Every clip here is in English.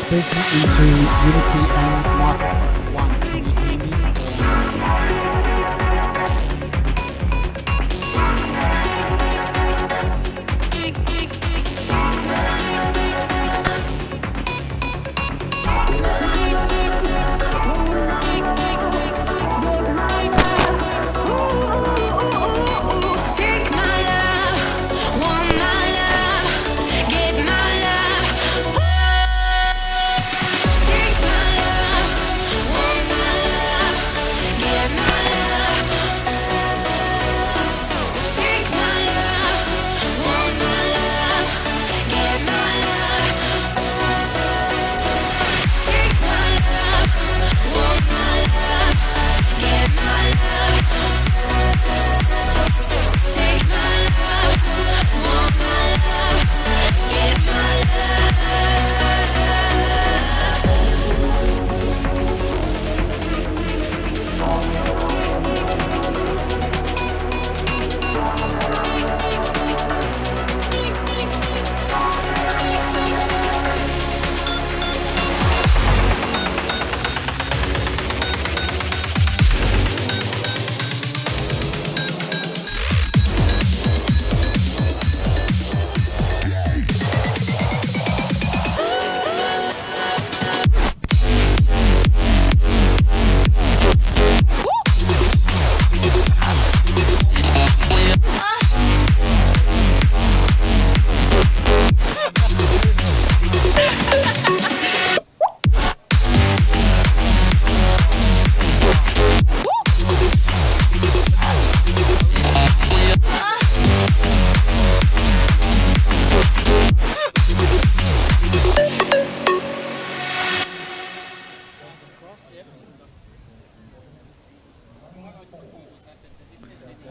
speaking into Unity and microphone 1. Can you hear me?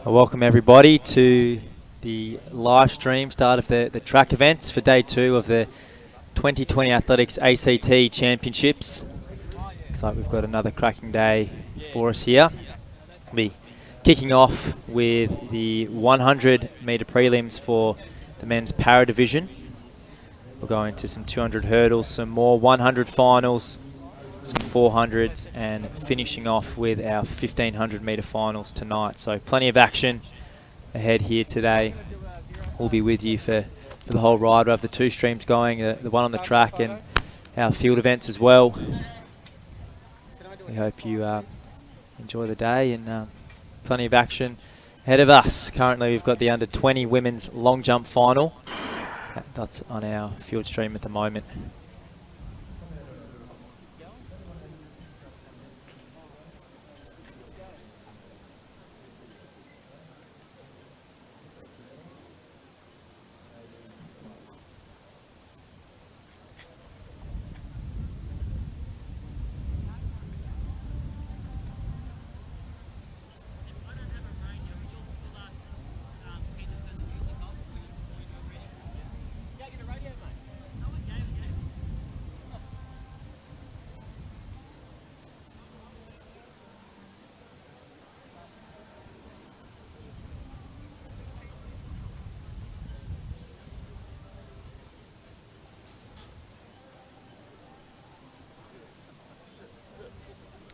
Welcome everybody to the live stream start of the track events for day 2 of the 2020 Athletics ACT Championships. Looks like we've got another cracking day for us here. We'll be kicking off with the 100 metre prelims for the men's para division. We'll go into some 200 hurdles, some more 100 finals, some 400s, and finishing off with our 1500 metre finals tonight. So plenty of action ahead here today. We'll be with you for the whole ride. We have the 2 streams going, the one on the track and our field events as well. We hope you enjoy the day, and plenty of action ahead of us. Currently we've got the under 20 women's long jump final. That's on our field stream at the moment.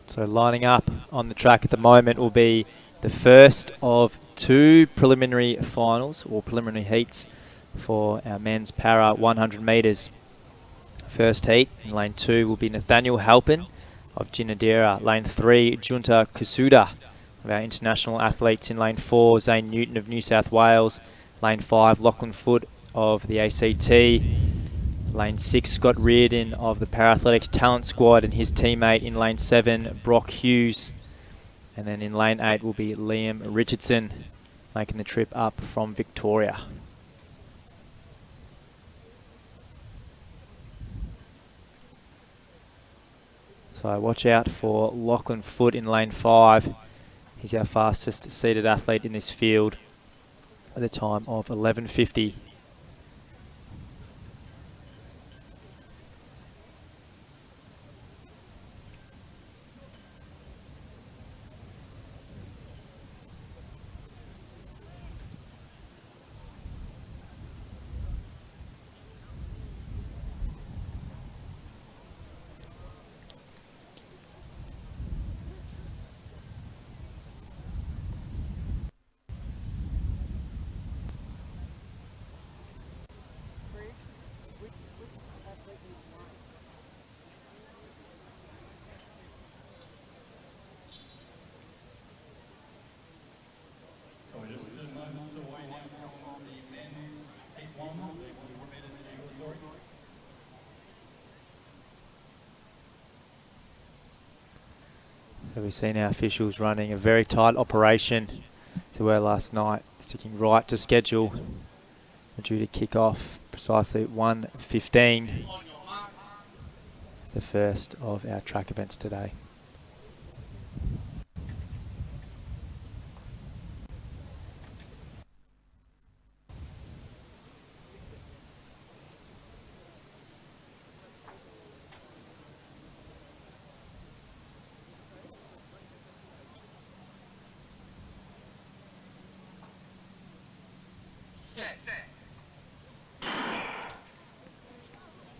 So lining up on the track at the moment will be the first of 2 preliminary finals or preliminary heats for our men's para 100 metres. First heat in lane 2 will be Nathaniel Halpin of Ginadera. Lane 3, Junta Kusuda of our international athletes. In lane 4, Zane Newton of New South Wales. Lane 5, Lachlan Foot of the ACT. Lane 6, Scott Reardon of the Para-Athletics Talent Squad and his teammate in lane 7, Brock Hughes. And then in lane 8 will be Liam Richardson making the trip up from Victoria. So watch out for Lachlan Foot in lane 5. He's our fastest seated athlete in this field at the time of 11:50. So we've seen our officials running a very tight operation to where last night, sticking right to schedule. We're due to kick off precisely at 1:15, the first of our track events today.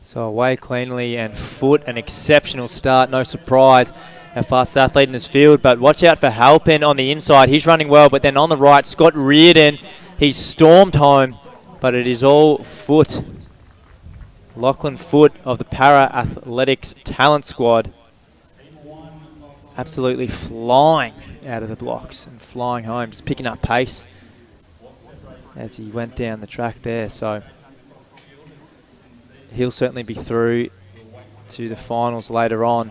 So away cleanly and foot, an exceptional start, no surprise. Our fastest athlete in this field, but watch out for Halpin on the inside. He's running well, but then on the right, Scott Reardon, he's stormed home, but it is all foot. Lachlan Foot of the Para Athletics Talent Squad. Absolutely flying out of the blocks and flying home, just picking up pace as he went down the track there. So he'll certainly be through to the finals later on.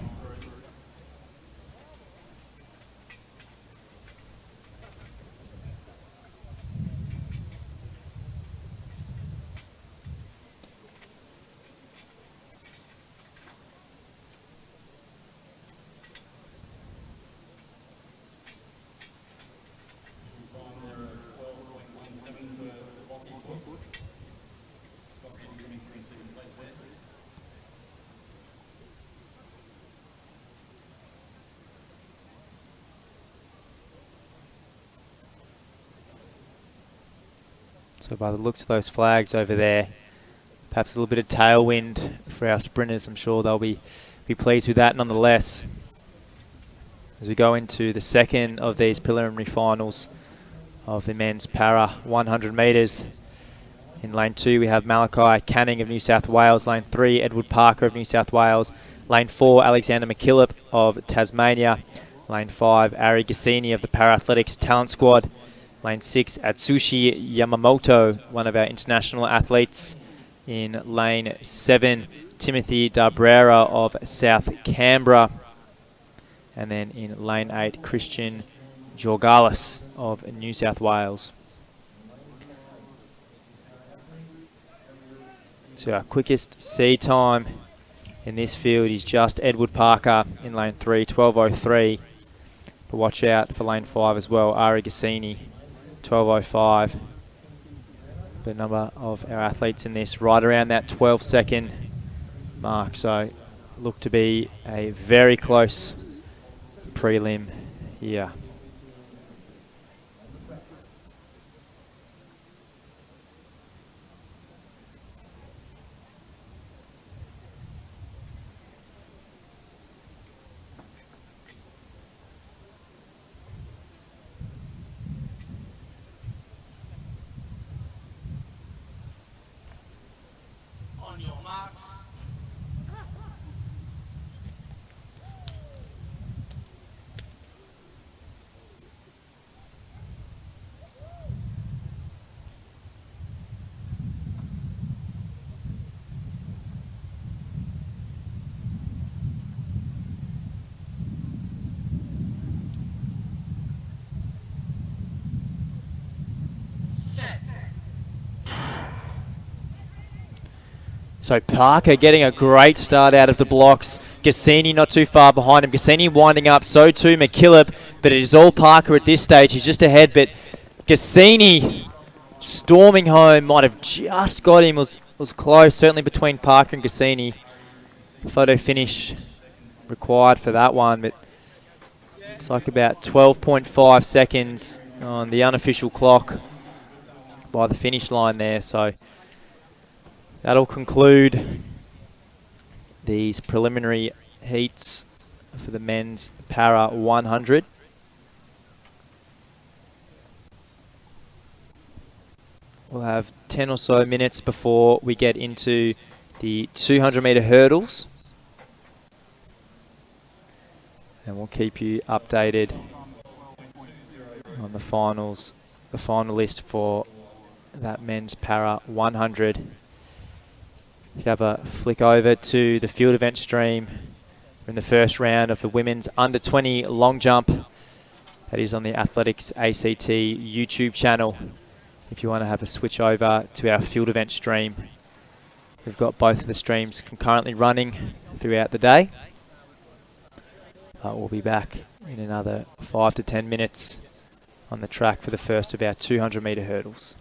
So by the looks of those flags over there, perhaps a little bit of tailwind for our sprinters. I'm sure they'll be pleased with that nonetheless. As we go into the second of these preliminary finals of the men's para 100 metres. In lane 2 we have Malachi Canning of New South Wales. Lane 3 Edward Parker of New South Wales. Lane 4 Alexander McKillop of Tasmania. Lane 5 Ari Gassini of the Para Athletics Talent Squad. Lane 6, Atsushi Yamamoto, one of our international athletes. In lane 7, Timothy Dabrera of South Canberra. And then in lane 8, Christian Jorgalis of New South Wales. So our quickest C time in this field is just Edward Parker in lane 3, 12:03. But watch out for lane 5 as well, Ari Gassini. 12:05. The number of our athletes in this right around that 12-second mark. So look to be a very close prelim here. So Parker getting a great start out of the blocks. Gassini not too far behind him. Gassini winding up, so too McKillop. But it is all Parker at this stage. He's just ahead, but Gassini storming home. Might have just got him. Was close, certainly between Parker and Gassini. Photo finish required for that one, but looks like about 12.5 seconds on the unofficial clock by the finish line there. So that'll conclude these preliminary heats for the men's para 100. We'll have 10 or so minutes before we get into the 200-metre hurdles. And we'll keep you updated on the finals, the final list for that men's para 100. If you have a flick over to the field event stream, We're in the first round of the women's under 20 long jump. That is on the Athletics ACT YouTube channel. If you want to have a switch over to our field event stream, we've got both of the streams concurrently running throughout the day. We'll be back in another 5 to 10 minutes on the track for the first of our 200 metre hurdles.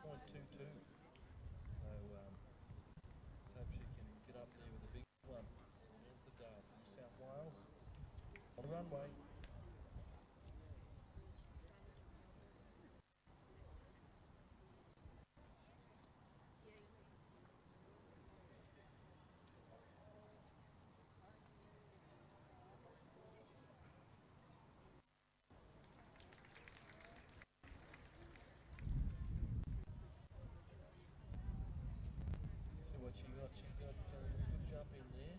hope she can get up there with a big one. Samantha Dale from New South Wales. On the runway. What she got a good jump in there.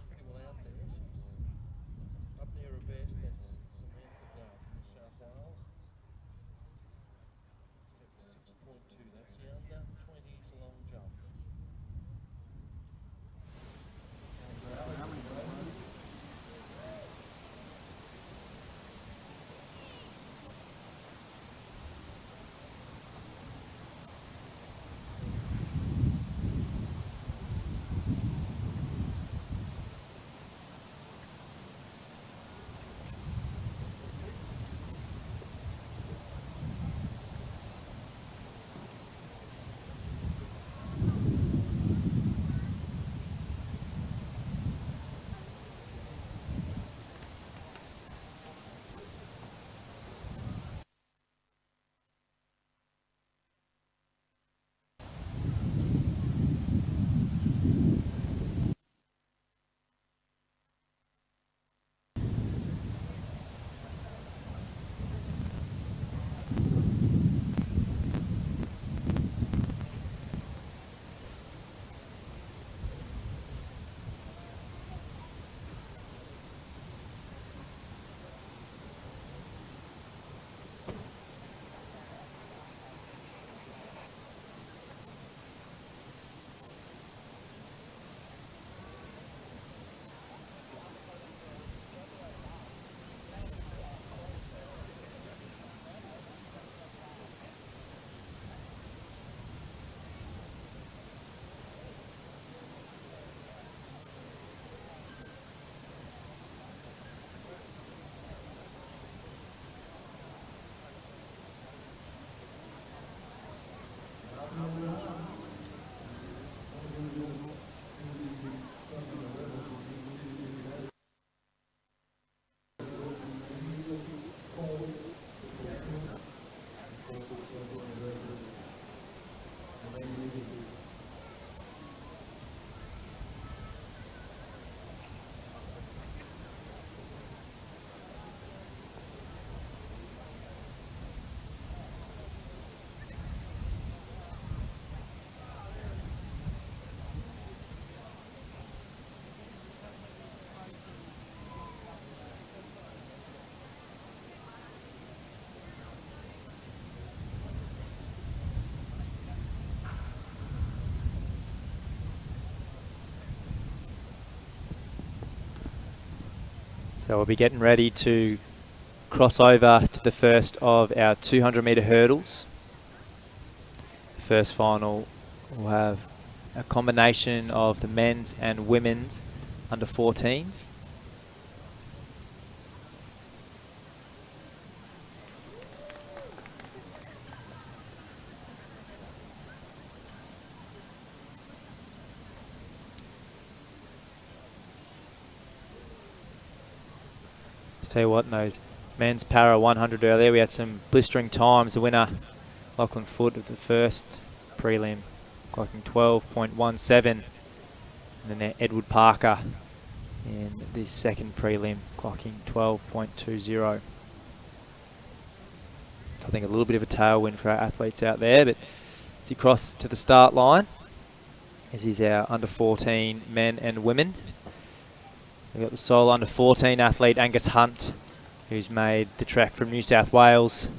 Pretty well out there. She's up near her best. That's Samantha Dale from New South Wales. Set to 6.2. That's the under 20s long jump. So we'll be getting ready to cross over to the first of our 200 metre hurdles. The first final will have a combination of the men's and women's under 14s. Tell you what, in those men's para 100 earlier, we had some blistering times. The winner, Lachlan Foot, of the first prelim, clocking 12.17. And then Edward Parker in the second prelim, clocking 12.20. I think a little bit of a tailwind for our athletes out there, but as he crosses to the start line, as is our under 14 men and women. We've got the sole under 14 athlete Angus Hunt, who's made the trek from New South Wales.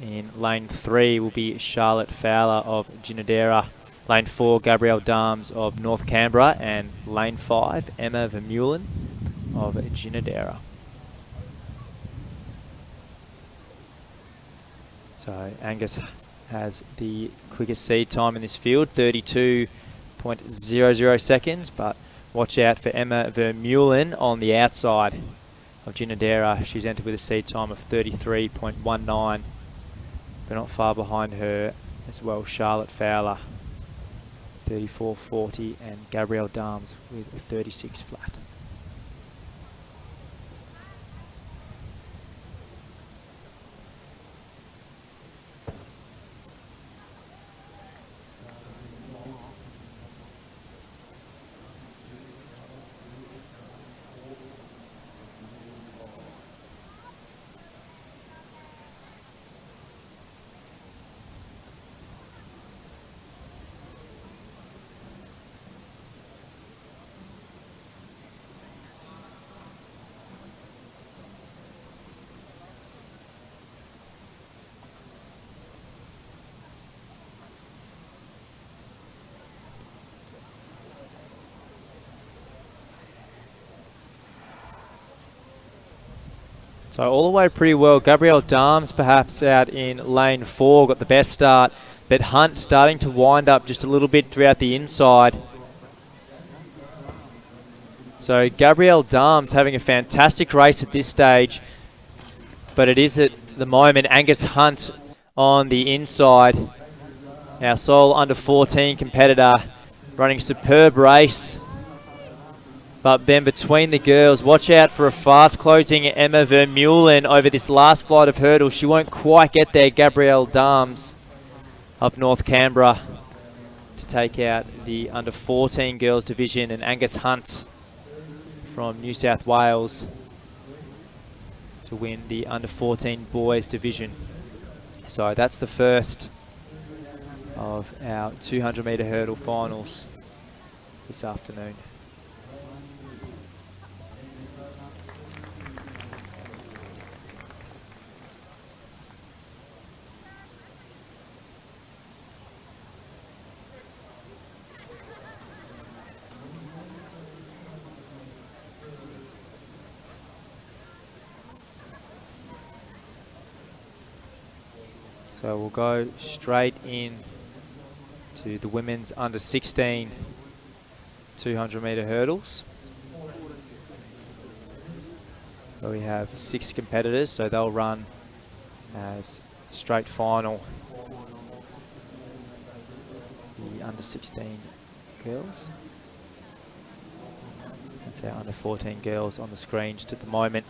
In lane 3 will be Charlotte Fowler of Ginadera. Lane 4, Gabrielle Darms of North Canberra. And lane 5, Emma Vermeulen of Ginadera. So Angus has the quickest seed time in this field, 32.00 seconds, but watch out for Emma Vermeulen on the outside. of Ginadera. She's entered with a seed time of 33.19. But not far behind her as well, Charlotte Fowler, 34.40, and Gabrielle Darms with a 36 flat. So all the way pretty well. Gabrielle Darms perhaps out in lane 4, got the best start, but Hunt starting to wind up just a little bit throughout the inside. So Gabrielle Darms having a fantastic race at this stage, but it is at the moment Angus Hunt on the inside. Our sole under 14 competitor running a superb race. But then between the girls, watch out for a fast closing Emma Vermeulen over this last flight of hurdles. She won't quite get there. Gabrielle Darms up North Canberra to take out the under 14 girls division, and Angus Hunt from New South Wales to win the under 14 boys division. So that's the first of our 200 metre hurdle finals this afternoon. So we'll go straight in to the women's under 16 200 metre hurdles. So we have 6 competitors, so they'll run as straight final. The under 16 girls. That's our under 14 girls on the screen just at the moment.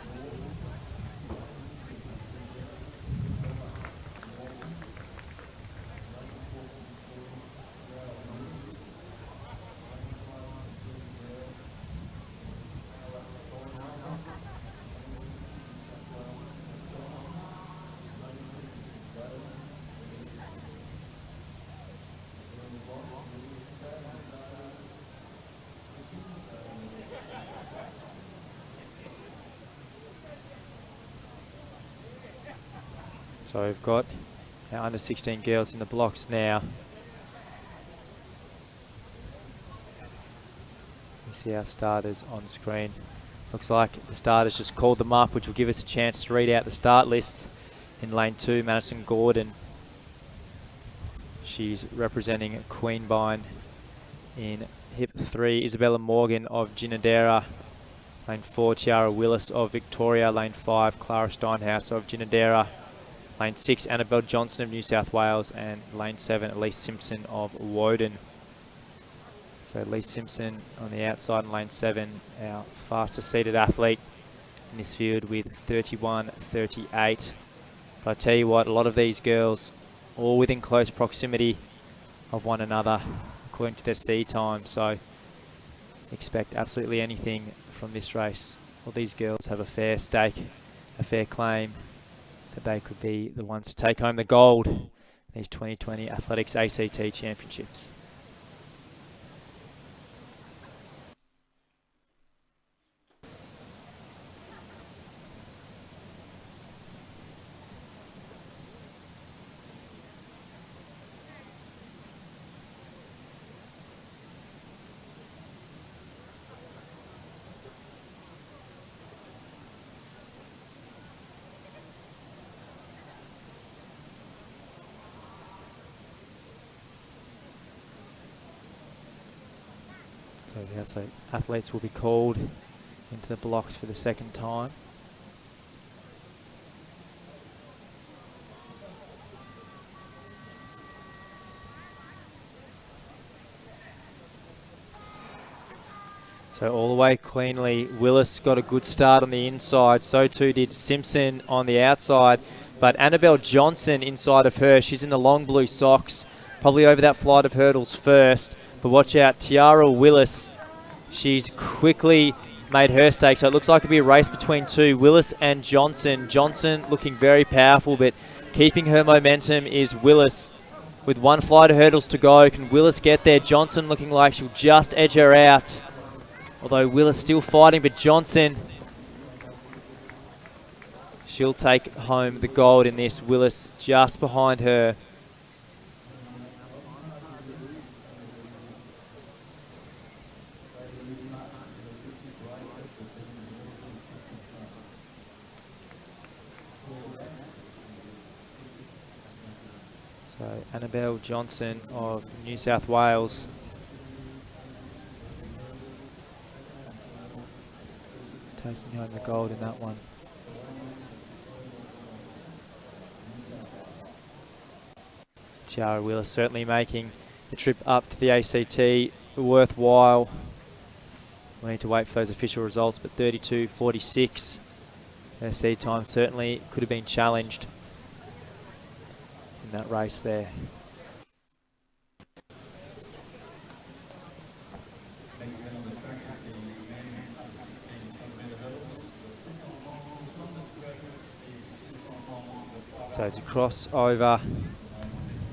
So we've got our under 16 girls in the blocks now. You see our starters on screen. Looks like the starters just called them up, which will give us a chance to read out the start lists. In lane 2, Madison Gordon. She's representing Queenbine. In hip 3, Isabella Morgan of Ginadera. Lane 4, Tiara Willis of Victoria. Lane 5, Clara Steinhaus of Ginadera. Lane 6, Annabelle Johnson of New South Wales, and lane 7, Elise Simpson of Woden. So Elise Simpson on the outside in lane 7, our fastest seated athlete in this field with 31.38. But I tell you what, a lot of these girls all within close proximity of one another according to their seed time. So expect absolutely anything from this race. All these girls have a fair stake, a fair claim that they could be the ones to take home the gold in these 2020 Athletics ACT Championships. So athletes will be called into the blocks for the second time. So all the way cleanly. Willis got a good start on the inside. So too did Simpson on the outside. But Annabelle Johnson inside of her, she's in the long blue socks, probably over that flight of hurdles first. But watch out, Tiara Willis, she's quickly made her stake. So it looks like it'll be a race between two, Willis and Johnson. Johnson looking very powerful, but keeping her momentum is Willis. With one flight of hurdles to go, can Willis get there? Johnson looking like she'll just edge her out. Although Willis still fighting, but Johnson, she'll take home the gold in this. Willis just behind her. So Annabelle Johnson of New South Wales. Taking home the gold in that one. Tiara Willis certainly making the trip up to the ACT worthwhile. We need to wait for those official results, but 32.46. Her seed time certainly could have been challenged in that race there. So as you cross over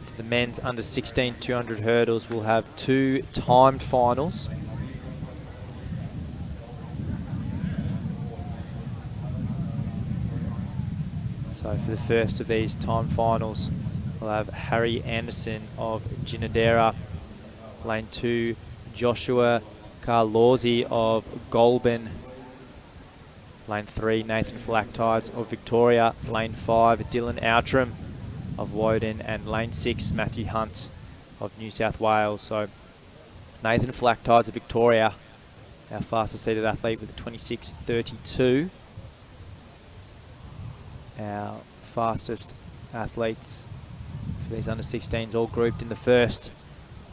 to the men's under 16 200 hurdles, we'll have two timed finals. So for the first of these timed finals, we'll have Harry Anderson of Ginadera. Lane 2, Joshua Carlozzi of Goulburn. Lane 3, Nathan Flactides of Victoria. Lane 5, Dylan Outram of Woden. And Lane 6, Matthew Hunt of New South Wales. So Nathan Flactides of Victoria, our fastest seated athlete with a 26.32. Our fastest athletes for these under 16s all grouped in the first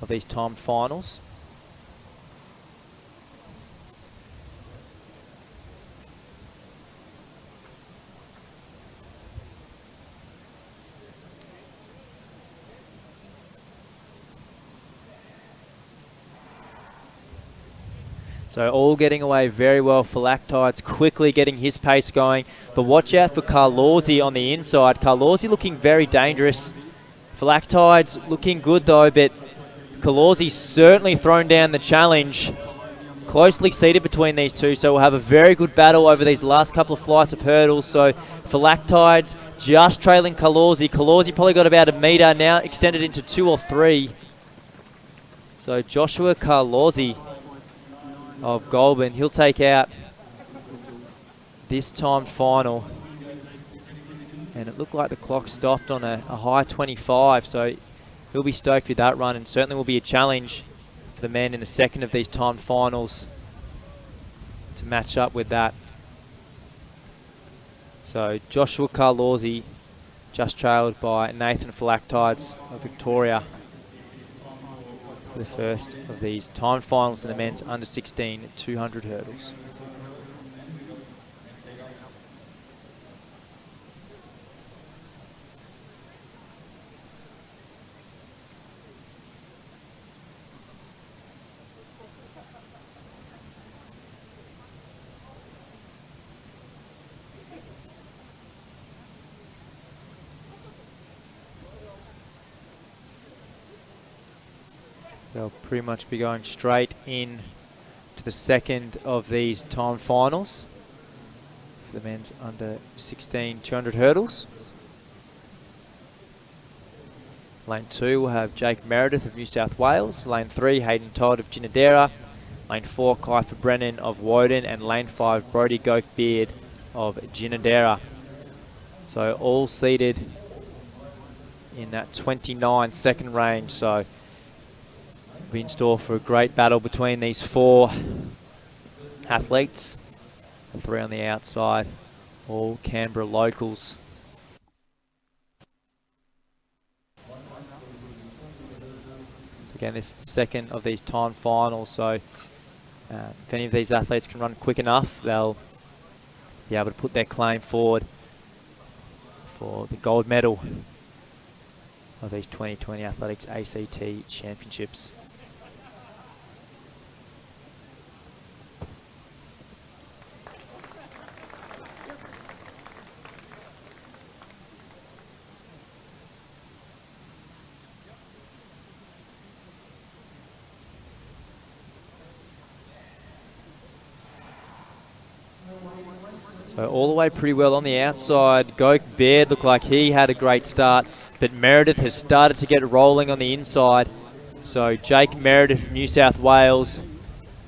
of these timed finals. So all getting away very well. Flactides quickly getting his pace going. But watch out for Carlozzi on the inside. Carlozzi looking very dangerous. Flactides looking good though, but Carlozzi certainly thrown down the challenge. Closely seated between these two, so we'll have a very good battle over these last couple of flights of hurdles. So Flactides just trailing Carlozzi. Carlozzi probably got about a metre now, extended into 2 or 3. So Joshua Carlozzi of Goulburn, he'll take out this timed final. And it looked like the clock stopped on a high 25, so he'll be stoked with that run, and certainly will be a challenge for the men in the second of these timed finals to match up with that. So Joshua Carlozzi just trailed by Nathan Flactides of Victoria for the first of these timed finals in the men's under 16 200 hurdles. They'll pretty much be going straight in to the second of these time finals for the men's under 16 200 hurdles. Lane 2 will have Jake Meredith of New South Wales. Lane 3, Hayden Todd of Ginadera. Lane 4, Kiefer Brennan of Woden. And Lane 5, Brodie Goke-Beard of Ginadera. So all seated in that 29-second range. So be in store for a great battle between these 4 athletes. The 3 on the outside, all Canberra locals. Again, this is the second of these time finals, so If any of these athletes can run quick enough, they'll be able to put their claim forward for the gold medal of these 2020 Athletics ACT Championships. So all the way pretty well on the outside. Jakeb looked like he had a great start, but Meredith has started to get rolling on the inside. So Jake Meredith from New South Wales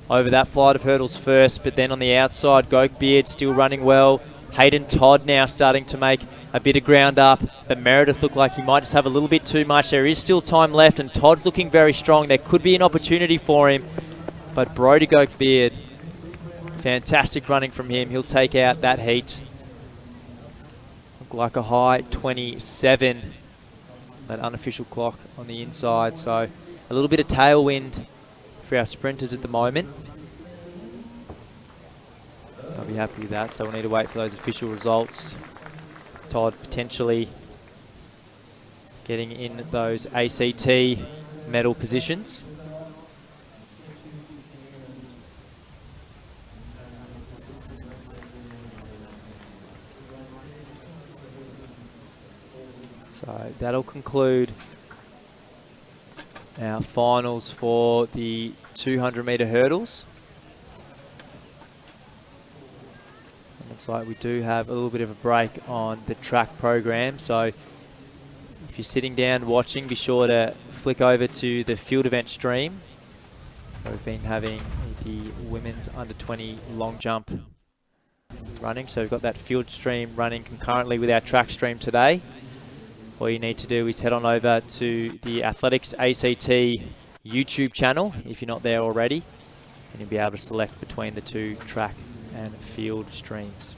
over that flight of hurdles first, but then on the outside, Jakeb still running well. Hayden Todd now starting to make a bit of ground up, but Meredith looked like he might just have a little bit too much. There is still time left, and Todd's looking very strong. There could be an opportunity for him, but Brodie Jakeb, fantastic running from him. He'll take out that heat. Look like a high 27, that unofficial clock on the inside. So a little bit of tailwind for our sprinters at the moment. I'll be happy with that, so we'll need to wait for those official results. Todd potentially getting in those ACT medal positions. So that'll conclude our finals for the 200-metre hurdles. It looks like we do have a little bit of a break on the track program. So if you're sitting down watching, be sure to flick over to the field event stream. We've been having the women's under-20 long jump running. So we've got that field stream running concurrently with our track stream today. All you need to do is head on over to the Athletics ACT YouTube channel if you're not there already, and you'll be able to select between the two track and field streams.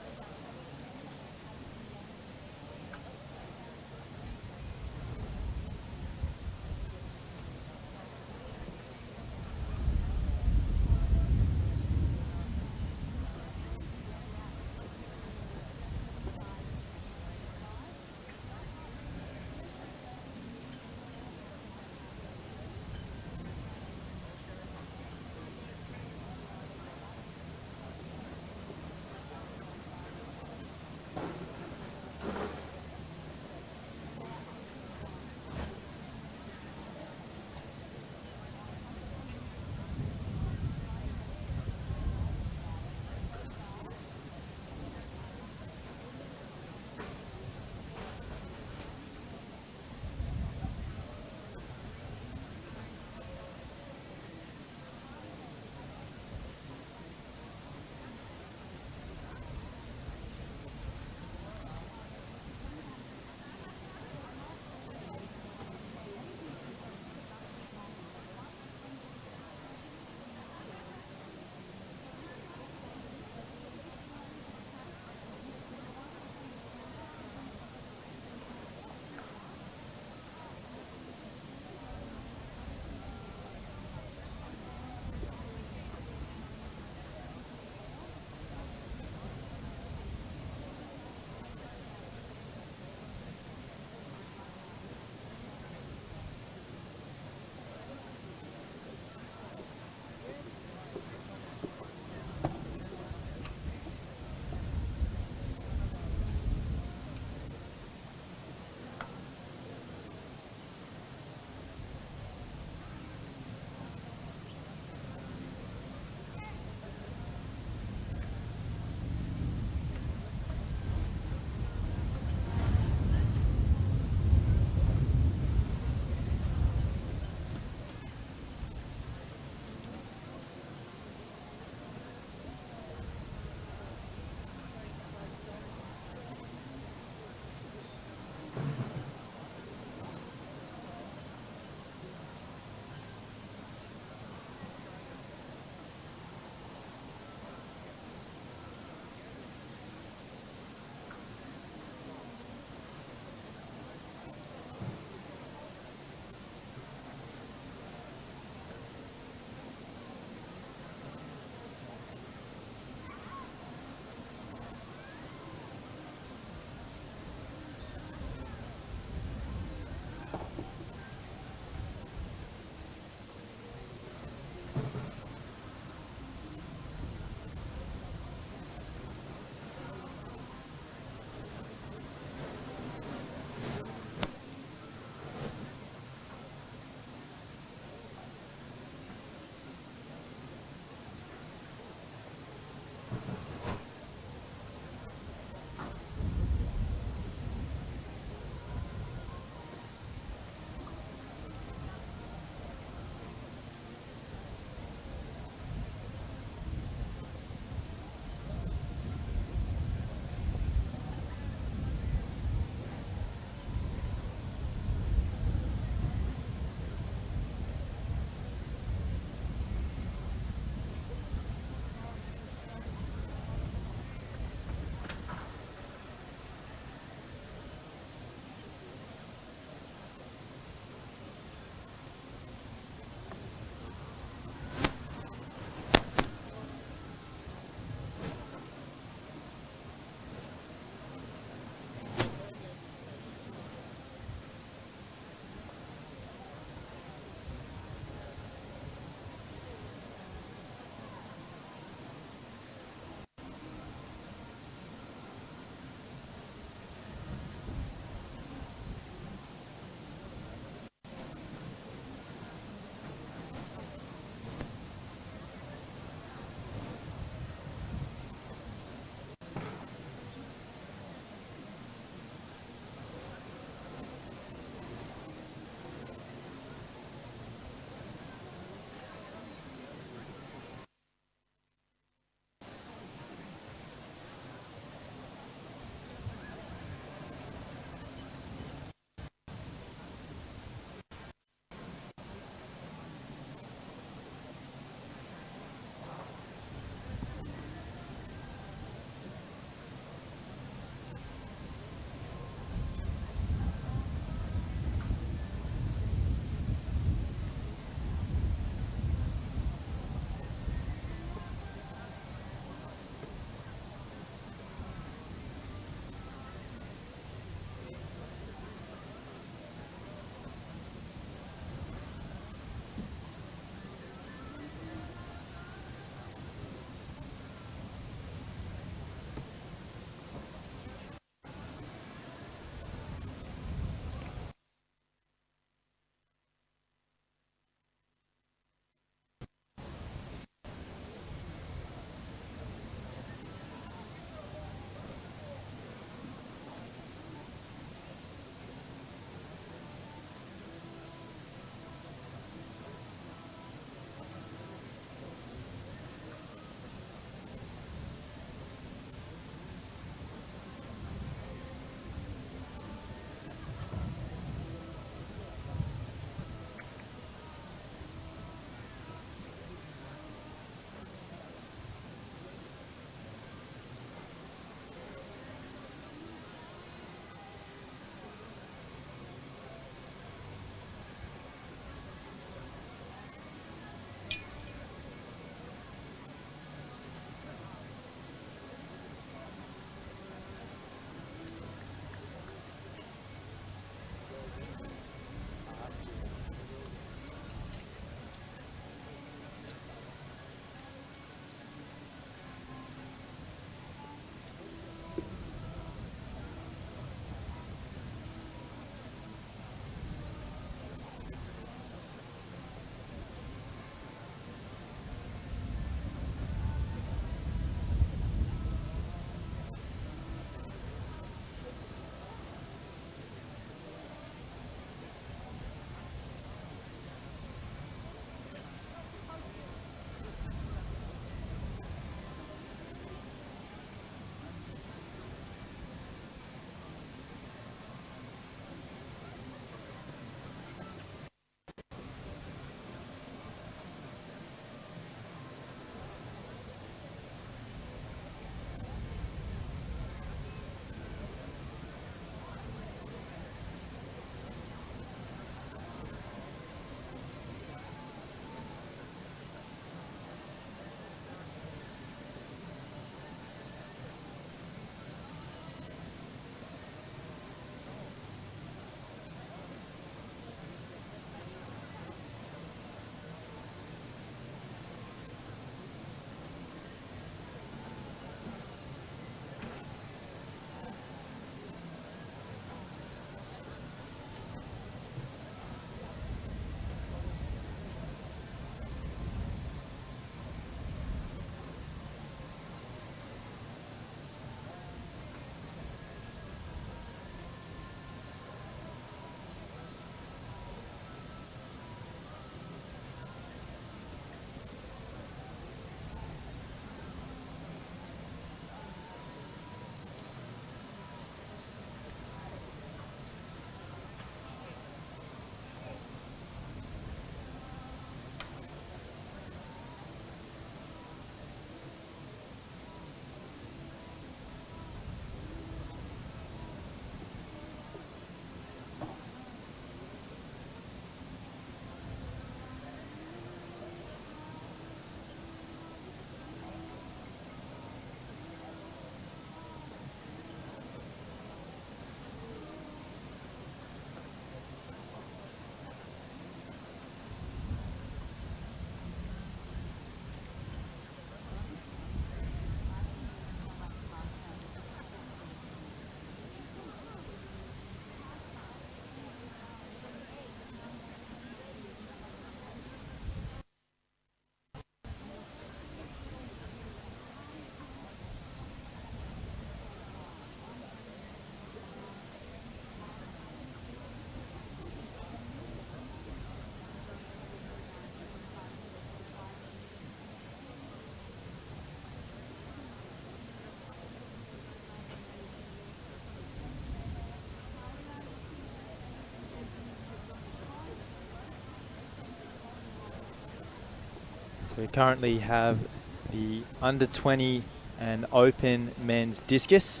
So we currently have the under 20 and open men's discus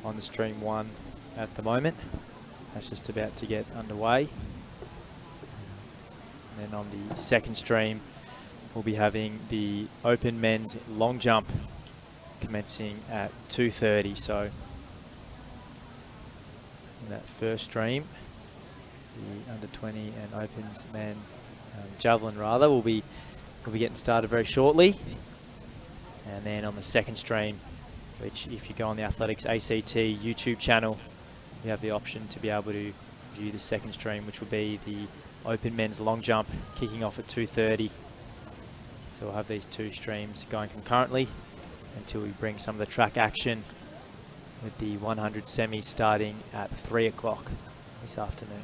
on the stream 1 at the moment. That's just about to get underway. And then on the second stream, we'll be having the open men's long jump commencing at 2:30. So in that first stream, the under 20 and opens men javelin rather will be getting started very shortly. And then on the second stream, which if you go on the Athletics ACT YouTube channel, you have the option to be able to view the second stream, which will be the open men's long jump kicking off at 2:30. So we'll have these two streams going concurrently until we bring some of the track action with the 100 semis starting at 3 o'clock this afternoon.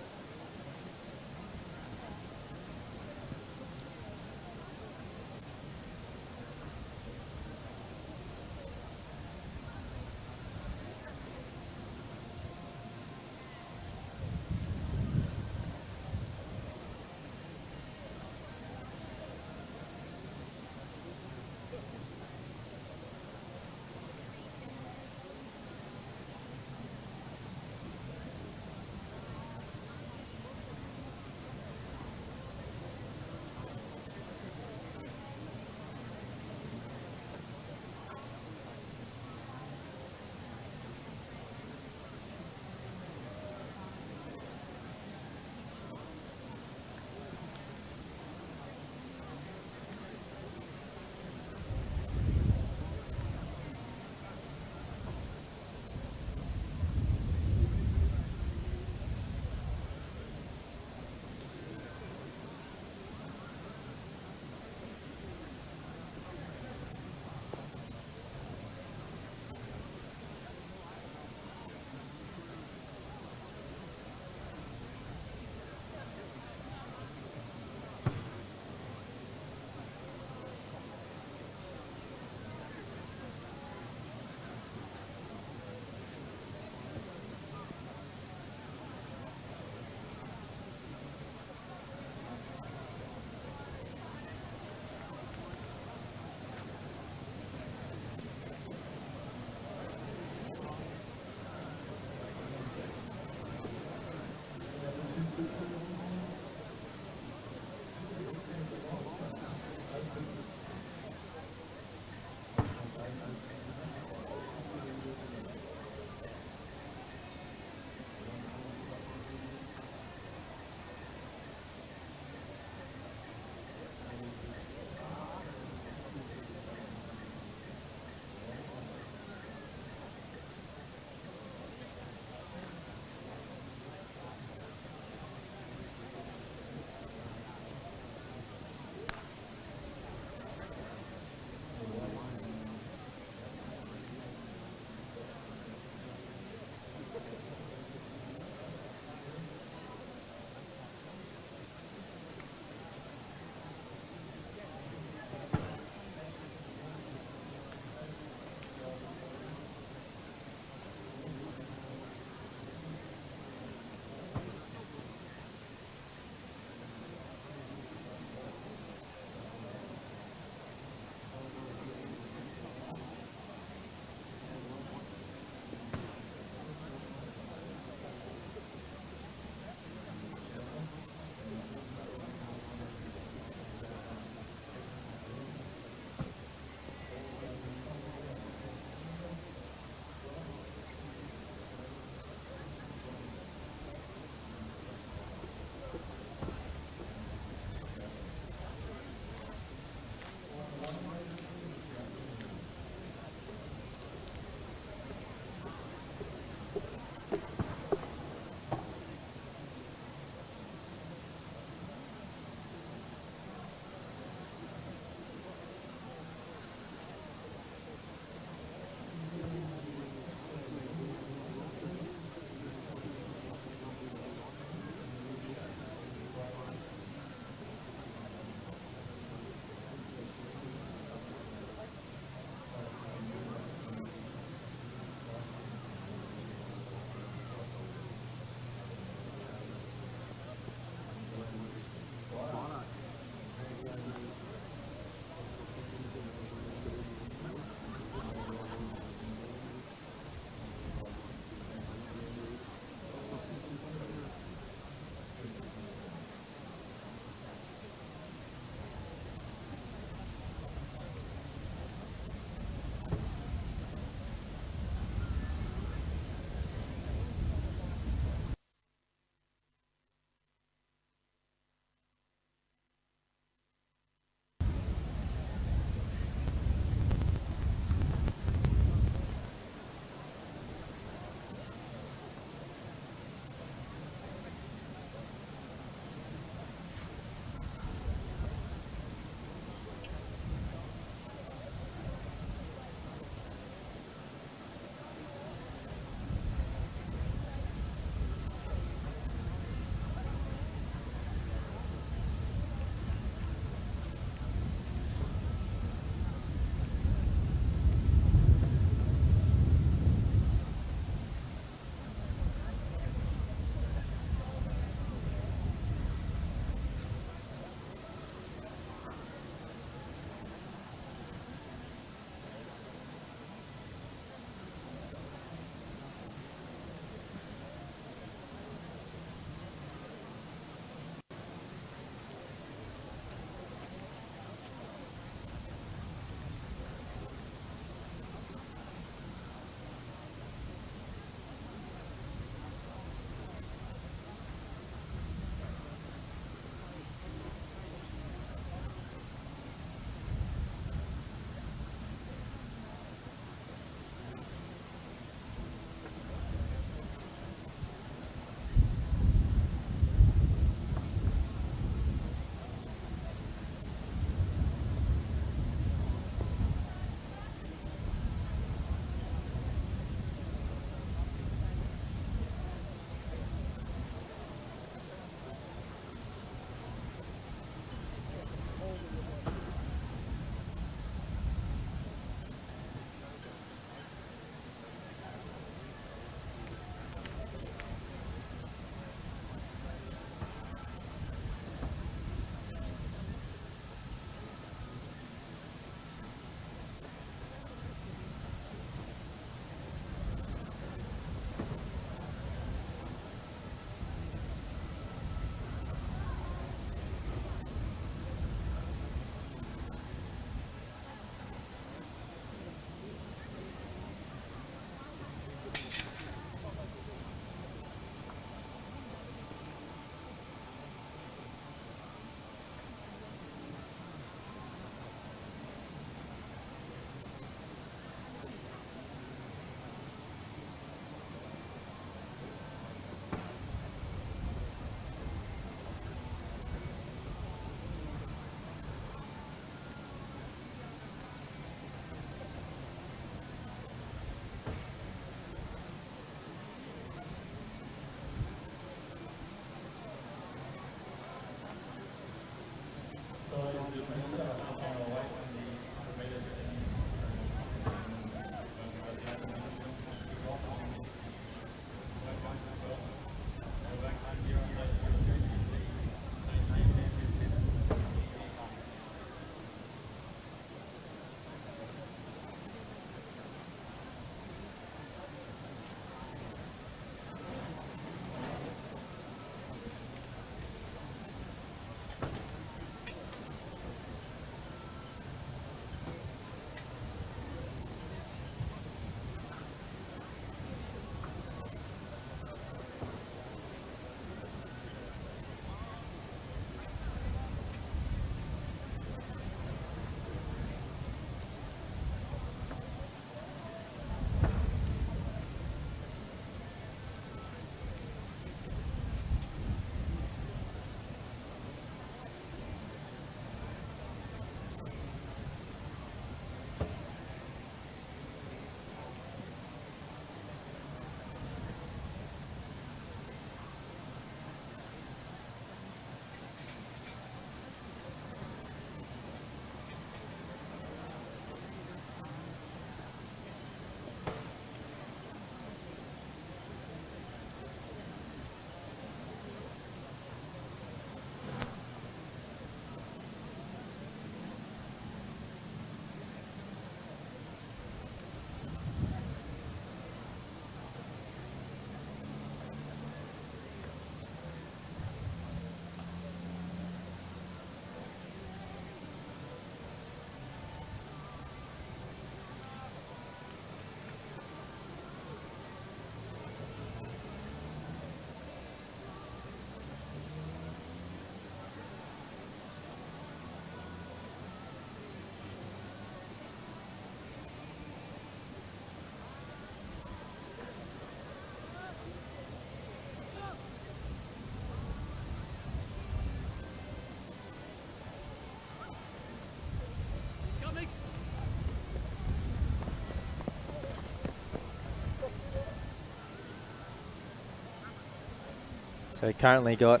So currently got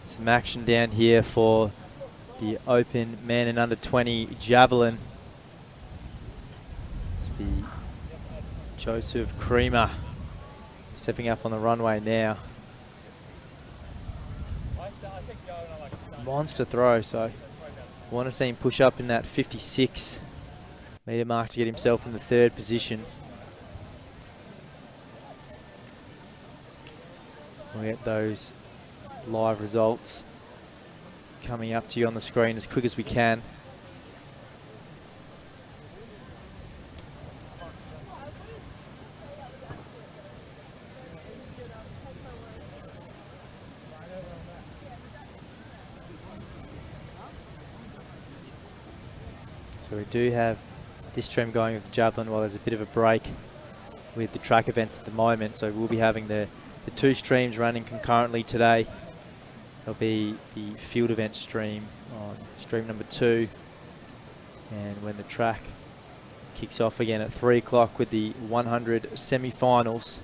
some action down here for the open men and under 20 javelin. This will be Joseph Creamer stepping up on the runway now. Monster throw, so I want to see him push up in that 56 metre mark to get himself in the 3rd position. We'll get those live results coming up to you on the screen as quick as we can. So we do have this stream going with the javelin while there's a bit of a break with the track events at the moment. So we'll be having the 2 streams running concurrently today. There'll be the field event stream on stream number 2. And when the track kicks off again at 3 o'clock with the 100 semi-finals,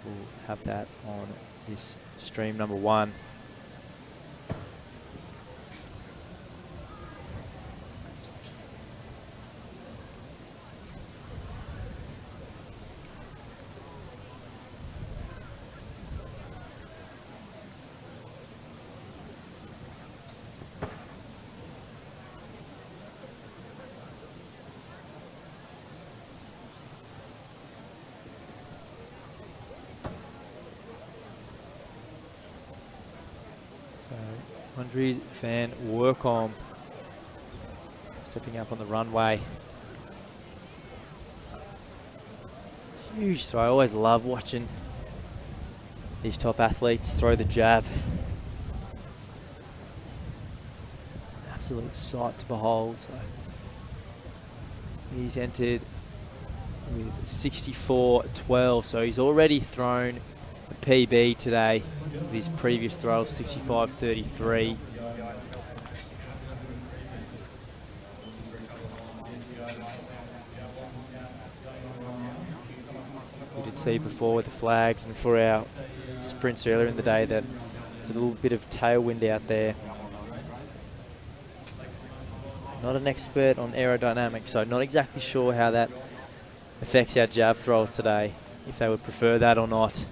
we'll have that on this stream number 1. Andres van Workom stepping up on the runway. Huge throw. I always love watching these top athletes throw the jab. Absolute sight to behold. So he's entered with 64.12, so he's already thrown a PB today with his previous throw of 65.33. We did see before with the flags and for our sprints earlier in the day that there's a little bit of tailwind out there. Not an expert on aerodynamics, so not exactly sure how that affects our jab throws today, if they would prefer that or not.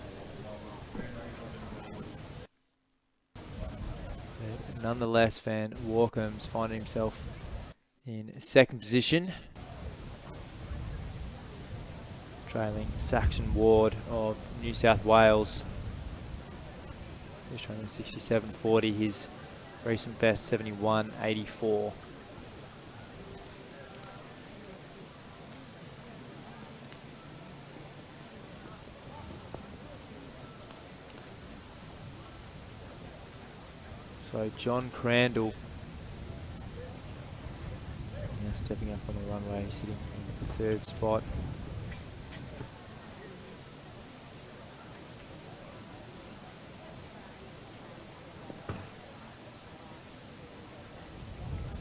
But nonetheless, Van Workom's finding himself in 2nd position, trailing Saxon Ward of New South Wales. He's trailing 67.40, his recent best 71.84. So John Crandall now stepping up on the runway, sitting in the 3rd spot.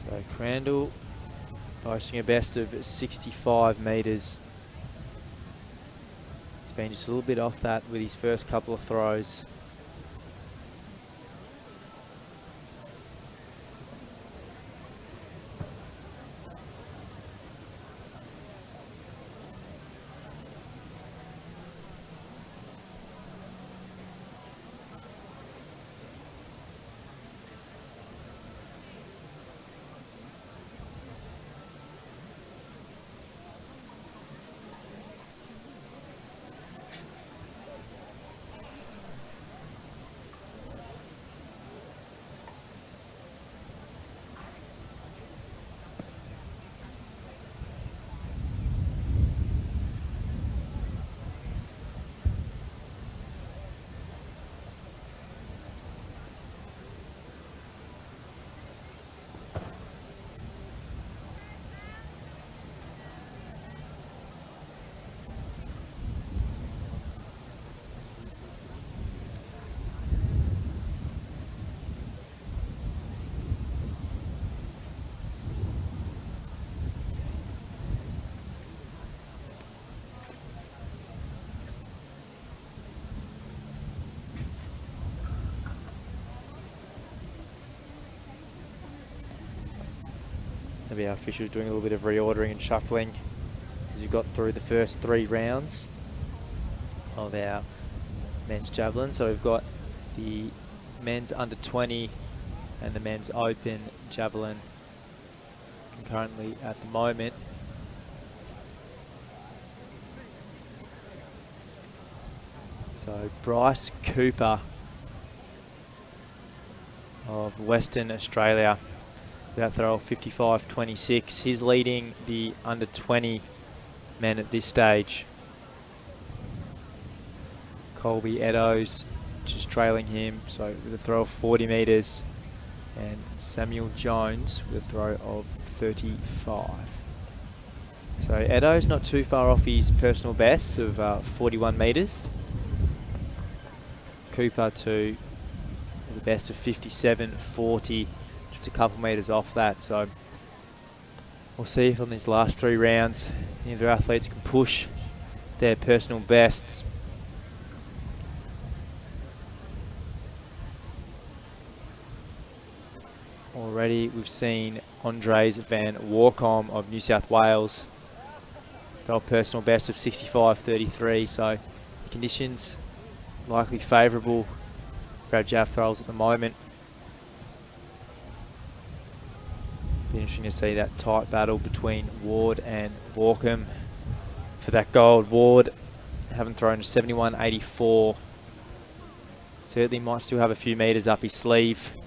So Crandall posting a best of 65 metres. He's been just a little bit off that with his first couple of throws. Maybe our officials doing a little bit of reordering and shuffling as we got through the first 3 rounds of our men's javelin. So we've got the men's under 20 and the men's open javelin concurrently at the moment. So Bryce Cooper of Western Australia, that throw 55.26. He's leading the under 20 men at this stage. Colby Eddowes just trailing him, so with a throw of 40 metres, and Samuel Jones with a throw of 35. So Eddowes not too far off his personal best of 41 metres. Cooper to the best of 57.40, just a couple metres off that. So we'll see if on these last 3 rounds either athletes can push their personal bests. Already we've seen Andres van Warkom of New South Wales throw a personal best of 65.33, so the conditions likely favourable for our jav throwers at the moment. Be interesting to see that tight battle between Ward and Warkom for that gold. Ward having thrown to 71.84. Certainly might still have a few metres up his sleeve.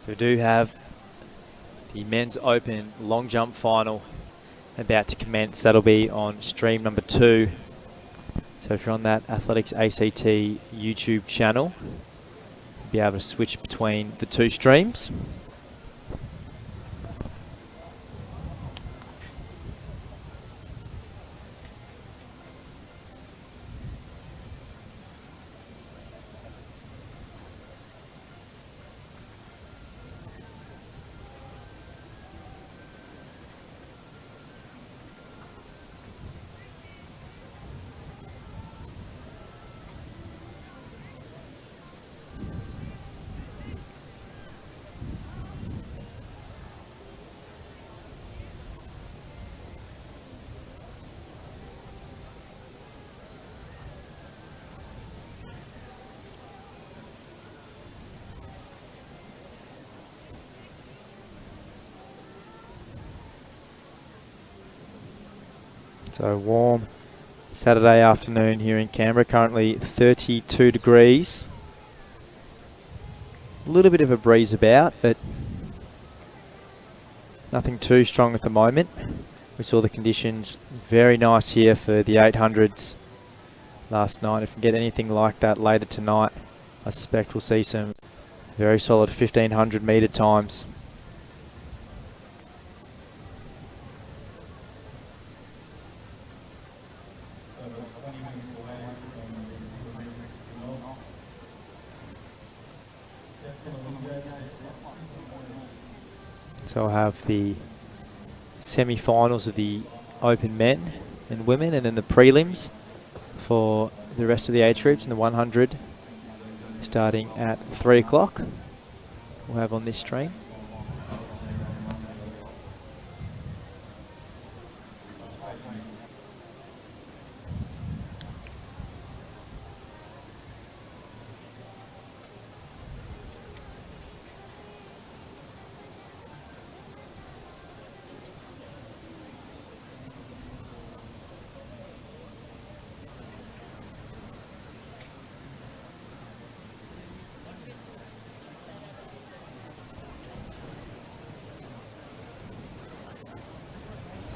So we do have the men's open long jump final about to commence. That'll be on stream number 2. So if you're on that Athletics ACT YouTube channel, you'll be able to switch between the 2 streams. So warm Saturday afternoon here in Canberra, currently 32 degrees. A little bit of a breeze about, but nothing too strong at the moment. We saw the conditions very nice here for the 800s last night. If we get anything like that later tonight, I suspect we'll see some very solid 1500 metre times. So I'll have the semi-finals of the open men and women, and then the prelims for the rest of the age groups in the 100 starting at 3 o'clock. We'll have on this stream.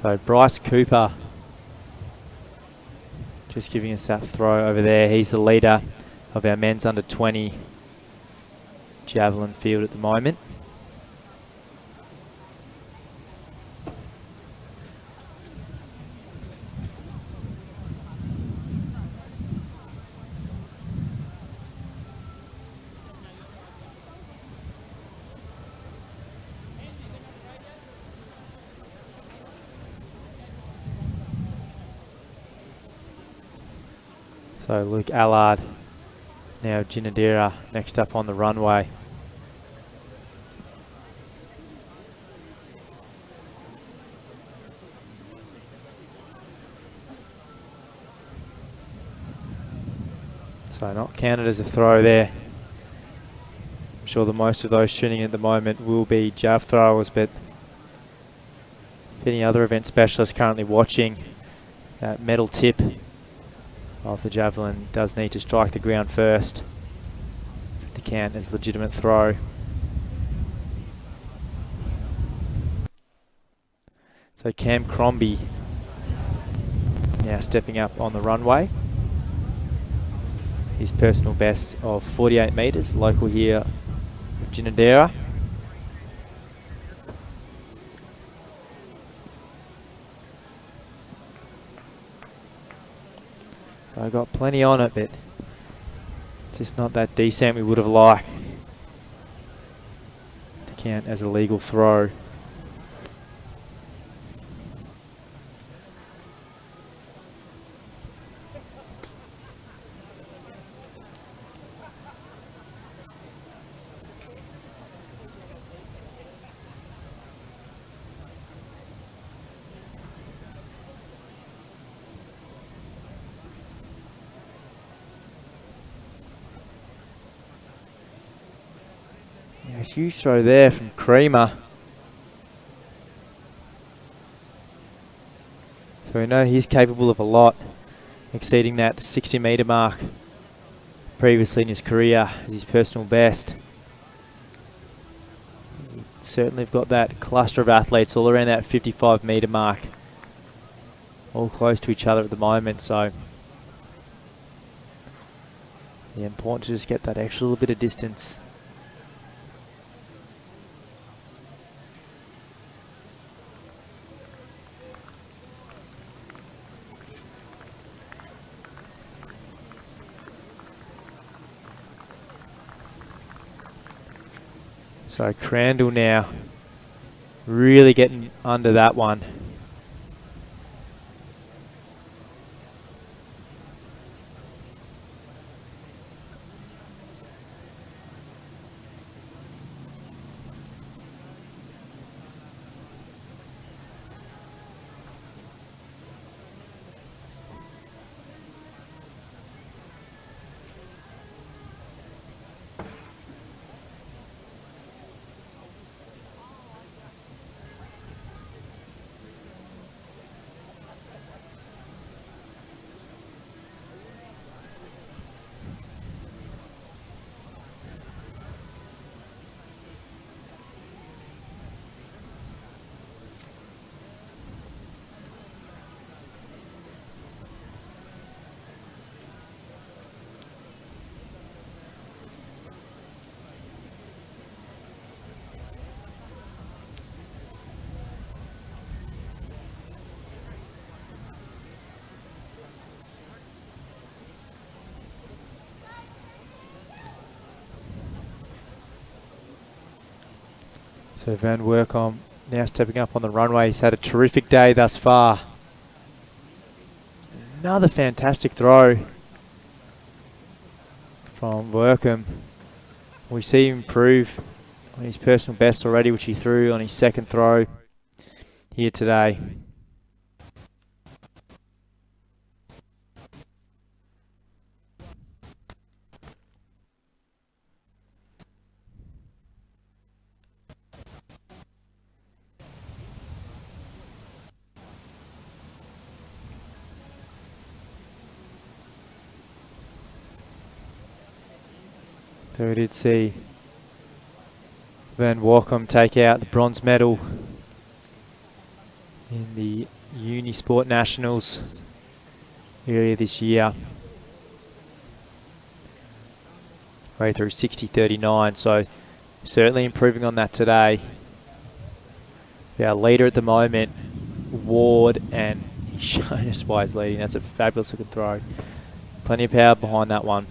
So Bryce Cooper just giving us that throw over there. He's the leader of our men's under 20 javelin field at the moment. So Luke Allard, now Ginadera next up on the runway. So not counted as a throw there. I'm sure that most of those shooting at the moment will be jav throwers, but if any other event specialist currently watching, that metal tip of the javelin does need to strike the ground first to count as legitimate throw. So Cam Crombie now stepping up on the runway. His personal best of 48 metres, local here at Ginadera. So I got plenty on it, but just not that decent we would have liked to count as a legal throw. A huge throw there from Creamer. So we know he's capable of a lot, exceeding that 60 metre mark previously in his career as his personal best. Certainly have got that cluster of athletes all around that 55 metre mark, all close to each other at the moment, so yeah, important to just get that extra little bit of distance. So Crandall now really getting under that one. So Van Werkom now stepping up on the runway. He's had a terrific day thus far. Another fantastic throw from Werkom. We see him improve on his personal best already, which he threw on his second throw here today. So we did see Van Werkom take out the bronze medal in the Unisport Nationals earlier this year. Way through 60.39, so certainly improving on that today. Our leader at the moment, Ward, and he's shown us why he's leading. That's a fabulous looking throw. Plenty of power behind that one.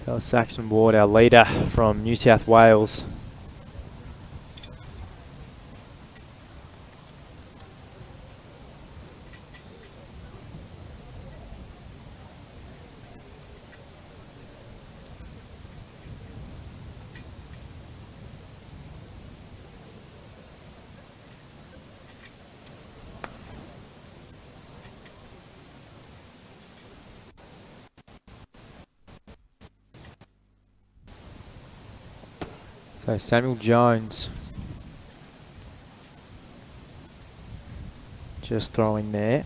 That was Saxon Ward, our leader from New South Wales. So Samuel Jones just throwing there.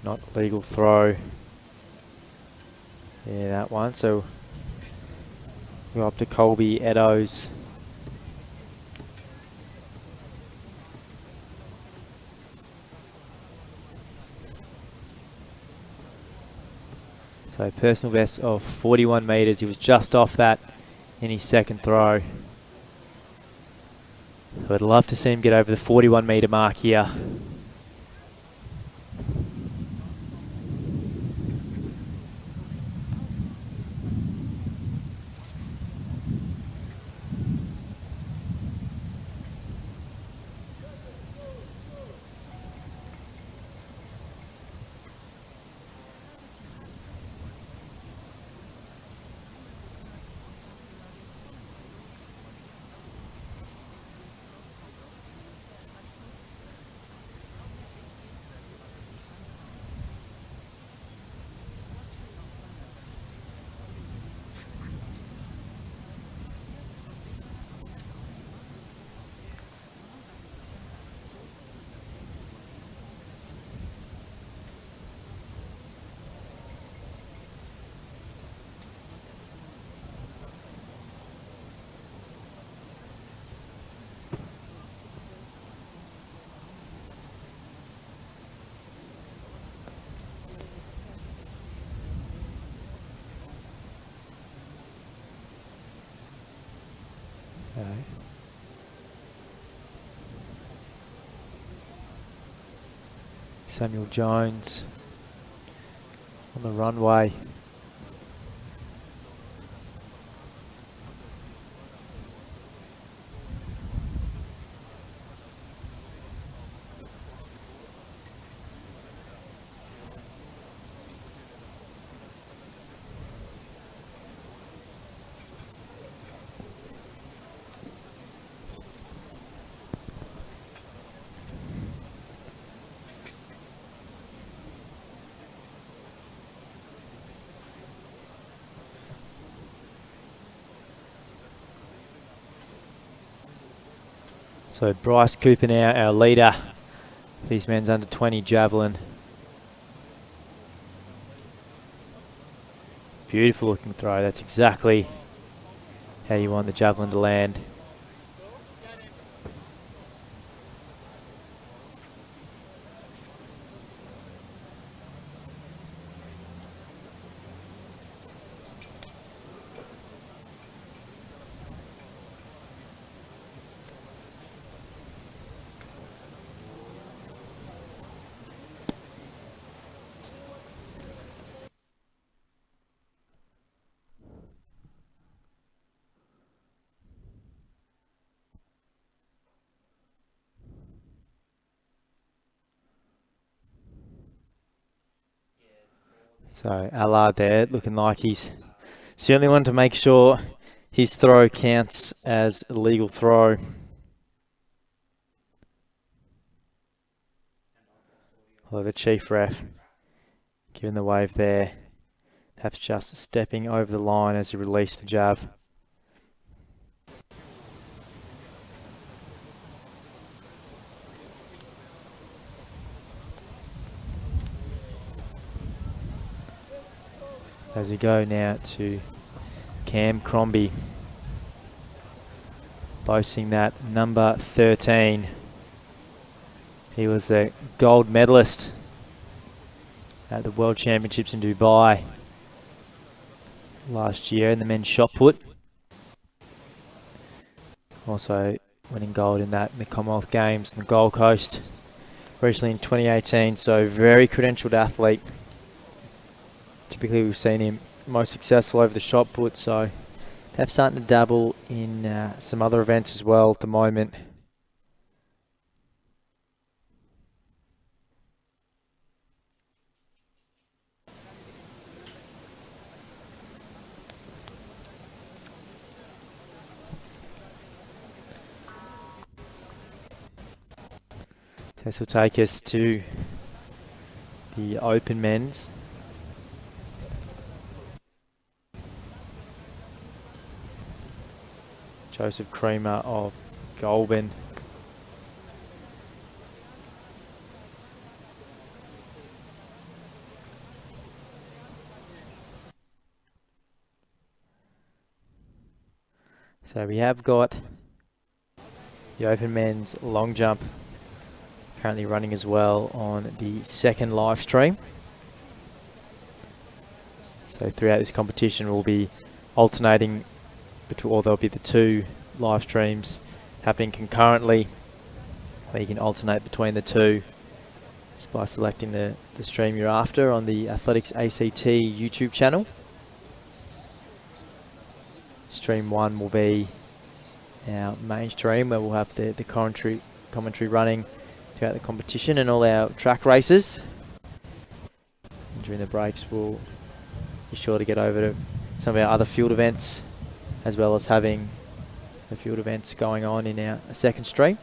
Not legal throw. Yeah, that one. So we're up to Colby Eddowes. So personal best of 41 metres. He was just off that in his second throw. So I'd love to see him get over the 41 metre mark here. Samuel Jones on the runway. So Bryce Cooper now, our leader. These men's under 20 javelin. Beautiful looking throw. That's exactly how you want the javelin to land. So Allard there looking like he's certainly wanted to make sure his throw counts as a legal throw. Although the chief ref giving the wave there. perhaps just stepping over the line as he released the jab. As we go now to Cam Crombie, boasting that number 13. He was the gold medalist at the World Championships in Dubai last year in the men's shot put. Also winning gold in that in the Commonwealth Games in the Gold Coast recently in 2018. So very credentialed athlete. Typically we've seen him most successful over the shot put, so perhaps starting to dabble in some other events as well at the moment. This will take us to the open men's. Joseph Creamer of Goulburn. So we have got the open men's long jump currently running as well on the second live stream. So throughout this competition we'll be alternating between, or there'll be the two live streams happening concurrently, where you can alternate between the two just by selecting the stream you're after on the Athletics ACT YouTube channel. Stream 1 will be our main stream, where we'll have the commentary running throughout the competition and all our track races. And during the breaks we'll be sure to get over to some of our other field events, as well as having the field events going on in our second stream.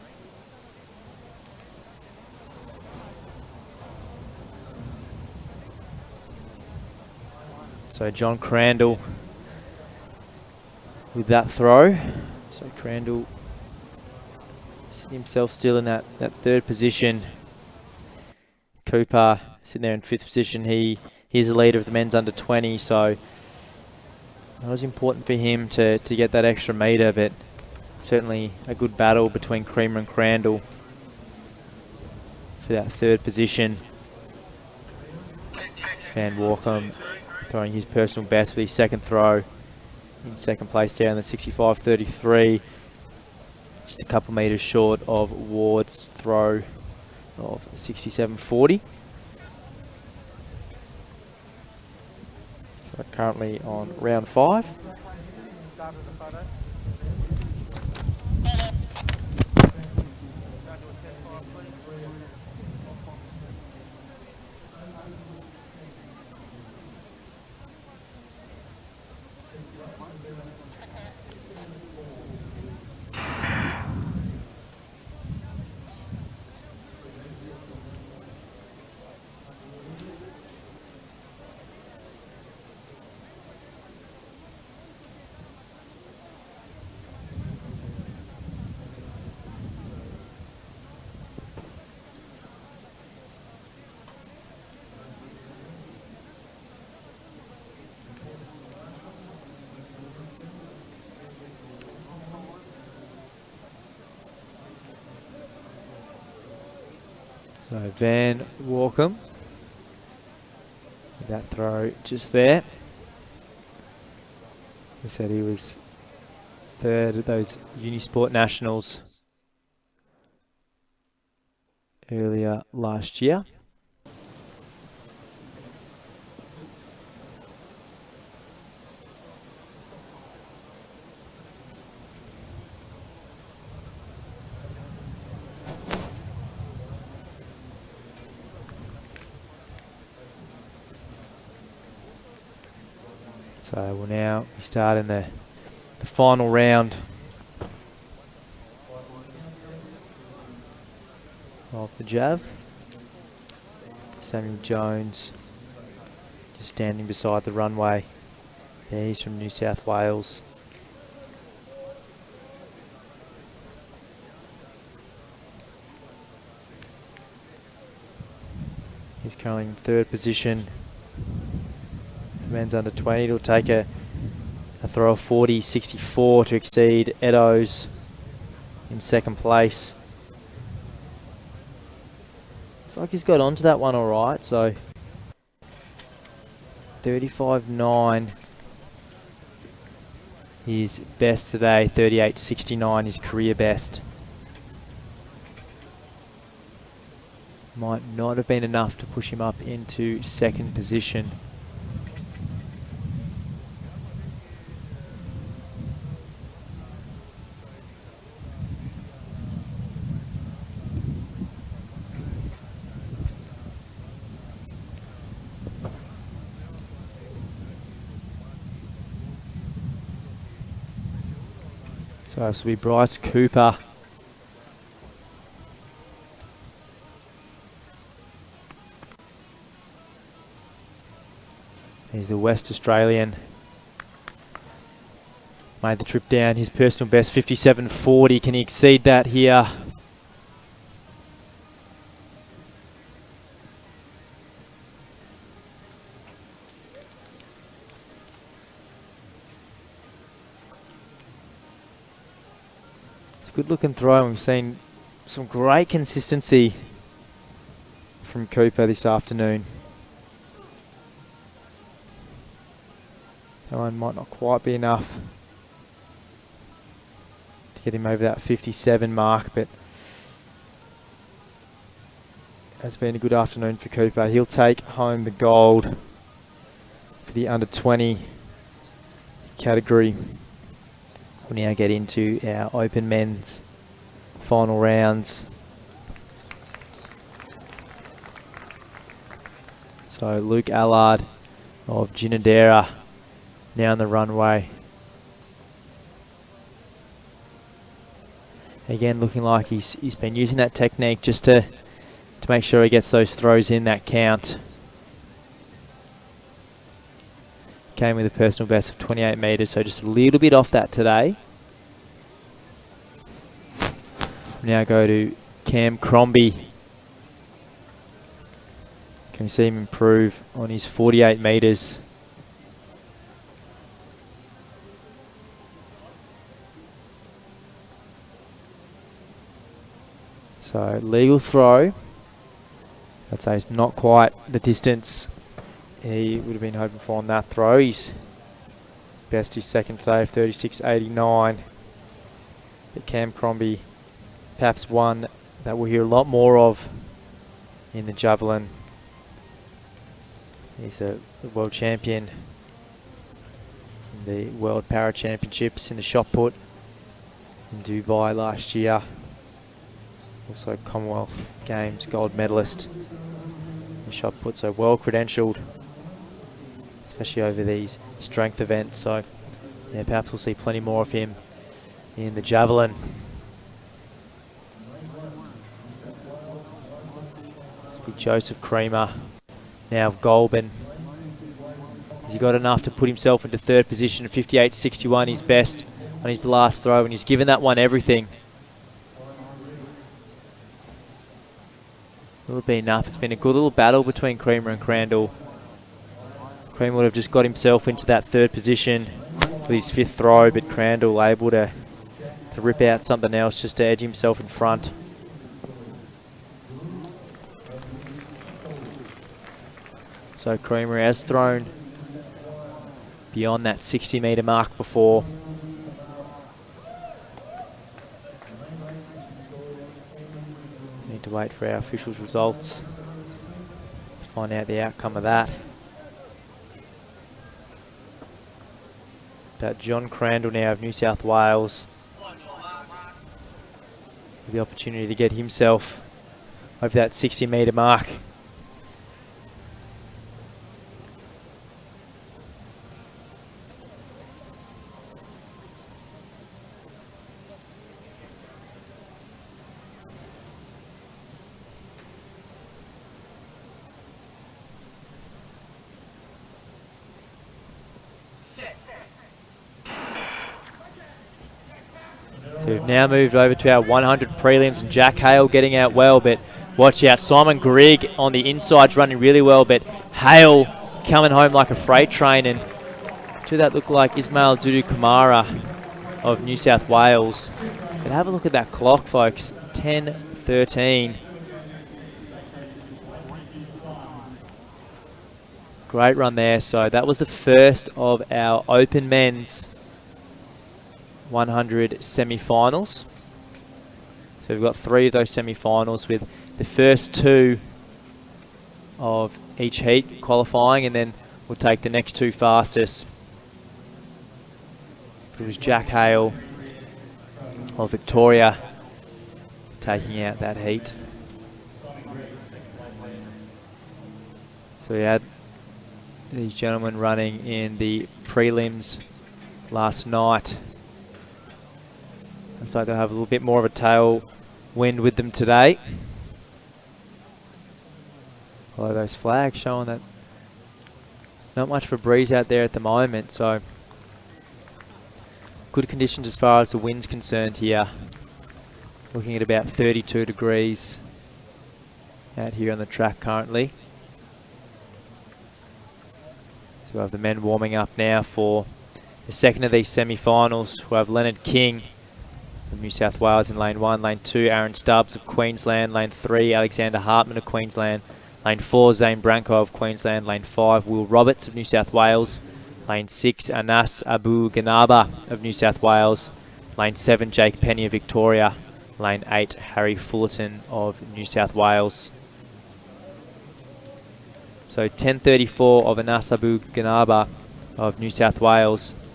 So John Crandall with that throw. So Crandall himself still in that third position. Cooper sitting there in fifth position. He's the leader of the men's under 20, so it was important for him to get that extra metre, but certainly a good battle between Creamer and Crandall for that third position. Van Walkham throwing his personal best with his second throw in second place there in the 65.33. Just a couple metres short of Ward's throw of 67.40. So currently on round 5. So Van Walkham with that throw just there. We said he was third at those Unisport Nationals earlier last year. So we'll now be starting the final round of the Jav. Samuel Jones Just standing beside the runway. Yeah, he's from New South Wales. He's currently in third position. Men's under 20. It'll take a throw of 40.64 to exceed Edo's in second place. Looks like he's got onto that one all right, so 35.9 his best today, 38.69 his career best. Might not have been enough to push him up into second position. So this will be Bryce Cooper. He's a West Australian. Made the trip down. His personal best, 57.40. Can he exceed that here? It's a good looking throw. We've seen some great consistency from Cooper this afternoon. That one might not quite be enough to get him over that 57 mark, but has been a good afternoon for Cooper. He'll take home the gold for the under 20 category. We'll now get into our open men's final rounds. So Luke Allard of Ginadera now on the runway. Again, looking like he's been using that technique just to make sure he gets those throws in that count. Came with a personal best of 28 metres, so just a little bit off that today. Now go to Cam Crombie. Can you see him improve on his 48 metres? So legal throw. I'd say it's not quite the distance he would have been hoping for on that throw. He's best his second today of 36.89. But Cam Crombie, perhaps one that we'll hear a lot more of in the Javelin. He's the world champion in the World Para Championships in the shot put in Dubai last year. Also Commonwealth Games gold medalist in shot put, so well credentialed, especially over these strength events. So yeah, perhaps we'll see plenty more of him in the Javelin. This will be Joseph Creamer now of Goulburn. Has he got enough to put himself into third position? 58.61 his best on his last throw, and he's given that one everything. Will it be enough? It's been a good little battle between Creamer and Crandall. Creamer would have just got himself into that third position with his fifth throw, but Crandall able to rip out something else just to edge himself in front. So Creamer has thrown beyond that 60 metre mark before. Need to wait for our officials' results to find out the outcome of that. But John Crandall now of New South Wales with the opportunity to get himself over that 60 metre mark. We've now moved over to our 100 prelims, and Jack Hale getting out well, but watch out. Simon Grigg on the inside's running really well, but Hale coming home like a freight train, and to that look like Ismail Dudu Kamara of New South Wales. But have a look at that clock, folks. 10:13. Great run there. So that was the first of our open men's 100 semi-finals. So we've got 3 of those semi-finals, with the first 2 of each heat qualifying, and then we'll take the next 2 fastest. It was Jack Hale of Victoria taking out that heat. So we had these gentlemen running in the prelims last night. Looks like they'll have a little bit more of a tailwind with them today. Although those flags showing that not much of a breeze out there at the moment, so good conditions as far as the wind's concerned here. Looking at about 32 degrees out here on the track currently. So we have the men warming up now for the second of these semi-finals. We have Leonard King of New South Wales in lane 1, lane 2 Aaron Stubbs of Queensland, lane 3 Alexander Hartman of Queensland, lane 4 Zane Branco of Queensland, lane 5 Will Roberts of New South Wales, lane 6 Anas Abu Ganaba of New South Wales, lane 7 Jake Penny of Victoria, lane 8 Harry Fullerton of New South Wales. So 10:34 of Anas Abu Ganaba of New South Wales,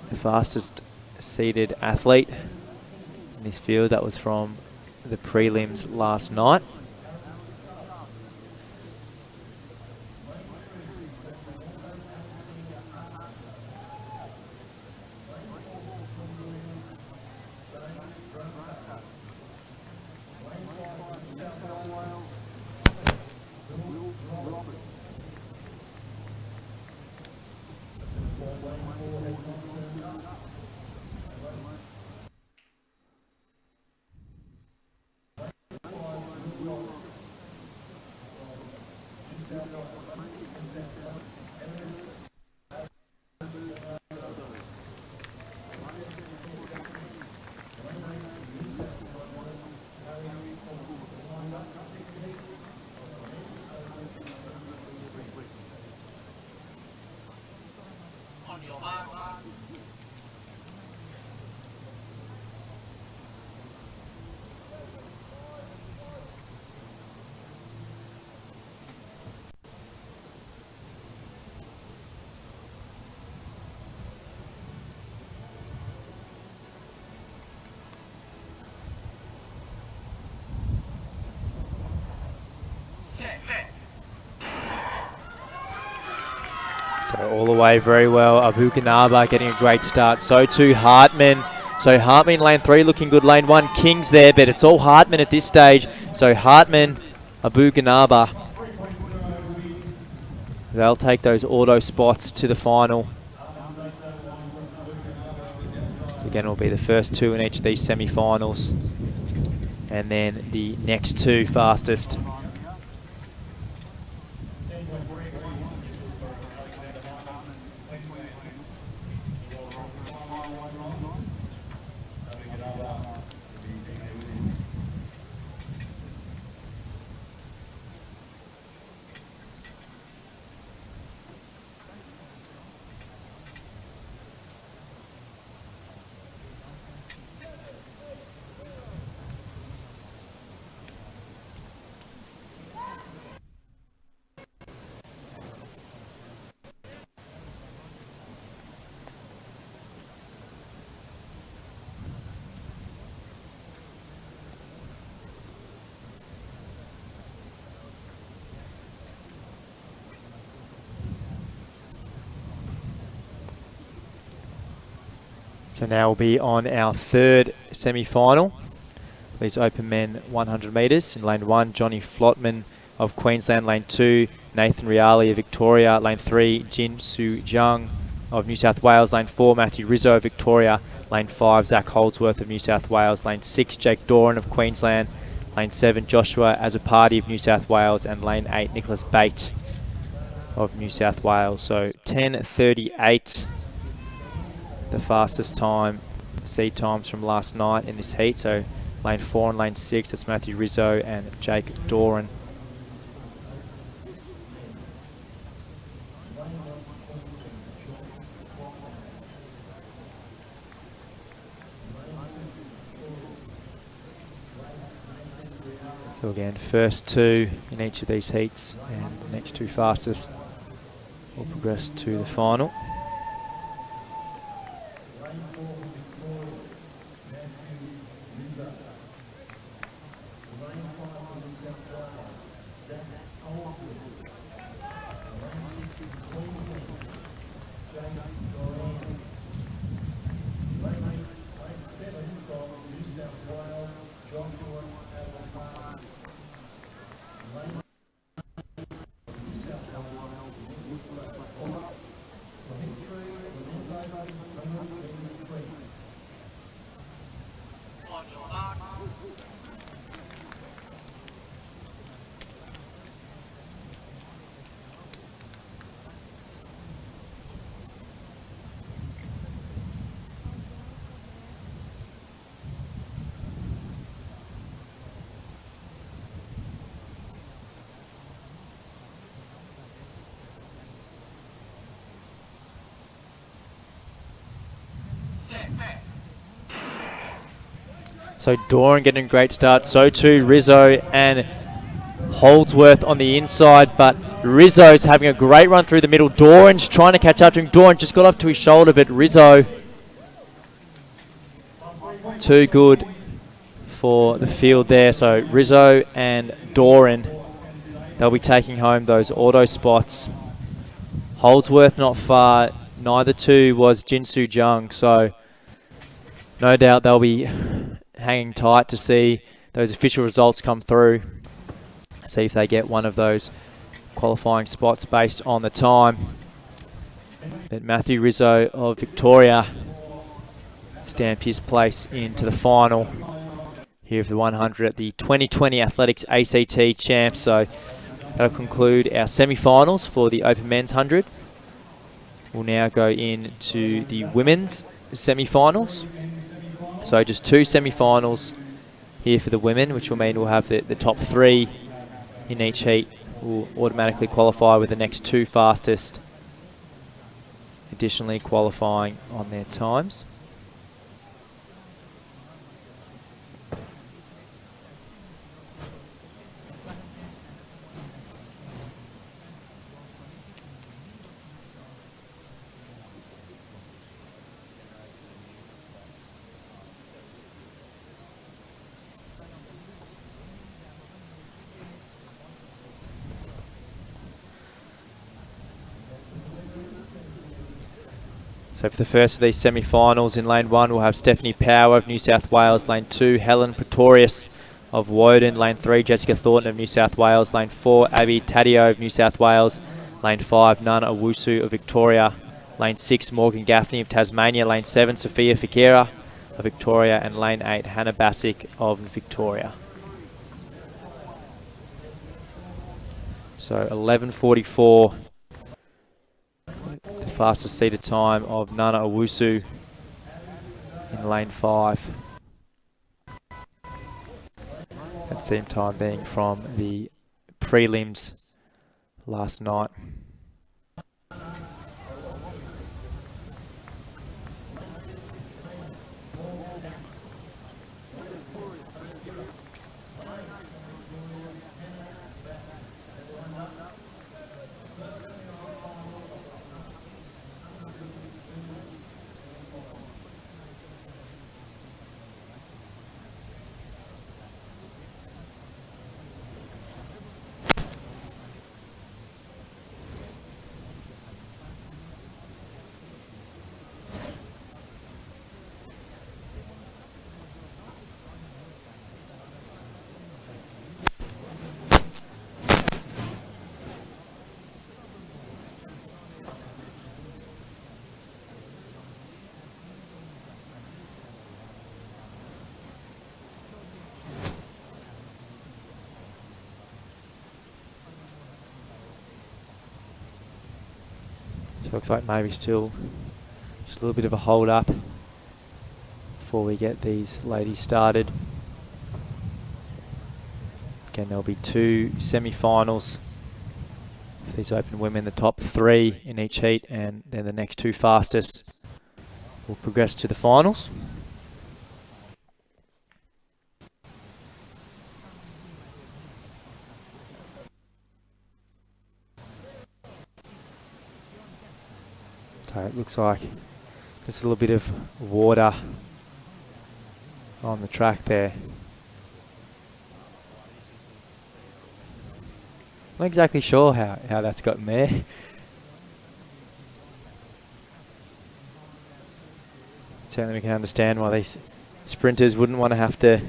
the fastest seeded athlete in this field. That was from the prelims last night. So all the way very well. Abu Ganaba getting a great start. So too Hartman. So Hartman lane 3 looking good. Lane 1 King's there, but it's all Hartman at this stage. So Hartman, Abu Ganaba, they'll take those auto spots to the final. Again, will be the first 2 in each of these semi-finals, and then the next 2 fastest. So now we'll be on our 3rd semi-final. These open men 100 metres. In lane 1, Johnny Flotman of Queensland. Lane 2, Nathan Riali of Victoria. Lane 3, Jin Su Jung of New South Wales. Lane 4, Matthew Rizzo of Victoria. Lane 5, Zach Holdsworth of New South Wales. Lane 6, Jake Doran of Queensland. Lane 7, Joshua Azzopardi of New South Wales. And lane 8, Nicholas Bate of New South Wales. So 10:38, the fastest time, seed times from last night in this heat. So lane 4 and lane 6, that's Matthew Rizzo and Jake Doran. So again, first 2 in each of these heats, and the next 2 fastest will progress to the final. So Doran getting a great start, so too Rizzo and Holdsworth on the inside, but Rizzo's having a great run through the middle. Doran's trying to catch up to him. Doran just got up to his shoulder, but Rizzo too good for the field there. So Rizzo and Doran, they'll be taking home those auto spots. Holdsworth not far, neither two was Jinsu Jung, so no doubt they'll be hanging tight to see those official results come through. See if they get one of those qualifying spots based on the time. But Matthew Rizzo of Victoria stamp his place into the final here of the 100 at the 2020 Athletics ACT Champs. So that'll conclude our semi-finals for the Open Men's 100. We'll now go into the women's semi-finals. So just 2 semi-finals here for the women, which will mean we'll have the top 3 in each heat will automatically qualify with the next 2 fastest, additionally qualifying on their times. So for the first of these semi-finals, in lane 1 we'll have Stephanie Power of New South Wales. Lane 2, Helen Pretorius of Woden. Lane 3, Jessica Thornton of New South Wales. Lane 4, Abby Taddeo of New South Wales. Lane 5, Nana Owusu of Victoria. Lane 6, Morgan Gaffney of Tasmania. Lane 7, Sophia Fikira of Victoria. And lane 8, Hannah Bassick of Victoria. So 11:44. The fastest seated time of Nana Owusu in lane 5. That same time being from the prelims last night. Looks like maybe still just a little bit of a hold up before we get these ladies started. Again, there'll be 2 semi-finals for these open women, the top 3 in each heat, and then the next 2 fastest will progress to the finals. So it looks like just a little bit of water on the track there. Not exactly sure how that's gotten there. Certainly we can understand why these sprinters wouldn't want to have to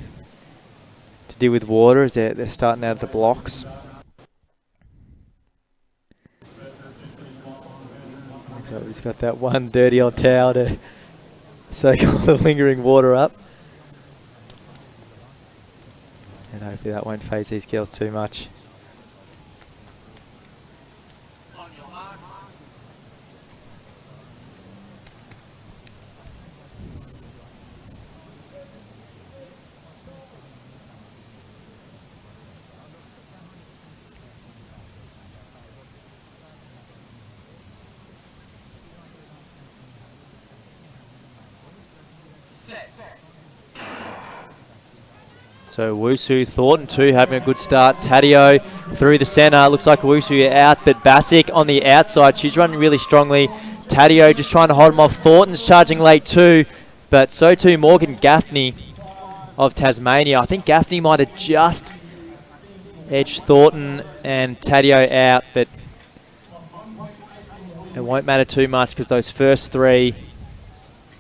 deal with water as they're starting out of the blocks. So we've just got that one dirty old towel to soak all the lingering water up. And hopefully that won't faze these girls too much. So Wusu, Thornton too having a good start. Taddeo through the centre. Looks like Wusu out, but Bassick on the outside. She's running really strongly. Taddeo just trying to hold him off. Thornton's charging late too, but so too Morgan Gaffney of Tasmania. I think Gaffney might have just edged Thornton and Taddeo out, but it won't matter too much because those first 3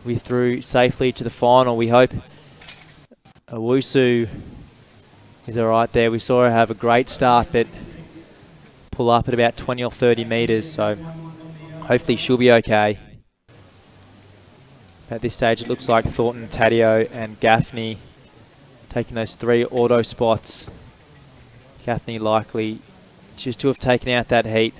we threw safely to the final. We hope Owusu is all right there. We saw her have a great start, but pull up at about 20 or 30 metres, so hopefully she'll be okay. At this stage, it looks like Thornton, Taddeo, and Gaffney taking those 3 auto spots. Gaffney likely just to have taken out that heat.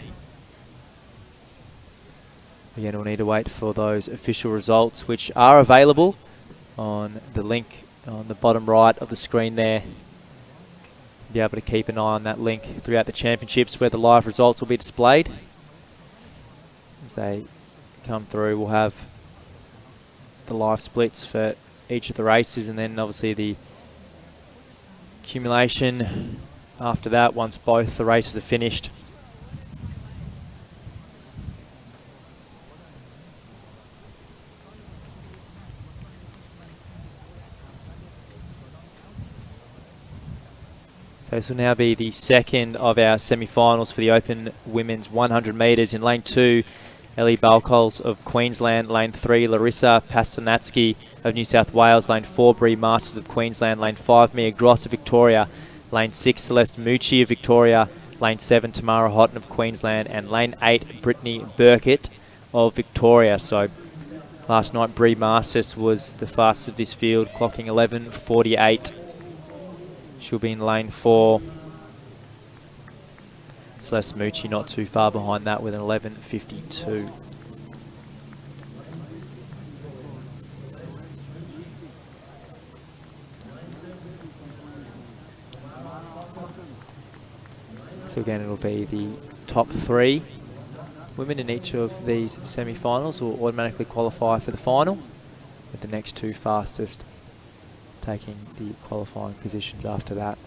Again, we'll need to wait for those official results, which are available on the link on the bottom right of the screen there. Be able to keep an eye on that link throughout the championships where the live results will be displayed. As they come through, we'll have the live splits for each of the races, and then obviously the accumulation after that once both the races are finished. So this will now be the second of our semi-finals for the Open Women's 100 metres. In lane 2, Ellie Balcoles of Queensland. Lane 3, Larissa Pastanatsky of New South Wales. Lane 4, Bree Masters of Queensland. Lane 5, Mia Gross of Victoria. Lane 6, Celeste Mucci of Victoria. Lane 7, Tamara Houghton of Queensland. And lane 8, Brittany Burkett of Victoria. So last night, Bree Masters was the fastest of this field, clocking 11:48. She'll be in lane 4. Celeste Mucci not too far behind that with an 11:52. So again, it'll be the top 3 women in each of these semi-finals will automatically qualify for the final, with the next 2 fastest taking the qualifying positions after that.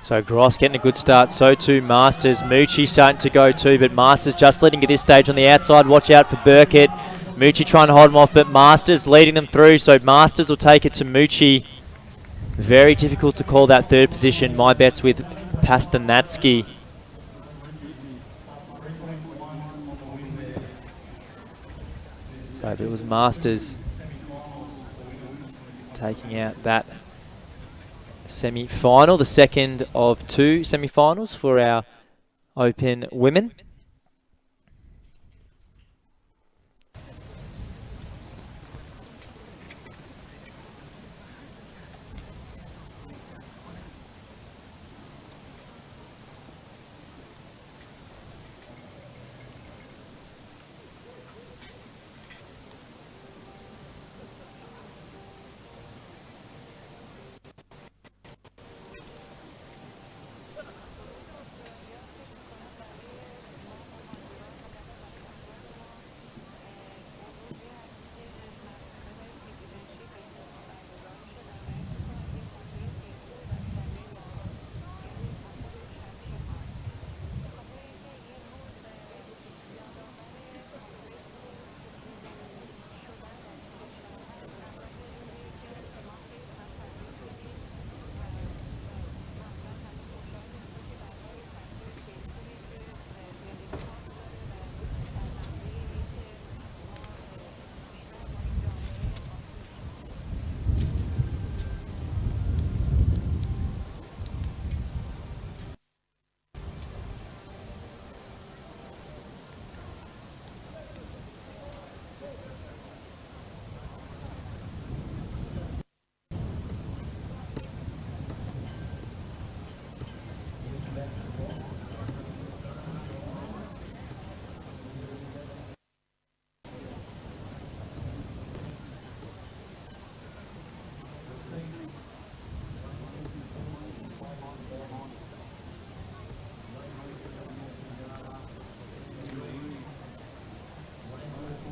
So Gross getting a good start, so too Masters. Moochie starting to go too, but Masters just leading at this stage on the outside. Watch out for Burkett. Moochie trying to hold him off, but Masters leading them through, so Masters will take it to Moochie. Very difficult to call that third position. My bet's with Pastanatsky. So it was Masters taking out that semi-final, the second of two semi-finals for our Open women.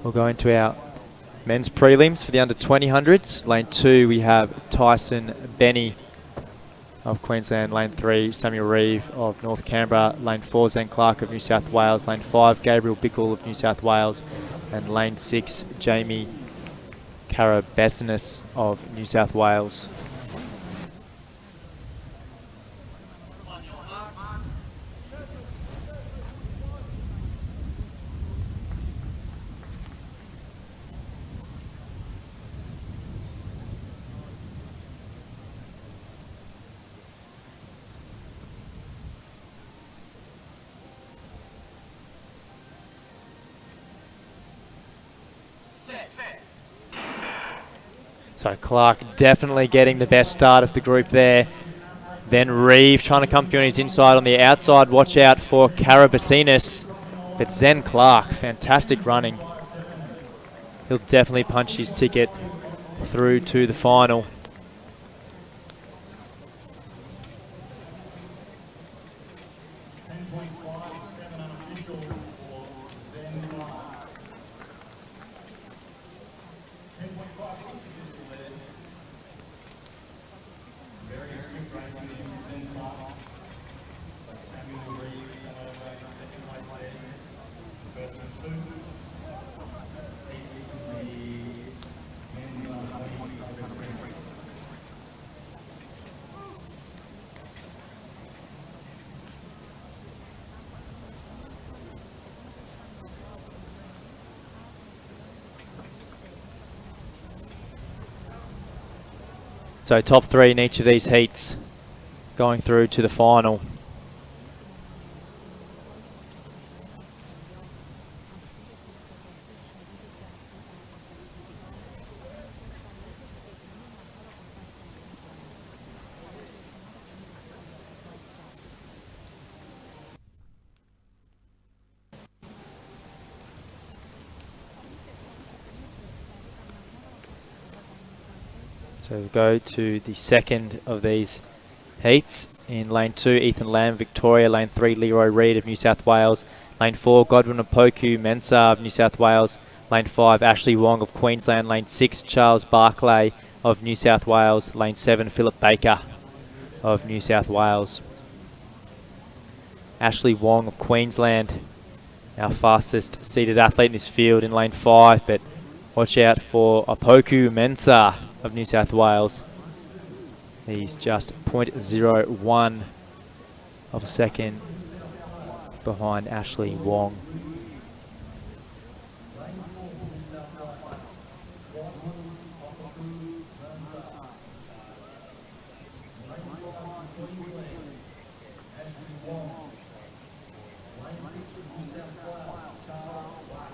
We'll go into our men's prelims for the under 2000s. Lane 2, we have Tyson Benny of Queensland. Lane 3, Samuel Reeve of North Canberra. Lane 4, Zen Clark of New South Wales. Lane 5, Gabriel Bickle of New South Wales. And lane 6, Jamie Karabesinis of New South Wales. So Clark definitely getting the best start of the group there. Then Reeve trying to come through on his inside on the outside. Watch out for Karabesinis. But Zen Clark, fantastic running. He'll definitely punch his ticket through to the final. So top 3 in each of these heats going through to the final. So we'll go to the second of these heats. In lane 2, Ethan Lamb, Victoria. Lane 3, Leroy Reid of New South Wales. Lane 4, Godwin Opoku Mensah of New South Wales. Lane 5, Ashley Wong of Queensland. Lane 6, Charles Barclay of New South Wales. Lane 7, Philip Baker of New South Wales. Ashley Wong of Queensland, our fastest seated athlete in this field in lane 5, but watch out for Opoku Mensah of New South Wales. He's just 0.01 of a second behind Ashley Wong.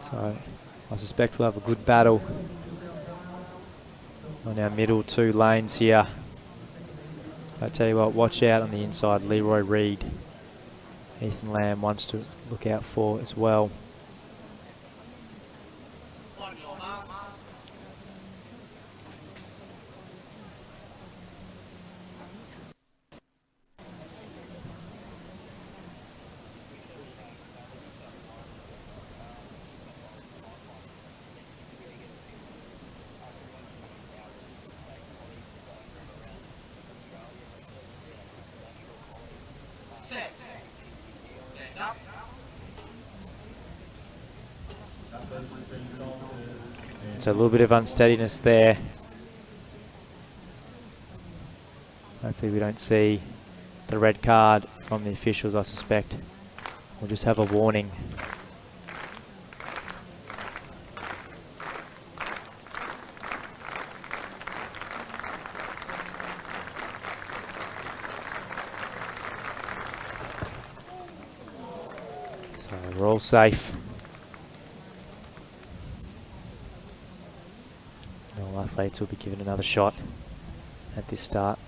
So I suspect we'll have a good battle on our middle 2 lanes here. I tell you what, watch out on the inside. Leroy Reed, Ethan Lamb wants to look out for as well. So a little bit of unsteadiness there. Hopefully we don't see the red card from the officials, I suspect. We'll just have a warning. So we're all safe. All athletes will be given another shot at this start.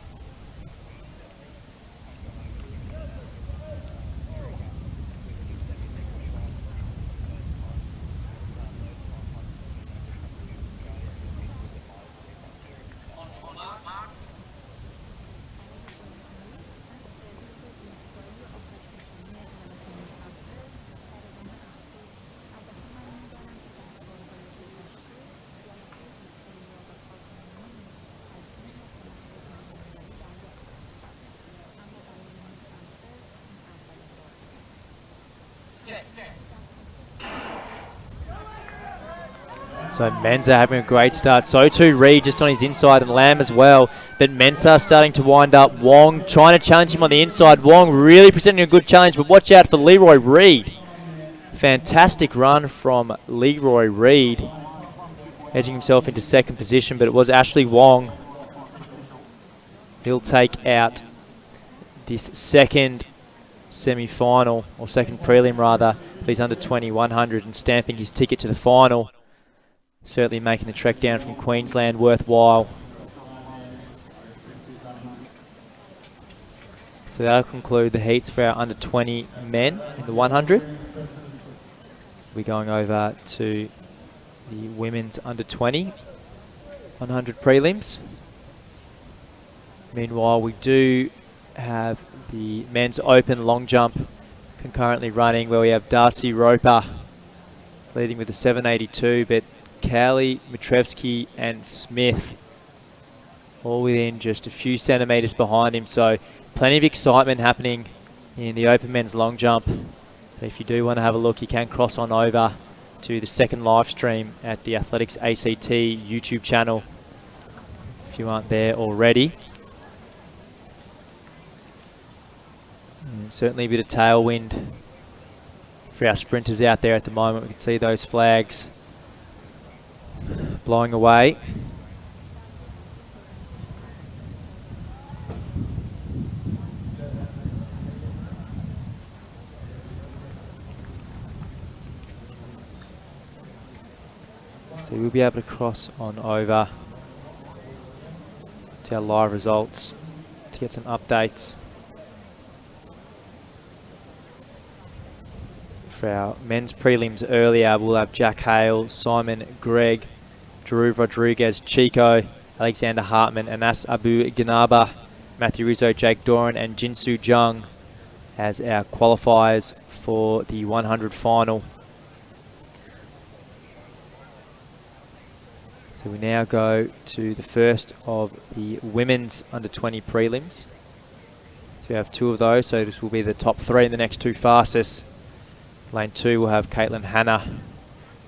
So Mensah having a great start. So too Reed just on his inside and Lamb as well. But Mensah starting to wind up. Wong trying to challenge him on the inside. Wong really presenting a good challenge, but watch out for Leroy Reed. Fantastic run from Leroy Reed. Edging himself into second position, but it was Ashley Wong. He'll take out this second semi-final, or second prelim rather, for his under 20 100 and stamping his ticket to the final. Certainly making the trek down from Queensland worthwhile. So that'll conclude the heats for our under 20 men in the 100. We're going over to the women's under 20 100 prelims. Meanwhile, we do have the men's open long jump concurrently running, where we have Darcy Roper leading with a 782, but Cowley, Matrevsky and Smith all within just a few centimetres behind him. So plenty of excitement happening in the open men's long jump. But if you do want to have a look, you can cross on over to the second live stream at the Athletics ACT YouTube channel if you aren't there already. And certainly a bit of tailwind for our sprinters out there at the moment. We can see those flags blowing away. So we'll be able to cross on over to our live results to get some updates. For our men's prelims earlier, we'll have Jack Hale, Simon Gregg, Drew Rodriguez, Chico, Alexander Hartman, Anas Abu Ganaba, Matthew Rizzo, Jake Doran and Jinsu Jung as our qualifiers for the 100 final. So we now go to the first of the women's under 20 prelims. So we have 2 of those, so this will be the top 3 in the next 2 fastest. Lane 2 will have Caitlin Hanna.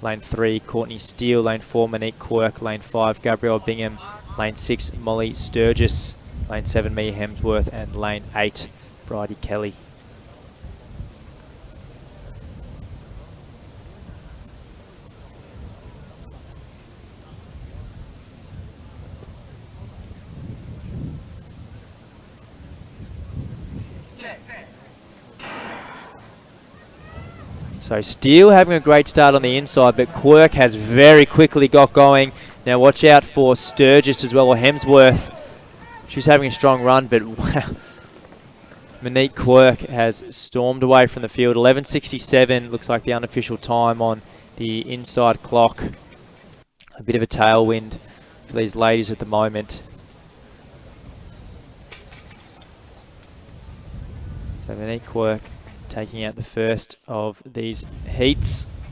Lane 3, Courtney Steele. Lane 4, Monique Quirk. Lane 5, Gabrielle Bingham. Lane 6, Molly Sturgis. Lane 7, Mia Hemsworth. And lane 8, Bridie Kelly. So Steele having a great start on the inside, but Quirk has very quickly got going. Now watch out for Sturgis as well, or Hemsworth. She's having a strong run, but wow. Monique Quirk has stormed away from the field. 11:67 looks like the unofficial time on the inside clock. A bit of a tailwind for these ladies at the moment. So Monique Quirk taking out the first of these heats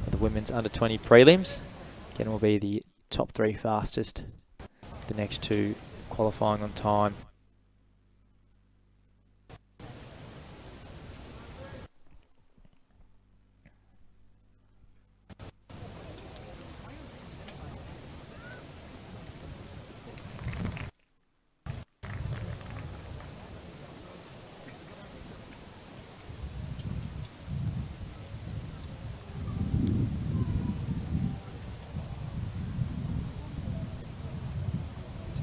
of the women's under-20 prelims. Again, will be the top 3 fastest. The next 2 qualifying on time.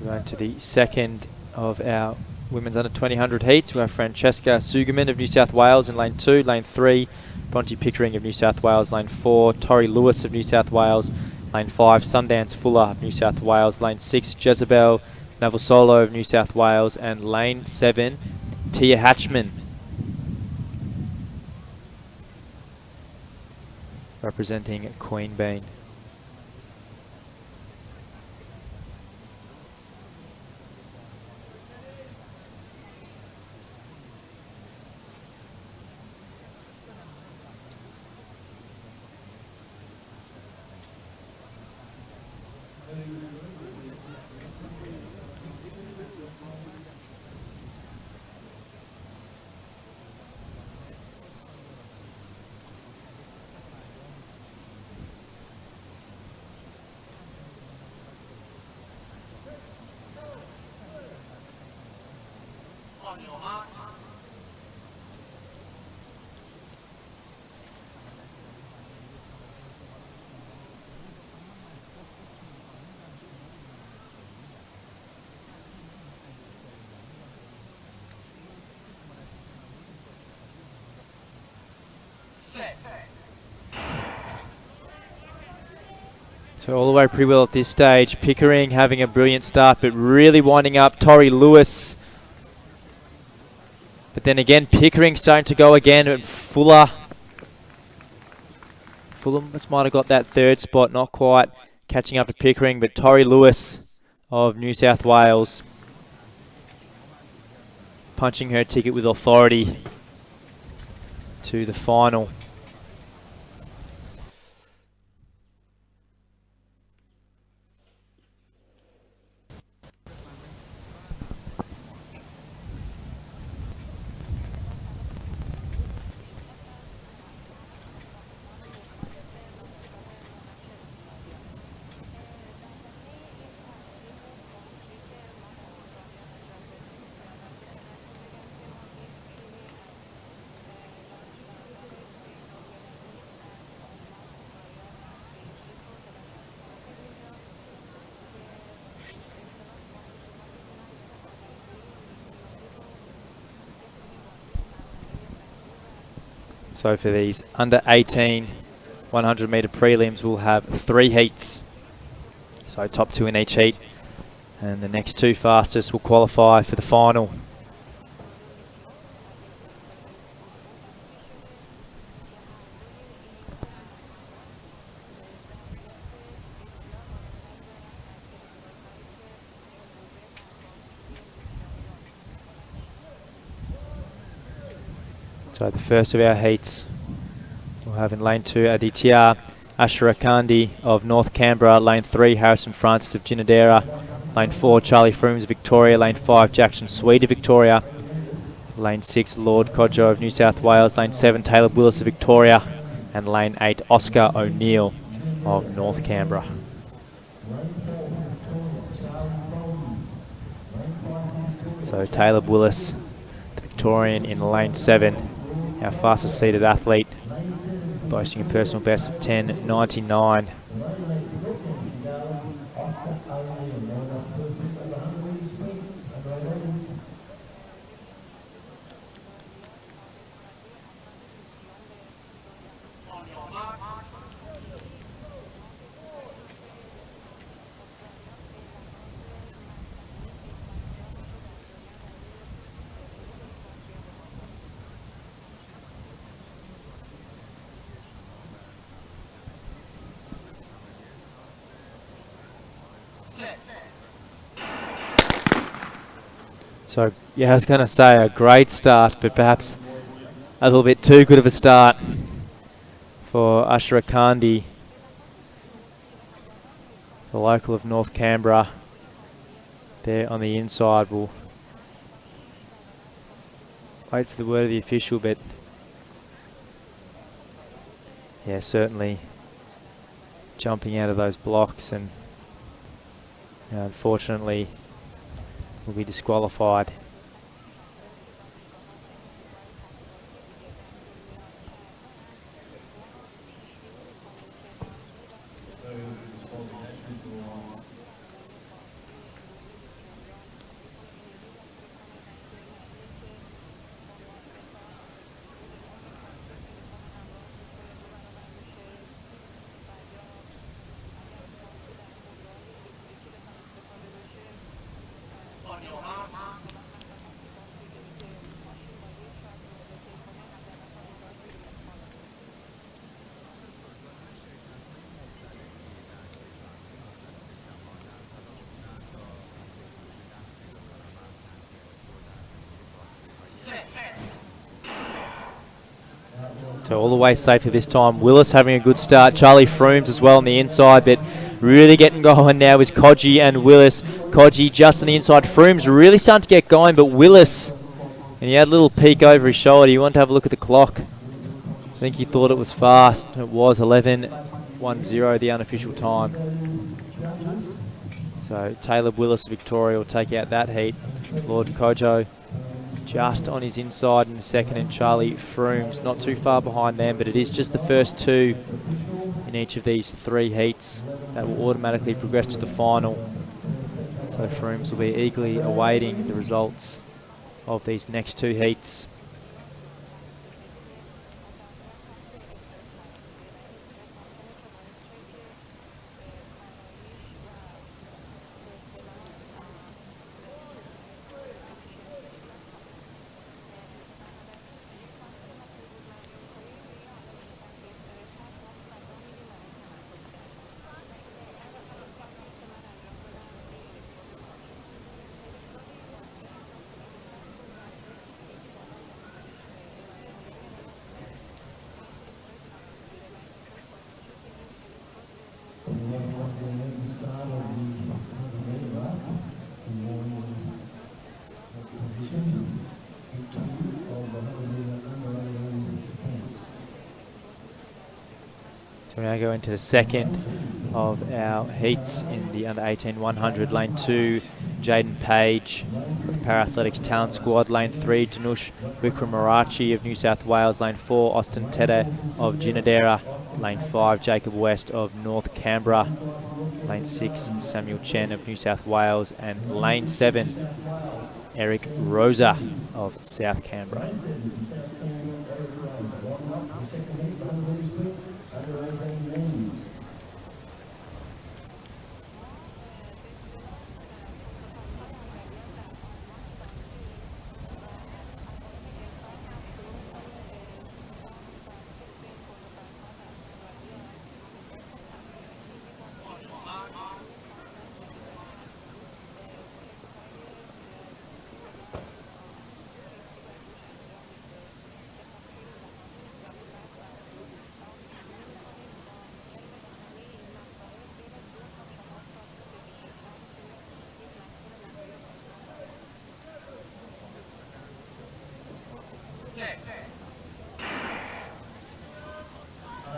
Going to the second of our women's under 20 heats. We have Francesca Sugerman of New South Wales in lane 2. Lane 3, Bronte Pickering of New South Wales. Lane 4, Tori Lewis of New South Wales. Lane 5, Sundance Fuller of New South Wales. Lane 6, Jezebel Navasolo of New South Wales. And lane 7, Tia Hatchman, representing Queen Bean. So all the way pretty well at this stage. Pickering having a brilliant start, but really winding up. Tori Lewis. But then again, Pickering starting to go again. And Fulham just might have got that 3rd spot, not quite catching up to Pickering, but Tori Lewis of New South Wales punching her ticket with authority to the final. So for these under 18 100 metre prelims, we'll have 3 heats. So top 2 in each heat. And the next 2 fastest will qualify for the final. So the first of our heats, we'll have in lane 2 Aditya Asharakandi of North Canberra, lane 3 Harrison Francis of Ginadera, lane 4 Charlie Frooms of Victoria, lane 5 Jackson Sweet of Victoria, Lane 6, Lord Kodjo of New South Wales. Lane 7, Taylor Willis of Victoria. And lane 8, Oscar O'Neill of North Canberra. So Taylor Willis, the Victorian, in lane 7, our fastest seated athlete, boasting a personal best of 10.99. So, yeah, I was going to say a great start, but perhaps a little bit too good of a start for Ashra Kandi, the local of North Canberra. There on the inside, we'll wait for the word of the official, but yeah, certainly jumping out of those blocks, and unfortunately will be disqualified. So all the way safely this time. Willis having a good start. Charlie Froomes as well on the inside, but really getting going now is Kodji and Willis. Kodji just on the inside. Froomes really starting to get going, but Willis, and he had a little peek over his shoulder. You want to have a look at the clock. I think he thought it was fast. It was 11:10, the unofficial time. So Taylor Willis, Victoria, will take out that heat. Lord Kodjo just on his inside in a second, and Charlie Froomes not too far behind them, but it is just the first two in each of these three heats that will automatically progress to the final. So Froomes will be eagerly awaiting the results of these next two heats. So we now go into the second of our heats in the under-18 100. Lane 2, Jaden Page of the Para-Athletics Talent Squad. Lane 3, Danush Wickramarachie of New South Wales. Lane 4, Austin Tedder of Ginadera. Lane 5, Jakeb West of North Canberra. Lane 6, Samuel Chen of New South Wales. And Lane 7, Eric Rosa of South Canberra.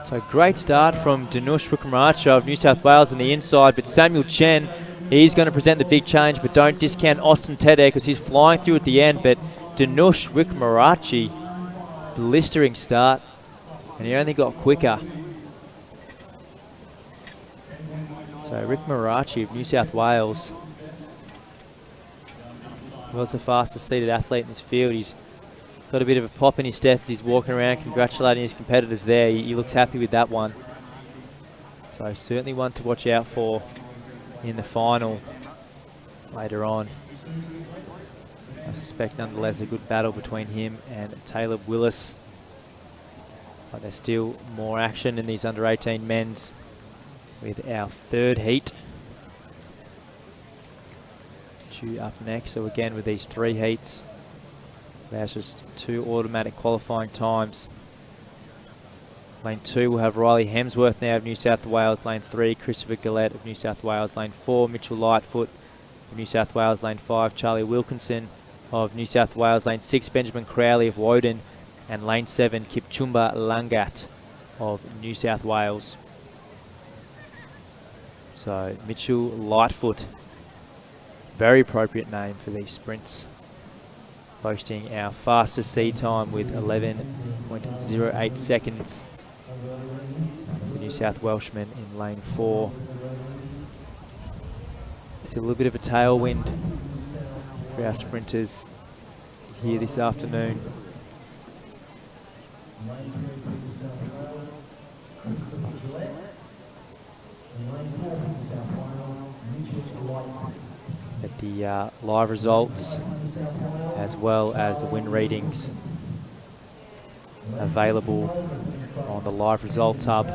So great start from Danush Wickramarcha of New South Wales on the inside, but Samuel Chen, he's going to present the big challenge, but don't discount Austin Tedder because he's flying through at the end. But Danush Wickramarcha, blistering start, and he only got quicker. So Rick Marachi of New South Wales was the fastest seated athlete in this field. He's got a bit of a pop in his steps. He's walking around congratulating his competitors there. He looks happy with that one. So certainly one to watch out for in the final later on. I suspect nonetheless a good battle between him and Taylor Willis. But there's still more action in these under-18 men's with our third heat due up next. So again with these 3 heats, there's just 2 automatic qualifying times. Lane 2 will have Riley Hemsworth now of New South Wales. Lane 3, Christopher Gillette of New South Wales. Lane 4, Mitchell Lightfoot of New South Wales. Lane 5, Charlie Wilkinson of New South Wales. Lane 6, Benjamin Crowley of Woden. And Lane 7, Kipchumba Langat of New South Wales. So Mitchell Lightfoot, very appropriate name for these sprints. Boasting our fastest seed time with 11.08 seconds. The New South Welshman in lane 4. See a little bit of a tailwind for our sprinters here this afternoon. At the live results, as well as the win readings, available on the live results hub.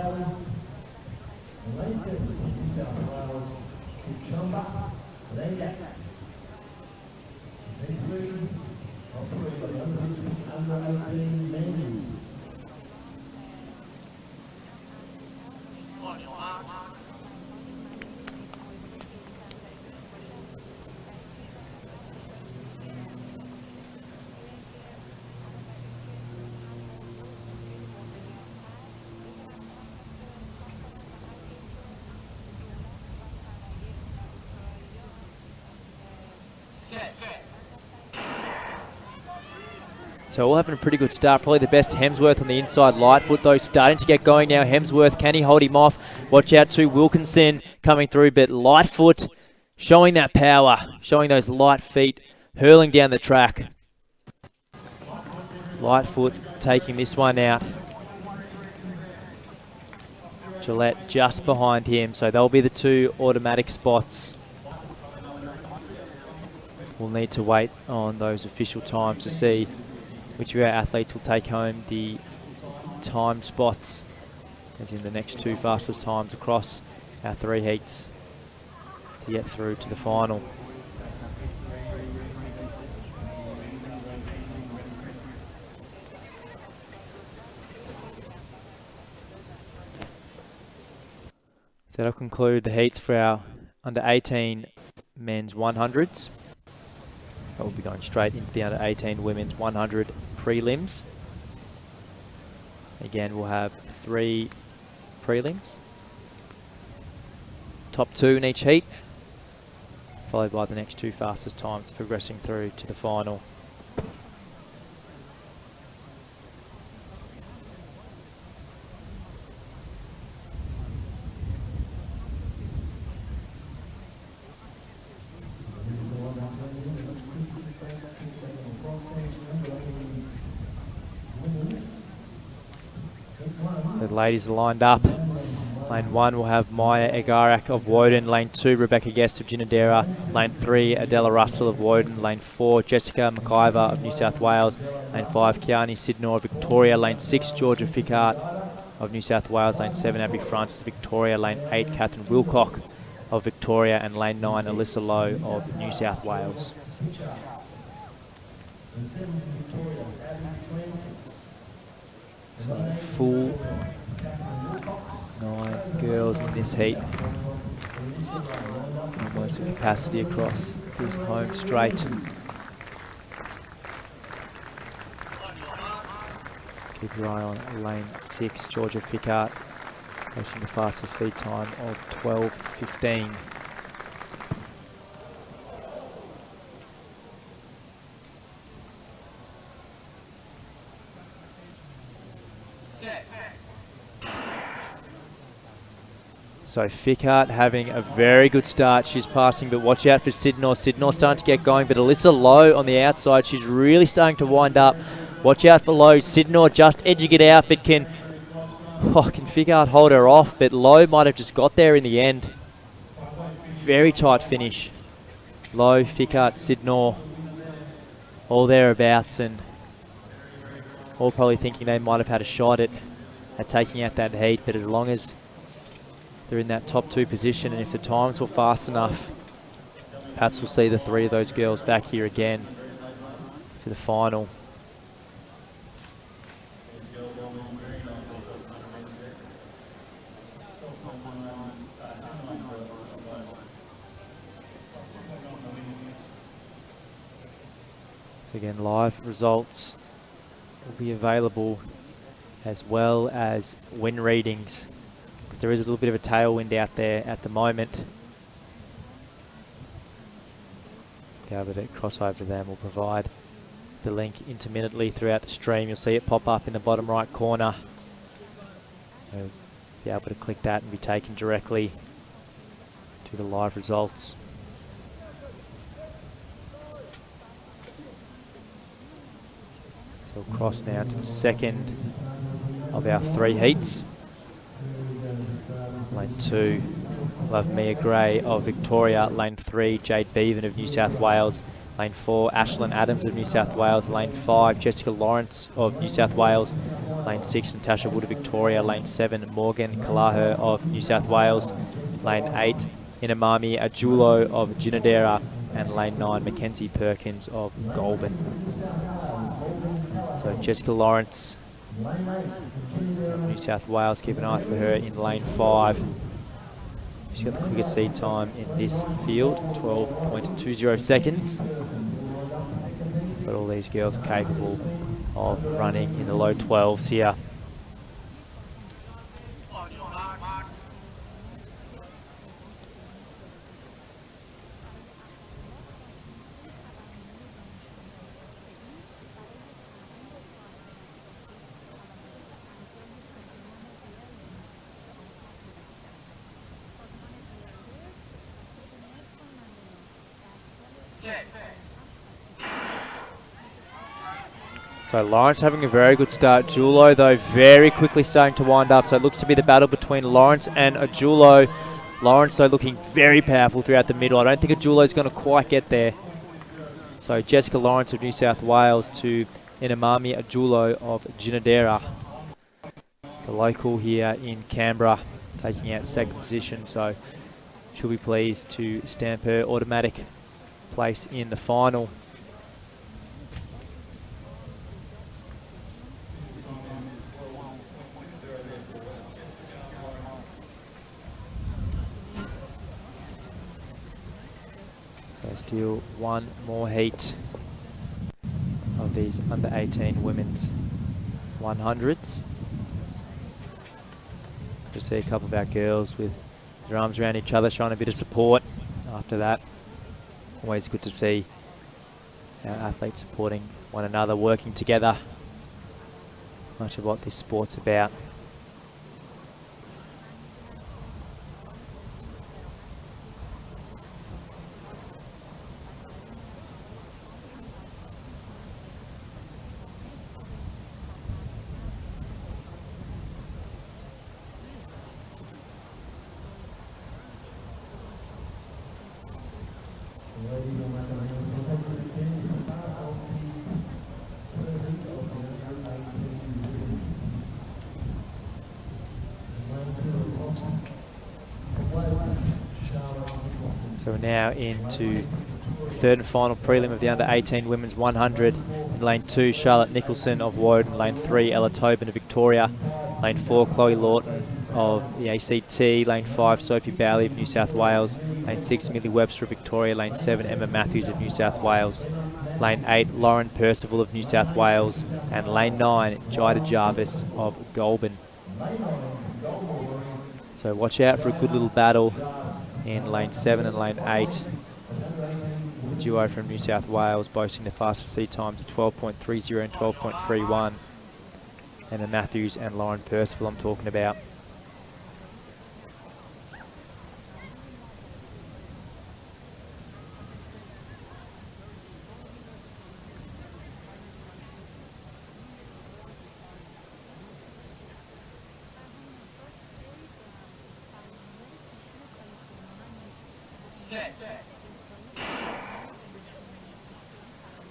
So all having a pretty good start. Probably the best Hemsworth on the inside. Lightfoot, though, starting to get going now. Hemsworth, can he hold him off? Watch out to Wilkinson coming through, but Lightfoot showing that power, showing those light feet, hurling down the track. Lightfoot taking this one out. Gillette just behind him, so they'll be the 2 automatic spots. We'll need to wait on those official times to see which of our athletes will take home the time spots, as in the next 2 fastest times across our 3 heats to get through to the final. So that'll conclude the heats for our under 18 men's 100s. That will be going straight into the under 18 women's 100 prelims. Again, we'll have 3 prelims. Top 2 in each heat, followed by the next 2 fastest times progressing through to the final. The ladies are lined up. Lane 1 will have Maya Egarak of Woden. Lane 2, Rebecca Guest of Ginadera. Lane 3, Adela Russell of Woden. Lane 4, Jessica McIver of New South Wales. Lane 5, Kiani Sidnor of Victoria. Lane 6, Georgia Fickart of New South Wales. Lane 7, Abby Francis of Victoria. Lane 8, Catherine Wilcock of Victoria. And Lane 9, Elissa Lowe of New South Wales. So full 9 girls in this heat. Almost a capacity across this home straight. Keep your eye on lane 6, Georgia Fickart Posting the fastest seed time of 12:15. So Fickart having a very good start. She's passing, but watch out for Sidnor. Sidnor starting to get going, but Elissa low on the outside. She's really starting to wind up. Watch out for Low. Sidnor just edging it out, but can Fickart hold her off? But Low might have just got there in the end. Very tight finish. Low, Fickart, Sidnor, all thereabouts, and all probably thinking they might have had a shot at taking out that heat. But as long as they're in that top 2 position, and if the times were fast enough, perhaps we'll see the 3 of those girls back here again to the final. So again, live results will be available, as well as win readings. There is a little bit of a tailwind out there at the moment. Be able to cross over to them. We'll provide the link intermittently throughout the stream. You'll see it pop up in the bottom right corner. You'll be able to click that and be taken directly to the live results. So we'll cross now to the second of our 3 heats. Lane 2, we'll have Mia Gray of Victoria. Lane 3, Jade Beavan of New South Wales. Lane 4, Ashlinn Adams of New South Wales. Lane 5, Jessica Lawrence of New South Wales. Lane 6, Natasha Wood of Victoria. Lane 7, Morgan Kalaher of New South Wales. Lane 8, Inamami Ajulo of Ginadera. And Lane 9, Mackenzie Perkins of Goulburn. So Jessica Lawrence of New South Wales, keep an eye for her in lane 5. She's got the quickest seed time in this field, 12.20 seconds. But all these girls are capable of running in the low 12s here. So Lawrence having a very good start. Julo, though, very quickly starting to wind up. So it looks to be the battle between Lawrence and Ajulo. Lawrence, though, looking very powerful throughout the middle. I don't think Ajulo is going to quite get there. So Jessica Lawrence of New South Wales to Inamami Ajulo of Ginadera. The local here in Canberra taking out second position. So she'll be pleased to stamp her automatic place in the final. So still one more heat of these under 18 women's 100s. Just see a couple of our girls with their arms around each other, showing a bit of support after that. Always good to see our athletes supporting one another, working together. Much of what this sport's about. So we're now into the third and final prelim of the under 18 women's 100. In lane 2, Charlotte Nicholson of Woden. Lane 3, Ella Tobin of Victoria. Lane 4, Chloe Lawton of the ACT. Lane 5, Sophie Bowley of New South Wales. Lane 6, Millie Webster of Victoria. Lane 7, Emma Matthews of New South Wales. Lane 8, Lauren Percival of New South Wales. And lane 9, Jida Jarvis of Goulburn. So watch out for a good little battle in lane 7 and lane 8. The duo from New South Wales boasting the fastest seat times of 12.30 and 12.31. And the Matthews and Lauren Percival I'm talking about.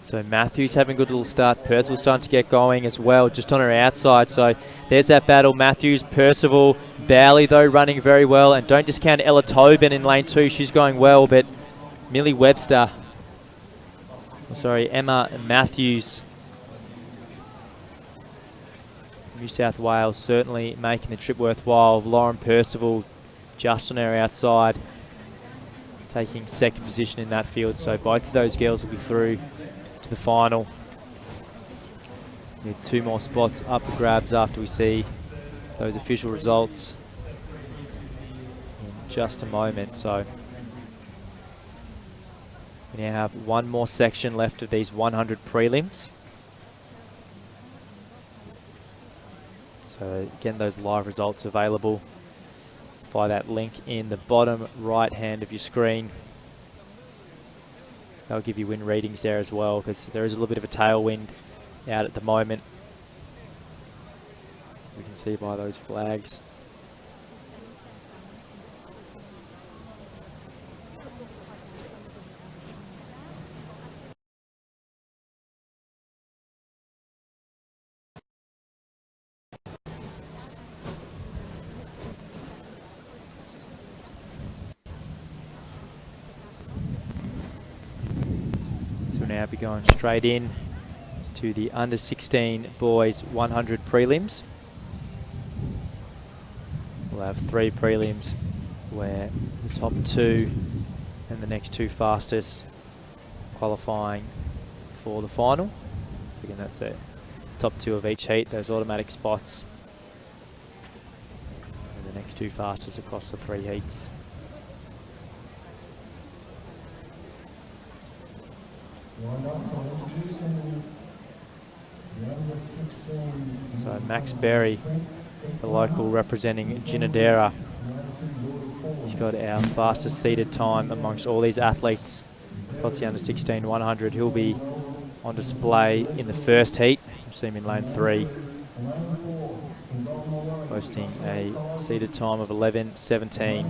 So Matthews having a good little start. Percival starting to get going as well, just on her outside. So there's that battle. Matthews, Percival, Bowley though running very well. And don't discount Ella Tobin in lane 2. She's going well, but Millie Webster, sorry, Emma Matthews, New South Wales, certainly making the trip worthwhile. Lauren Percival just on her outside, taking second position in that field. So both of those girls will be through to the final. With 2 more spots up for grabs after we see those official results in just a moment. So we now have 1 more section left of these 100 prelims. So again, those live results available by that link in the bottom right hand of your screen. They'll give you wind readings there as well, because there is a little bit of a tailwind out at the moment. We can see by those flags. Now be going straight in to the under 16 boys 100 prelims. We'll have 3 prelims where the top 2 and the next 2 fastest qualifying for the final. So again, that's the top 2 of each heat, those automatic spots, and the next 2 fastest across the 3 heats. So Max Berry, the local representing Ginadera, he's got our fastest seated time amongst all these athletes across the under 16 100. He'll be on display in the first heat. We'll see him in lane 3, posting a seated time of 11:17.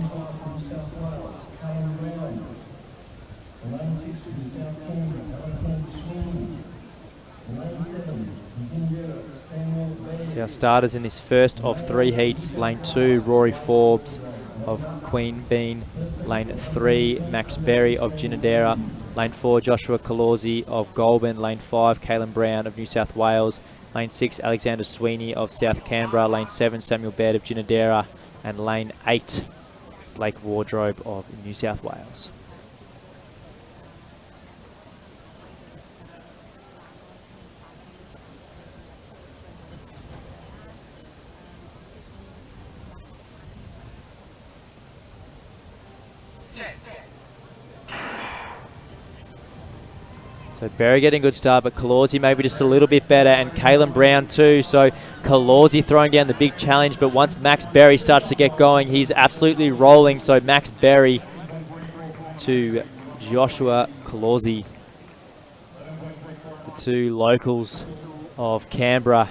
So our starters in this first of 3 heats: lane 2, Rory Forbes of Queen Bean; lane 3, Max Berry of Ginadera; lane 4, Joshua Kalorzi of Goulburn; lane 5, Caelan Brown of New South Wales; lane 6, Alexander Sweeney of South Canberra; lane 7, Samuel Baird of Ginadera; and lane 8, Blake Wardrobe of New South Wales. So Berry getting a good start, but Kalorzi maybe just a little bit better, and Caelan Brown too. So Kalorzi throwing down the big challenge, but once Max Berry starts to get going, he's absolutely rolling. So Max Berry to Joshua Kalorzi, the 2 locals of Canberra,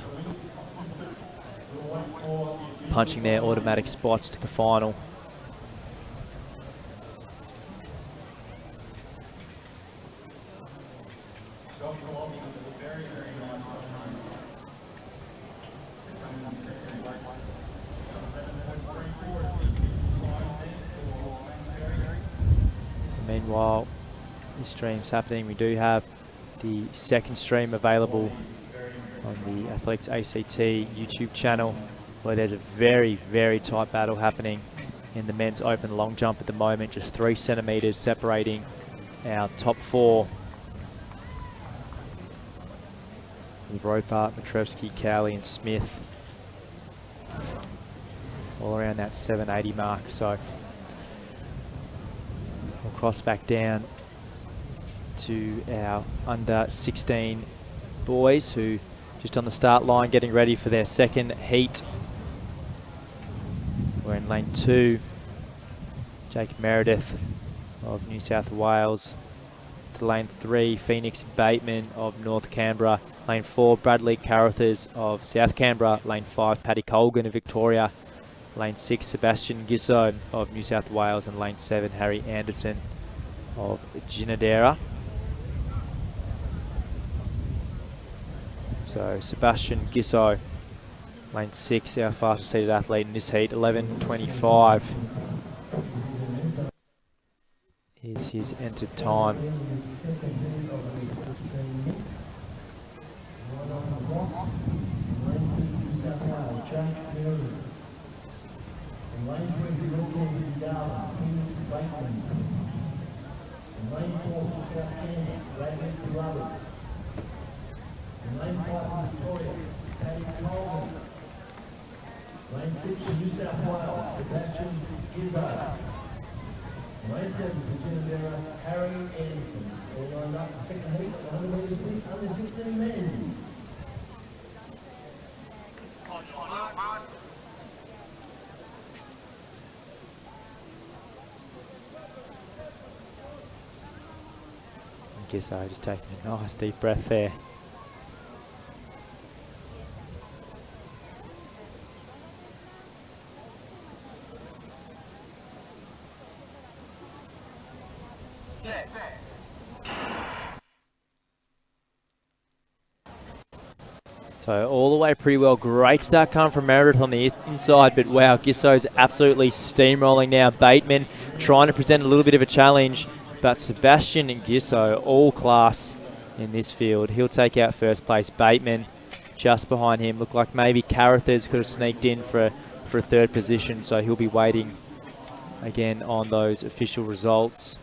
punching their automatic spots to the final. Meanwhile, this stream's happening. We do have the second stream available on the Athletics ACT YouTube channel, where there's a very, very tight battle happening in the men's open long jump at the moment. Just 3 centimetres separating our top 4. With Roper, Matrevsky, Cowley and Smith all around that 780 mark. So we'll cross back down to our under 16 boys who just on the start line getting ready for their second heat. We're in lane 2. Jakeb Meredith of New South Wales. To lane 3, Phoenix Bateman of North Canberra. Lane 4, Bradley Carruthers of South Canberra. Lane 5, Paddy Colgan of Victoria. Lane 6, Sebastian Gisso of New South Wales. And lane 7, Harry Anderson of Ginadera. So Sebastian Gisso, lane 6, our fastest seated athlete in this heat, 11:25 is his entered time. Lane 5 Victoria, Paddy Colgan. Lane 6 New South Wales, Sebastian Gizzo. Lane 7 Ginadera, Harry Anderson. All lined up the second heat, 100 metres sprint, under 16 men. Gizzo just taking a nice deep breath there. So all the way pretty well. Great start coming from Meredith on the inside, but wow, Gisso's absolutely steamrolling now. Bateman trying to present a little bit of a challenge, but Sebastian and Gisso, all class in this field. He'll take out first place. Bateman just behind him. Looked like maybe Carruthers could have sneaked in for a third position, so he'll be waiting again on those official results.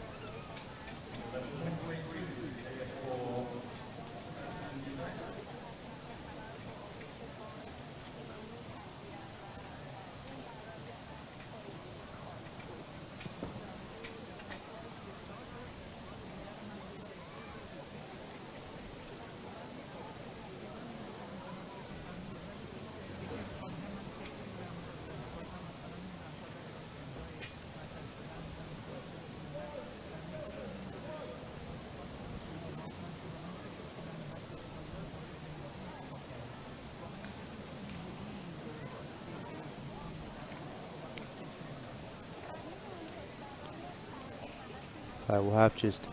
So we'll have just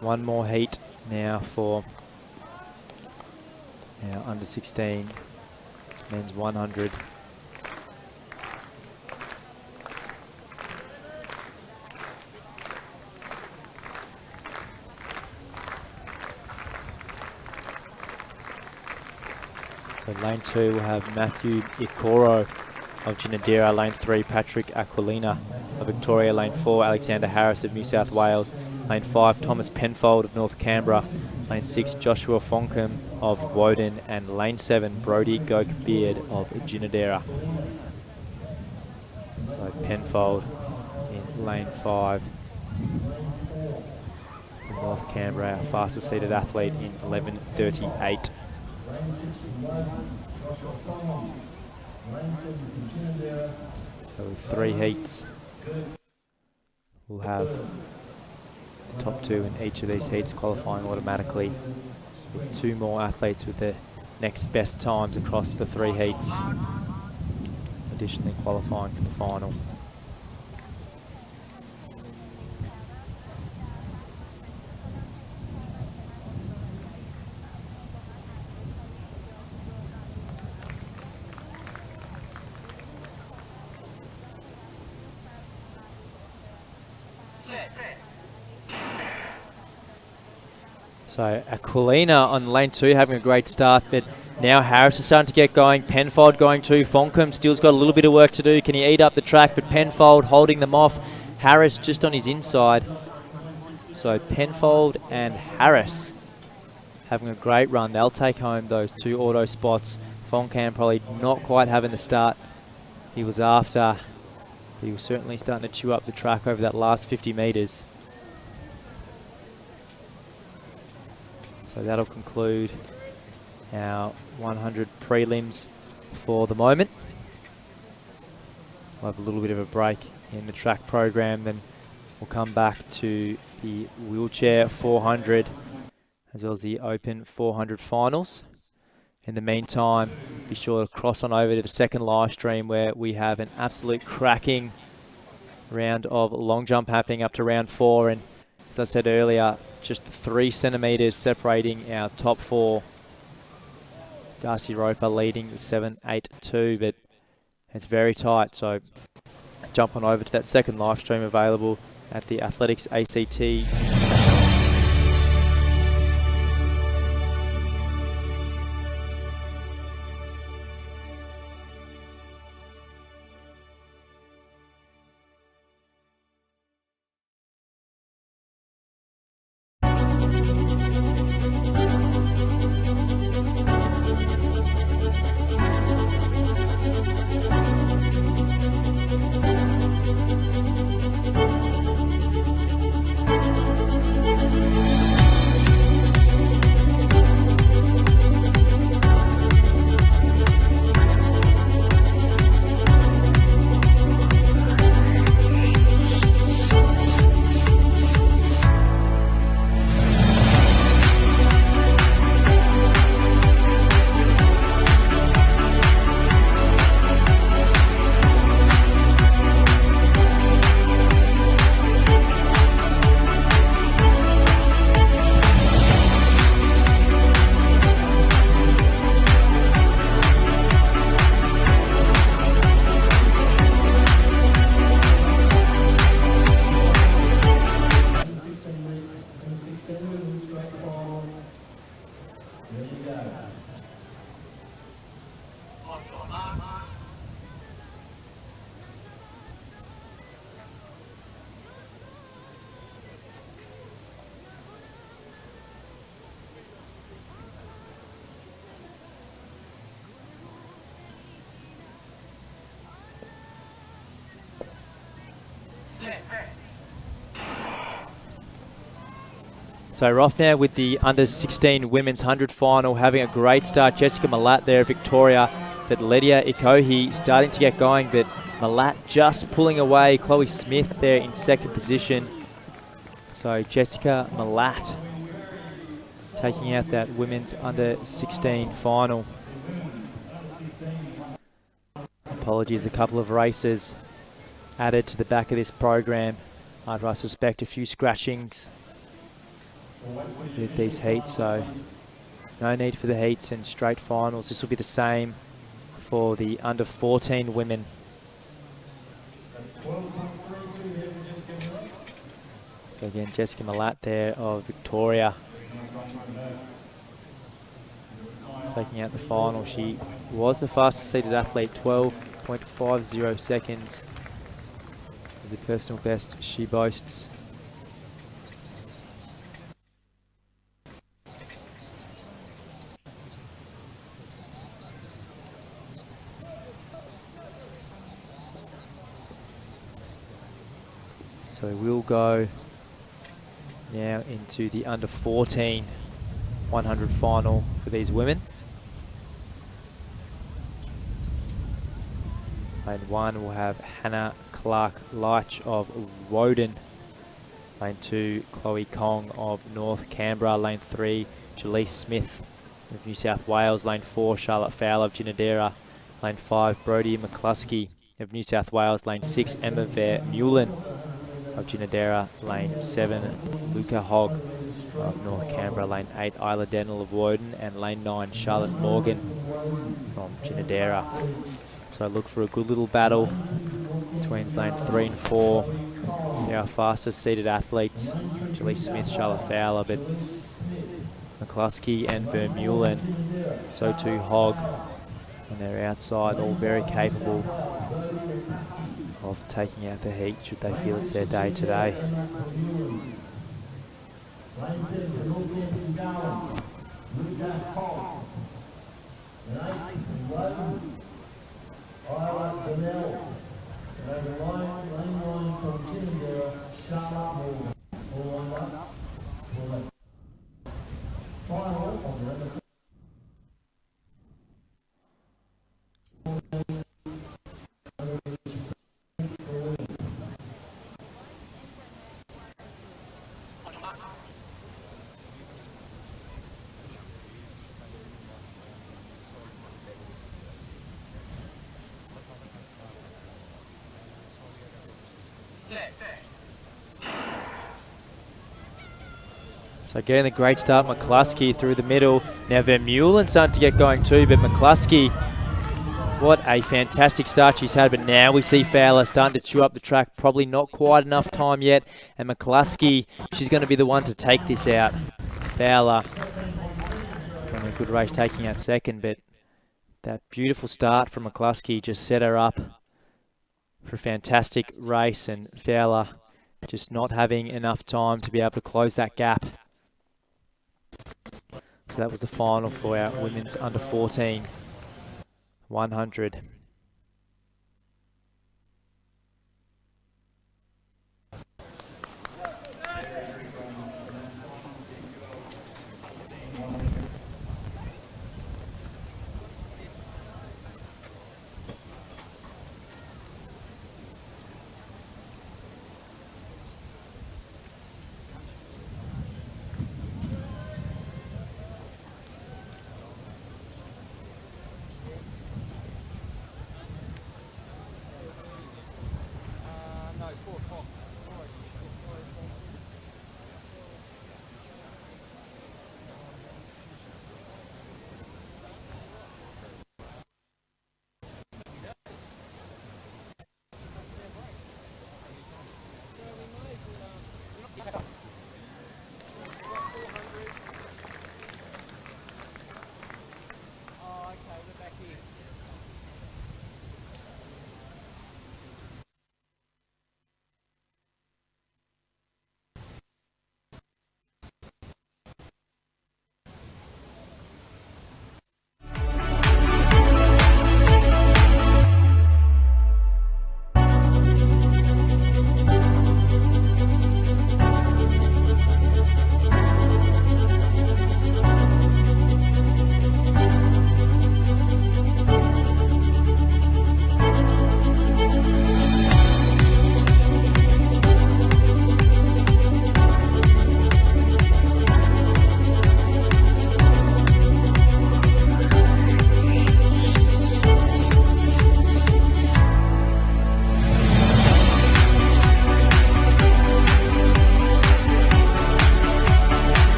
one more heat now for our under 16 men's 100. So lane 2 we'll have Matthew Ikoro of Ginadera, lane 3 Patrick Aquilina of Victoria, lane 4 Alexander Harris of New South Wales, lane 5 Thomas Penfold of North Canberra, lane 6 Joshua Fonkum of Woden, and lane 7 Brody Goke-Beard of Ginadera. So Penfold in lane 5 from North Canberra, our fastest seated athlete in 11:38. So with 3 heats, we'll have the top 2 in each of these heats qualifying automatically, with 2 more athletes with the next best times across the 3 heats, additionally qualifying for the final. So Aquilina on lane 2 having a great start, but now Harris is starting to get going. Penfold going too. Fonkum still's got a little bit of work to do. Can he eat up the track? But Penfold holding them off. Harris just on his inside. So Penfold and Harris having a great run. They'll take home those 2 auto spots. Fonkum probably not quite having the start he was after. He was certainly starting to chew up the track over that last 50 metres. So that'll conclude our 100 prelims for the moment. We'll have a little bit of a break in the track program, then we'll come back to the wheelchair 400 as well as the open 400 finals. In the meantime, be sure to cross on over to the second live stream where we have an absolute cracking round of long jump happening up to round 4. And as I said earlier, just 3 centimetres separating our top 4. Darcy Roper leading 7.82, but it's very tight. So jump on over to that second live stream available at the Athletics ACT. So Raff now with the under-16 women's 100 final, having a great start. Jessica Malat there, Victoria, but Lydia Ikohi starting to get going, but Malat just pulling away. Chloe Smith there in second position. So Jessica Malat taking out that women's under-16 final. Apologies, a couple of races added to the back of this program. I suspect a few scratchings with these heats, so no need for the heats and straight finals. This will be the same for the under 14 women. So again, Jessica Malat there of Victoria taking out the final. She was the fastest seated athlete, 12.50 seconds is the personal best she boasts. So we'll go now into the under 14 100 final for these women. Lane 1 will have Hannah Clark-Leitch of Woden. Lane 2, Chloe Kong of North Canberra. Lane 3, Jaleese Smith of New South Wales. Lane 4, Charlotte Fowler of Ginadera. Lane 5, Brodie McCluskey of New South Wales. Lane 6, Emma Vermeulen of Ginadera. Lane 7, Luca Hogg of North Canberra. Lane 8, Isla Dennell of Woden. And Lane 9, Charlotte Morgan from Ginadera. So look for a good little battle between lane 3 and 4. Our fastest seated athletes, Jaleese Smith, Charlotte Fowler, but McCluskey and Vermeulen, so too Hogg, and they're outside, all very capable of taking out the heat should they feel it's their day today. Ira Donnell. And over lane 9 from Tinandera, Charlotte Moore. All lined up for the final of the under. So getting a great start, McCluskey through the middle. Now Vermeulen starting to get going too, but McCluskey, what a fantastic start she's had. But now we see Fowler starting to chew up the track. Probably not quite enough time yet. And McCluskey, she's going to be the one to take this out. Fowler, running a good race taking out second, but that beautiful start from McCluskey just set her up for a fantastic race. And Fowler just not having enough time to be able to close that gap. So that was the final for our women's under 14 100.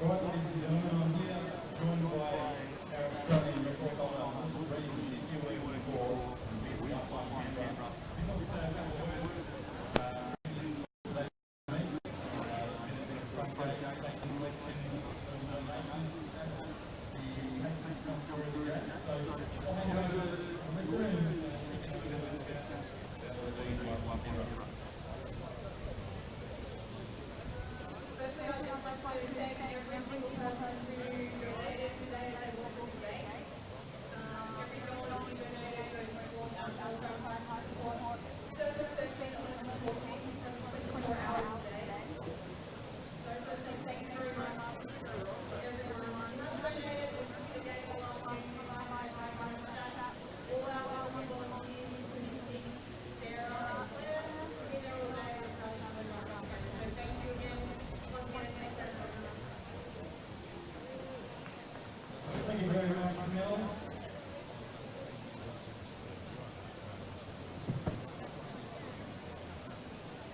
Right, ladies and gentlemen, I'm here joined by our Australian record holder, Mr. Rayner, who's here working for the Lachlan Canberra. If I say a couple of words, thank you very much, Mel.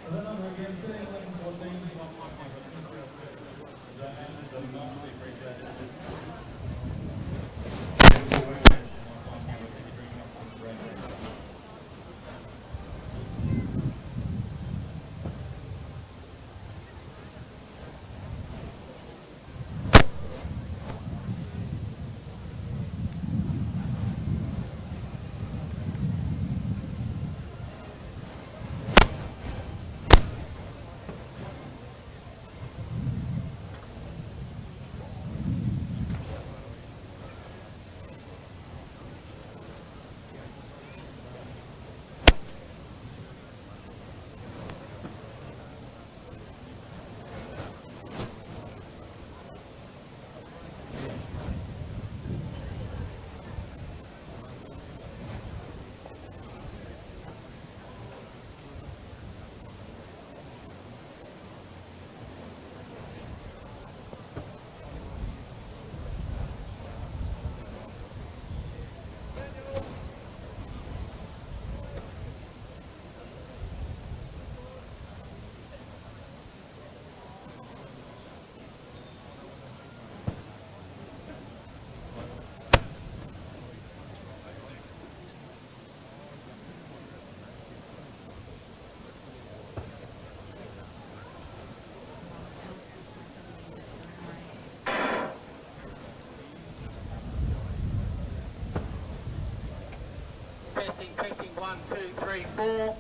So the number again, 13, 11, 14. Donations are enormously appreciated. Testing, 1, 2, 3, 4.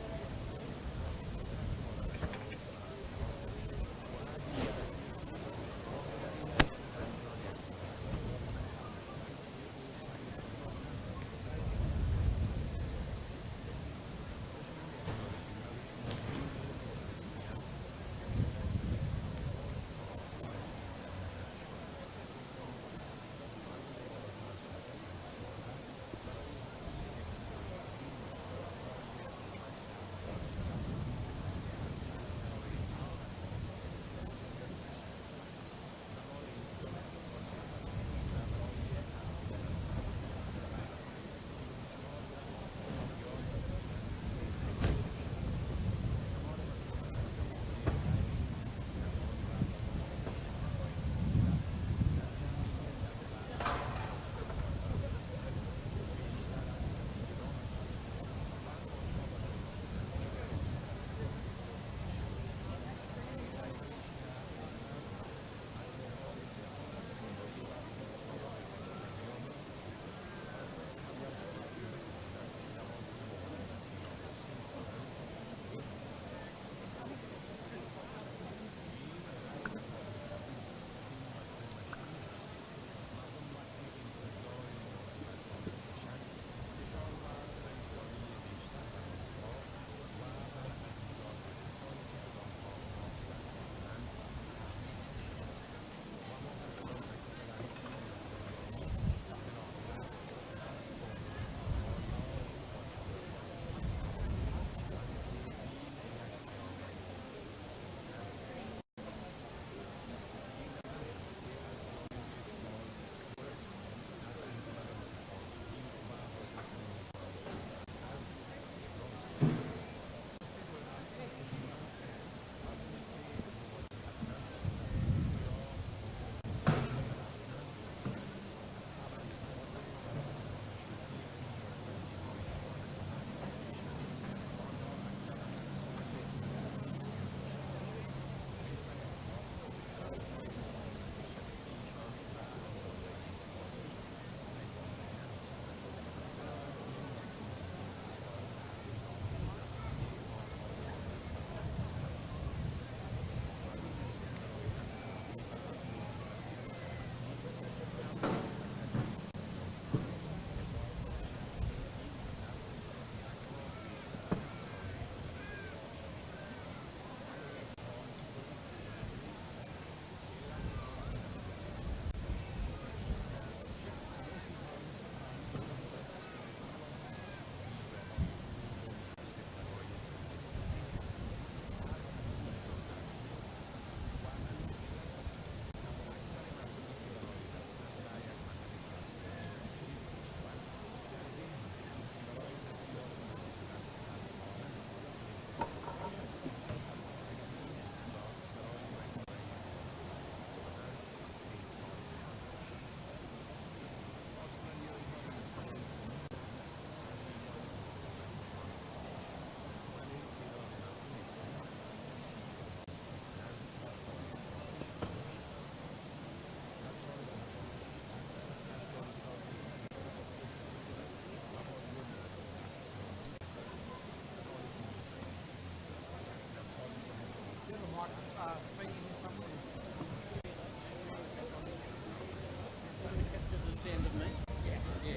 So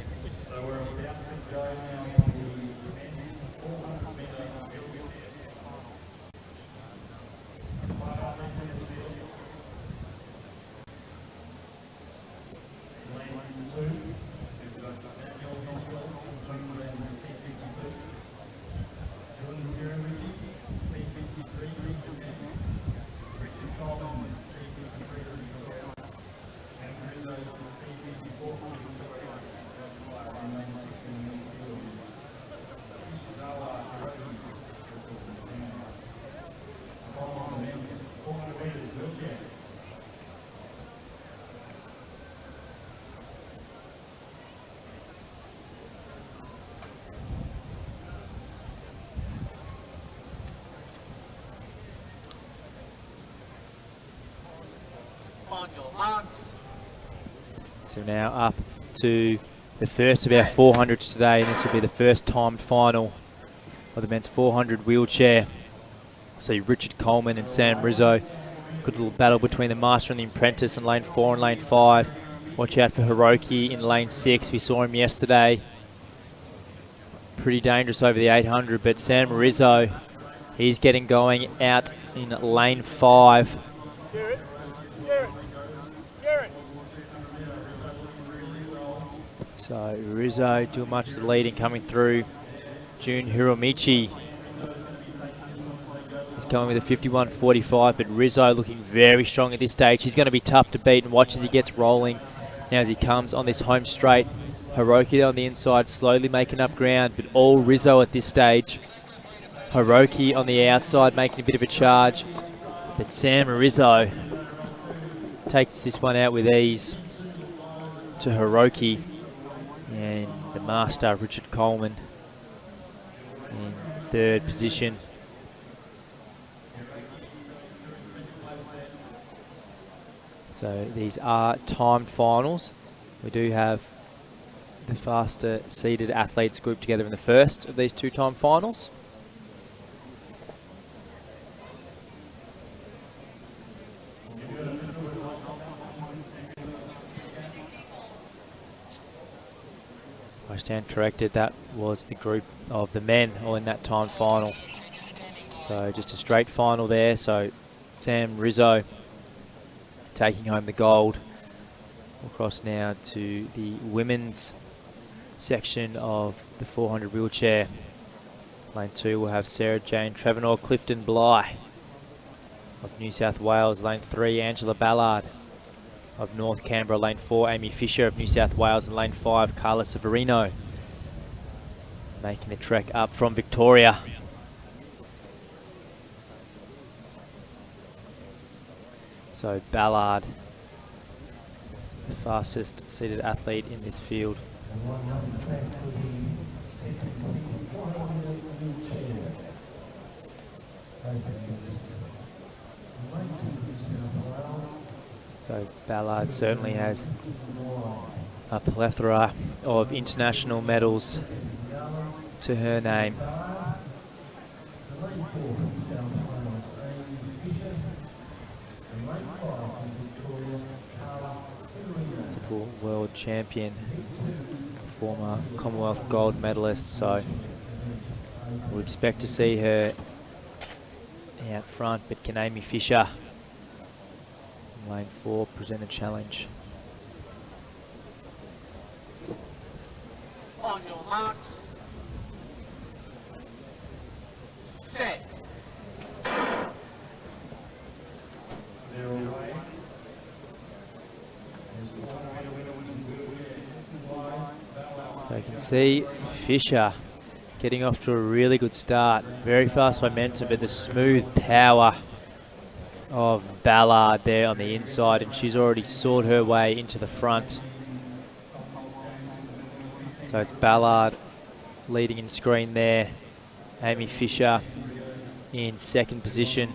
we're about to go now on the men's 400-metre wheelchair. Lane 2, we've got Daniel Hillswell from Queensland, P52. Jordan Jeremy, P53, Richard Coleman, P53, and Rizzo, P54, and lane 6 in the midfield. On the men's 400 metres wheelchair. On your marks. So now up to the first of our 400s today, and this will be the first timed final of the men's 400 wheelchair. So Richard Coleman and Sam Rizzo. Good little battle between the master and the apprentice in lane 4 and lane 5. Watch out for Hiroki in lane 6. We saw him yesterday. Pretty dangerous over the 800, but Sam Rizzo, he's getting going out in lane 5. So Rizzo doing much of the leading coming through. Jun Hiromichi is coming with a 51.45, but Rizzo looking very strong at this stage. He's going to be tough to beat, and watch as he gets rolling now as he comes on this home straight. Hiroki on the inside slowly making up ground, but all Rizzo at this stage. Hiroki on the outside making a bit of a charge, but Sam Rizzo takes this one out with ease to Hiroki. And the master, Richard Coleman, in third position. So these are timed finals. We do have the faster seeded athletes grouped together in the first of these two time finals. I stand corrected, that was the group of the men all in that time final. So just a straight final there. So Sam Rizzo taking home the gold. We'll cross now to the women's section of the 400 wheelchair. Lane 2 will have Sarah Jane Trevenor Clifton Bly of New South Wales. Lane 3, Angela Ballard of North Canberra. Lane 4, Amy Fisher of New South Wales. And lane 5, Carla Severino making the trek up from Victoria. So Ballard, the fastest seated athlete in this field. So Ballard certainly has a plethora of international medals to her name. Multiple world champion, former Commonwealth gold medalist, so we'll expect to see her out front, but can Amy Fisher in lane 4 present a challenge? On your marks. Set. So you can see Fisher getting off to a really good start. Very fast momentum, but the smooth power of Ballard there on the inside, and she's already sawed her way into the front. So it's Ballard leading in screen there. Amy Fisher in second position.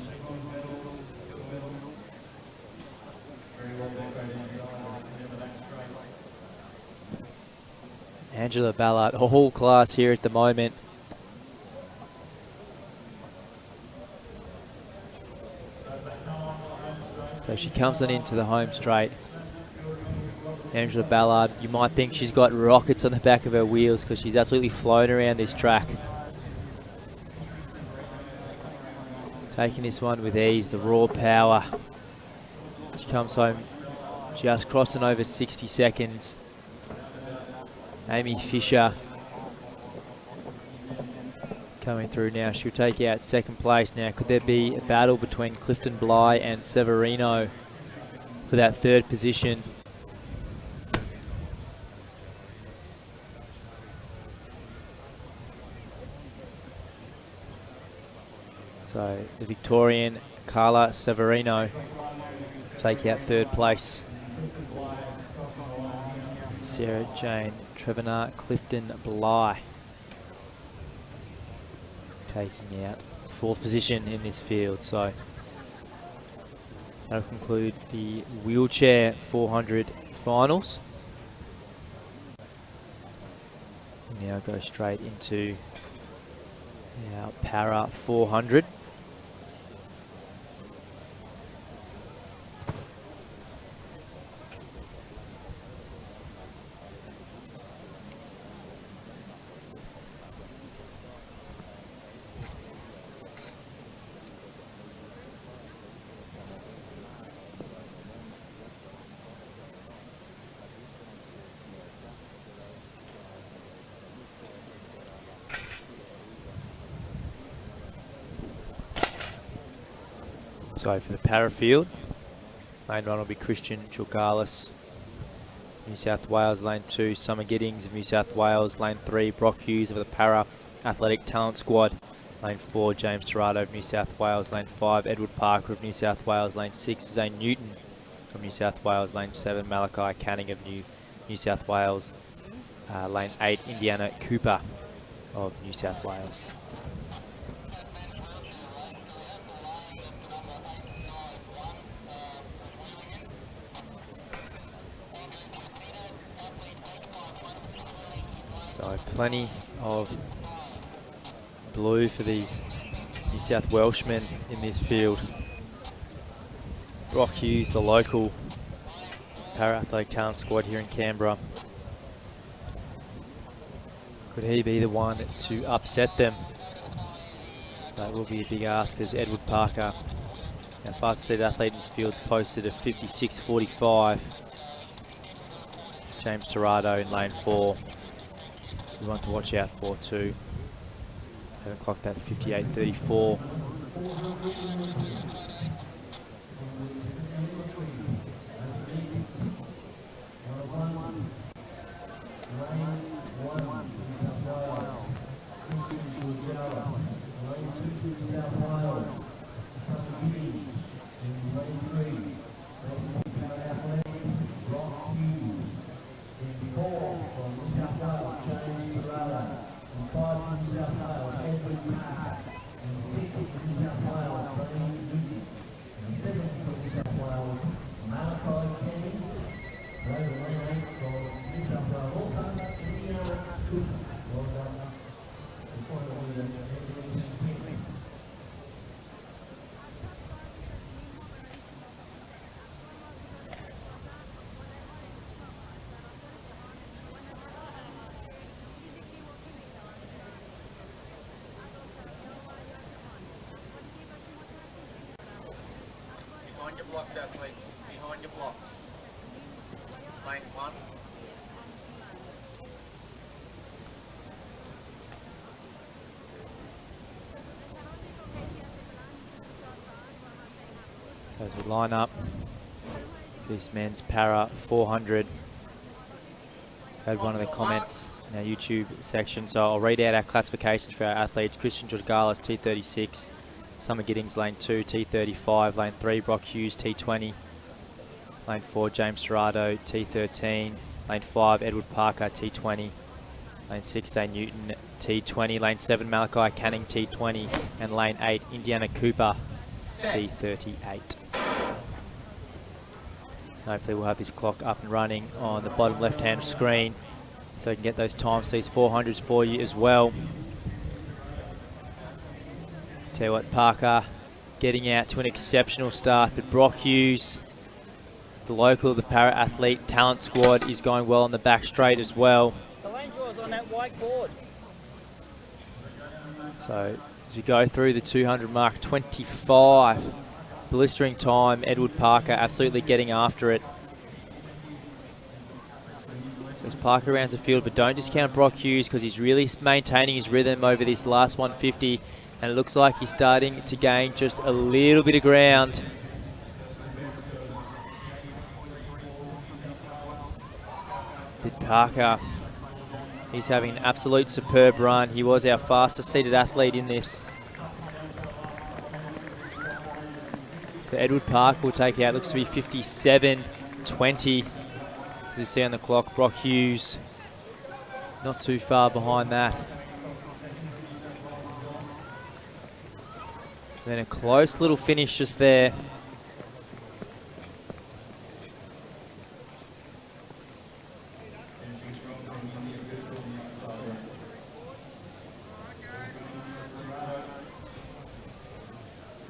Angela Ballard, all class here at the moment. So she comes on into the home straight. Angela Ballard, you might think she's got rockets on the back of her wheels because she's absolutely floating around this track. Taking this one with ease, the raw power. She comes home just crossing over 60 seconds. Amy Fisher coming through now. She'll take out second place now. Could there be a battle between Clifton Bly and Severino for that third position? So the Victorian Carla Severino take out third place. Sarah Jane Trevenant Clifton Bly taking out fourth position in this field. So that'll conclude the wheelchair 400 finals. We now go straight into our para 400. So for the para field, lane 1 will be Christian Chilgalis, New South Wales. Lane 2, Summer Giddings of New South Wales. Lane 3, Brock Hughes of the Para Athletic Talent Squad. Lane 4, James Torrado of New South Wales. Lane 5, Edward Parker of New South Wales. Lane 6, Zane Newton from New South Wales. Lane 7, Malachi Canning of New South Wales. Lane 8, Indiana Cooper of New South Wales. So plenty of blue for these New South Welshmen in this field. Brock Hughes, the local para-athletic talent squad here in Canberra. Could he be the one to upset them? That will be a big ask, as Edward Parker, our fastest lead athlete in this field, posted a 56.45. James Torrado in lane 4. We want to watch out for too. Haven't clocked that 58.34. Behind your blocks, athletes. Behind your blocks. Lane 1. So as we line up this men's para 400, had one of the comments in our YouTube section, so I'll read out our classifications for our athletes. Christian Georgalis, T36. Summer Giddings, lane 2, T35. Lane 3, Brock Hughes, T20. Lane 4, James Torrado, T13. Lane 5, Edward Parker, T20. Lane 6, Zane Newton, T20. Lane 7, Malachi Canning, T20. And lane 8, Indiana Cooper, T38. Hopefully we'll have this clock up and running on the bottom left-hand screen so we can get those times to these 400s for you as well. Tell you what, Parker getting out to an exceptional start, but Brock Hughes The local, the para-athlete talent squad is going well on the back straight as well. The lane draws on that white cord. So as we go through the 200 mark, 25. Blistering time, Edward Parker absolutely getting after it. So as Parker rounds the field, but don't discount Brock Hughes because he's really maintaining his rhythm over this last 150. And it looks like he's starting to gain just a little bit of ground. But Parker, he's having an absolute superb run. He was our fastest seated athlete in this. So Edward Parker will take out, looks to be 57.20. As you see on the clock, Brock Hughes not too far behind that. Then a close little finish just there.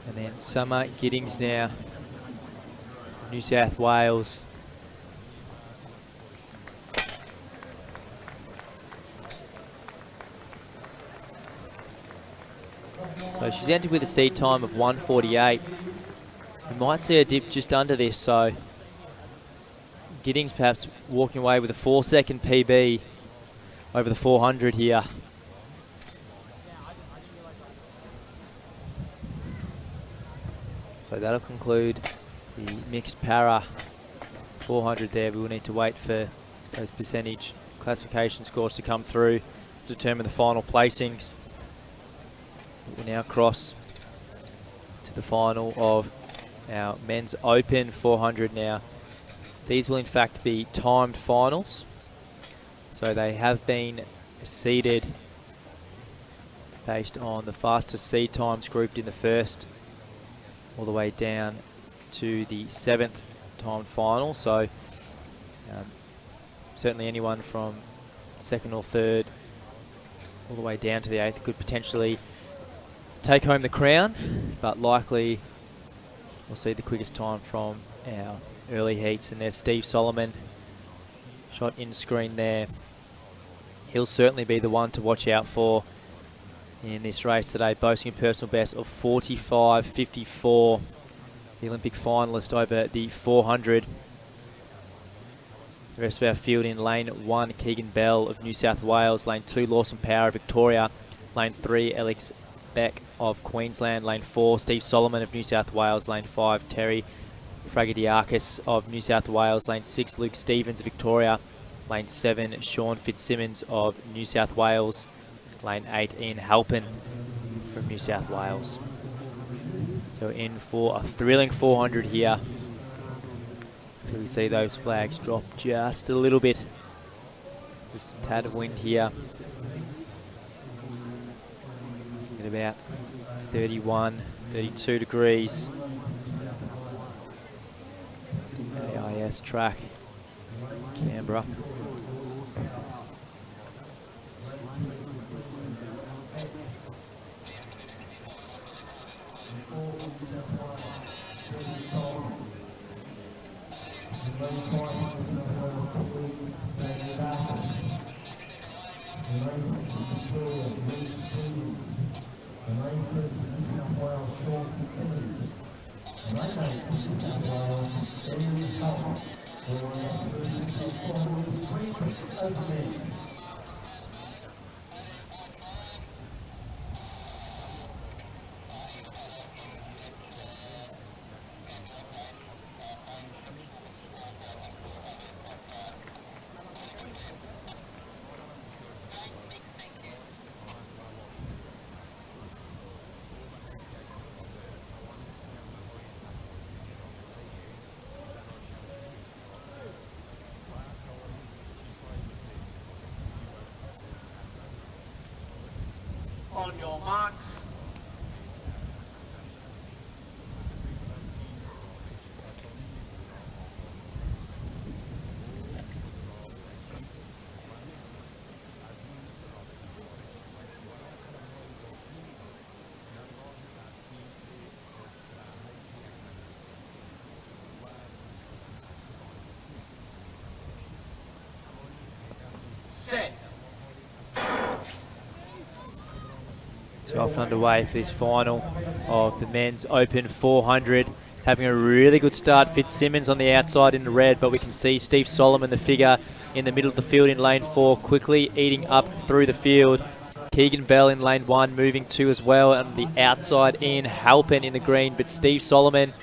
And then Summer Giddings now, New South Wales. So she's entered with a seed time of 1:48. We might see a dip just under this, so Giddings perhaps walking away with a 4-second PB over the 400 here. So that'll conclude the mixed para 400 there. We will need to wait for those percentage classification scores to come through to determine the final placings. We now cross to the final of our men's open 400 now. These will in fact be timed finals. So they have been seeded based on the fastest seed times grouped in the first all the way down to the 7th timed final. So certainly anyone from 2nd or 3rd all the way down to the 8th could potentially take home the crown, but likely we'll see the quickest time from our early heats. And there's Steve Solomon, shot in screen there. He'll certainly be the one to watch out for in this race today, boasting a personal best of 45.54. The Olympic finalist over the 400. The rest of our field in lane 1, Keegan Bell of New South Wales. Lane 2, Lawson Power of Victoria. Lane 3, Alex Beck of Queensland. Lane 4, Steve Solomon of New South Wales. Lane 5, Terry Fragadiakis of New South Wales. Lane 6, Luke Stevens of Victoria. Lane 7, Sean Fitzsimmons of New South Wales. Lane 8, Ian Halpin from New South Wales. So in for a thrilling 400 here. Till we see those flags drop just a little bit. Just a tad of wind here. At about 31, 32 degrees. AIS track, Canberra. On your marks. So off and underway for this final of the men's Open 400. Having a really good start. Fitzsimmons on the outside in the red, but we can see Steve Solomon, the figure, in the middle of the field in lane 4, quickly eating up through the field. Keegan Bell in lane 1, moving 2 as well. On the outside, Ian Halpin in the green, but Steve Solomon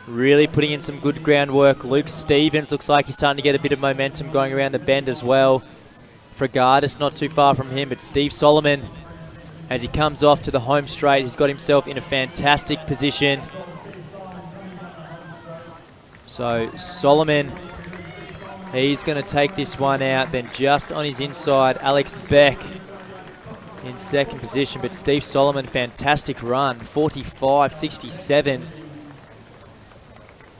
really putting in some good groundwork. Luke Stevens looks like he's starting to get a bit of momentum going around the bend as well. Fragatis not too far from him, but Steve Solomon, as he comes off to the home straight, he's got himself in a fantastic position. So Solomon, he's going to take this one out. Then just on his inside, Alex Beck in second position. But Steve Solomon, fantastic run, 45.67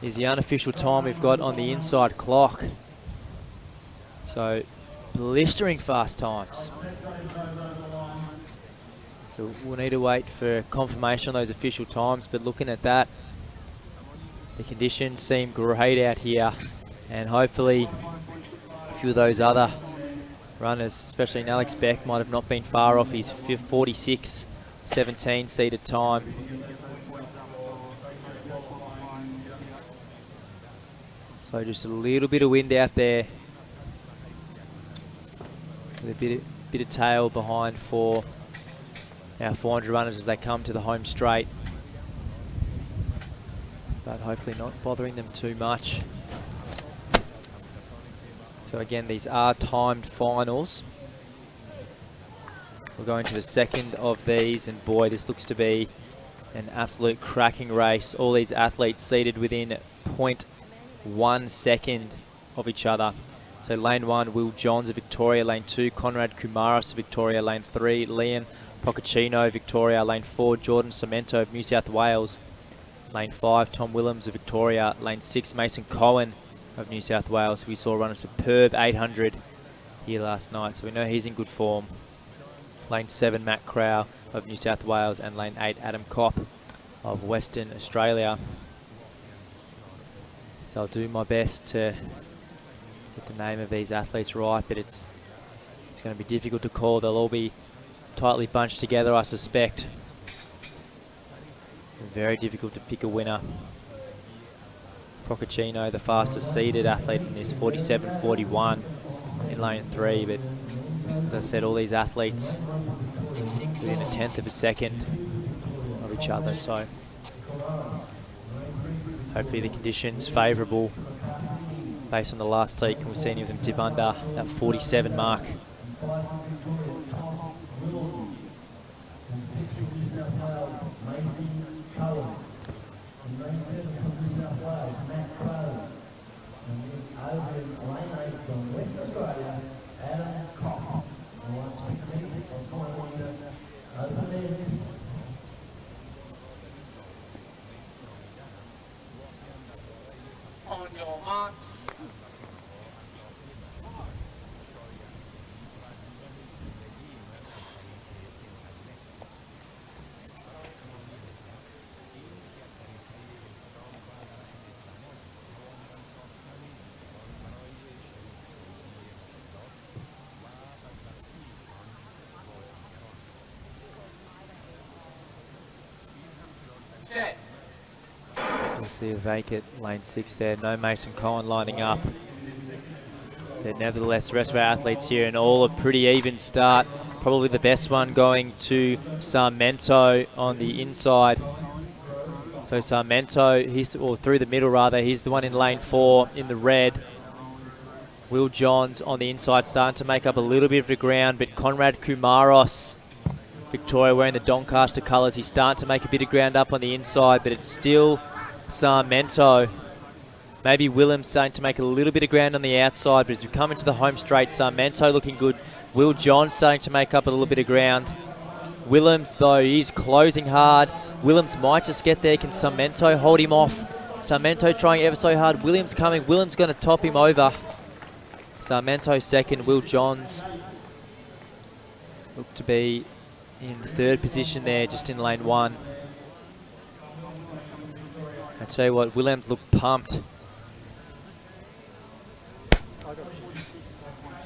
is the unofficial time we've got on the inside clock. So blistering fast times. So we'll need to wait for confirmation on those official times, but looking at that, the conditions seem great out here, and hopefully a few of those other runners, especially in Alex Beck, might have not been far off his 46.17 seated time. So just a little bit of wind out there, with a bit of tail behind for our 400 runners as they come to the home straight. But hopefully not bothering them too much. So again, these are timed finals. We're going to the second of these, and boy, this looks to be an absolute cracking race. All these athletes seated within 0.1 second of each other. So lane 1, Will Johns of Victoria. Lane 2, Conrad Kumaris of Victoria. Lane 3, Liam Poccacino, Victoria. Lane 4, Jordan Cemento of New South Wales. Lane 5, Tom Willems of Victoria. Lane 6, Mason Cohen of New South Wales. We saw run a superb 800 here last night, so we know he's in good form. Lane 7, Matt Crow of New South Wales. And lane 8, Adam Kopp of Western Australia. So I'll do my best to get the name of these athletes right, but it's going to be difficult to call. They'll all be tightly bunched together, I suspect. Very difficult to pick a winner. Poccacino, the fastest seeded athlete in this, 47.41 in lane 3. But as I said, all these athletes within 1/10 of a second of each other. So hopefully the conditions favourable based on the last heat. Can we see any of them dip under that 47 mark? On your marks. Set. We'll see a vacant lane 6 there. No Mason Cohen lining up. But nevertheless, the rest of our athletes here, and all a pretty even start. Probably the best one going to Sarmento on the inside. So Sarmento, or through the middle rather, he's the one in lane 4 in the red. Will Johns on the inside starting to make up a little bit of the ground, but Conrad Kumaros, Victoria, wearing the Doncaster colours, he's starting to make a bit of ground up on the inside, but it's still Sarmento. Maybe Willems starting to make a little bit of ground on the outside, but as we come into the home straight, Sarmento looking good. Will Johns starting to make up a little bit of ground. Willems, though, he's closing hard. Willems might just get there. Can Sarmento hold him off? Sarmento trying ever so hard. Williams coming. Willems going to top him over. Sarmento second. Will Johns look to be in the third position there, just in lane 1. I tell you what, Willems looked pumped.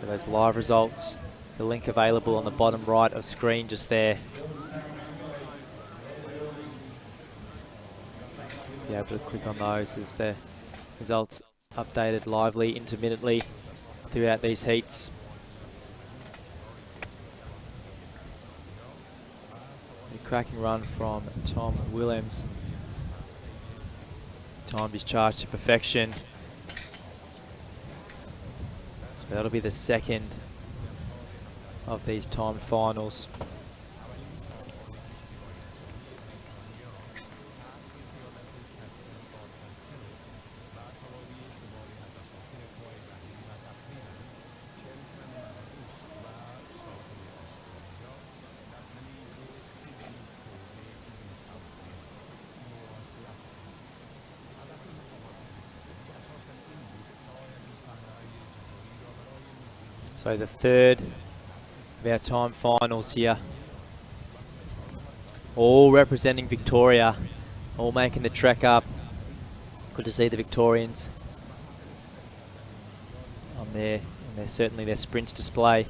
So those live results, the link available on the bottom right of screen just there. be able to click on those as the results updated lively, intermittently throughout these heats. A cracking run from Tom Willems. Timed his charge to perfection. So that'll be the second of these timed finals. So the third of our time finals here. All representing Victoria, all making the trek up. Good to see the Victorians on there, and they're certainly their sprints display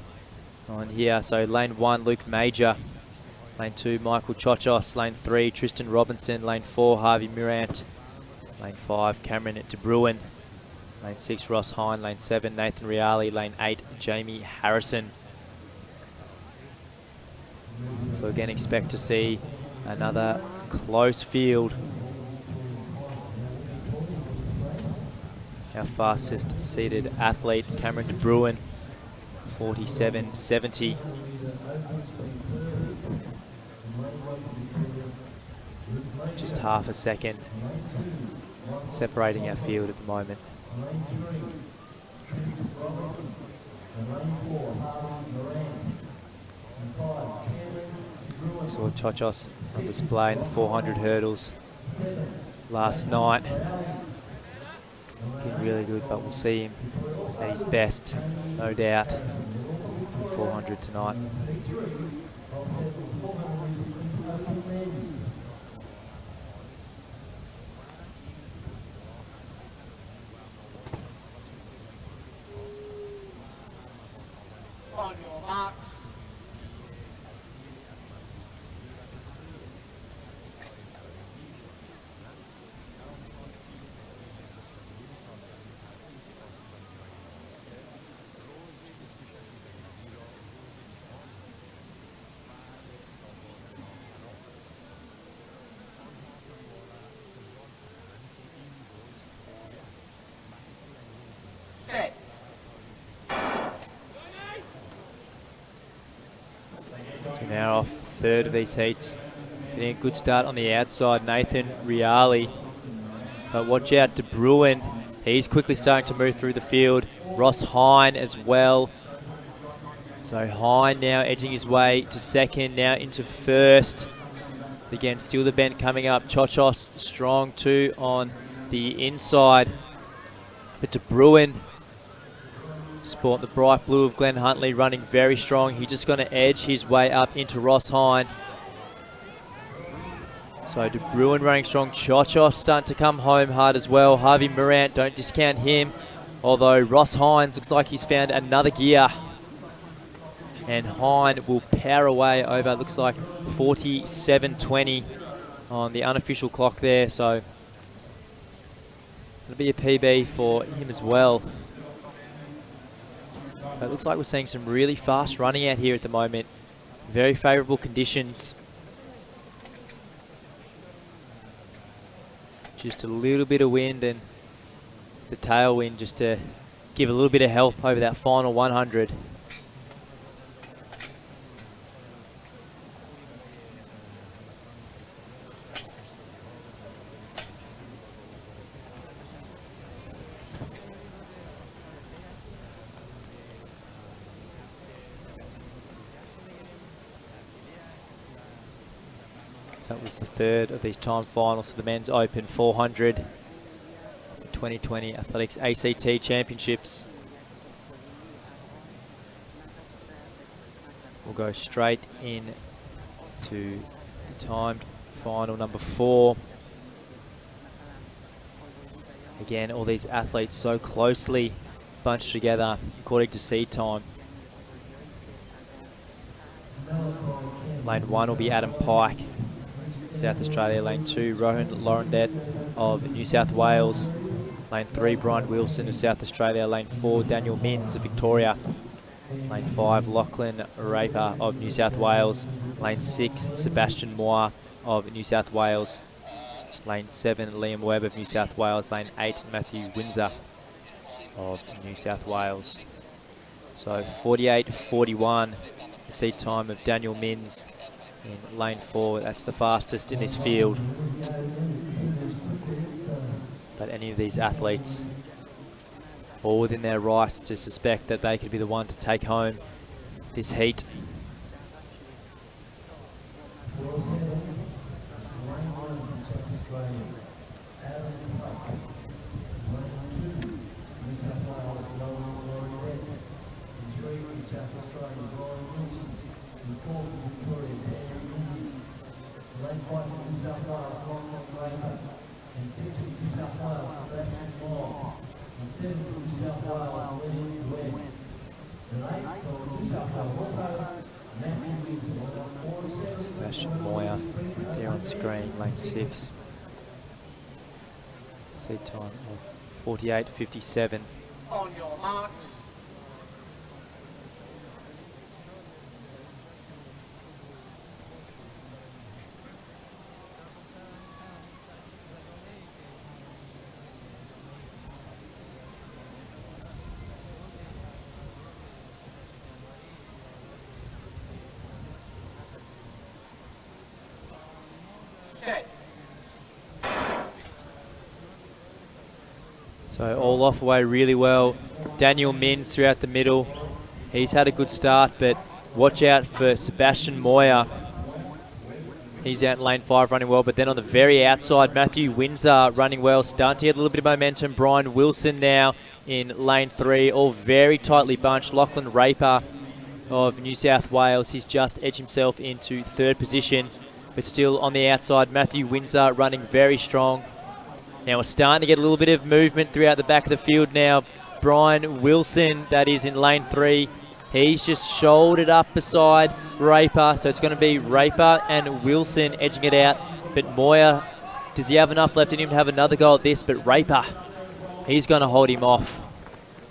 on here. So lane 1, Luke Major. Lane 2, Michael Chochos. Lane 3, Tristan Robinson. Lane 4, Harvey Mirant. Lane 5, Cameron De Bruin. Lane 6, Ross Hine. Lane 7, Nathan Reali. Lane 8, Jamie Harrison. So again, expect to see another close field. Our fastest seated athlete, Cameron De Bruin, 47.70. Just half a second separating our field at the moment. Saw Chochos on display in the 400 hurdles last night. Looking really good, but we'll see him at his best, no doubt, in 400 tonight. On your marks. Set. So now off third of these heats. Getting a good start on the outside, Nathan Reali. But watch out, De Bruin. He's quickly starting to move through the field. Ross Hine as well. So Hine now edging his way to second, now into first. Again, still the bend coming up. Chochos strong too on the inside. But De Bruin, sport the bright blue of Glenn Huntley, running very strong. He's just going to edge his way up into Ross Hine. So De Bruin running strong. Chochos starting to come home hard as well. Harvey Morant, don't discount him. Although Ross Hines looks like he's found another gear. And Hine will power away over, looks like 47.20 on the unofficial clock there. So it'll be a PB for him as well. But it looks like we're seeing some really fast running out here at the moment. Very favourable conditions. Just a little bit of wind and the tailwind just to give a little bit of help over that final 100. That was the third of these time finals for the Men's Open 400, the 2020 Athletics ACT Championships. We'll go straight in to the timed final number 4. Again, all these athletes so closely bunched together according to seed time. Lane 1 will be Adam Pike. South Australia. Lane 2, Rohan Laurendet of New South Wales. Lane 3, Brian Wilson of South Australia. Lane 4, Daniel Minns of Victoria. Lane 5, Lachlan Raper of New South Wales. Lane 6, Sebastian Moore of New South Wales. Lane 7, Liam Webb of New South Wales. Lane 8, Matthew Windsor of New South Wales. So 48.41, the seed time of Daniel Minns in lane 4. That's the fastest in this field. But any of these athletes, all within their rights to suspect that they could be the one to take home this heat. Sebastian Moyer there on screen, lane 6. Seed time of 48.57. On your marks. So all off away really well. Daniel Minns throughout the middle. He's had a good start, but watch out for Sebastian Moyer. He's out in lane 5 running well, but then on the very outside, Matthew Windsor running well, starting to get a little bit of momentum. Brian Wilson now in lane 3, all very tightly bunched. Lachlan Raper of New South Wales, he's just edged himself into 3rd position, but still on the outside, Matthew Windsor running very strong. Now we're starting to get a little bit of movement throughout the back of the field now. Brian Wilson, that is in lane 3. He's just shouldered up beside Raper, so it's going to be Raper and Wilson edging it out. But Moyer, does he have enough left in him to have another go at this? But Raper, he's going to hold him off.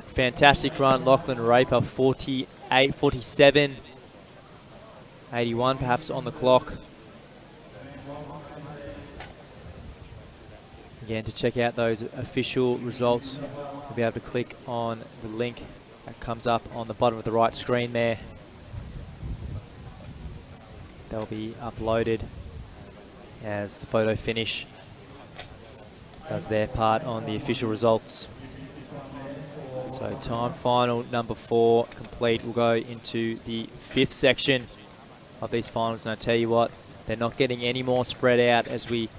Fantastic run, Lachlan Raper, 48, 47, 81 perhaps on the clock. Again, to check out those official results, you'll be able to click on the link that comes up on the bottom of the right screen there. They'll be uploaded as the photo finish does their part on the official results. So time final number 4 complete. We'll go into the 5th section of these finals, and I tell you what, they're not getting any more spread out as we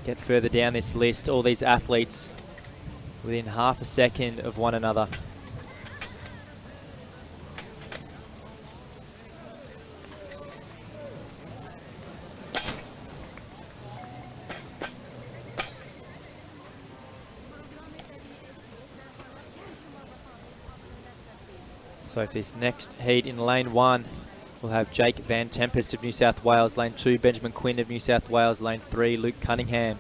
get further down this list. All these athletes within half a second of one another. So for this next heat in lane 1, we'll have Jake Van Tempest of New South Wales. Lane 2, Benjamin Quinn of New South Wales. Lane 3, Luke Cunningham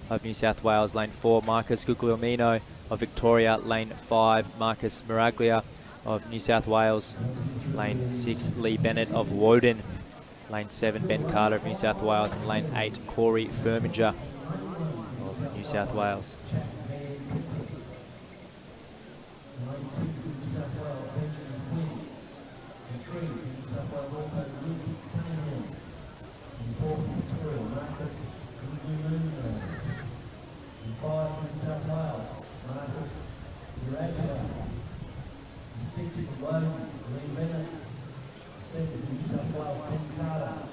of New South Wales. Lane 4, Marcus Guglielmino of Victoria. Lane 5, Marcus Miraglia of New South Wales. Lane 6, Lee Bennett of Woden. Lane 7, Ben Carter of New South Wales. And lane 8, Corey Firminger of New South Wales.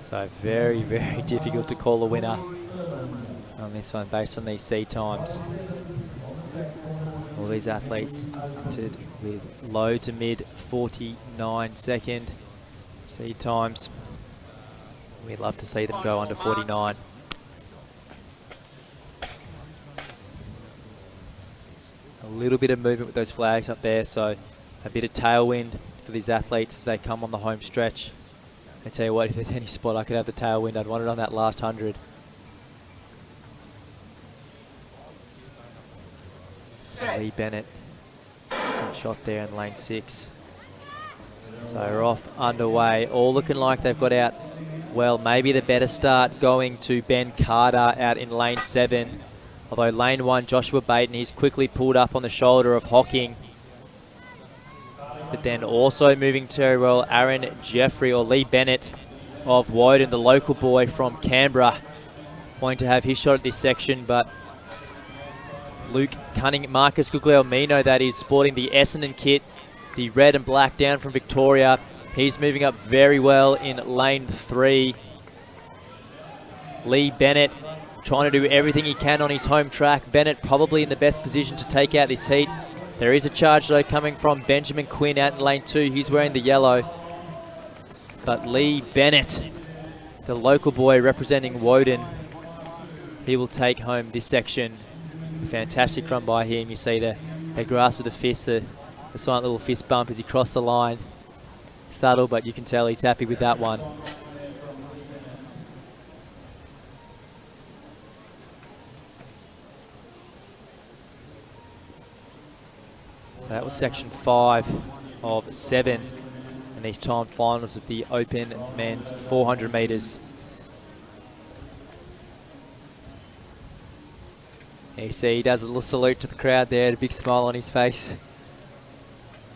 So very, very difficult to call a winner on this one based on these seed times. All these athletes entered with low to mid 49-second seed times. We'd love to see them go under 49. A little bit of movement with those flags up there, so a bit of tailwind for these athletes as they come on the home stretch. I tell you what, if there's any spot I could have the tailwind, I'd want it on that last 100. Lee Bennett. Good shot there in lane 6. So we're off underway. All looking like they've got out, well, maybe the better start going to Ben Carter out in lane 7. Although lane 1, Joshua Baton, he's quickly pulled up on the shoulder of Hocking. But then also moving very well, Aaron Jeffrey or Lee Bennett of Woden, the local boy from Canberra, wanting to have his shot at this section, but Luke Cunning, Marcus Guglielmino, that is, sporting the Essendon kit, the red and black down from Victoria. He's moving up very well in lane 3. Lee Bennett trying to do everything he can on his home track. Bennett probably in the best position to take out this heat. There is a charge though coming from Benjamin Quinn out in lane 2. He's wearing the yellow. But Lee Bennett, the local boy representing Woden, he will take home this section. Fantastic run by him. You see the grasp of the fist, the silent little fist bump as he crossed the line. Subtle, but you can tell he's happy with that one. So that was section 5 of 7 in these time finals of the Open men's 400 metres. You see he does a little salute to the crowd there, a big smile on his face.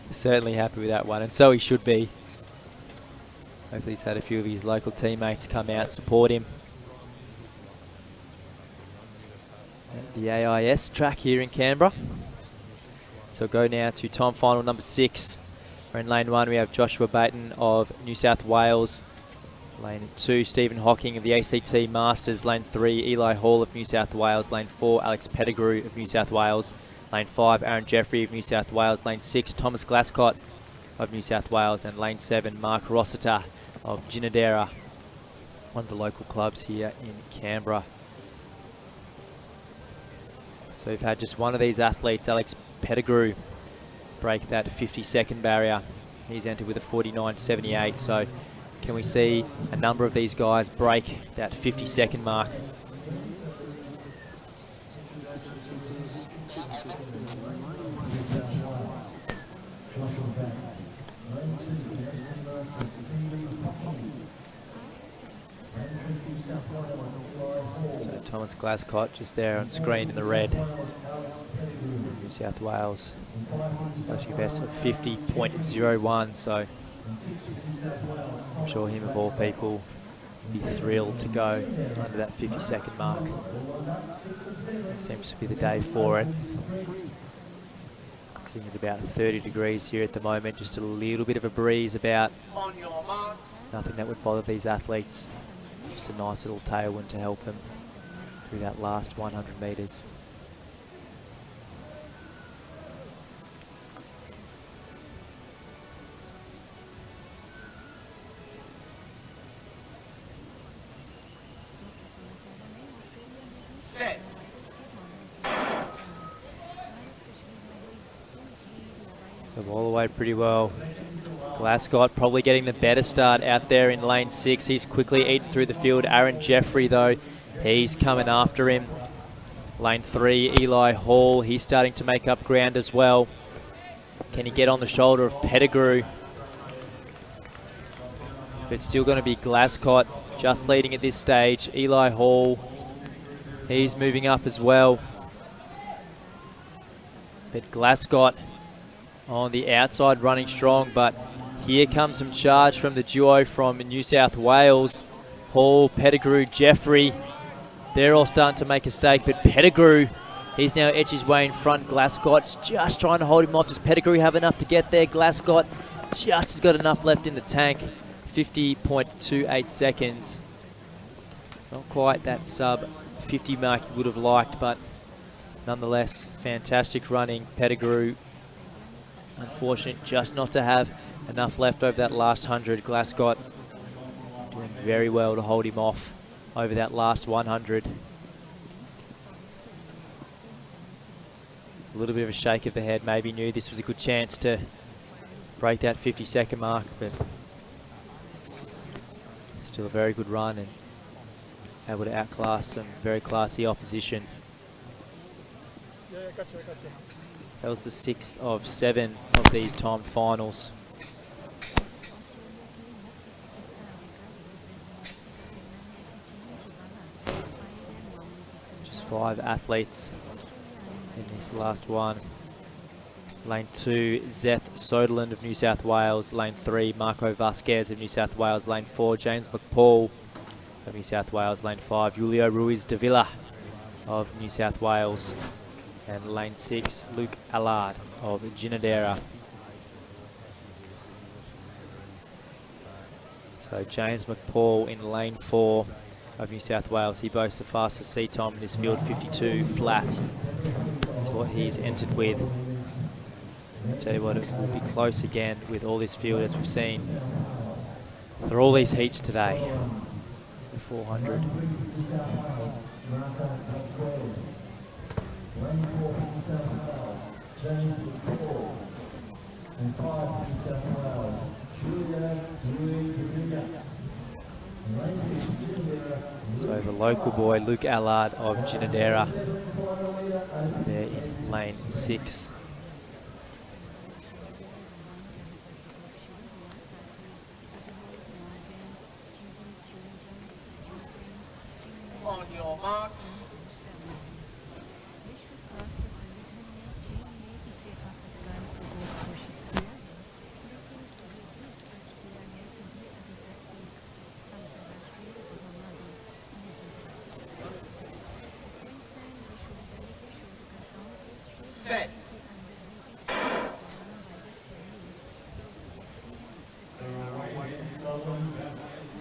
Certainly happy with that one, and so he should be. Hopefully he's had a few of his local teammates come out support him. At the AIS track here in Canberra. So go now to time final number 6. We're in lane 1, we have Joshua Baton of New South Wales. Lane 2, Stephen Hocking of the ACT Masters. Lane 3, Eli Hall of New South Wales. Lane 4, Alex Pettigrew of New South Wales. Lane 5, Aaron Jeffrey of New South Wales. Lane 6, Thomas Glascott of New South Wales. And lane 7, Mark Rossiter of Ginadera, one of the local clubs here in Canberra. So we've had just one of these athletes, Alex Pettigrew, break that 50-second barrier. He's entered with a 49.78, so can we see a number of these guys break that 50-second mark? So Thomas Glascott just there on screen in the red. New South Wales. Actually best of 50.01, so I'm sure him of all people would be thrilled to go under that 50-second mark. It seems to be the day for it. Sitting at about 30 degrees here at the moment, just a little bit of a breeze about. Nothing that would bother these athletes. Just a nice little tailwind to help them through that last 100 metres. So all the way pretty well. Glascott probably getting the better start out there in lane 6. He's quickly eaten through the field. Aaron Jeffrey, though, he's coming after him. Lane 3, Eli Hall, he's starting to make up ground as well. Can he get on the shoulder of Pettigrew? But it's still going to be Glascott just leading at this stage. Eli Hall, he's moving up as well. But Glascott on the outside running strong, but here comes some charge from the duo from New South Wales. Hall, Pettigrew, Jeffrey. They're all starting to make a stake, but Pettigrew, he's now edged his way in front. Glascott's just trying to hold him off. Does Pettigrew have enough to get there? Glascott just has got enough left in the tank. 50.28 seconds. Not quite that sub 50 mark you would have liked, but nonetheless, fantastic running. Pettigrew, unfortunate just not to have enough left over that last 100. Glascott doing very well to hold him off over that last 100. A little bit of a shake of the head, maybe knew this was a good chance to break that 50-second mark, but still a very good run and able to outclass some very classy opposition. Yeah, gotcha. That was the 6th of 7 of these time finals. Just 5 athletes in this last one. Lane 2, Zeth Soderland of New South Wales. Lane 3, Marco Vasquez of New South Wales. Lane 4, James McPaul of New South Wales. Lane 5, Julio Ruiz de Villa of New South Wales. And lane 6, Luke Allard of Ginadera. So James McPaul in lane 4 of New South Wales. He boasts the fastest seat time in this field, 52 flat. That's what he's entered with. I'll tell you what, it will be close again with all this field as we've seen for all these heats today. The 400. So the local boy, Luke Allard of Ginadera, there in lane 6. On your marks. Set.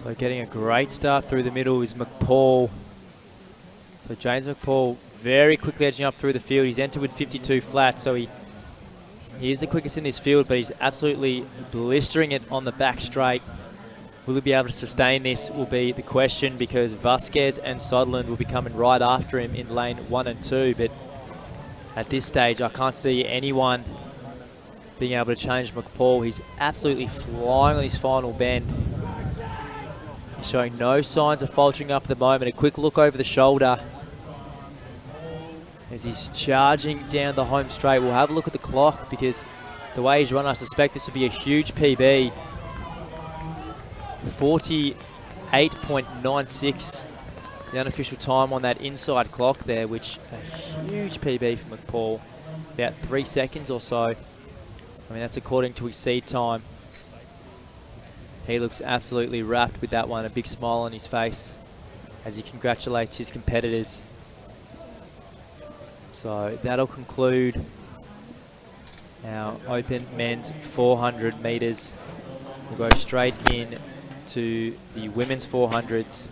So getting a great start through the middle is McPaul. So James McPaul very quickly edging up through the field. He's entered with 52 flat, so he is the quickest in this field, but he's absolutely blistering it on the back straight. Will he be able to sustain this will be the question, because Vasquez and Soderland will be coming right after him in lane 1 and 2, but at this stage I can't see anyone being able to change McPaul. He's absolutely flying on his final bend. He's showing no signs of faltering up at the moment. A quick look over the shoulder as he's charging down the home straight. We'll have a look at the clock, because the way he's run, I suspect this will be a huge PB. 48.96, the unofficial time on that inside clock there, which a huge PB for McPaul. About 3 seconds or so. I mean, that's according to his seed time. He looks absolutely wrapped with that one, a big smile on his face as he congratulates his competitors. So that'll conclude our open men's 400 metres. We'll go straight in to the women's 400s,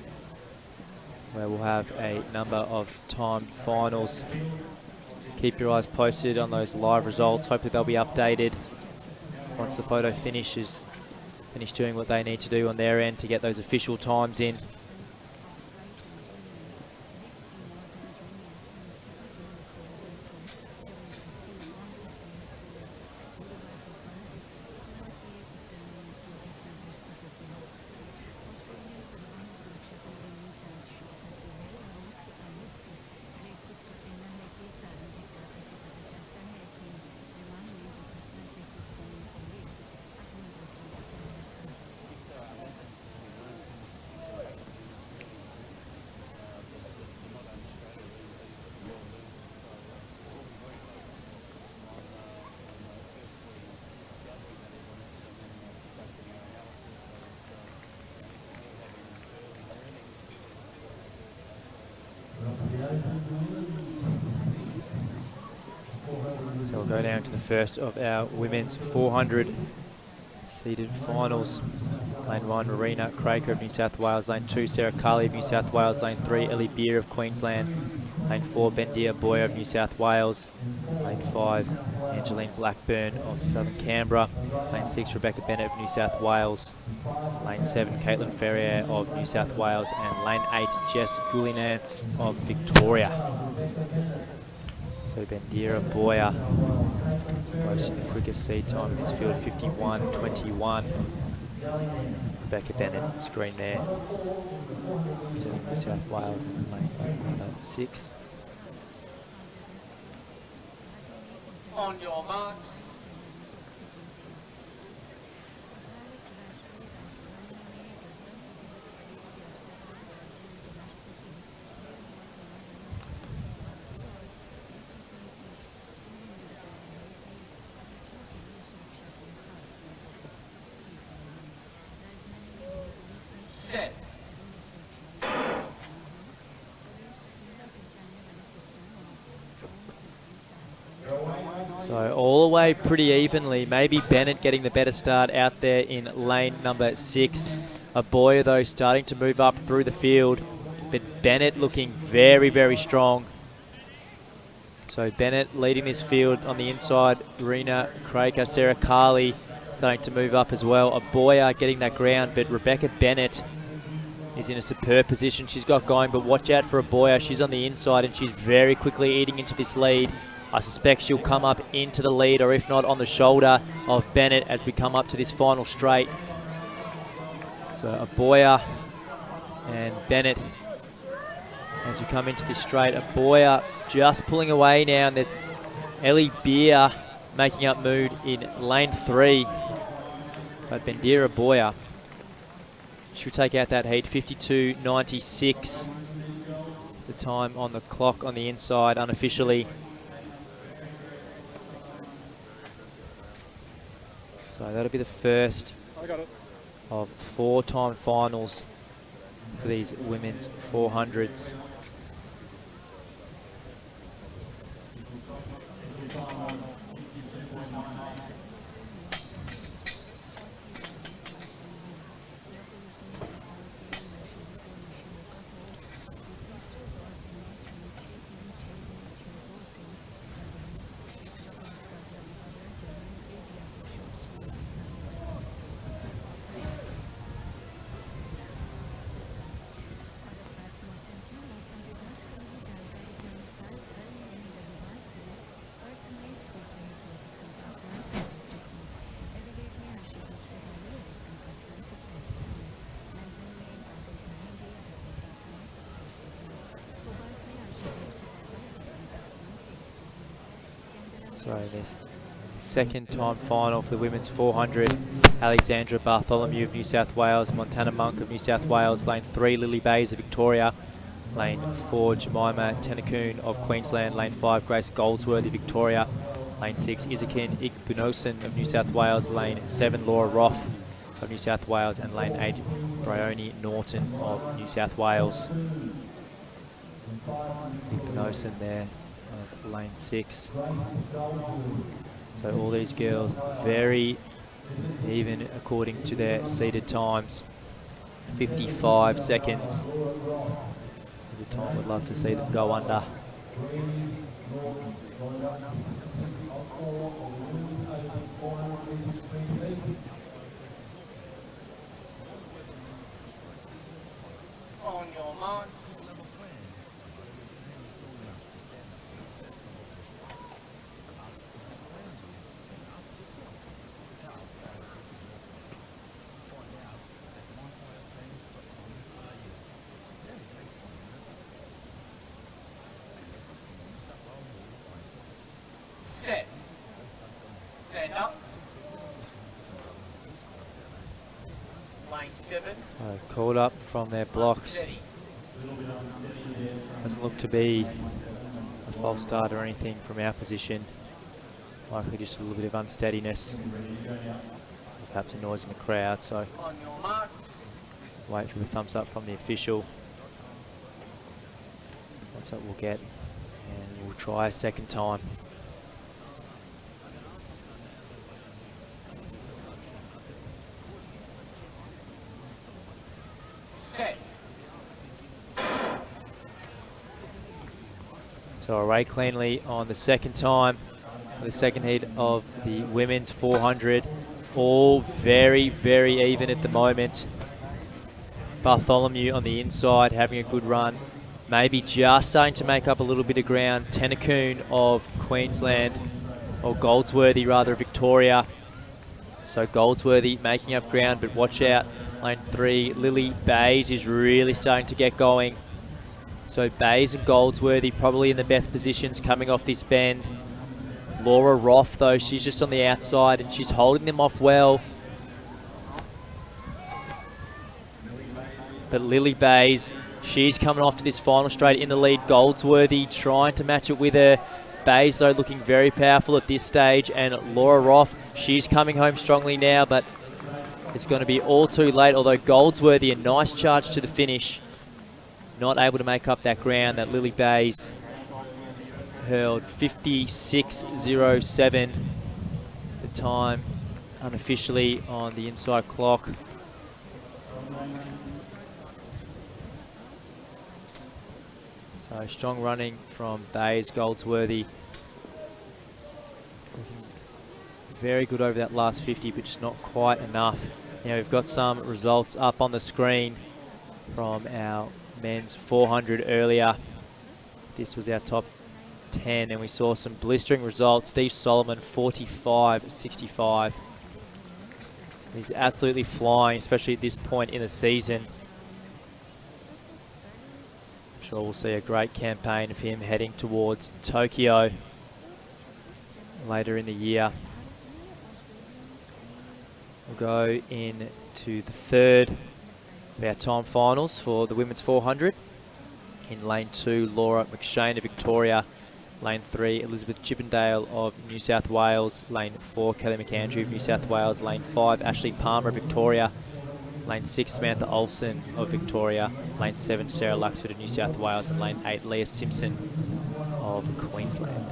where we'll have a number of timed finals. Keep your eyes posted on those live results. Hopefully they'll be updated once the photo finished doing what they need to do on their end to get those official times in. So we'll go down to the first of our women's 400 seeded finals. Lane 1, Rayner Craker of New South Wales. Lane 2, Sarah Carley of New South Wales. Lane 3, Ellie Beer of Queensland. Lane 4, Bendia Boyer of New South Wales. Lane 5, Angeline Blackburn of Southern Canberra. Lane 6, Rebecca Bennett of New South Wales. Lane 7, Caitlin Ferrier of New South Wales. And Lane 8, Jess Goulinance of Victoria. So Bendia Boyer posting the quickest seed time in this field, 51.21. Rebecca Bennett, screen there, representing New South Wales in lane 6. On your marks. Set. So all the way pretty evenly. Maybe Bennett getting the better start out there in lane number 6. Aboya though starting to move up through the field, but Bennett looking very, very strong. So Bennett leading this field on the inside. Rayner, Craig, Sarah Carley starting to move up as well. Aboya getting that ground, but Rebecca Bennett is in a superb position. She's got going, but watch out for Aboya. She's on the inside and she's very quickly eating into this lead. I suspect she'll come up into the lead, or if not, on the shoulder of Bennett as we come up to this final straight. So Aboya and Bennett as we come into this straight. Aboya just pulling away now, and there's Ellie Beer making up mood in lane 3. But Bendera Aboya should take out that heat. 52.96 the time on the clock on the inside unofficially. So that'll be the first of 4-time finals for these women's 400s. So this second time final for the women's 400. Alexandra Bartholomew of New South Wales, Montana Monk of New South Wales, lane 3 Lily Bays of Victoria, lane 4 Jemima Tenakoon of Queensland, lane 5 Grace Goldsworthy Victoria, lane 6 Izakin Igbunosan of New South Wales, lane 7 Laura Roff of New South Wales, and lane 8 Bryony Norton of New South Wales. Igbunosan there of lane 6. So all these girls very even according to their seated times. 55 seconds is a time we'd love to see them go under. On your marks. Set. Stand up. Lane 7. Called up from their blocks. Steady. Doesn't look to be a false start or anything from our position. Likely just a little bit of unsteadiness. Perhaps a noise in the crowd, so On your marks. wait for the thumbs up from the official. That's what we'll get, and we'll try a second time. Set. So array cleanly on the second time, the second heat of the women's 400. All very, very even at the moment. Bartholomew on the inside having a good run. Maybe just starting to make up a little bit of ground. Tenakoon of Queensland, or Goldsworthy rather, Victoria. So Goldsworthy making up ground, but watch out. Lane 3, Lily Bays is really starting to get going. So Bays and Goldsworthy probably in the best positions coming off this bend. Laura Raff, though, she's just on the outside and she's holding them off well. But Lily Bays, she's coming off to this final straight in the lead. Goldsworthy trying to match it with her. Bays, though, looking very powerful at this stage. And Laura Raff, she's coming home strongly now, but it's going to be all too late. Although Goldsworthy, a nice charge to the finish. Not able to make up that ground that Lily Bays hurled. 56.07, the time unofficially on the inside clock. So strong running from Bays. Goldsworthy looking very good over that last 50, but just not quite enough. Now we've got some results up on the screen from our men's 400 earlier. This was our top 10, and we saw some blistering results. Steve Solomon, 45.65. He's absolutely flying, especially at this point in the season. I'm sure we'll see a great campaign of him heading towards Tokyo later in the year. We'll go into the third of our time finals for the women's 400. In lane 2, Laura McShane of Victoria. Lane 3, Elizabeth Chippendale of New South Wales. Lane 4, Kelly McAndrew of New South Wales. Lane 5, Ashley Palmer of Victoria. Lane 6, Samantha Olsen of Victoria. Lane 7, Sarah Luxford of New South Wales. And lane 8, Leah Simpson of Queensland.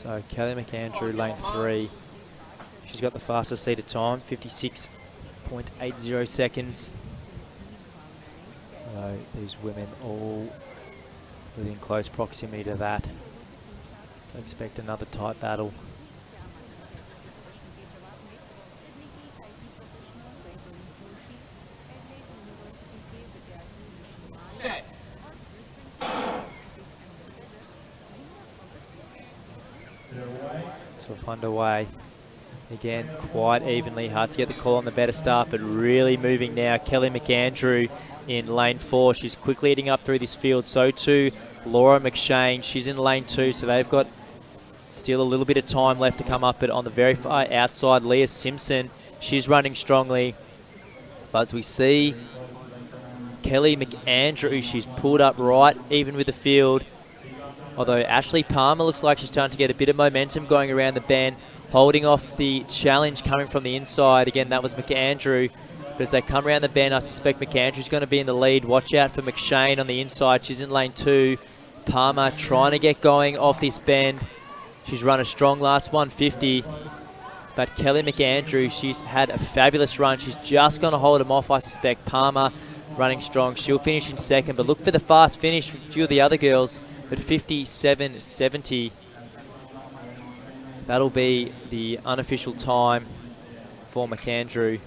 So Kelly McAndrew, lane 3. She's got the fastest seated time, 56.80 seconds. So these women all within close proximity to that. So expect another tight battle. Sort of underway. Again, quite evenly. Hard to get the call on the better start, but really moving now. Kelly McAndrew in lane 4. She's quickly heading up through this field. So too Laura McShane. She's in lane 2, so they've got still a little bit of time left to come up. But on the very far outside, Leah Simpson, she's running strongly. But as we see, Kelly McAndrew, she's pulled up right even with the field. Although Ashley Palmer looks like she's starting to get a bit of momentum going around the bend, holding off the challenge coming from the inside. Again, that was McAndrew. But as they come around the bend, I suspect McAndrew's going to be in the lead. Watch out for McShane on the inside. She's in lane 2. Palmer trying to get going off this bend. She's run a strong last 150. But Kelly McAndrew, she's had a fabulous run. She's just going to hold him off, I suspect. Palmer running strong. She'll finish in second. But look for the fast finish from a few of the other girls. But 57.70. That'll be the unofficial time for McAndrew.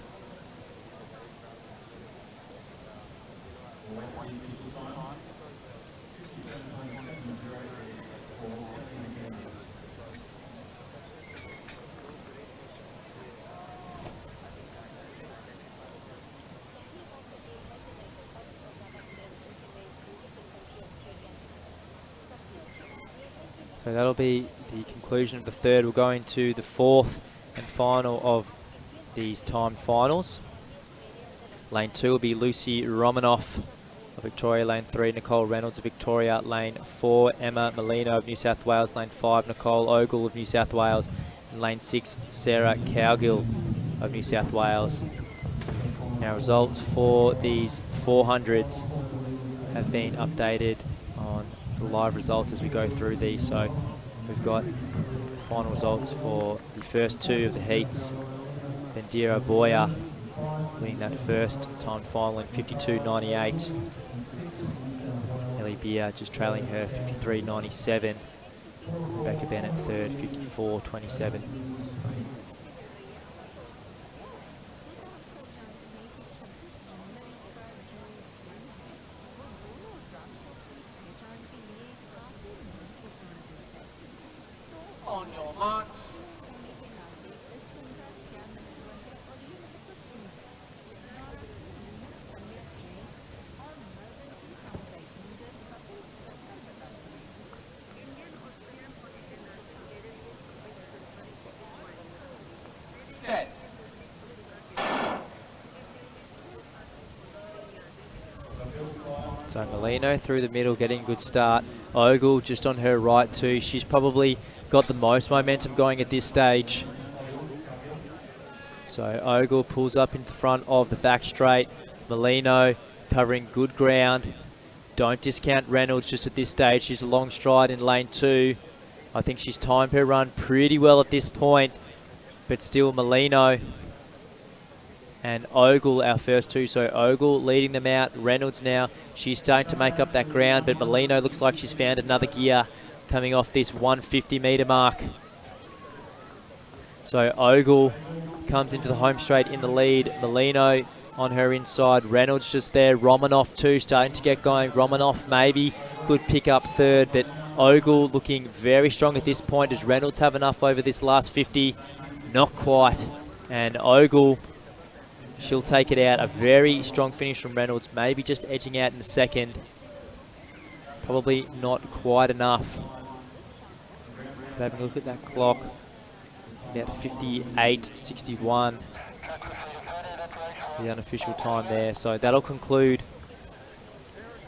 So that'll be the conclusion of the third. We'll go into the fourth and final of these timed finals. Lane 2 will be Lucy Romanoff of Victoria. Lane 3, Nicole Reynolds of Victoria. Lane 4, Emma Molina of New South Wales. Lane 5, Nicole Ogle of New South Wales. And lane 6, Sarah Cowgill of New South Wales. Now results for these 400s have been updated on the live results as we go through these. So we've got final results for the first 2 of the heats. Vendira Boyer winning that first time final in 52.98. Ellie Beer just trailing her 53.97. Rebecca Bennett third, 54.27. So Molino through the middle, getting a good start. Ogle just on her right too. She's probably got the most momentum going at this stage. So Ogle pulls up into the front of the back straight. Molino covering good ground. Don't discount Reynolds just at this stage. She's a long stride in lane 2. I think she's timed her run pretty well at this point, but still Molino and Ogle, our first two. So Ogle leading them out. Reynolds now, she's starting to make up that ground, but Molino looks like she's found another gear coming off this 150 metre mark. So Ogle comes into the home straight in the lead. Molino on her inside. Reynolds just there. Romanoff too, starting to get going. Romanoff maybe could pick up third, but Ogle looking very strong at this point. Does Reynolds have enough over this last 50? Not quite. And Ogle, she'll take it out. A very strong finish from Reynolds, maybe just edging out in the second. Probably not quite enough. But having a look at that clock, about 58.61. The unofficial time there. So that'll conclude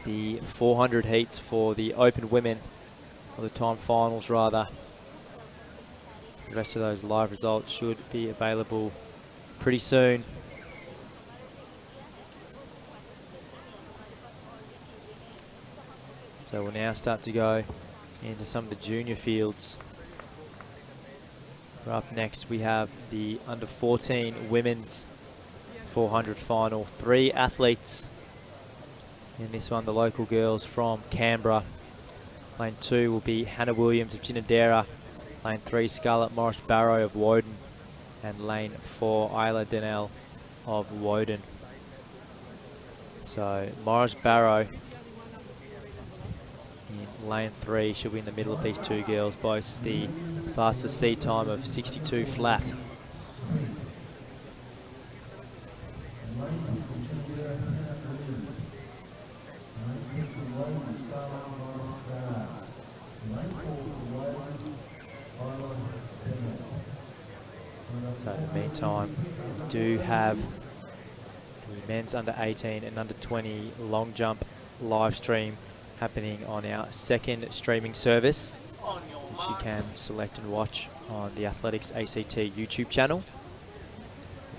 the 400 heats for the open women, or the time finals rather. The rest of those live results should be available pretty soon. So we'll now start to go into some of the junior fields. Up next we have the under 14 women's 400 final. 3 athletes in this one, the local girls from Canberra. Lane 2 will be Hannah Williams of Ginninderra. Lane 3, Scarlett Morris Barrow of Woden. And lane 4, Isla Denell of Woden. So Morris Barrow in lane 3, she'll be in the middle of these two girls, both the fastest seat time of 62 flat. So in the meantime, we do have the men's under 18 and under 20 long jump live stream happening on our second streaming service, which you can select and watch on the Athletics ACT YouTube channel.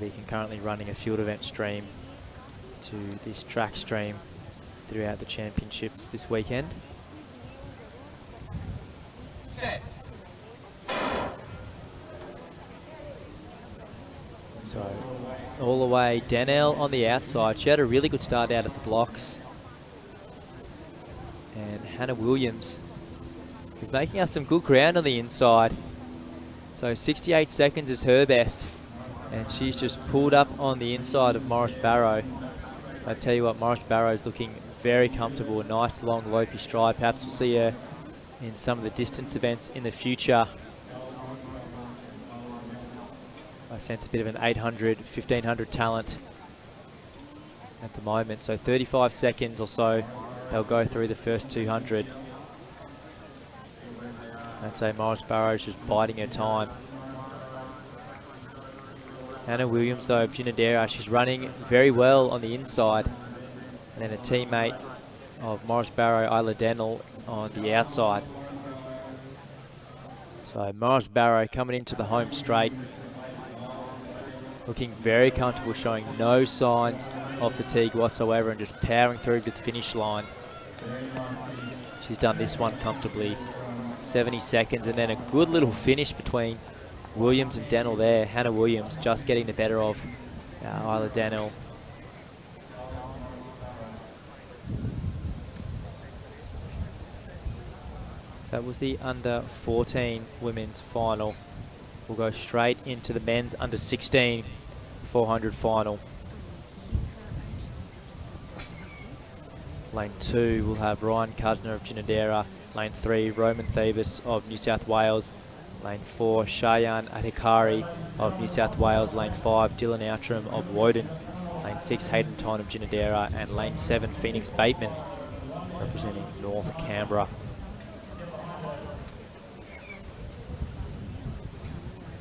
We're concurrently running a field event stream to this track stream throughout the championships this weekend. Set. So all the way, Denell on the outside. She had a really good start out of the blocks. And Hannah Williams is making up some good ground on the inside. So 68 seconds is her best. And she's just pulled up on the inside of Morris Barrow. I tell you what, Morris Barrow is looking very comfortable. A nice long lopey stride. Perhaps we'll see her in some of the distance events in the future. I sense a bit of an 800, 1500 talent at the moment. So 35 seconds or so, they'll go through the first 200. I'd say Morris Barrow's just biding her time. Hannah Williams, though, of Ginninderra, she's running very well on the inside. And then a teammate of Morris Barrow, Isla Denell, on the outside. So Morris Barrow coming into the home straight, looking very comfortable, showing no signs of fatigue whatsoever and just powering through to the finish line. She's done this one comfortably. 70 seconds and then a good little finish between Williams and Denell there. Hannah Williams just getting the better of Isla Denell. So that was the under 14 women's final. We'll go straight into the men's under 16 400 final. Lane 2 will have Ryan Cuzner of Ginninderra. Lane 3, Roman Thebus of New South Wales. Lane 4, Shayan Atikari of New South Wales. Lane 5, Dylan Outram of Woden. Lane 6, Hayden Tyne of Ginninderra. And Lane 7, Phoenix Bateman, representing North Canberra.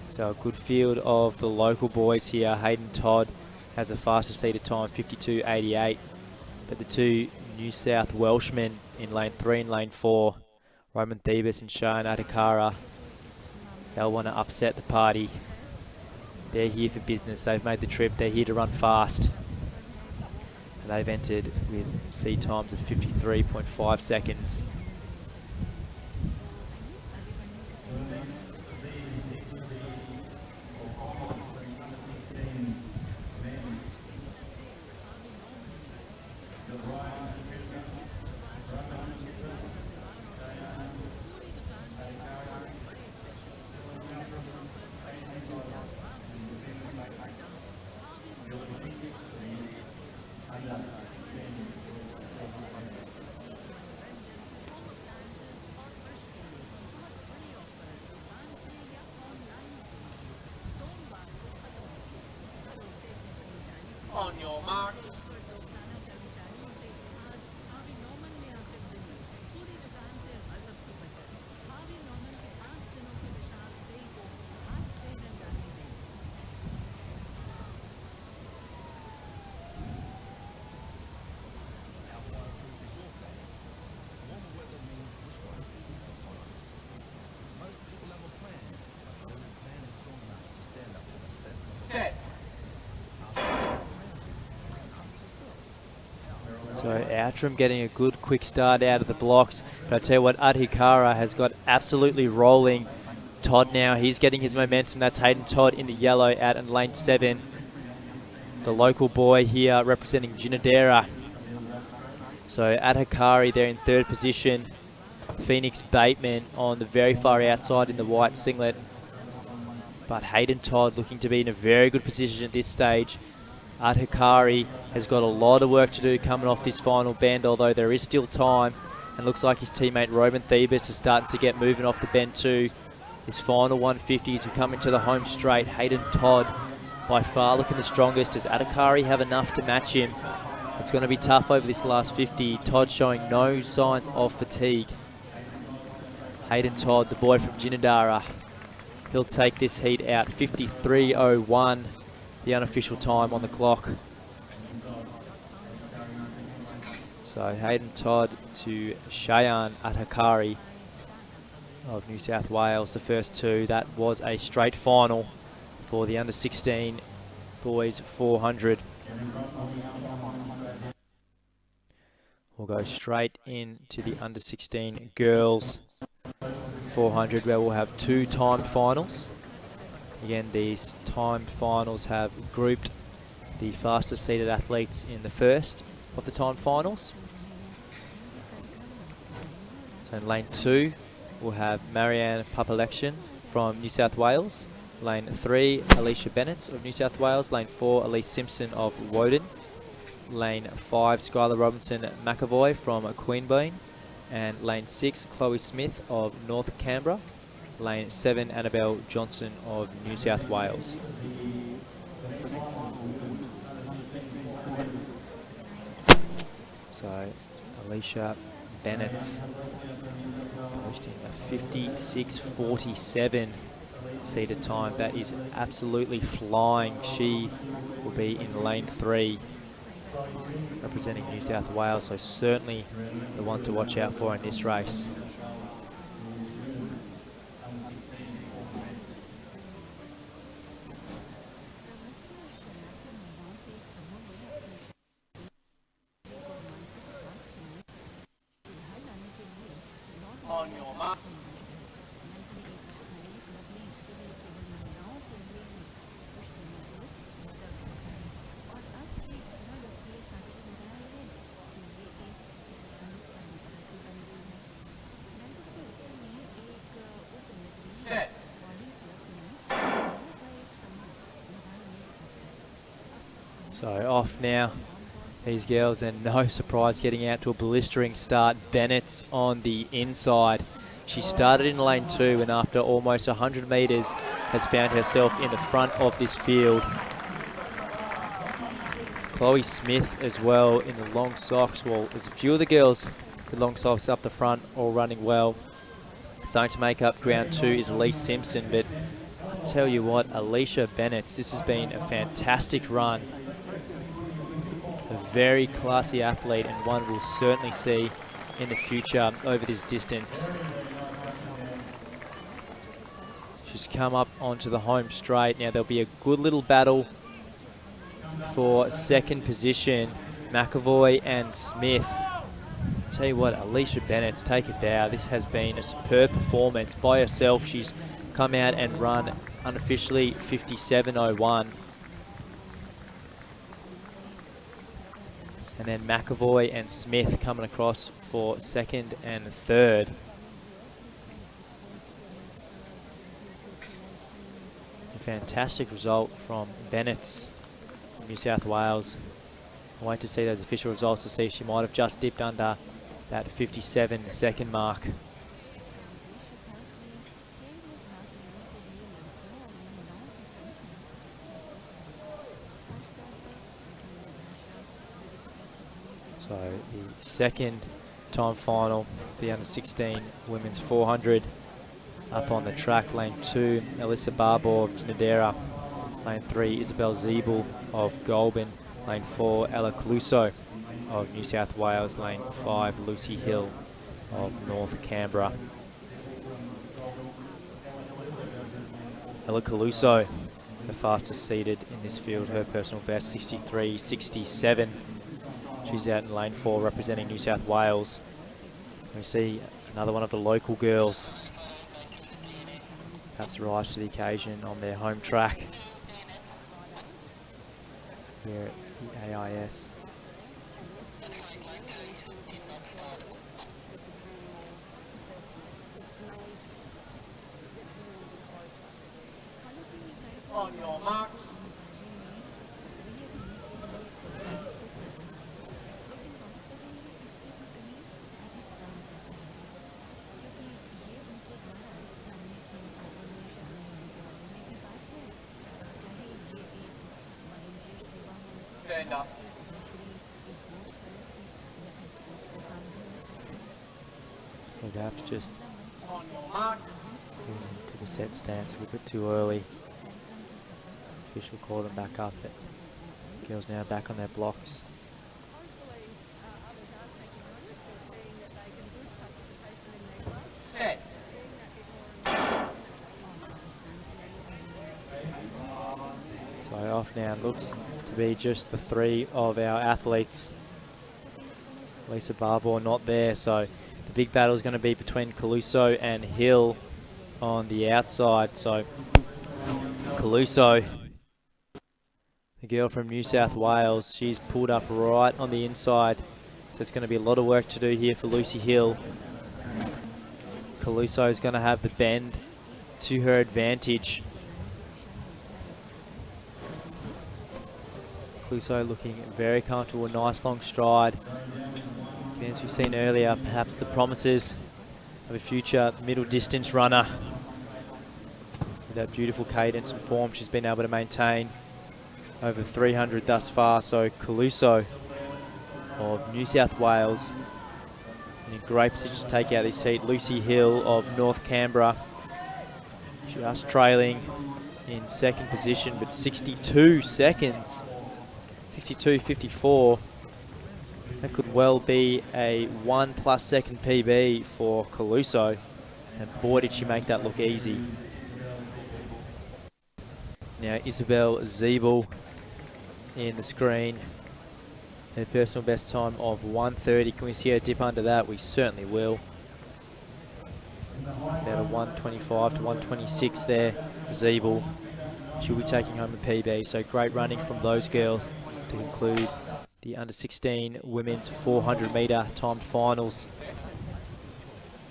So a good field of the local boys here. Hayden Todd has a faster seated time, 52.88. But the two New South Welshmen in lane 3 and lane 4. Roman Thebus and Shayan Atakara. They'll want to upset the party. They're here for business. They've made the trip. They're here to run fast. And they've entered with C times of 53.5 seconds. On your mark. Set. So Outram getting a good quick start out of the blocks. But I tell you what, Adhikara has got absolutely rolling. Todd now, he's getting his momentum. That's Hayden Todd in the yellow out in lane 7. The local boy here representing Ginadera. So Adhikari there in 3rd position. Phoenix Bateman on the very far outside in the white singlet. But Hayden Todd looking to be in a very good position at this stage. Adhikari has got a lot of work to do coming off this final bend, although there is still time. And looks like his teammate Roman Thebus is starting to get moving off the bend too. His final 150s will come into the home straight. Hayden Todd by far looking the strongest. Does Adhikari have enough to match him? It's going to be tough over this last 50. Todd showing no signs of fatigue. Hayden Todd, the boy from Ginadara. He'll take this heat out 53.01. The unofficial time on the clock. So Hayden Todd to Shayan Atakari of New South Wales, the first two. That was a straight final for the under 16 boys 400. We'll go straight into the under 16 girls 400, where we'll have 2 timed finals. Again, these timed finals have grouped the fastest seeded athletes in the first of the timed finals. So in lane 2, we'll have Marianne Papalection from New South Wales. Lane 3, Alicia Bennett of New South Wales. Lane 4, Elise Simpson of Woden. Lane 5, Skylar Robinson McAvoy from Queanbeyan. And lane 6, Chloe Smith of North Canberra. Lane 7, Annabelle Johnson of New South Wales. So Alicia Bennett's posting a 56.47 seated time. That is absolutely flying. She will be in lane 3 representing New South Wales, so certainly the one to watch out for in this race. On your mark. Set. So off now, these girls, and no surprise getting out to a blistering start. Bennett's on the inside. She started in lane 2 and after almost 100 metres has found herself in the front of this field. Chloe Smith as well in the long socks. Well, there's a few of the girls with long socks up the front, all running well. Starting to make up ground 2 is Elise Simpson, but I'll tell you what, Alicia Bennett, this has been a fantastic run. a very classy athlete and one we'll certainly see in the future over this distance. She's come up onto the home straight. Now there'll be a good little battle for second position. McAvoy and Smith. Tell you what, Alicia Bennett's take it down. This has been a superb performance by herself. She's come out and run unofficially 57.01. And then McAvoy and Smith coming across for second and third. A fantastic result from Bennett's from New South Wales. I'll wait to see those official results to see if she might have just dipped under that 57-second mark. So the second time final, the under-16 women's 400. Up on the track, lane 2, Elissa Barbour of Ginadera. Lane 3, Isabel Zeeble of Goulburn. Lane 4, Ella Caluso of New South Wales. Lane 5, Lucy Hill of North Canberra. Ella Caluso, the fastest seated in this field, her personal best, 63.67. She's out in lane 4 representing New South Wales. We see another one of the local girls perhaps rise to the occasion on their home track here at the AIS. On your marks. Stand up. We'll have to just On your mark. get into the set stance a little bit too early. Official called them back up, but girls now back on their blocks. Set. So off now looks to be just the 3 of our athletes. Lisa Barbour not there, so the big battle is going to be between Caluso and Hill on the outside. So Caluso, the girl from New South Wales, she's pulled up right on the inside. So it's going to be a lot of work to do here for Lucy Hill. Caluso is going to have the bend to her advantage. Caluso looking very comfortable, a nice long stride. As we've seen earlier, perhaps the promises of a future middle distance runner. With that beautiful cadence and form she's been able to maintain over 300 thus far. So Caluso of New South Wales in a great position to take out this heat. Lucy Hill of North Canberra just trailing in second position, but 62 seconds, 62.54. That could well be a 1+ second PB for Caluso, and boy did she make that look easy. Now Isabel Zeeble in the screen. Her personal best time of 1:30. Can we see her dip under that? We certainly will. About a 1:25 to 1:26 there, Zeeble. She'll be taking home a PB, so great running from those girls to conclude the under-16 women's 400 metre timed finals.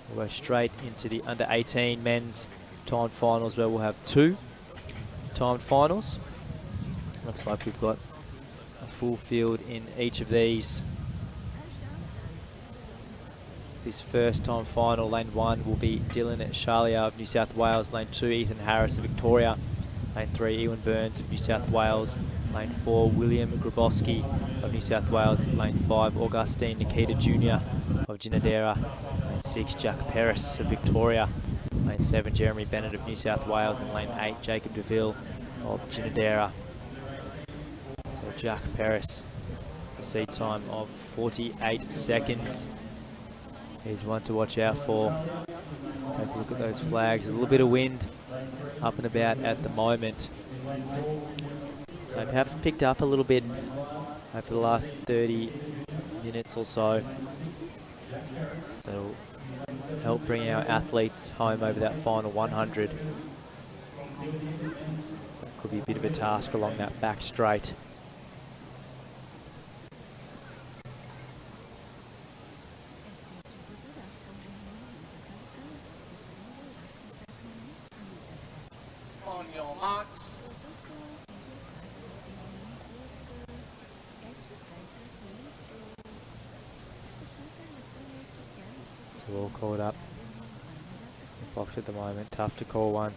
We'll go straight into the under-18 men's timed finals, where we'll have 2 timed finals. Looks like we've got a full field in each of these. This first time final, lane 1 will be Dylan Shalia of New South Wales, lane 2 Ethan Harris of Victoria, lane 3 Ewan Burns of New South Wales, lane 4 William Grabowski of New South Wales, lane 5 Augustine Nikita Jr. of Ginadera, lane 6 Jack Pearson of Victoria, lane 7 Jeremy Bennett of New South Wales, and lane 8 Jakeb DeVille of Ginadera. So Jack Pearson seed time of 48 seconds. He's one to watch out for. Take a look at those flags. A little bit of wind up and about at the moment. So perhaps picked up a little bit over the last 30 minutes or so. So it'll help bring our athletes home over that final 100. Could be a bit of a task along that back straight. On your marks. So all called up. The box at the moment, tough to call one.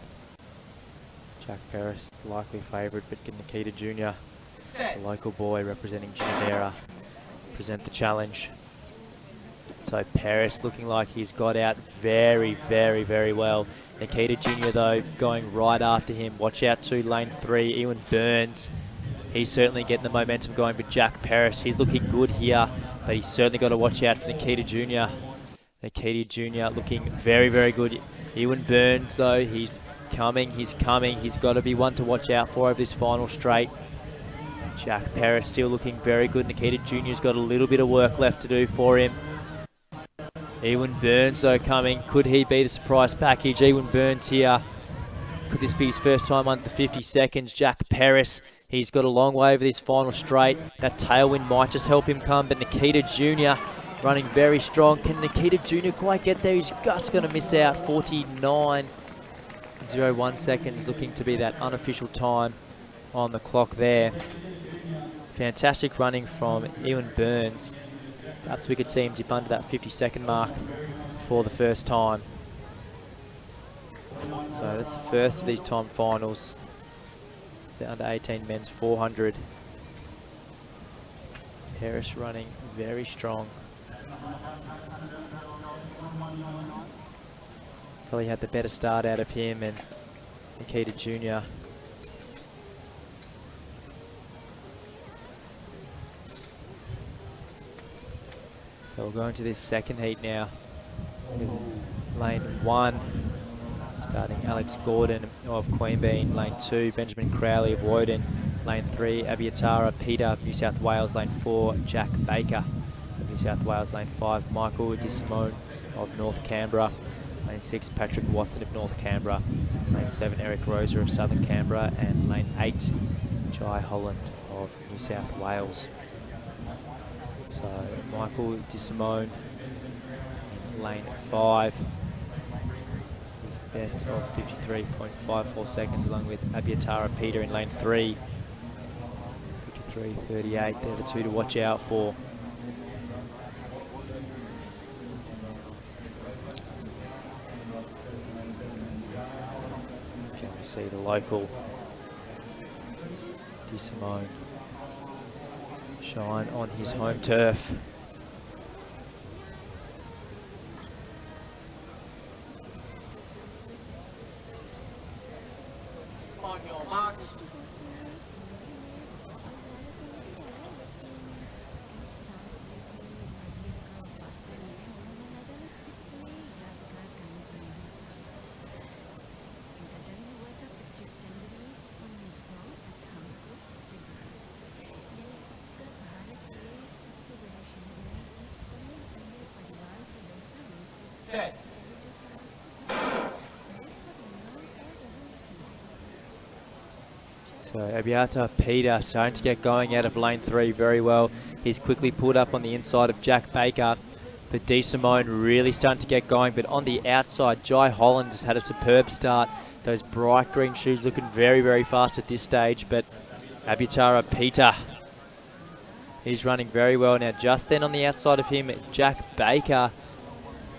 Jack Paris, likely favourite, but Nikita Jr., the local boy representing Ginninderra, present the challenge. So Paris looking like he's got out very, very, very well. Nikita Jr. though going right after him. Watch out to lane 3, Ewan Burns. He's certainly getting the momentum going, but Jack Paris, he's looking good here, but he's certainly got to watch out for Nikita Jr. Nikita Jr. looking very, very good. Ewan Burns though, he's coming. He's got to be one to watch out for over this final straight. Jack Paris still looking very good. Nikita Jr.'s got a little bit of work left to do for him. Ewan Burns though coming. Could he be the surprise package? Ewan Burns here. Could this be his first time under the 50 seconds? Jack Paris, he's got a long way over this final straight. That tailwind might just help him come, but Nikita Jr. running very strong. Can Nikita Jr. quite get there? He's just going to miss out. 49.01 seconds, looking to be that unofficial time on the clock there. Fantastic running from Ewan Burns. Perhaps we could see him dip under that 50-second mark for the first time. So that's the first of these time finals. The under 18 men's 400. Paris running very strong. Probably had the better start out of him and Nikita Jr. So we'll go into this second heat now. Lane 1, starting Alex Gordon of Queanbeyan. Lane 2, Benjamin Crowley of Woden. Lane 3, Abiatara Peter of New South Wales. Lane 4, Jack Baker of New South Wales. Lane 5, Michael DeSimone of North Canberra. Lane 6, Patrick Watson of North Canberra. Lane 7, Eric Roser of Southern Canberra. And Lane 8, Jai Holland of New South Wales. So Michael DeSimone in lane 5. His best of 53.54 seconds, along with Abiatara Peter in lane 3. 53.38, they're the two to watch out for. Can we see the local DeSimone shine on his home turf? On your marks. Set. So Abiata Peter starting to get going out of lane 3 very well. He's quickly pulled up on the inside of Jack Baker. But DeSimone really starting to get going. But on the outside, Jai Holland has had a superb start. Those bright green shoes looking very, very fast at this stage. But Abiatara Peter, he's running very well now. Just then on the outside of him, Jack Baker.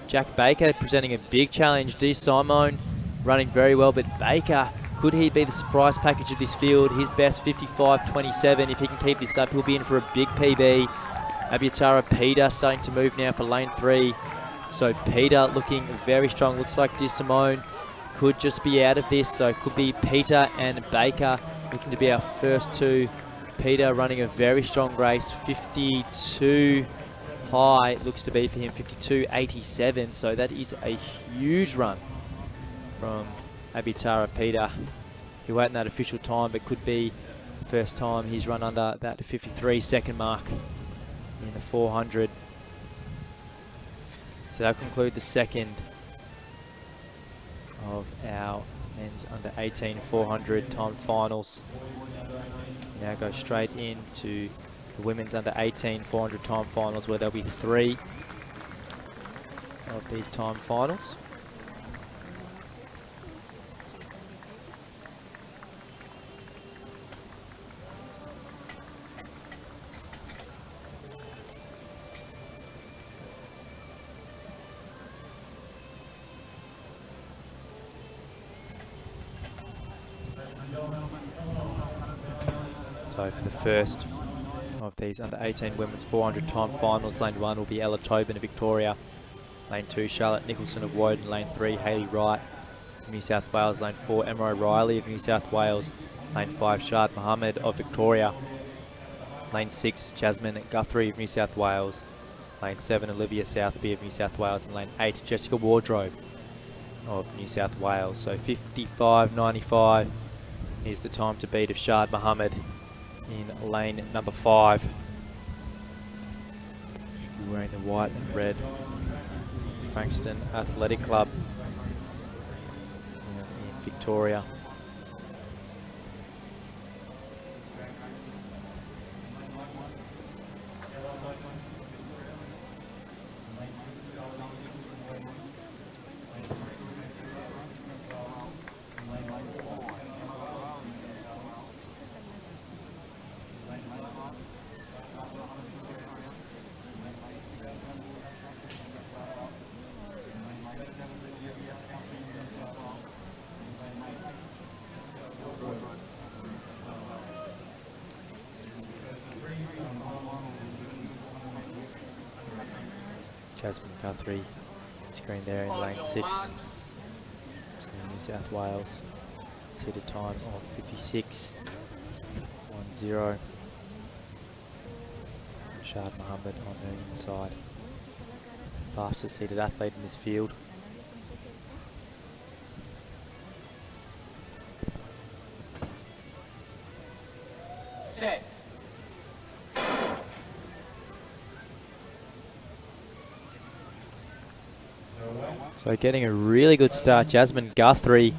Jack Baker presenting a big challenge. DeSimone running very well, but Baker, could he be the surprise package of this field? His best 55.27. If he can keep this up, he'll be in for a big PB. Abiatara Peter starting to move now for lane 3. So Peter looking very strong. Looks like DeSimone could just be out of this. So it could be Peter and Baker looking to be our first two Peter running a very strong race, 52 high, looks to be for him, 52.87. So that is a huge run from Abitara Peter. He wasn't that official time, but could be the first time he's run under that 53-second mark in the 400. So that'll conclude the second of our men's under 18 400 time finals. We now go straight into the women's under 18 400 time finals, where there'll be 3 of these time finals. So for the first of these under 18 women's 400 time finals, lane 1 will be Ella Tobin of Victoria. Lane 2, Charlotte Nicholson of Woden. Lane 3, Hayley Wright of New South Wales. Lane 4, Emma O'Reilly of New South Wales. Lane 5, Shad Mohammed of Victoria. Lane 6, Jasmine Guthrie of New South Wales. Lane 7, Olivia Southby of New South Wales. And lane 8, Jessica Wardrobe of New South Wales. So 55.95 is the time to beat of Shad Mohammed in lane number 5. Wearing the white and red Frankston Athletic Club in Victoria. Jasmine Guthrie, screen there in lane 6. New South Wales, seated time of 56.10. Shad Mohammed on the inside. Fastest seated athlete in this field. Set. So getting a really good start, Jasmine Guthrie.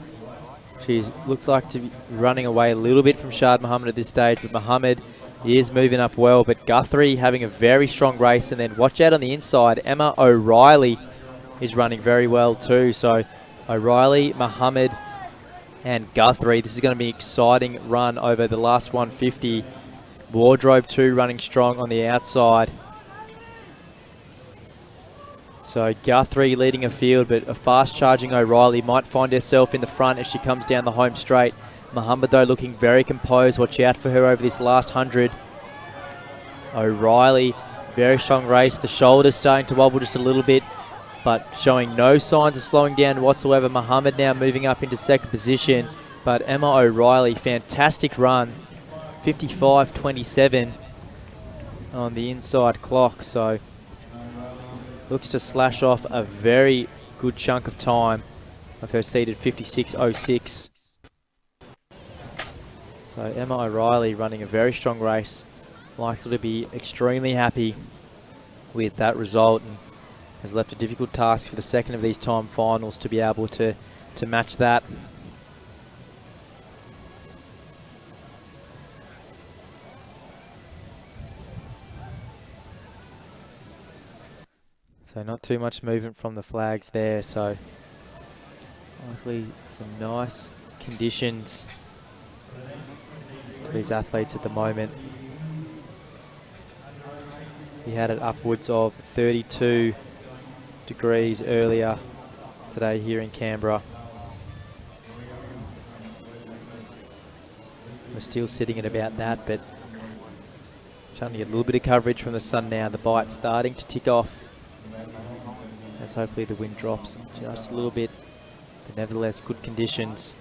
She looks like to be running away a little bit from Shad Mohammed at this stage, but Mohammed is moving up well. But Guthrie having a very strong race, and then watch out on the inside, Emma O'Reilly is running very well too. So O'Reilly, Mohammed and Guthrie, this is going to be an exciting run over the last 150. Wardrobe too running strong on the outside. So Guthrie leading a field, but a fast charging O'Reilly might find herself in the front as she comes down the home straight. Mohammed though looking very composed. Watch out for her over this last 100. O'Reilly, very strong race. The shoulders starting to wobble just a little bit, but showing no signs of slowing down whatsoever. Mohammed now moving up into second position, but Emma O'Reilly, fantastic run. 55.27 on the inside clock. So looks to slash off a very good chunk of time of her seated 56.06. So Emma O'Reilly running a very strong race, likely to be extremely happy with that result, and has left a difficult task for the second of these time finals to be able to match that. So not too much movement from the flags there, so likely some nice conditions to these athletes at the moment. We had it upwards of 32 degrees earlier today here in Canberra. We're still sitting at about that, but starting to get a little bit of coverage from the sun now. The bite's starting to tick off, as hopefully the wind drops just a little bit, but nevertheless good conditions.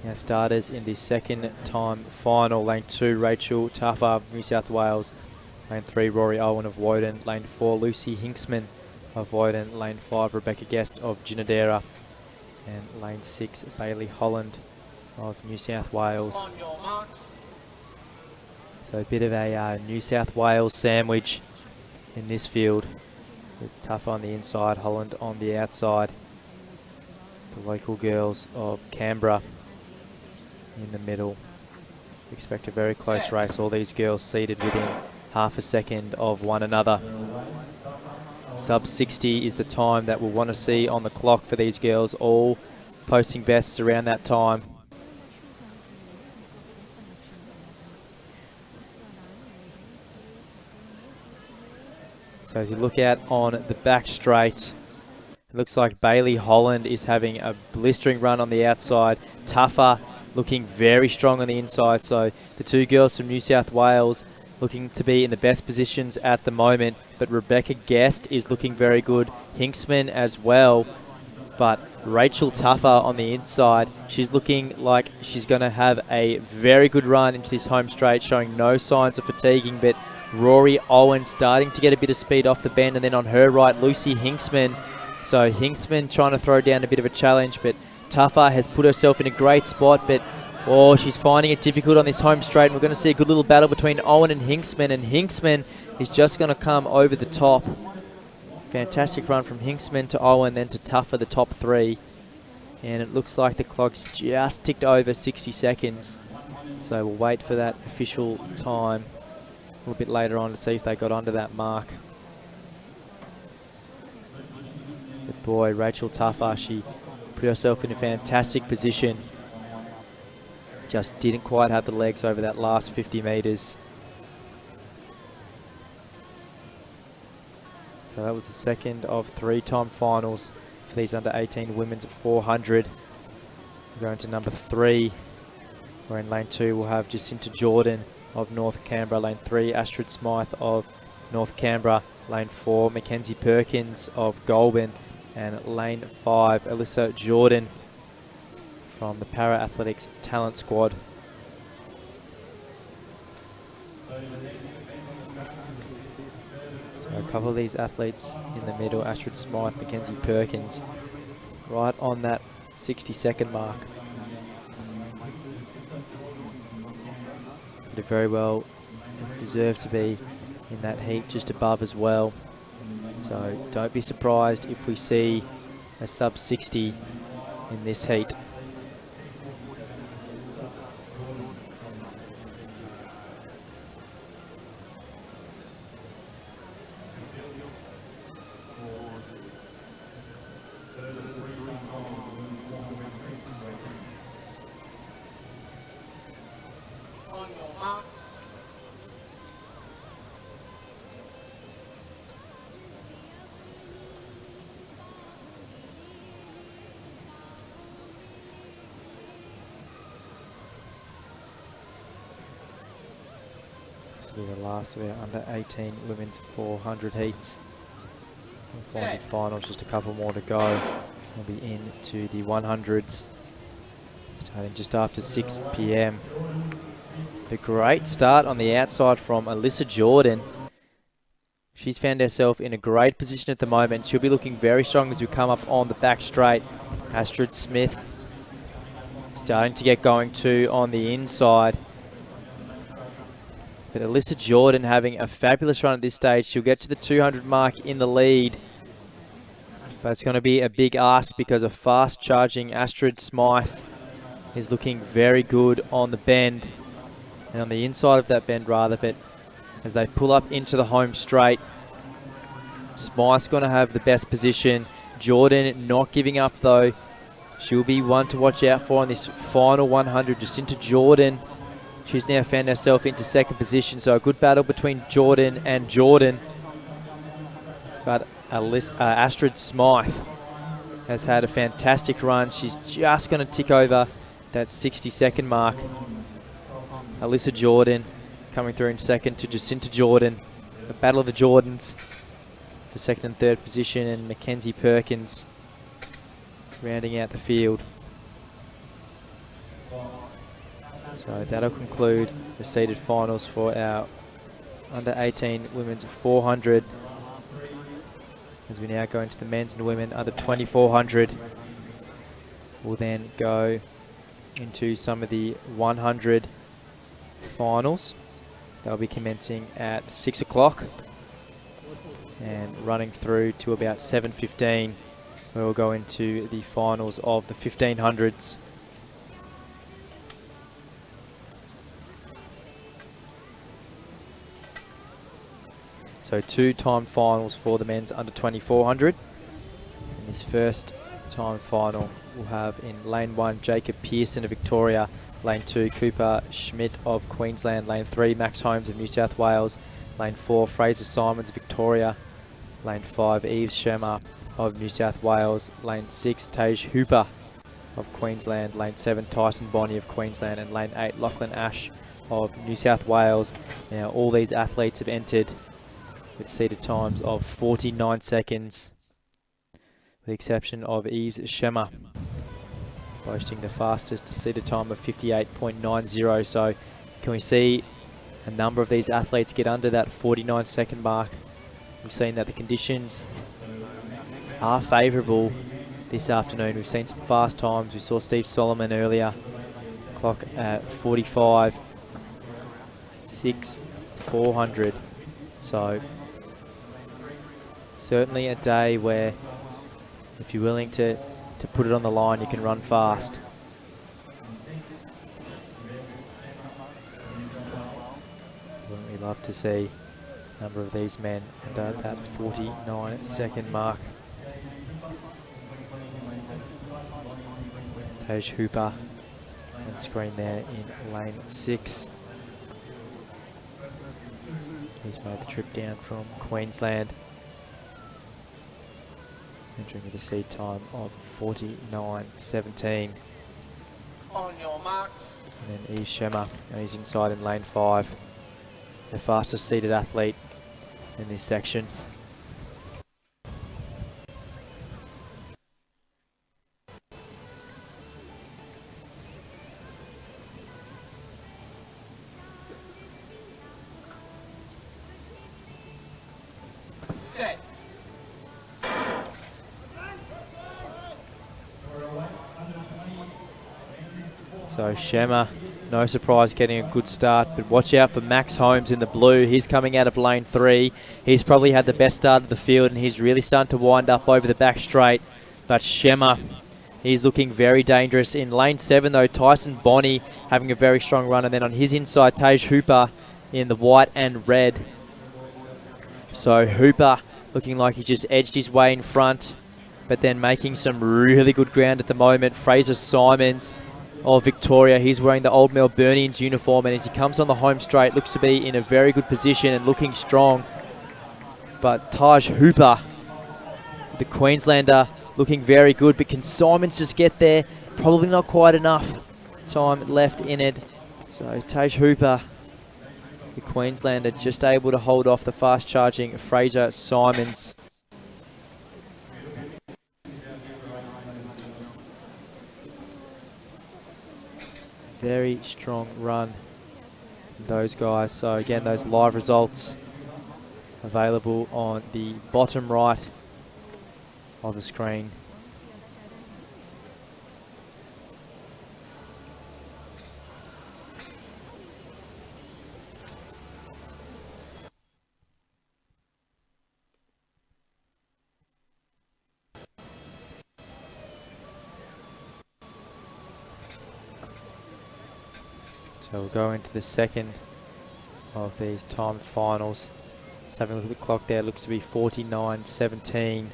Now starters in the second time final. Lane 2, Rachel Tuffer, New South Wales. Lane 3, Rory Owen of Woden. Lane 4, Lucy Hinksman of Woden. Lane 5, Rebecca Guest of Ginadera. And lane 6, Bailey Holland of New South Wales. On your marks. So a bit of a New South Wales sandwich in this field, with Tuffer on the inside, Holland on the outside. The local girls of Canberra in the middle. Expect a very close race. All these girls seated within half a second of one another. Sub 60 is the time that we'll want to see on the clock for these girls, all posting bests around that time. So as you look out on the back straight, it looks like Bailey Holland is having a blistering run on the outside. Tuffer looking very strong on the inside. So the two girls from New South Wales looking to be in the best positions at the moment. But Rebecca Guest is looking very good. Hinksman as well. But Rachel Tuffer on the inside, she's looking like she's going to have a very good run into this home straight, showing no signs of fatiguing. But Rory Owen starting to get a bit of speed off the bend, and then on her right, Lucy Hinksman. So Hinksman trying to throw down a bit of a challenge, but Tuffer has put herself in a great spot, but oh, she's finding it difficult on this home straight. And we're going to see a good little battle between Owen and Hinksman is just going to come over the top. Fantastic run from Hinksman to Owen, then to Tuffer, the top three. And it looks like the clock's just ticked over 60 seconds. So we'll wait for that official time a little bit later on to see if they got onto that mark. But boy, Rachel Tuffer, she put herself in a fantastic position. Just didn't quite have the legs over that last 50 metres. So that was the second of 3-time finals for these under 18 women's 400. We're going to number 3, where in lane 2 we'll have Jacinta Jordan of North Canberra. Lane 3, Astrid Smythe of North Canberra. Lane 4, Mackenzie Perkins of Goulburn. And lane 5, Elissa Jordan from the Para Athletics Talent Squad. So a couple of these athletes in the middle, Astrid Smythe, Mackenzie Perkins, right on that 60-second mark. They very well deserve to be in that heat just above as well. So don't be surprised if we see a sub 60 in this heat. The last of our under 18 women's 400 heats. Finals, just a couple more to go. We'll be into the 100s starting just after 6 p.m. A great start on the outside from Elissa Jordan. She's found herself in a great position at the moment. She'll be looking very strong as we come up on the back straight. Astrid Smith starting to get going too on the inside. But Elissa Jordan having a fabulous run at this stage. She'll get to the 200 mark in the lead. But it's going to be a big ask because a fast charging Astrid Smythe is looking very good on the bend. And on the inside of that bend rather. But as they pull up into the home straight, Smythe's going to have the best position. Jordan not giving up though. She'll be one to watch out for on this final 100. Jacinta Jordan. She's now found herself into second position, so a good battle between Jordan and Jordan. But Astrid Smythe has had a fantastic run. She's just going to tick over that 60-second mark. Elissa Jordan coming through in second to Jacinta Jordan. The battle of the Jordans for second and third position, and Mackenzie Perkins rounding out the field. So that'll conclude the seeded finals for our under 18 women's 400. As we now go into the men's and women under 2400. We'll then go into some of the 100 finals. They'll be commencing at 6 o'clock and running through to about 7:15, where we'll go into the finals of the 1500s. So 2 time finals for the men's under 2400. In this first time final, we'll have in lane 1, Jakeb Pearson of Victoria. Lane 2, Cooper Schmidt of Queensland. Lane 3, Max Holmes of New South Wales. Lane 4, Fraser Simons of Victoria. Lane 5, Eves Shermer of New South Wales. Lane 6, Tage Hooper of Queensland. Lane 7, Tyson Bonney of Queensland. And lane 8, Lachlan Ash of New South Wales. Now all these athletes have entered with seeded times of 49 seconds, with the exception of Eves Shermer, boasting the fastest seeded time of 58.90. So can we see a number of these athletes get under that 49 second mark? We've seen that the conditions are favourable this afternoon. We've seen some fast times. We saw Steve Solomon earlier clock at 45.6,400. So certainly a day where if you're willing to put it on the line, you can run fast. Wouldn't we love to see a number of these men under that 49 second mark. Tage Hooper on screen there in lane 6. He's made the trip down from Queensland, entering with a seed time of 49.17. On your marks. And then Eves Shermer, and he's inside in lane 5, the fastest seeded athlete in this section. Set. So Shermer, no surprise, getting a good start, but watch out for Max Holmes in the blue. He's coming out of lane 3. He's probably had the best start of the field, and he's really starting to wind up over the back straight. But Shermer, he's looking very dangerous. In lane 7 though, Tyson Bonney having a very strong run, and then on his inside, Tage Hooper in the white and red. So Hooper looking like he just edged his way in front, but then making some really good ground at the moment. Fraser Simons of Victoria, he's wearing the Old Melburnians uniform, and as he comes on the home straight, looks to be in a very good position and looking strong. But Tage Hooper, the Queenslander, looking very good, but can Simons just get there? Probably not quite enough time left in it. So Tage Hooper, the Queenslander, just able to hold off the fast charging Fraser Simons. Very strong run from those guys. So again, those live results available on the bottom right of the screen. So we'll go into the second of these time finals. Just having a look at the clock there, looks to be 49.17,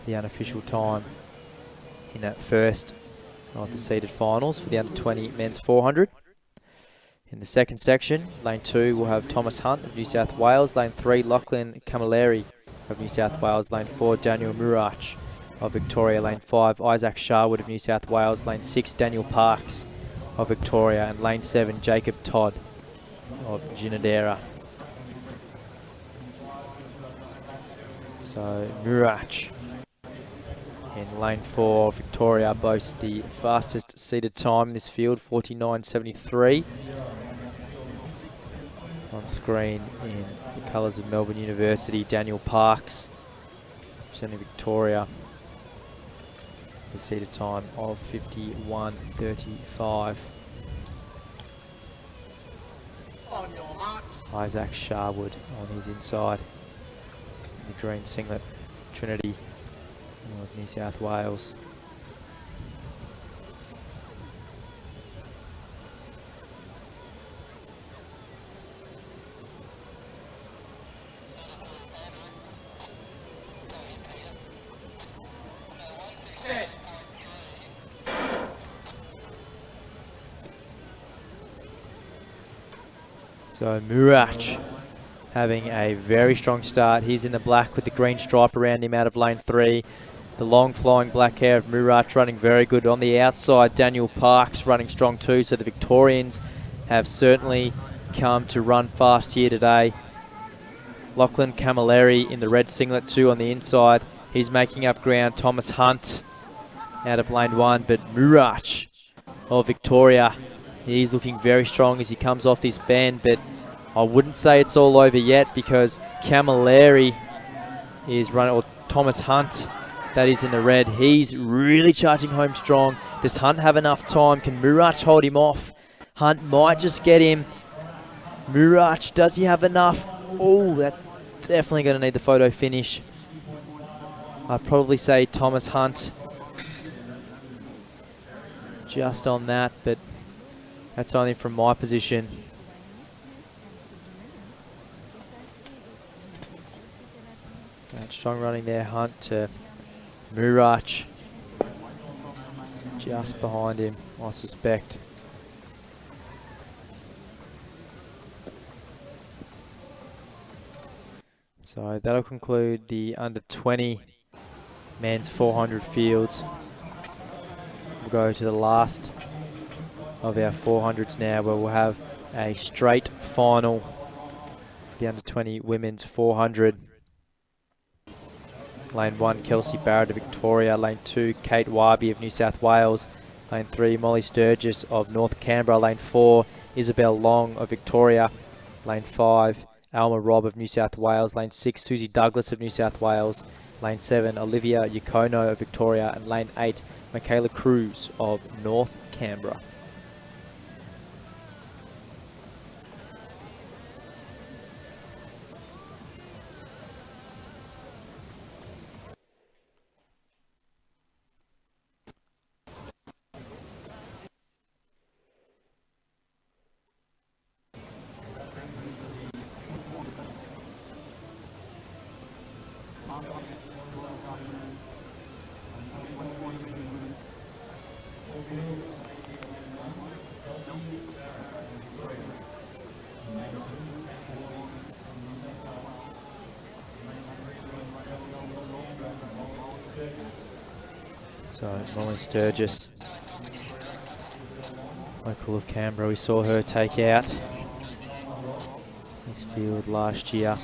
the unofficial time in that first of the seeded finals for the under 20 men's 400. In the second section, lane 2 will have Thomas Hunt of New South Wales, lane 3 Lachlan Camilleri of New South Wales, lane 4 Daniel Murach of Victoria, lane 5 Isaac Sharwood of New South Wales, lane 6 Daniel Parks of Victoria, and lane 7 Jakeb Todd of Ginadera. So Murach in lane 4. Victoria boasts the fastest seated time in this field, 49.73. On screen in the colours of Melbourne University, Daniel Parks, representing Victoria. The seated time of 51.35. On your mark. Isaac Sharwood on his inside. The green singlet, Trinity of New South Wales. Set. So Murach having a very strong start. He's in the black with the green stripe around him out of lane 3. The long flowing black hair of Murach running very good. On the outside, Daniel Parks running strong too. So the Victorians have certainly come to run fast here today. Lachlan Camilleri in the red singlet too on the inside. He's making up ground. Thomas Hunt out of lane 1, but Murach of Victoria, he's looking very strong as he comes off this bend, but I wouldn't say it's all over yet because Camilleri is running, or Thomas Hunt, that is in the red. He's really charging home strong. Does Hunt have enough time? Can Murach hold him off? Hunt might just get him. Murach, does he have enough? Oh, that's definitely going to need the photo finish. I'd probably say Thomas Hunt just on that, but that's only from my position. That strong running there, Hunt to Murach. Just behind him, I suspect. So that'll conclude the under 20 men's 400 fields. We'll go to the last of our 400s now, where we'll have a straight final for the under 20 women's 400. Lane 1, Kelsey Barrett of Victoria. Lane 2, Kate Warby of New South Wales. Lane 3, Molly Sturgis of North Canberra. Lane 4, Isabel Long of Victoria. Lane 5, Alma Robb of New South Wales. Lane 6, Susie Douglas of New South Wales. Lane 7, Olivia Yacono of Victoria. And Lane 8, Michaela Cruz of North Canberra. So Molly Sturgis, local of Canberra, we saw her take out this field last year,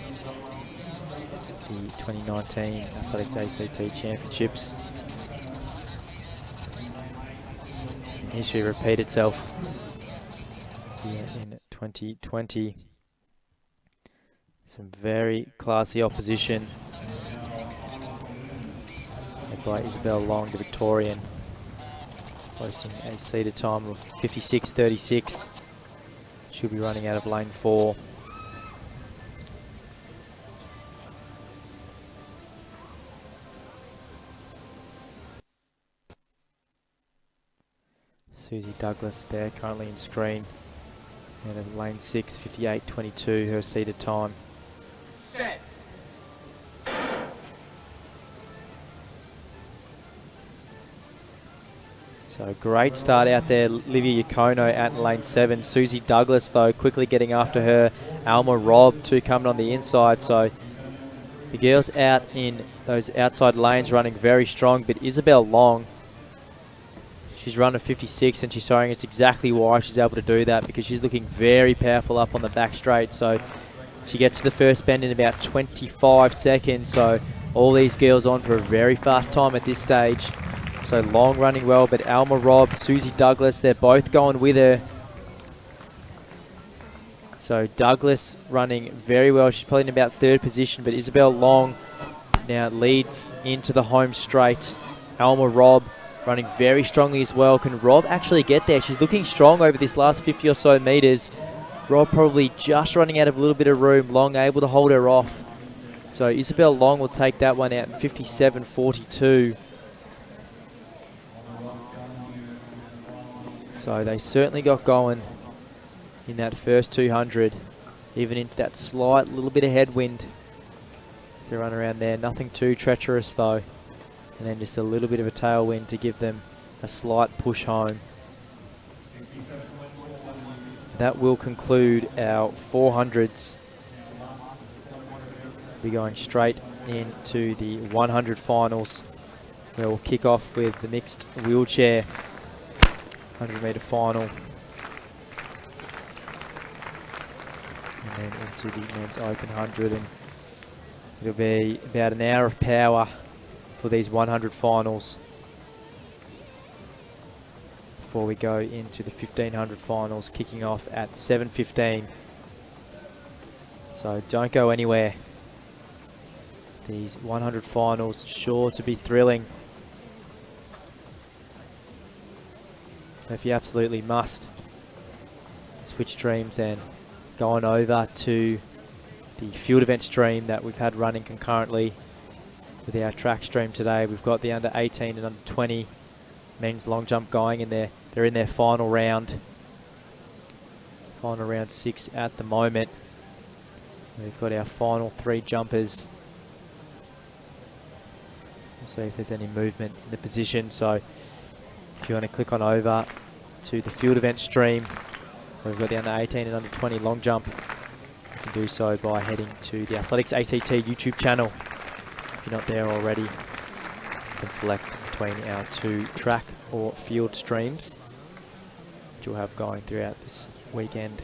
the 2019 Athletics ACT Championships. History repeat itself here in 2020. Some very classy opposition by Isabel Long, the Victorian, posting a seated time of 56.36. She'll be running out of lane 4. Susie Douglas there, currently in screen. Out of lane 6, 58.22, her seated time. Set. So great start out there, Livia Yacono out in lane 7. Susie Douglas though quickly getting after her. Alma Robb too coming on the inside. So the girls out in those outside lanes running very strong, but Isabel Long, she's run a 56 and she's showing us exactly why she's able to do that, because she's looking very powerful up on the back straight. So she gets to the first bend in about 25 seconds. So all these girls on for a very fast time at this stage. So Long running well, but Alma Robb, Susie Douglas, they're both going with her. So Douglas running very well. She's probably in about 3rd position, but Isabel Long now leads into the home straight. Alma Robb running very strongly as well. Can Robb actually get there? She's looking strong over this last 50 or so meters. Robb probably just running out of a little bit of room. Long able to hold her off. So Isabel Long will take that one out in 57.42. So they certainly got going in that first 200, even into that slight little bit of headwind. They run around there, nothing too treacherous though. And then just a little bit of a tailwind to give them a slight push home. That will conclude our 400s. We're going straight into the 100 finals, where we'll kick off with the mixed wheelchair 100 metre final. And then into the men's open 100. And it'll be about an hour of power for these 100 finals before we go into the 1500 finals, kicking off at 7:15. So don't go anywhere. These 100 finals sure to be thrilling. If you absolutely must switch streams, then going over to the field event stream that we've had running concurrently with our track stream today. We've got the under 18 and under 20 men's long jump going in there. They're in their final round. Final round 6 at the moment. We've got our final 3 jumpers. We'll see if there's any movement in the position. So if you want to click on over to the field event stream, we've got the under 18 and under 20 long jump. You can do so by heading to the Athletics ACT YouTube channel. If you're not there already, you can select between our 2 track or field streams that you'll have going throughout this weekend.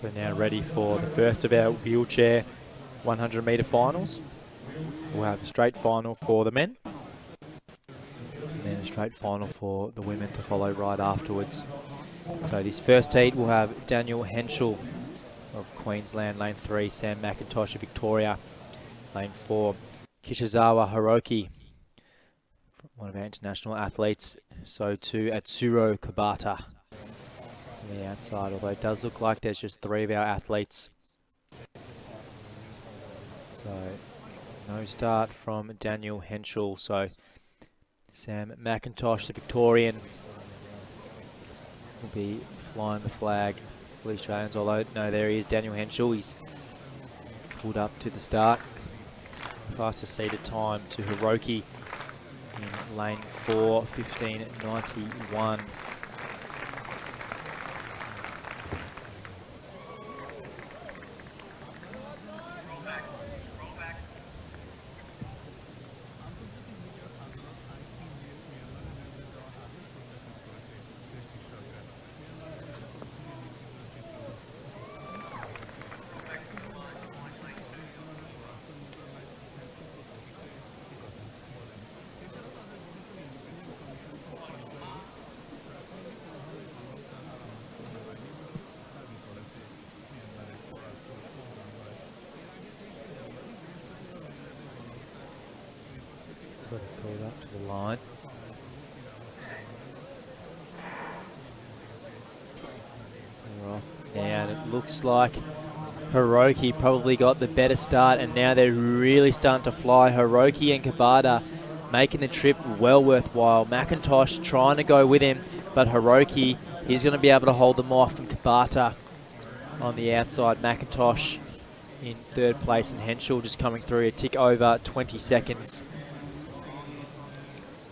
So now ready for the first of our wheelchair 100 metre finals. We'll have a straight final for the men, and then a straight final for the women to follow right afterwards. So this first heat will have Daniel Henschel of Queensland, lane 3, Sam McIntosh of Victoria, lane 4, Kishizawa Hiroki, one of our international athletes, so too Atsuro Kabata on the outside, although it does look like there's just 3 of our athletes. So no start from Daniel Henschel, so Sam McIntosh, the Victorian, will be flying the flag for the Australians, although no, there he is, Daniel Henschel. He's pulled up to the start. Fastest seated time to Hiroki in lane 4, 15:91. Pulled up to the line. And it looks like Hiroki probably got the better start, and now they're really starting to fly. Hiroki and Kabata making the trip well worthwhile. McIntosh trying to go with him, but Hiroki, he's going to be able to hold them off, and Kabata on the outside. McIntosh in 3rd place, and Henschel just coming through a tick over 20 seconds.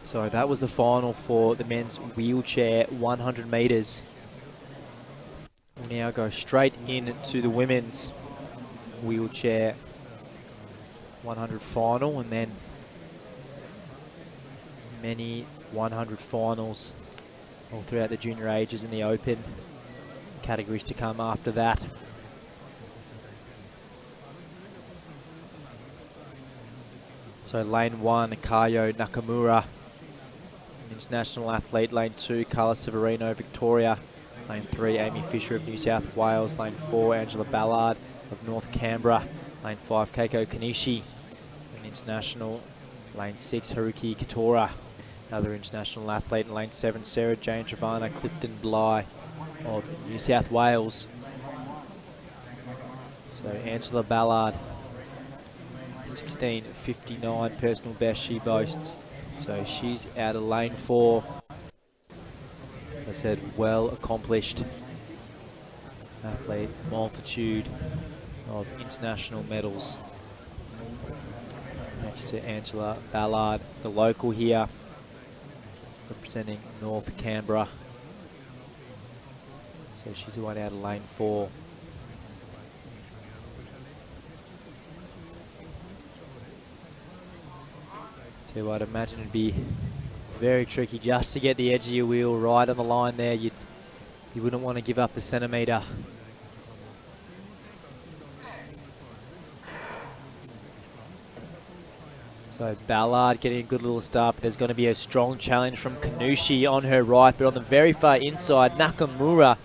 So that was the final for the men's wheelchair 100 metres. We'll now go straight into the women's wheelchair 100 final, and then many 100 finals all throughout the junior ages and the open categories to come after that. So lane 1, Kayo Nakamura, international athlete. Lane 2, Carla Severino, Victoria. Lane 3, Amy Fisher of New South Wales. Lane 4, Angela Ballard of North Canberra. Lane 5, Keiko Kanishi, an international. Lane 6, Haruki Katora, another international athlete. And lane 7, Sarah Jane Travana Clifton Bly of New South Wales. So Angela Ballard, 16:59 personal best she boasts. So she's out of lane 4. As I said, well accomplished athlete, multitude of international medals. Next to Angela Ballard, the local here, representing North Canberra. So she's the one out of lane 4. So I'd imagine it'd be very tricky just to get the edge of your wheel right on the line there. You wouldn't want to give up a centimetre. So Ballard getting a good little start, but there's going to be a strong challenge from Kanushi on her right, but on the very far inside, Nakamura.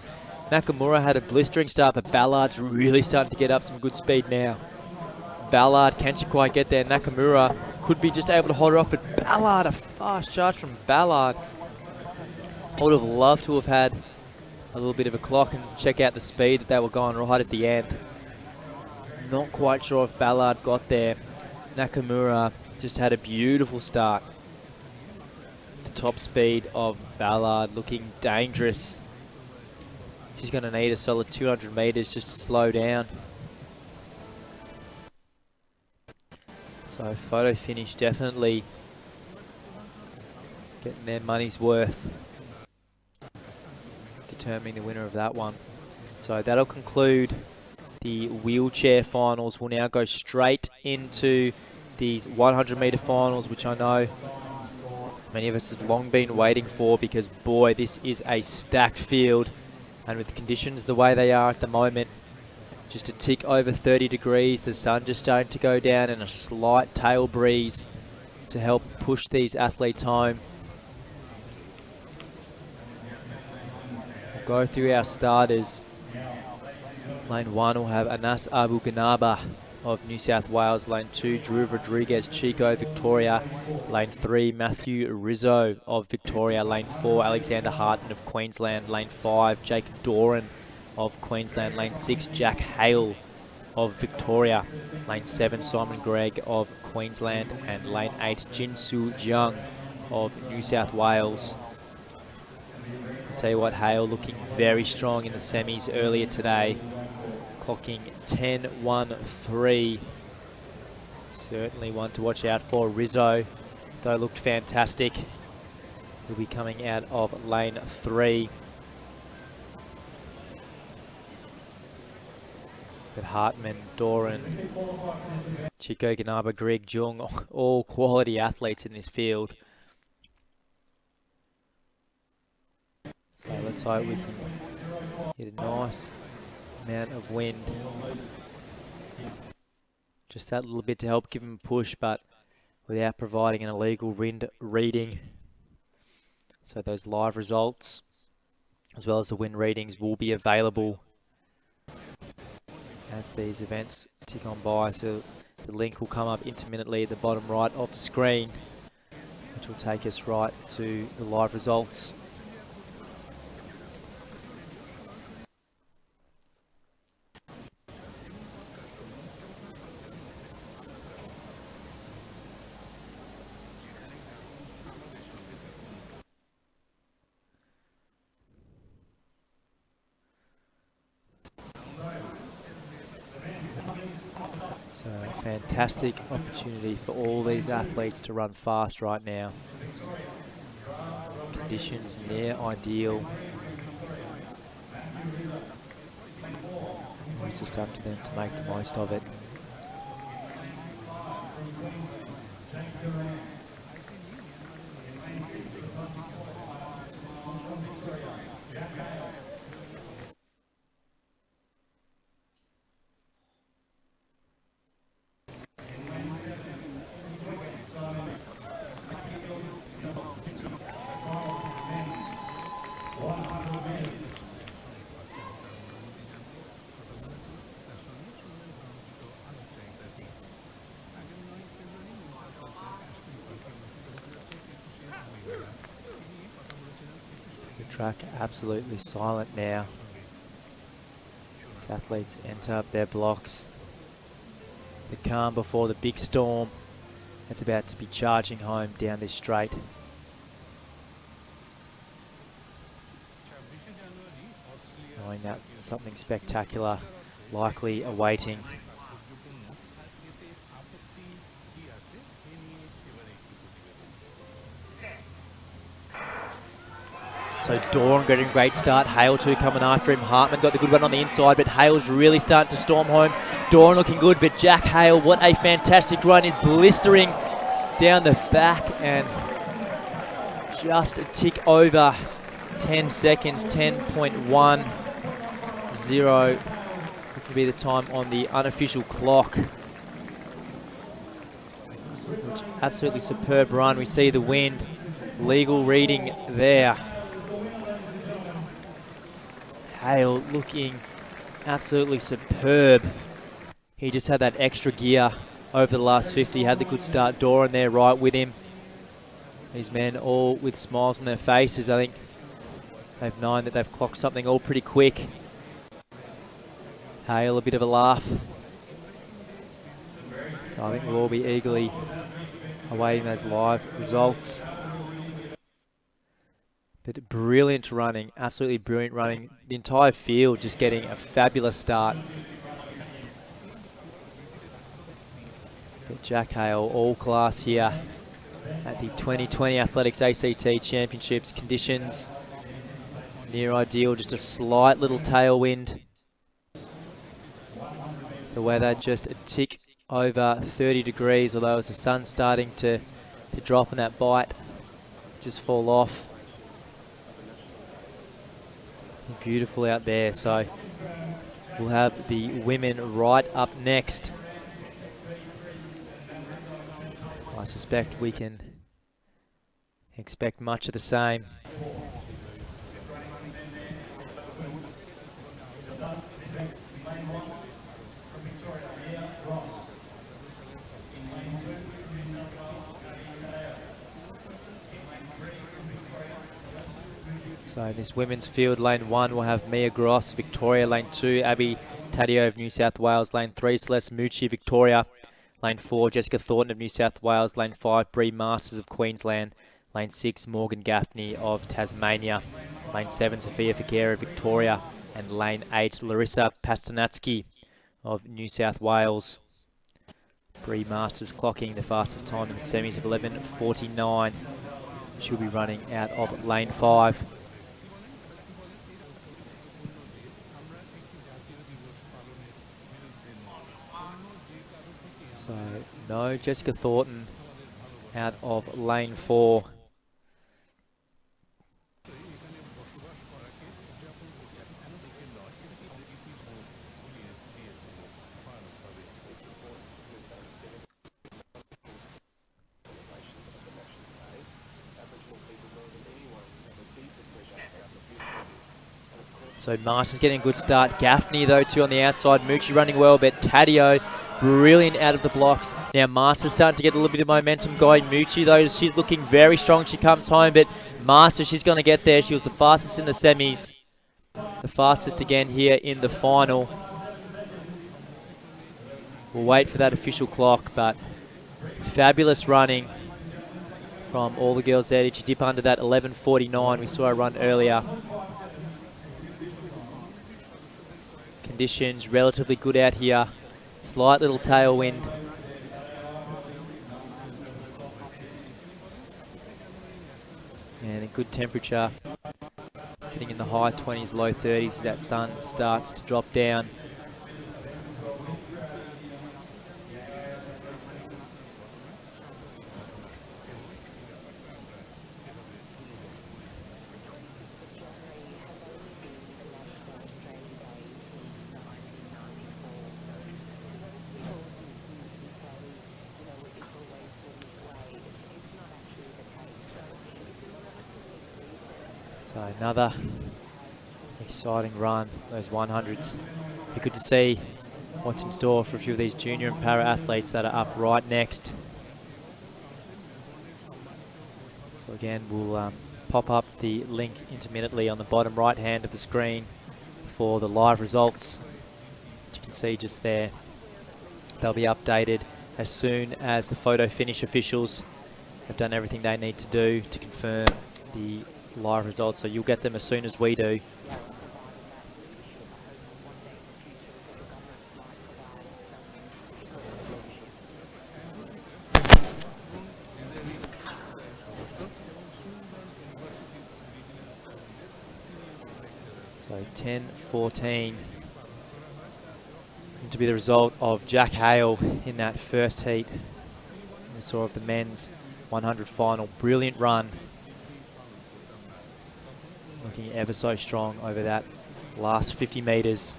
Nakamura had a blistering start, but Ballard's really starting to get up some good speed now. Ballard, can she quite get there? Nakamura could be just able to hold her off, but Ballard, a fast charge from Ballard. I would have loved to have had a little bit of a clock and check out the speed that they were going right at the end. Not quite sure if Ballard got there. Nakamura just had a beautiful start. The top speed of Ballard looking dangerous. She's going to need a solid 200 metres just to slow down. So photo finish definitely getting their money's worth, determining the winner of that one. So that'll conclude the wheelchair finals. We'll now go straight into these 100 metre finals, which I know many of us have long been waiting for, because boy, this is a stacked field, and with conditions the way they are at the moment, just a tick over 30 degrees, the sun just starting to go down, and a slight tail breeze to help push these athletes home. We'll go through our starters. Lane 1 will have Anas Abu Ghanaba of New South Wales. Lane 2, Drew Rodriguez Chico, Victoria. Lane 3, Matthew Rizzo of Victoria. Lane 4, Alexander Harton of Queensland. Lane 5, Jakeb Doran of Queensland. Lane 6, Jack Hale of Victoria. Lane 7, Simon Gregg of Queensland. And lane 8, Jinsu Jiang of New South Wales. I'll tell you what, Hale looking very strong in the semis earlier today, clocking 10.13. Certainly one to watch out for. Rizzo, though, looked fantastic. He'll be coming out of lane 3. But Hartman, Doran, Chico Ganaba, Greg Jung, all quality athletes in this field. So let's hope we can get a nice amount of wind. Just that little bit to help give them a push, but without providing an illegal wind reading. So those live results, as well as the wind readings, will be available as these events tick on by. So the link will come up intermittently at the bottom right of the screen, which will take us right to the live results. Fantastic opportunity for all these athletes to run fast right now. Conditions near ideal. just up to them to make the most of it. Track absolutely silent now. As athletes enter up their blocks. The calm before the big storm that's about to be charging home down this straight. Knowing that something spectacular likely awaiting. So Doran getting a great start. Hale too coming after him. Hartman got the good run on the inside, but Hale's really starting to storm home. Doran looking good, but Jack Hale, what a fantastic run. Is blistering down the back and just a tick over 10 seconds, 10.10. Could be the time on the unofficial clock. Which absolutely superb run. We see the wind, legal reading there. Hale looking absolutely superb. He just had that extra gear over the last 50. Had the good start. Doran there right with him. These men all with smiles on their faces. I think they've known that they've clocked something all pretty quick. Hale a bit of a laugh. So I think we'll all be eagerly awaiting those live results. But brilliant running, absolutely brilliant running. The entire field just getting a fabulous start. But Jack Hale, all class here at the 2020 Athletics ACT Championships. Conditions near ideal, just a slight little tailwind. The weather just a tick over 30 degrees, although as the sun's starting to drop in that bite, just fall off. Beautiful out there, so we'll have the women right up next. I suspect we can expect much of the same. So this women's field, lane 1 will have Mia Gross, Victoria. Lane 2, Abby Taddeo of New South Wales. Lane 3, Celeste Mucci, Victoria. Lane 4, Jessica Thornton of New South Wales. Lane 5, Bree Masters of Queensland. Lane 6, Morgan Gaffney of Tasmania. Lane 7, Sophia Figuera of Victoria. And lane 8, Larissa Pastanatsky of New South Wales. Bree Masters clocking the fastest time in the semis at 11:49. She'll be running out of lane 5. So, no Jessica Thornton out of lane 4. So Masters getting a good start. Gaffney though too on the outside. Mucci running well, but Taddeo brilliant out of the blocks. Now Masters starting to get a little bit of momentum going. Mucci though, she's looking very strong. She comes home, but Masters, she's going to get there. She was the fastest in the semis. The fastest again here in the final. We'll wait for that official clock, but fabulous running from all the girls there. Did you dip under that 11:49? We saw her run earlier. Conditions relatively good out here. Slight little tailwind. And a good temperature. Sitting in the high 20s, low 30s as that sun starts to drop down. So another exciting run, those 100s. Be good to see what's in store for a few of these junior and para athletes that are up right next. So again, we'll pop up the link intermittently on the bottom right hand of the screen for the live results. As you can see just there, they'll be updated as soon as the photo finish officials have done everything they need to do to confirm the live results. So you'll get them as soon as we do. So 10-14 to be the result of Jack Hale in that first heat. We saw of the men's 100 final. Brilliant run. Looking ever so strong over that last 50 metres.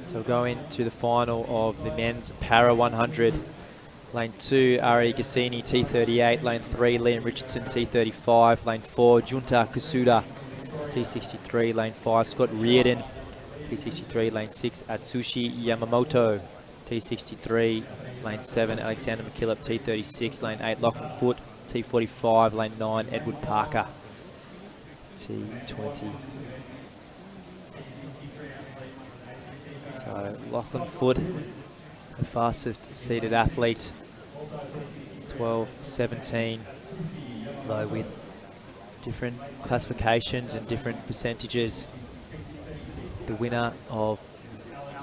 So we'll go into the final of the men's para 100. Lane 2, Ari Gassini, T38. Lane 3, Liam Richardson, T35. Lane 4, Junta Kusuda, T63. Lane 5, Scott Reardon, T63. Lane 6, Atsushi Yamamoto, T63. Lane 7, Alexander McKillop, T36. Lane 8, Lachlan Foot, T45. Lane 9, Edward Parker, T20. So Lachlan Foot, the fastest seated athlete, 12:17, though with different classifications and different percentages. The winner of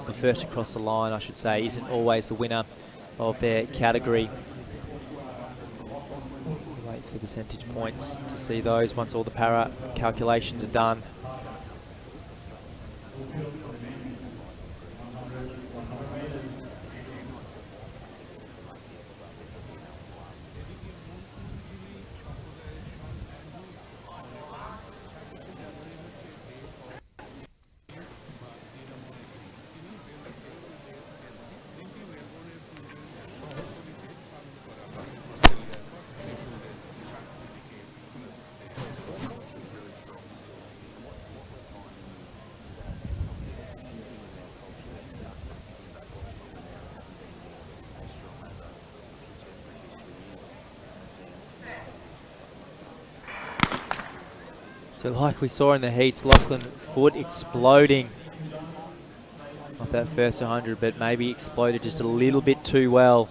the first across the line, I should say, isn't always the winner of their category. Wait for the percentage points to see those once all the para calculations are done. So like we saw in the heats, Lachlan Foot exploding off that first 100, but maybe exploded just a little bit too well.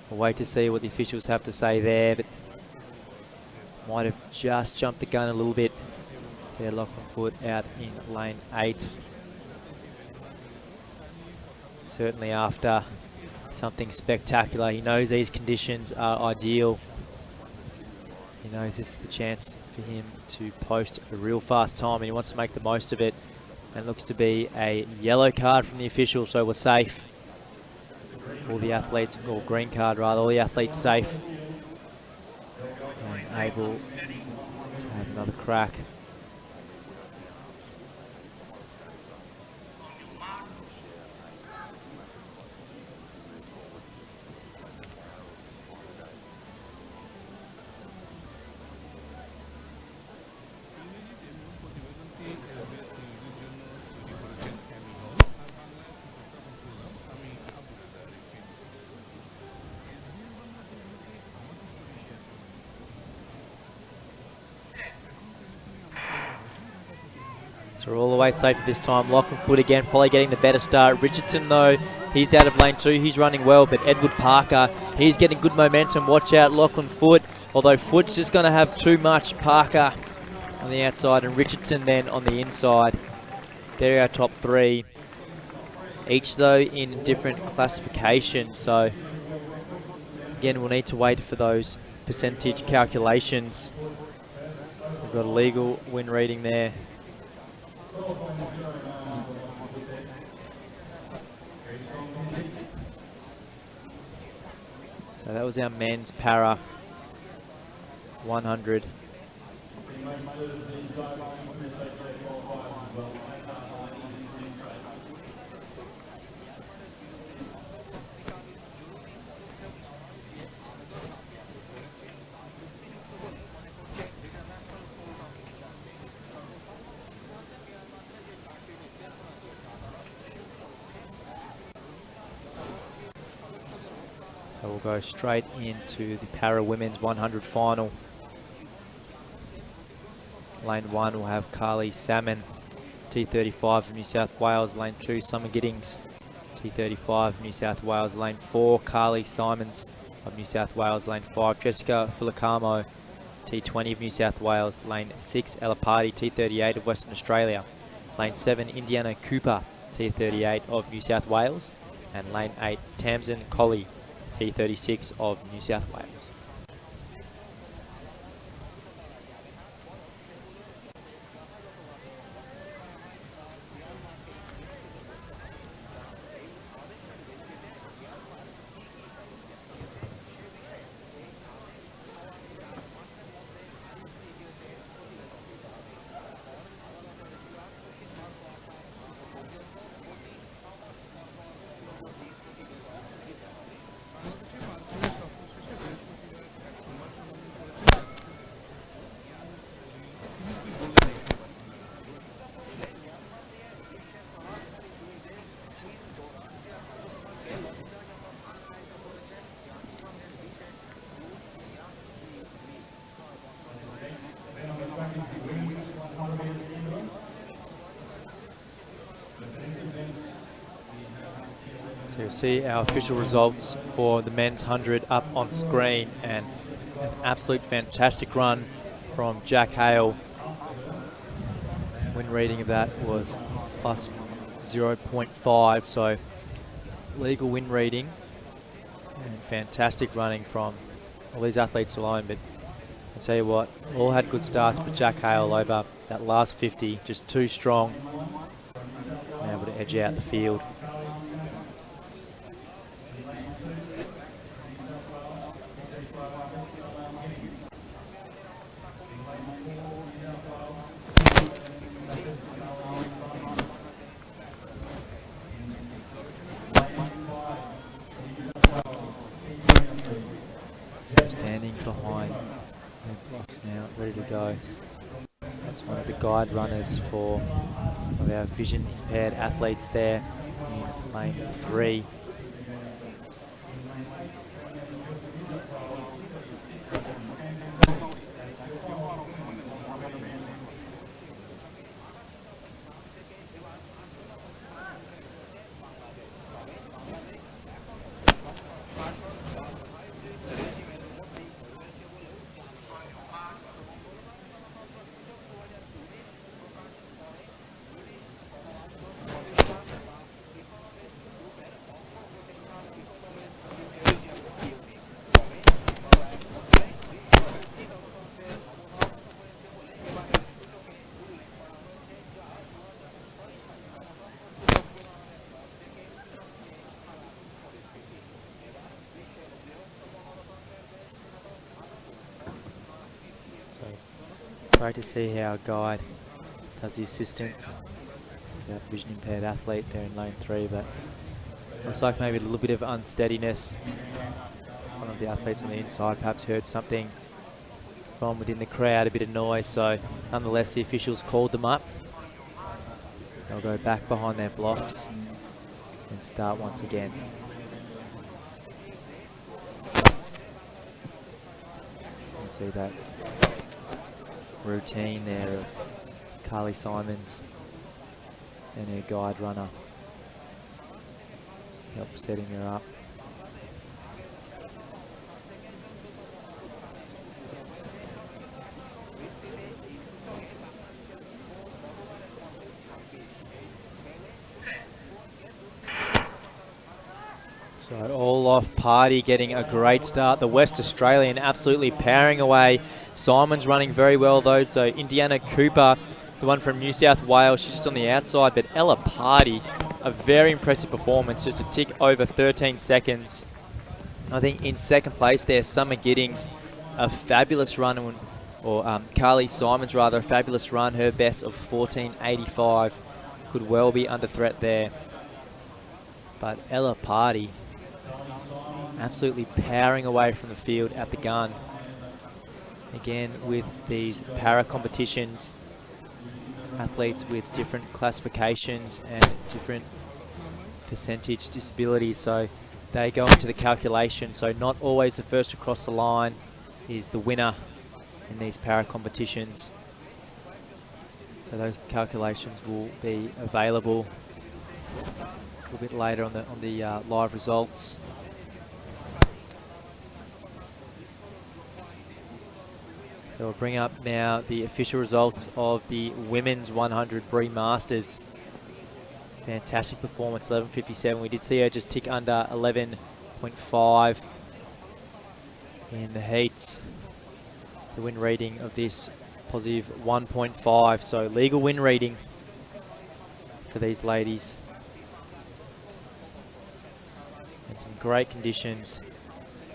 We'll wait to see what the officials have to say there, but might have just jumped the gun a little bit there. Lachlan Foot out in lane 8. Certainly after something spectacular. He knows these conditions are ideal. He knows this is the chance for him to post a real fast time, and he wants to make the most of it. And it looks to be a yellow card from the official, so we're safe. All the athletes, or green card rather, all the athletes safe and able to have another crack. So we're all the way safe at this time. Lachlan Foot again, probably getting the better start. Richardson, though, he's out of lane 2. He's running well, but Edward Parker, he's getting good momentum. Watch out, Lachlan Foot. Although Foot's just going to have too much. Parker on the outside and Richardson then on the inside. They're our top 3. Each, though, in different classifications. So, again, we'll need to wait for those percentage calculations. We've got a legal win reading there. So that was our men's para 100. So we'll go straight into the Para Women's 100 final. Lane 1 will have Carly Salmon, T35 of New South Wales. Lane 2, Summer Giddings, T35 of New South Wales. Lane 4, Carly Simons of New South Wales. Lane 5, Jessica Fulacamo, T20 of New South Wales. Lane 6, Ella Party, T38 of Western Australia. Lane 7, Indiana Cooper, T38 of New South Wales. And Lane 8, Tamsin Colley, T36 of New South Wales. So you'll see our official results for the men's 100 up on screen, and an absolute fantastic run from Jack Hale. Win rating of that was plus 0.5, so legal win rating, and fantastic running from all these athletes alone. But I tell you what, all had good starts, but Jack Hale over that last 50, just too strong, and able to edge out the field. Standing behind the blocks now, ready to go. That's one of the guide runners for of our vision impaired athletes there in lane 3. Great to see how our guide does the assistance. That vision impaired athlete there in lane 3, but looks like maybe a little bit of unsteadiness. One of the athletes on the inside perhaps heard something from within the crowd, a bit of noise, so nonetheless the officials called them up. They'll go back behind their blocks and start once again. You'll see that routine there of Carly Simons and her guide runner help setting her up. So all off Party getting a great start. The West Australian absolutely powering away. Simon's running very well though, so Indiana Cooper, the one from New South Wales, she's just on the outside, but Ella Party, a very impressive performance, just a tick over 13 seconds. I think in second place there, Summer Giddings, a fabulous run, or Carly Simons rather, a fabulous run, her best of 14.85, could well be under threat there. But Ella Party absolutely powering away from the field at the gun. Again, with these para competitions, athletes with different classifications and different percentage disabilities, so they go into the calculation. So not always the first across the line is the winner in these para competitions. So those calculations will be available a little bit later on the live results. So we'll bring up now the official results of the women's 100 Bree Masters. Fantastic performance, 11.57. We did see her just tick under 11.5 in the heats. The win rating of this positive 1.5, so legal win rating for these ladies. And some great conditions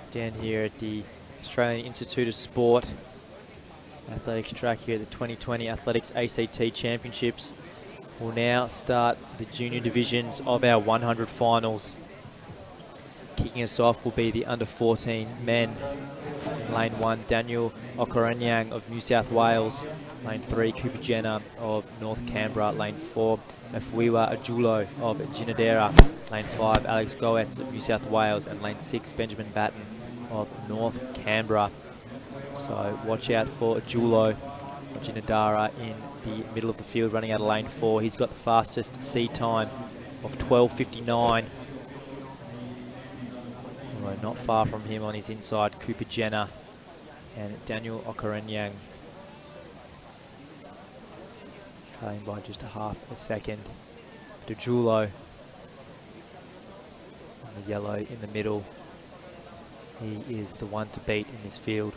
down here at the Australian Institute of Sport Athletics track here at the 2020 Athletics ACT Championships. We'll now start the junior divisions of our 100 finals. Kicking us off will be the under 14 men. In lane 1, Daniel Okoranyang of New South Wales. Lane 3, Cooper Jenner of North Canberra. Lane 4, Mafuiwa Ajulo of Ginadera. Lane 5, Alex Goetz of New South Wales. And lane 6, Benjamin Batten of North Canberra. So watch out for Ajulo of Ginadera in the middle of the field, running out of lane 4. He's got the fastest seed time of 12.59. Not far from him on his inside, Cooper Jenner and Daniel Okoranyang. Trailing by just a half a second. Ajulo and the yellow in the middle. He is the one to beat in this field.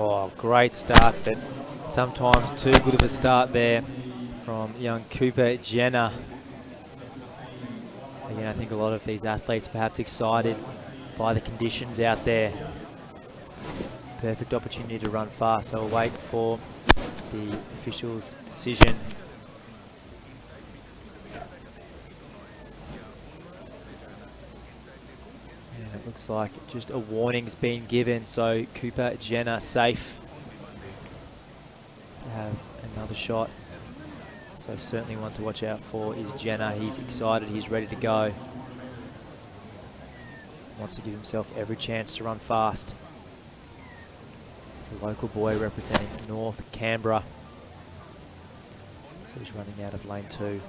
Oh, great start, but sometimes too good of a start there from young Cooper Jenner. Again, I think a lot of these athletes perhaps excited by the conditions out there. Perfect opportunity to run fast, so we'll wait for the official's decision. And it looks like just a warning's been given, so Cooper Jenner safe to have another shot. So certainly one to watch out for is Jenner. He's excited, he's ready to go. Wants to give himself every chance to run fast. The local boy representing North Canberra. So he's running out of lane 2.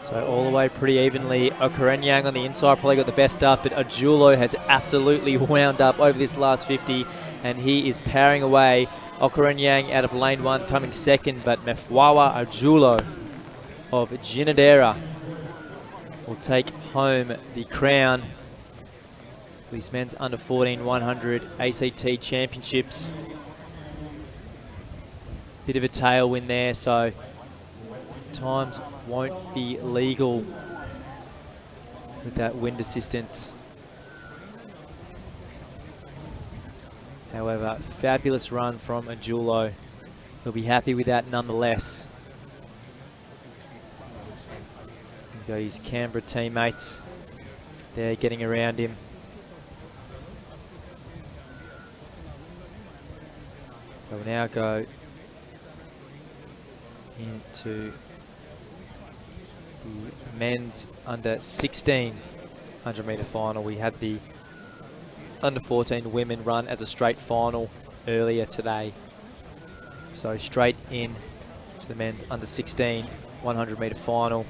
So all the way pretty evenly. Okoranyang on the inside probably got the best start, but Ajulo has absolutely wound up over this last 50, and he is powering away. Okoranyang out of lane 1 coming second, but Mafuiwa Ajulo of Ginadera will take home the crown for these men's under 14 100 ACT Championships. Bit of a tailwind there, so times won't be legal with that wind assistance. However, fabulous run from Ajulo. He'll be happy with that nonetheless. He's got his Canberra teammates there getting around him. So we'll now go into the men's under 16 100-metre final. We had the under 14 women run as a straight final earlier today. So straight in to the men's under 16 100-metre final.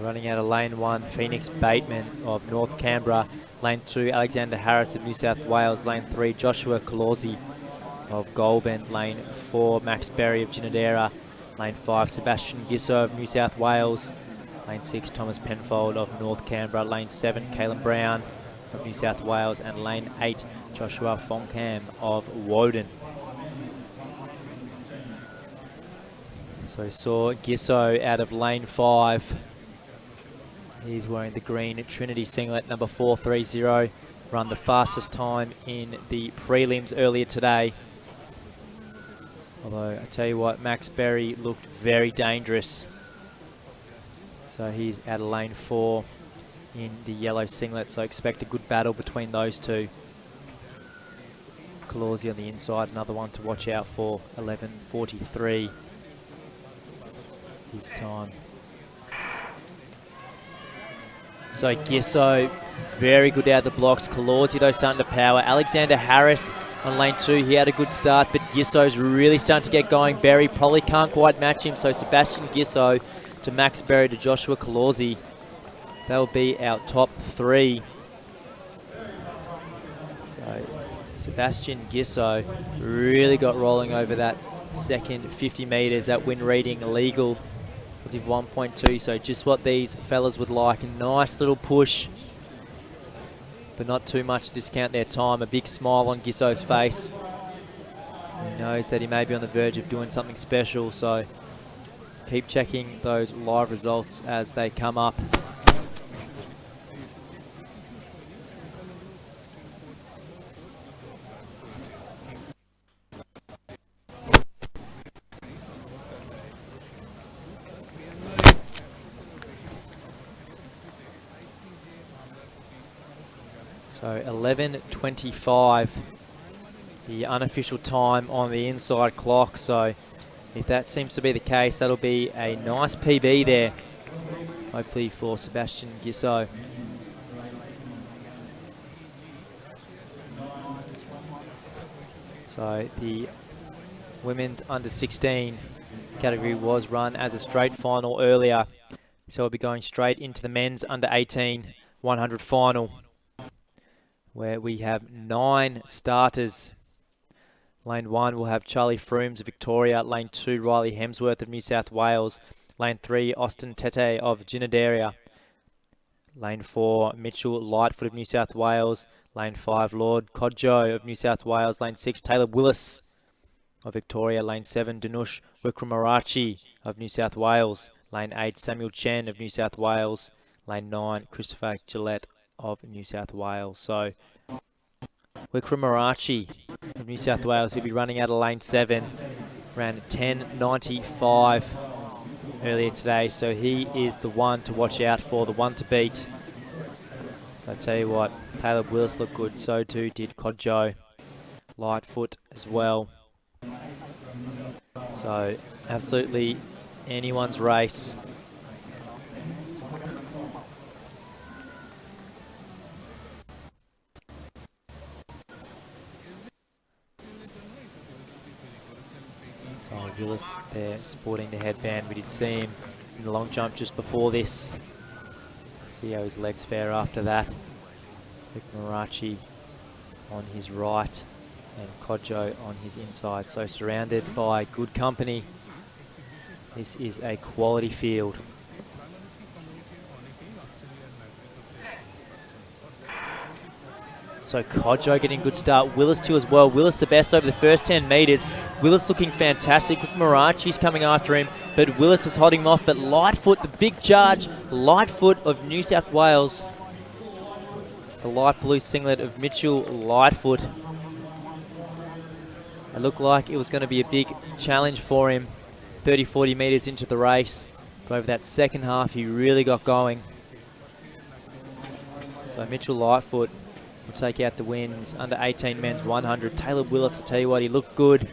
Running out of lane 1, Phoenix Bateman of North Canberra. Lane 2, Alexander Harris of New South Wales. Lane 3, Joshua Colorzi of Goulburn. Lane 4, Max Berry of Ginadera. Lane 5, Sebastian Gisso of New South Wales. Lane 6, Thomas Penfold of North Canberra. Lane 7, Caelan Brown of New South Wales. And lane 8, Joshua Foncam of Woden. So we saw Gisso out of lane 5. He's wearing the green Trinity singlet, number 430. Run the fastest time in the prelims earlier today. Although, I tell you what, Max Berry looked very dangerous. So he's out of lane 4 in the yellow singlet, so expect a good battle between those two. Colorzi on the inside, another one to watch out for, 11:43 his time. So Gisso, very good out of the blocks. Colorzi though starting to power. Alexander Harris on lane 2, he had a good start, but Gisso's really starting to get going. Berry probably can't quite match him, so Sebastian Gisso to Max Berry to Joshua Colorzi. That'll be our top 3. So Sebastian Gisso really got rolling over that second 50 metres. That wind reading illegal. Positive 1.2, so just what these fellas would like. A nice little push, but not too much to discount their time. A big smile on Gisso's face. He knows that he may be on the verge of doing something special, so keep checking those live results as they come up. So 11:25, the unofficial time on the inside clock. So if that seems to be the case, that'll be a nice PB there, hopefully for Sebastian Gisso. So the women's under 16 category was run as a straight final earlier. So we'll be going straight into the men's under 18 100 final, where we have 9 starters. Lane 1 will have Charlie Froomes of Victoria. Lane 2, Riley Hemsworth of New South Wales. Lane 3, Austin Tete of Ginadera. Lane 4, Mitchell Lightfoot of New South Wales. Lane 5, Lord Kodjo of New South Wales. Lane 6, Taylor Willis of Victoria. Lane 7, Danush Wickramaratchi of New South Wales. Lane 8, Samuel Chen of New South Wales. Lane 9, Christopher Gillette of New South Wales. So Wickramaratchi of New South Wales will be running out of lane 7, ran 10:95 earlier today, so he is the one to watch out for, the one to beat. I tell you what, Taylor Willis looked good, so too did Kodjo. Lightfoot as well. So absolutely anyone's race. Willis there sporting the headband. We did see him in the long jump just before this. See how his legs fare after that. Wickramaratchi on his right and Kodjo on his inside. So surrounded by good company. This is a quality field. So Kodjo getting a good start. Willis too as well. Willis the best over the first 10 metres. Willis looking fantastic. Wickramaratchi's coming after him, but Willis is holding him off. But Lightfoot, the big charge. Lightfoot of New South Wales. The light blue singlet of Mitchell Lightfoot. It looked like it was going to be a big challenge for him. 30-40 metres into the race. But over that second half, he really got going. So Mitchell Lightfoot will take out the wins. Under 18 men's 100. Taylor Willis, I tell you what, he looked good.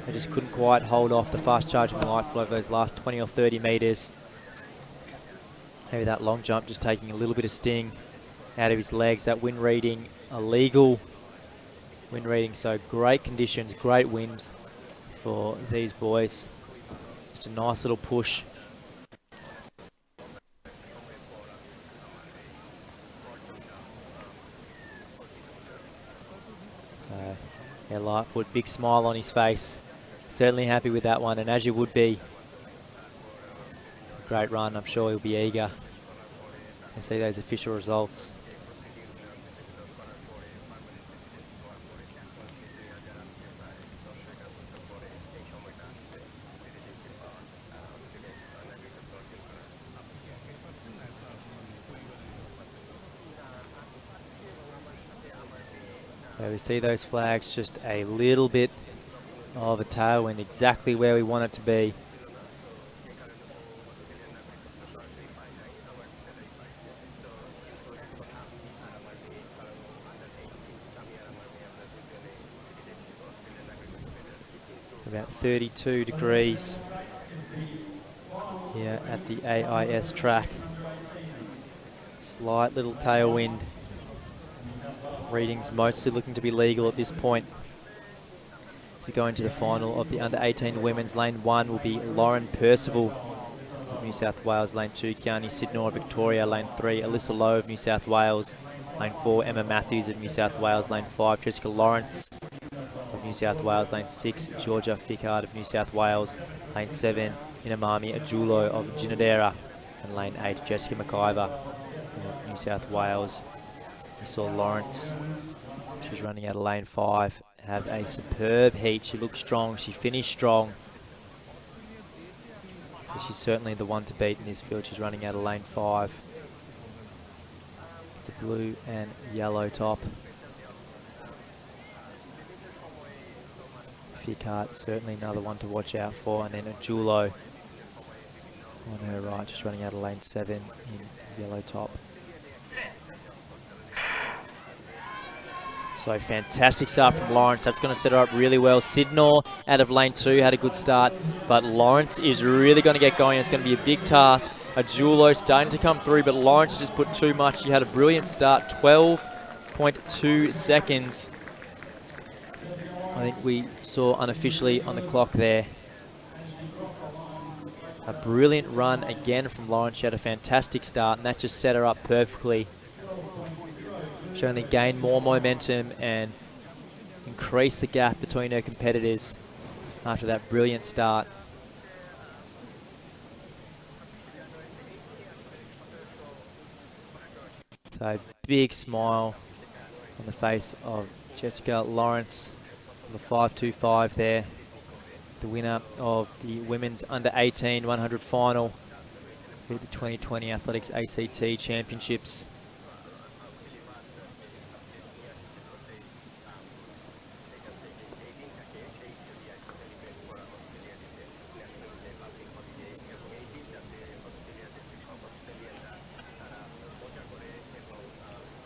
They just couldn't quite hold off the fast charging Lightfoot over those last 20 or 30 metres. Maybe that long jump just taking a little bit of sting out of his legs. That wind reading illegal. Wind reading, so great conditions, great winds for these boys. Just a nice little push. Yeah, Lightfoot, big smile on his face. Certainly happy with that one, and as you would be. Great run, I'm sure he'll be eager to see those official results. So we see those flags, just a little bit of a tailwind, exactly where we want it to be. About 32 degrees here at the AIS track. Slight little tailwind. Readings mostly looking to be legal at this point. To go into the final of the under-18 women's. Lane 1 will be Lauren Percival of New South Wales. Lane 2, Kiani Sidnor of Victoria. Lane 3, Elissa Lowe of New South Wales. Lane 4, Emma Matthews of New South Wales. Lane 5, Jessica Lawrence of New South Wales. Lane 6, Georgia Fickard of New South Wales. Lane 7, Inamami Ajulo of Ginadera. And lane 8, Jessica McIver of New South Wales. We saw Lawrence, she was running out of lane 5, have a superb heat. She looked strong, she finished strong. So she's certainly the one to beat in this field. She's running out of lane 5. The blue and yellow top. Fickard, certainly another one to watch out for. And then Ajulo on her right, just running out of lane 7 in yellow top. So fantastic start from Lawrence. That's going to set her up really well. Sidnor out of lane 2 had a good start, but Lawrence is really going to get going. It's going to be a big task. Ajulo starting to come through, but Lawrence has just put too much. She had a brilliant start, 12.2 seconds. I think we saw unofficially on the clock there. A brilliant run again from Lawrence. She had a fantastic start, and that just set her up perfectly. She only gained more momentum and increased the gap between her competitors after that brilliant start. So big smile on the face of Jessica Lawrence, the 5.25 there, the winner of the women's under-18 100 final at the 2020 Athletics ACT Championships.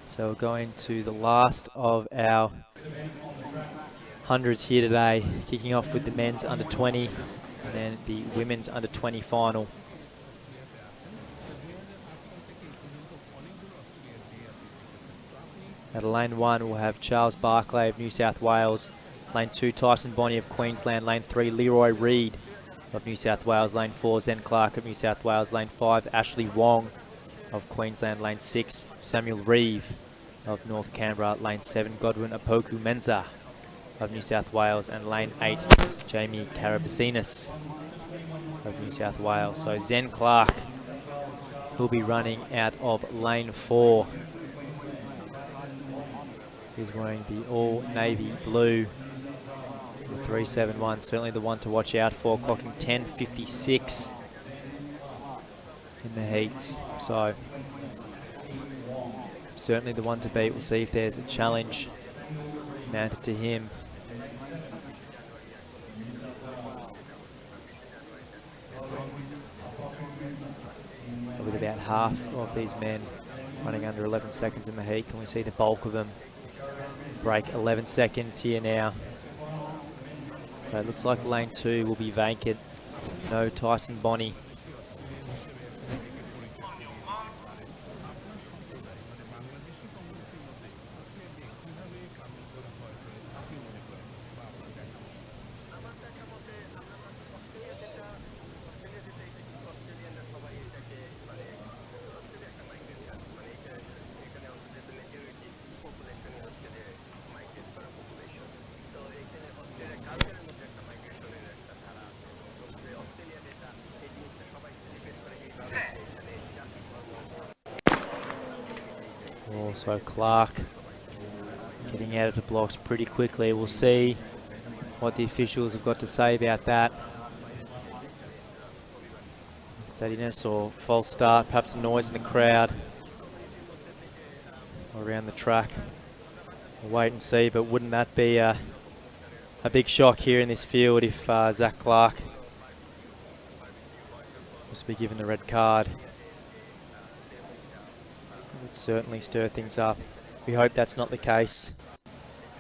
So we're going to the last of our hundreds here today, kicking off with the men's under 20 and then the women's under 20 final. At lane 1 we'll have Charles Barclay of New South Wales. Lane 2 Tyson Bonney of Queensland. Lane 3 Leroy Reid of New South Wales. Lane 4 Zen Clark of New South Wales. Lane 5 Ashley Wong of Queensland. Lane 6 Samuel Reeve of North Canberra. Lane 7 Godwin Apoku Menza of New South Wales. And lane 8 Jamie Karabasinas of New South Wales. So Zen Clark will be running out of lane 4. He's wearing the all navy blue, the 371, certainly the one to watch out for, clocking 10.56 in the heats. So certainly the one to beat. We'll see if there's a challenge mounted to him. With about half of these men running under 11 seconds in the heat, can we see the bulk of them break 11 seconds here now? So it looks like lane 2 will be vacant. No Tyson Bonney. Also Clark getting out of the blocks pretty quickly. We'll see what the officials have got to say about that. Steadiness or false start, perhaps some noise in the crowd or around the track. We'll wait and see, but wouldn't that be a big shock here in this field if Zach Clark was to be given the red card? It would certainly stir things up. We hope that's not the case.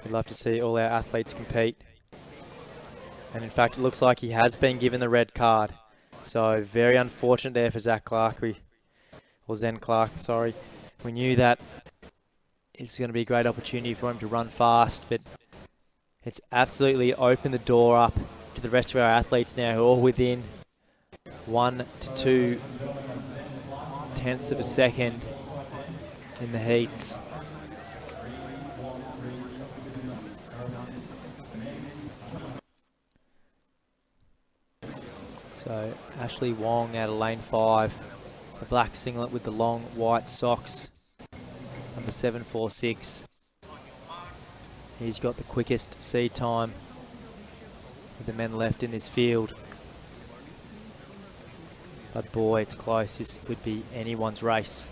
We'd love to see all our athletes compete. And in fact, it looks like he has been given the red card. So very unfortunate there for Zach Clark, or Zen Clark, sorry. We knew that it's going to be a great opportunity for him to run fast, but it's absolutely opened the door up to the rest of our athletes now who are all within 1 to 2 tenths of a second in the heats. So Ashley Wong out of lane 5, the black singlet with the long white socks, number 746. He's got the quickest seed time with the men left in this field. But boy, it's close. This would be anyone's race.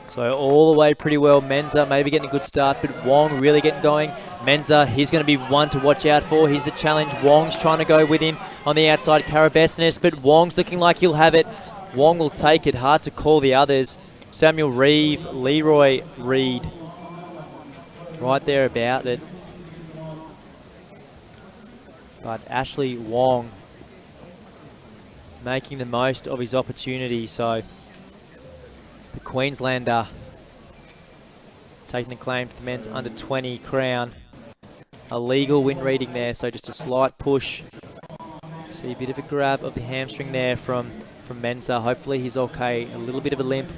So all the way pretty well. Menza maybe getting a good start, but Wong really getting going. Menza, he's going to be one to watch out for. He's the challenge. Wong's trying to go with him on the outside. Carabesnes, but Wong's looking like he'll have it. Wong will take it. Hard to call the others. Samuel Reeve, Leroy Reed, right there about it. But Ashley Wong making the most of his opportunity. So the Queenslander taking the claim to the men's under 20 crown. A legal win reading there, so just a slight push. See a bit of a grab of the hamstring there from Menza. Hopefully he's okay. A little bit of a limp.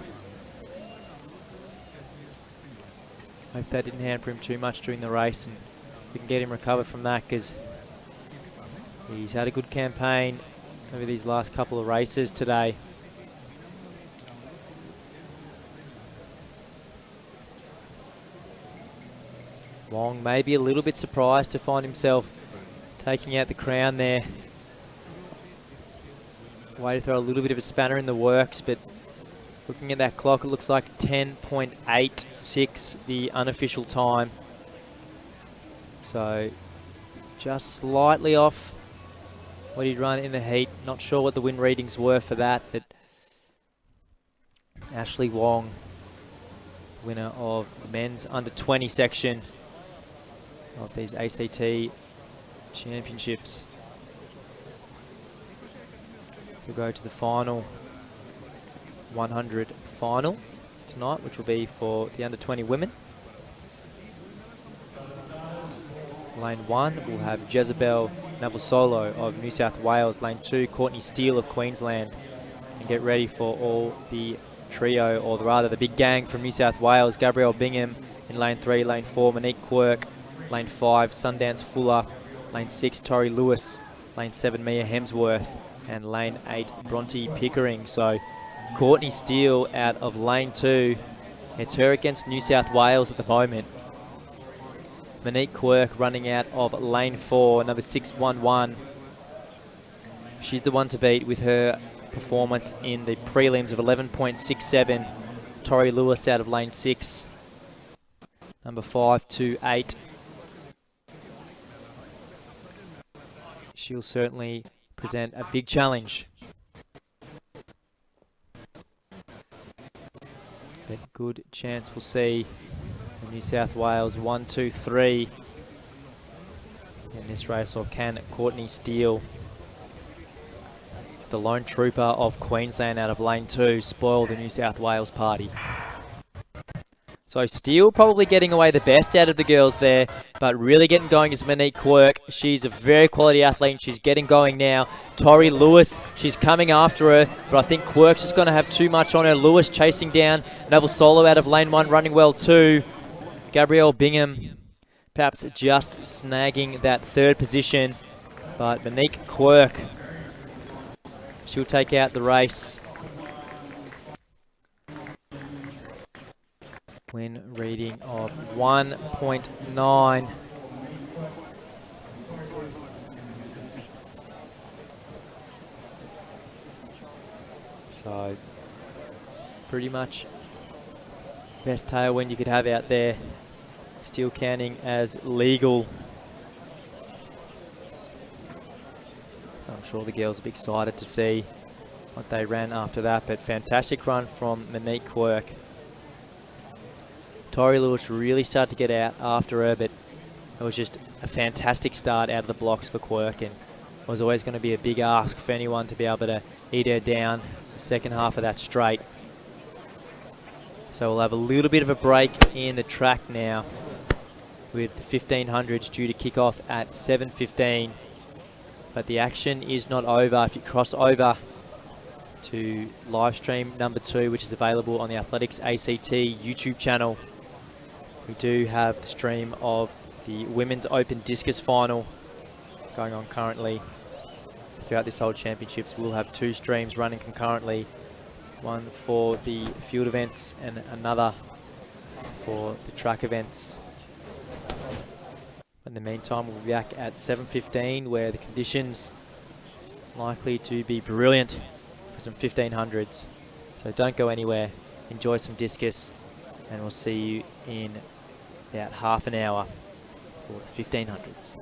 Hope that didn't hamper him too much during the race, and we can get him recovered from that, because he's had a good campaign over these last couple of races today. Wong may be a little bit surprised to find himself taking out the crown there. Way to throw a little bit of a spanner in the works, but looking at that clock, it looks like 10.86, the unofficial time. So just slightly off what he'd run in the heat. Not sure what the win readings were for that, but Ashley Wong, winner of the men's under 20 section of these ACT championships. We'll go to the final 100 final tonight, which will be for the under 20 women. Lane 1 will have Jezebel Navasolo of New South Wales. Lane 2, Courtney Steele of Queensland. And get ready for all the trio, or rather the big gang from New South Wales. Gabrielle Bingham in lane 3, lane 4, Monique Quirk, lane 5, Sundance Fuller, lane 6, Tori Lewis, lane 7, Mia Hemsworth, and lane 8, Bronte Pickering. So Courtney Steele out of lane 2. It's her against New South Wales at the moment. Monique Quirk running out of lane 4, number 611. She's the one to beat with her performance in the prelims of 11.67. Tori Lewis out of lane 6, number 528. She'll certainly present a big challenge. But good chance we'll see the New South Wales 1, 2, 3 in this race, or can Courtney Steele, the lone trooper of Queensland out of lane 2, spoil the New South Wales party? So Steele probably getting away the best out of the girls there, but really getting going is Monique Quirk. She's a very quality athlete, and she's getting going now. Tori Lewis, she's coming after her, but I think Quirk's just going to have too much on her. Lewis chasing down Navasolo out of lane 1, running well too. Gabrielle Bingham perhaps just snagging that third position. But Monique Quirk, she'll take out the race. Win reading of 1.9. So pretty much best tailwind you could have out there. Still counting as legal. So I'm sure the girls will be excited to see what they ran after that. But fantastic run from Monique Quirk. Tori Lewis really started to get out after her, but it was just a fantastic start out of the blocks for Quirk, and it was always going to be a big ask for anyone to be able to eat her down the second half of that straight. So we'll have a little bit of a break in the track now, with the 1500s due to kick off at 7:15. But the action is not over. If you cross over to live stream number 2, which is available on the Athletics ACT YouTube channel, we do have the stream of the Women's Open Discus Final going on currently. Throughout this whole championships, we'll have 2 streams running concurrently. One for the field events and another for the track events. In the meantime, we'll be back at 7:15, where the conditions likely to be brilliant for some 1500s. So don't go anywhere. Enjoy some discus, and we'll see you in about half an hour for the 1500s.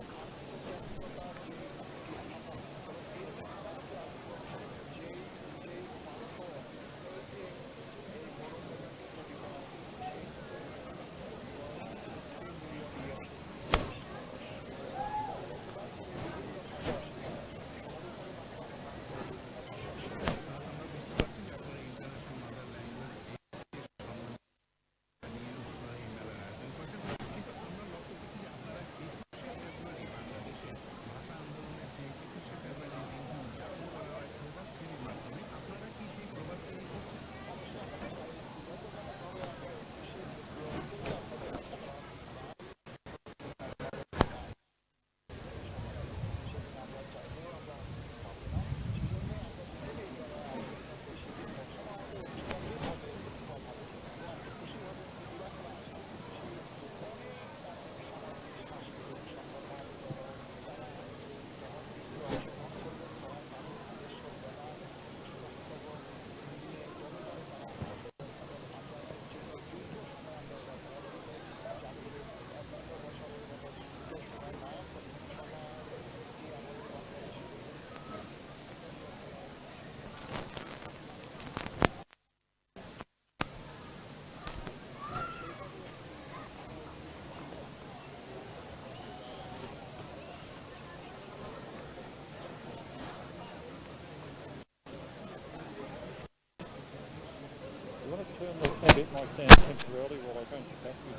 It might stand temporarily while I go into battery.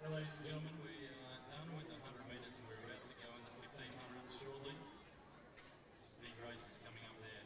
Ladies and gentlemen, we are done with the 100 metres and we're about to go in the 1500s shortly. Some big races coming up there.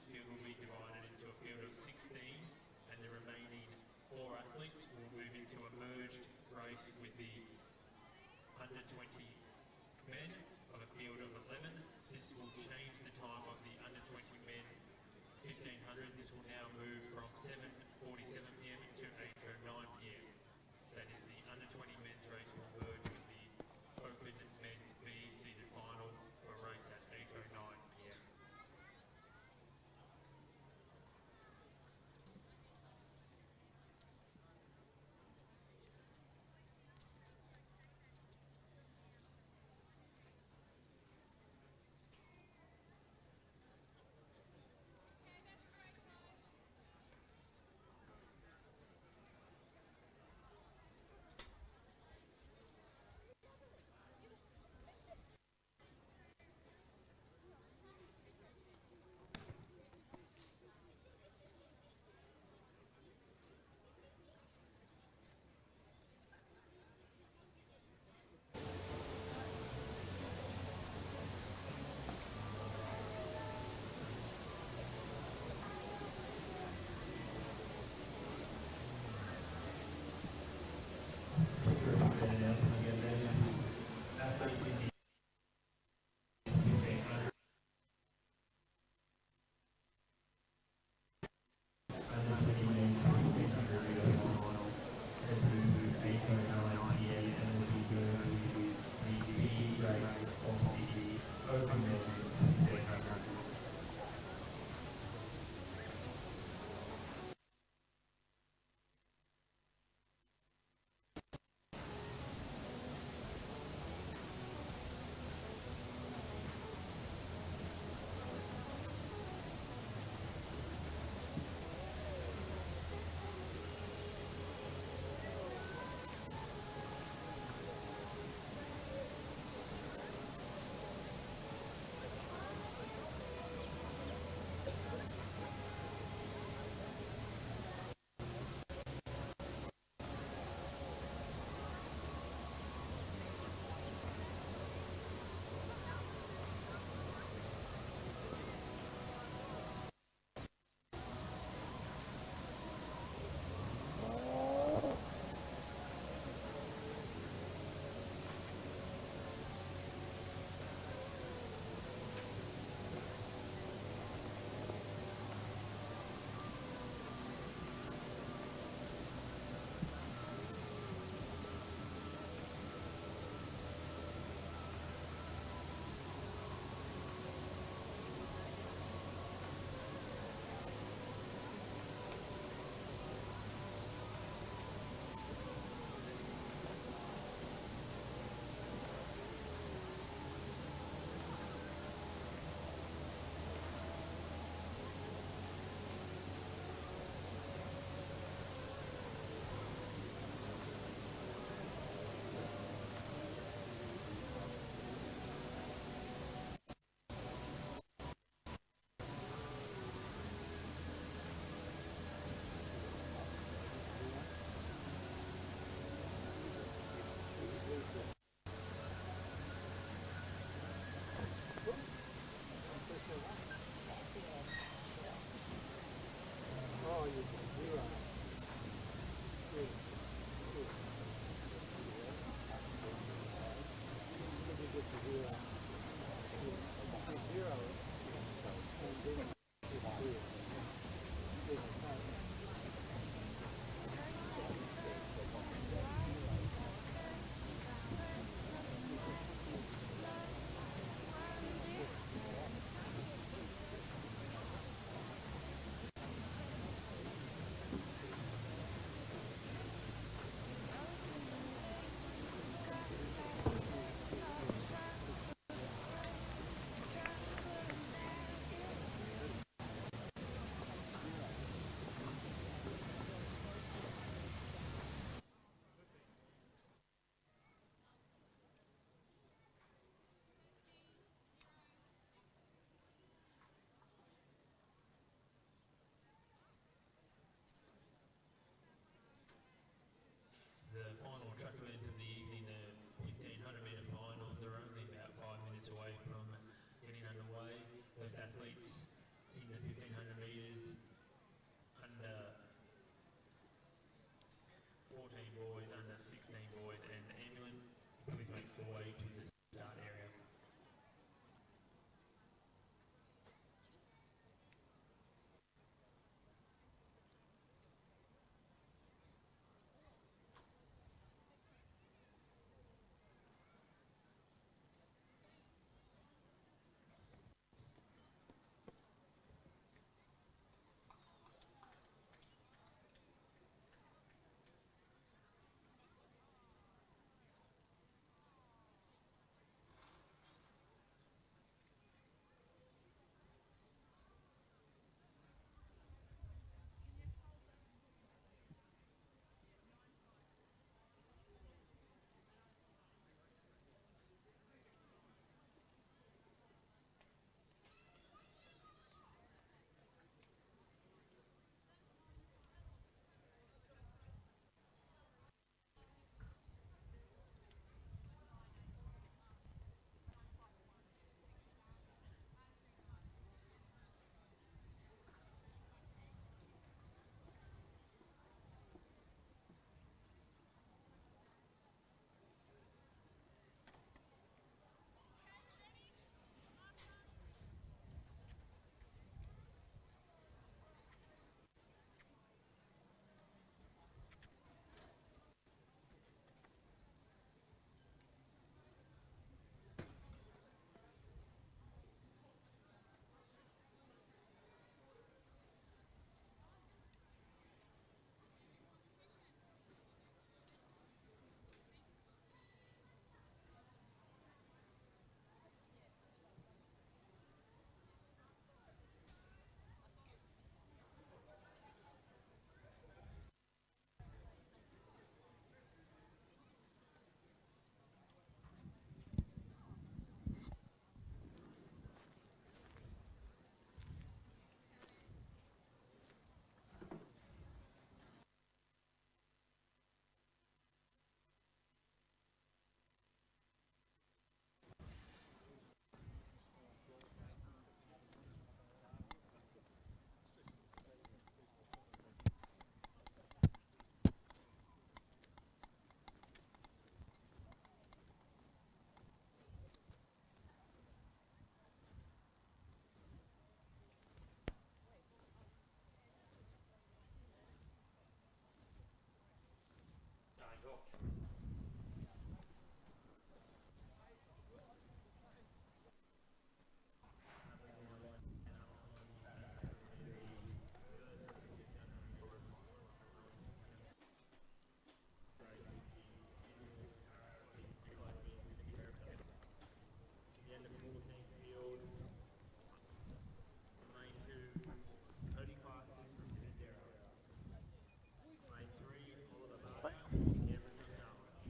field will be divided into a field of 16, and the remaining 4 athletes will move into a merged race with the under 20 men of a field of 11. This will change the time of the under 20 men 1500. This will now move from 7:47 p.m. to 8:09 p.m. That is, the under 20 men's race will merge with the Open men's B seeded final for a race at 8:09 p.m.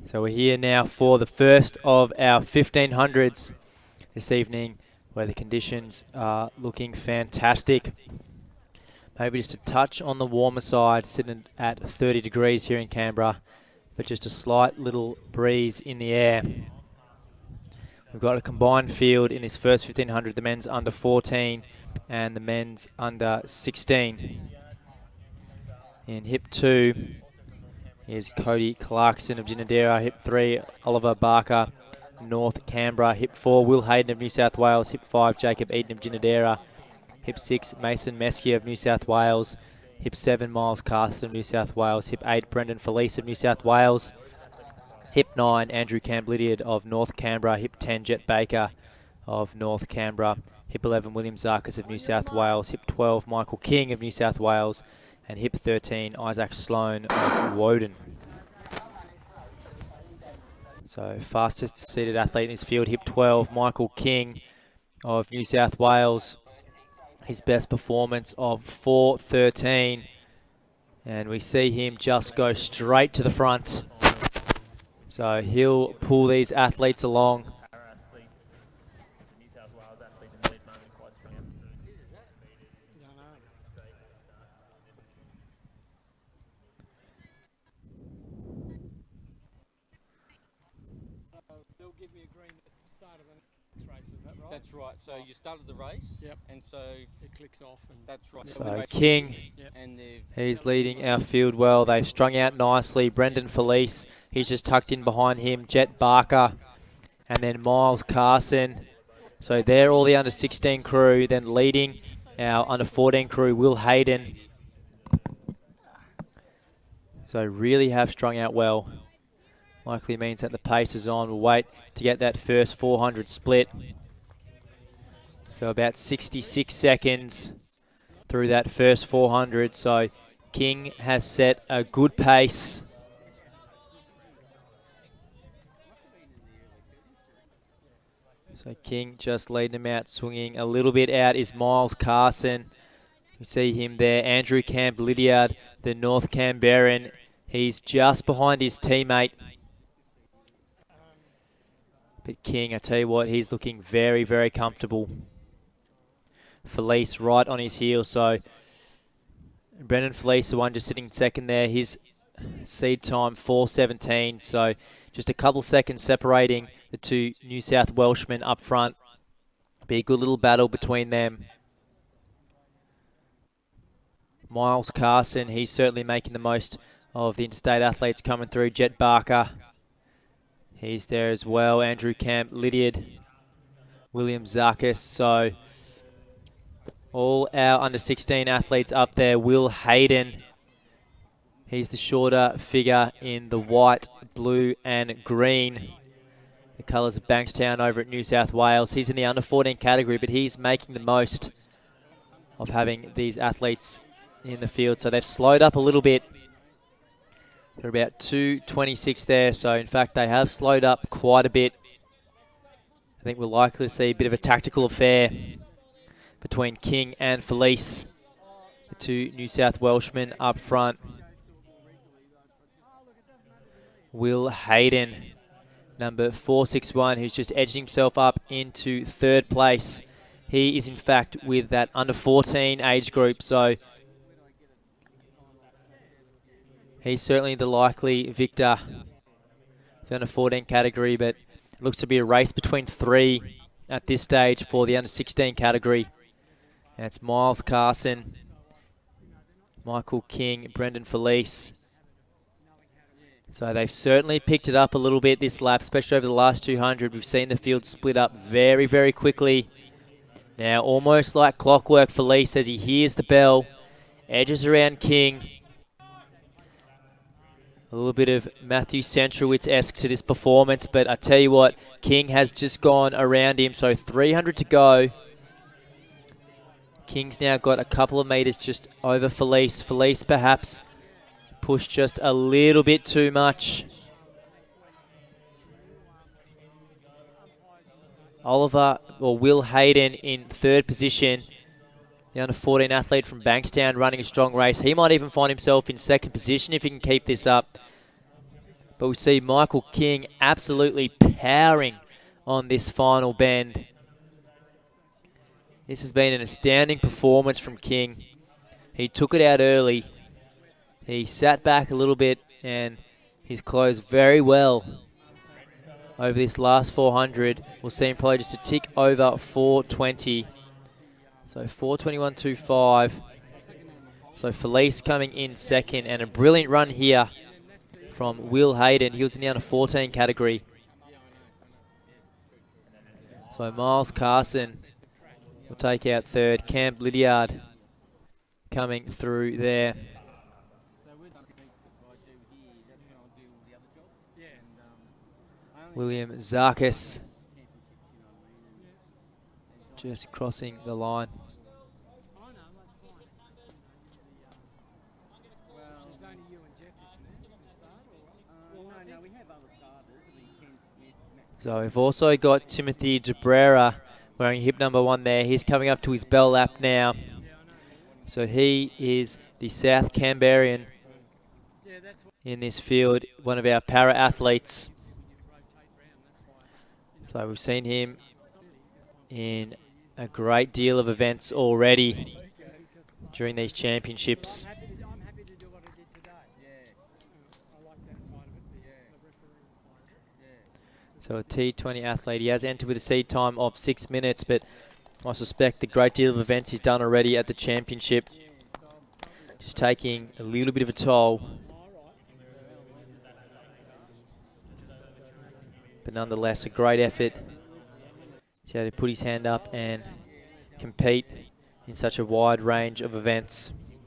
So we're here now for the first of our 1500s this evening, where the conditions are looking fantastic. Maybe just a touch on the warmer side, sitting at 30 degrees here in Canberra, but just a slight little breeze in the air. We've got a combined field in this first 1500, the men's under 14 and the men's under 16. In hip 2 is Cody Clarkson of Ginadera. Hip 3, Oliver Barker, North Canberra. Hip 4, Will Hayden of New South Wales. Hip 5, Jakeb Eaton of Ginadera. Hip 6, Mason Meskia of New South Wales. Hip 7, Miles Carson of New South Wales. Hip 8, Brendan Felice of New South Wales. Hip 9, Andrew Camblidiad of North Canberra. Hip 10, Jet Baker of North Canberra. Hip 11, William Zarkis of New South Wales. Hip 12, Michael King of New South Wales. And hip 13, Isaac Sloan of Woden. So fastest seated athlete in this field, hip 12, Michael King of New South Wales. His best performance of 4:13. And we see him just go straight to the front. So he'll pull these athletes along. That's right. So you started the race, and so it clicks off. And that's right. So King, he's leading our field well. They've strung out nicely. Brendan Felice, he's just tucked in behind him. Jet Barker, and then Miles Carson. So they're all the under 16 crew. Then leading our under 14 crew, Will Hayden. So really have strung out well. Likely means that the pace is on. We'll wait to get that first 400 split. So about 66 seconds through that first 400. So King has set a good pace. So King just leading him out, swinging a little bit out is Miles Carson. We see him there. Andrew Camblidiad, the North Canberran. He's just behind his teammate. But King, I tell you what, he's looking very, very comfortable. Felice right on his heels. So Brendan Felice, the one just sitting second there. His seed time 4:17. So just a couple seconds separating the two New South Welshmen up front. Be a good little battle between them. Miles Carson, he's certainly making the most of the interstate athletes coming through. Jet Barker, he's there as well. Andrew Camblidiad, William Zarkis. So all our under 16 athletes up there. Will Hayden, he's the shorter figure in the white, blue and green. The colours of Bankstown over at New South Wales. He's in the under 14 category, but he's making the most of having these athletes in the field. So they've slowed up a little bit. They're about 2:26 there. So in fact, they have slowed up quite a bit. I think we're likely to see a bit of a tactical affair between King and Felice, the two New South Welshmen up front. Will Hayden, number 461, who's just edged himself up into third place. He is in fact with that under 14 age group, so he's certainly the likely victor for the under 14 category, but it looks to be a race between three at this stage for the under 16 category. That's Miles Carson, Michael King, Brendan Felice. So they've certainly picked it up a little bit this lap, especially over the last 200. We've seen the field split up very, very quickly. Now, almost like clockwork, Felice, as he hears the bell, edges around King. A little bit of Matthew Centrowitz-esque to this performance, but I tell you what, King has just gone around him, so 300 to go. King's now got a couple of metres just over Felice. Felice perhaps pushed just a little bit too much. Will Hayden in third position. The under 14 athlete from Bankstown running a strong race. He might even find himself in second position if he can keep this up. But we see Michael King absolutely powering on this final bend. This has been an astounding performance from King. He took it out early. He sat back a little bit and he's closed very well over this last 400. We'll see him probably just a tick over 420. So 421.25. So Felice coming in second, and a brilliant run here from Will Hayden. He was in the under 14 category. So Miles Carson will take out third. Camp Lydiard coming through there. William Zarkis just crossing the line. So we've also got Timothy Debrera wearing hip number 1 there. He's coming up to his bell lap now. So he is the South Canberrian in this field, one of our para athletes. So we've seen him in a great deal of events already during these championships. So a T20 athlete. He has entered with a seed time of 6 minutes, but I suspect the great deal of events he's done already at the championship just taking a little bit of a toll. But nonetheless, a great effort. He had to put his hand up and compete in such a wide range of events.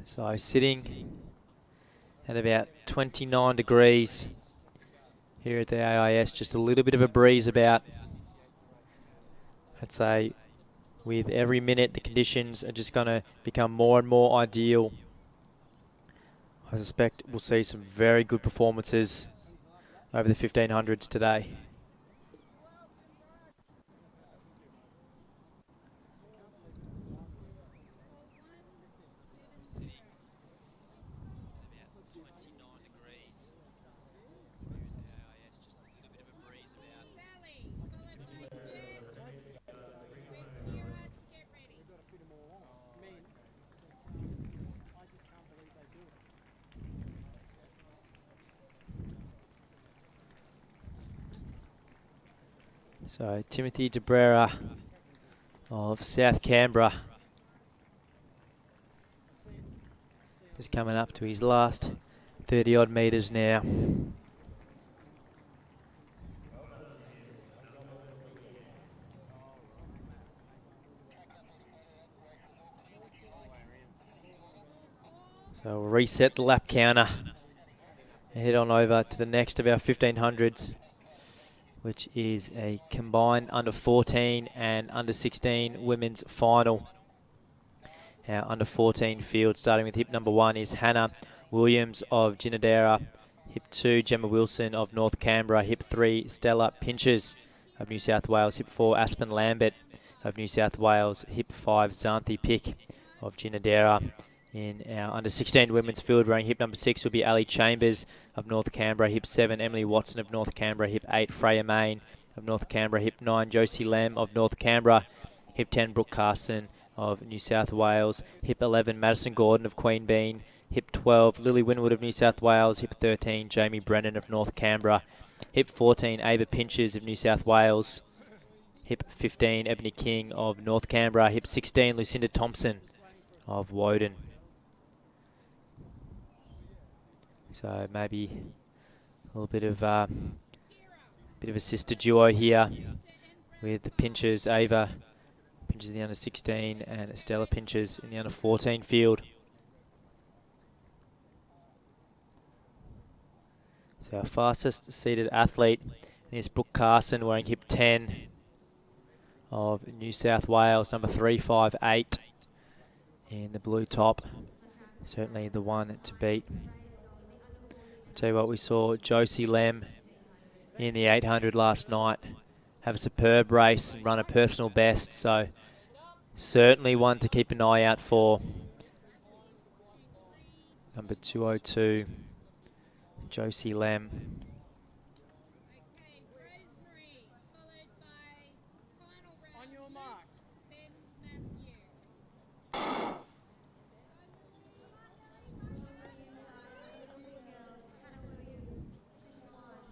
So sitting at about 29 degrees here at the AIS, just a little bit of a breeze about. I'd say with every minute the conditions are just going to become more and more ideal. I suspect we'll see some very good performances over the 1500s today. So Timothy Debrera of South Canberra just coming up to his last 30 odd metres now. So we'll reset the lap counter and head on over to the next of our 1500s, which is a combined under 14 and under 16 women's final. Our under 14 field, starting with hip number 1, is Hannah Williams of Ginadera. Hip 2, Gemma Wilson of North Canberra. Hip 3, Stella Pinches of New South Wales. Hip 4, Aspen Lambert of New South Wales. Hip 5, Xanthi Pick of Ginadera. In our under 16 women's field, running hip number 6 will be Ali Chambers of North Canberra. Hip 7, Emily Watson of North Canberra. Hip 8, Freya Main of North Canberra. Hip 9, Josie Lamb of North Canberra. Hip 10, Brooke Carson of New South Wales. Hip 11, Madison Gordon of Queen Bean. Hip 12, Lily Winwood of New South Wales. Hip 13, Jamie Brennan of North Canberra. Hip 14, Ava Pinches of New South Wales. Hip 15, Ebony King of North Canberra. Hip 16, Lucinda Thompson of Woden. So maybe a little bit of a sister duo here with the Pinches, Ava Pinches in the under 16 and Stella Pinches in the under 14 field. So our fastest seated athlete is Brooke Carson, wearing hip 10 of New South Wales, number 358 in the blue top. Certainly the one to beat. Tell you what, we saw Josie Lem in the 800 last night have a superb race and run a personal best. So certainly one to keep an eye out for. Number 202, Josie Lem.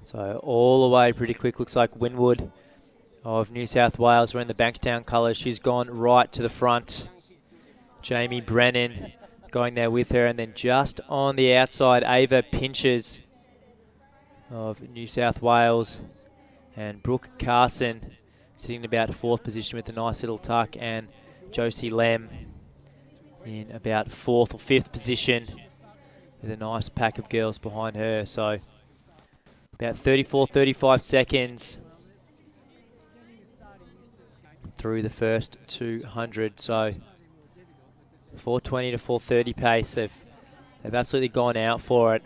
So all the way pretty quick. Looks like Winwood of New South Wales wearing the Bankstown colours. She's gone right to the front. Jamie Brennan going there with her. And then just on the outside, Ava Pinches of New South Wales. And Brooke Carson sitting in about 4th position with a nice little tuck. And Josie Lem in about 4th or 5th position with a nice pack of girls behind her. So about 34, 35 seconds through the first 200. So 420 to 430 pace. They've absolutely gone out for it.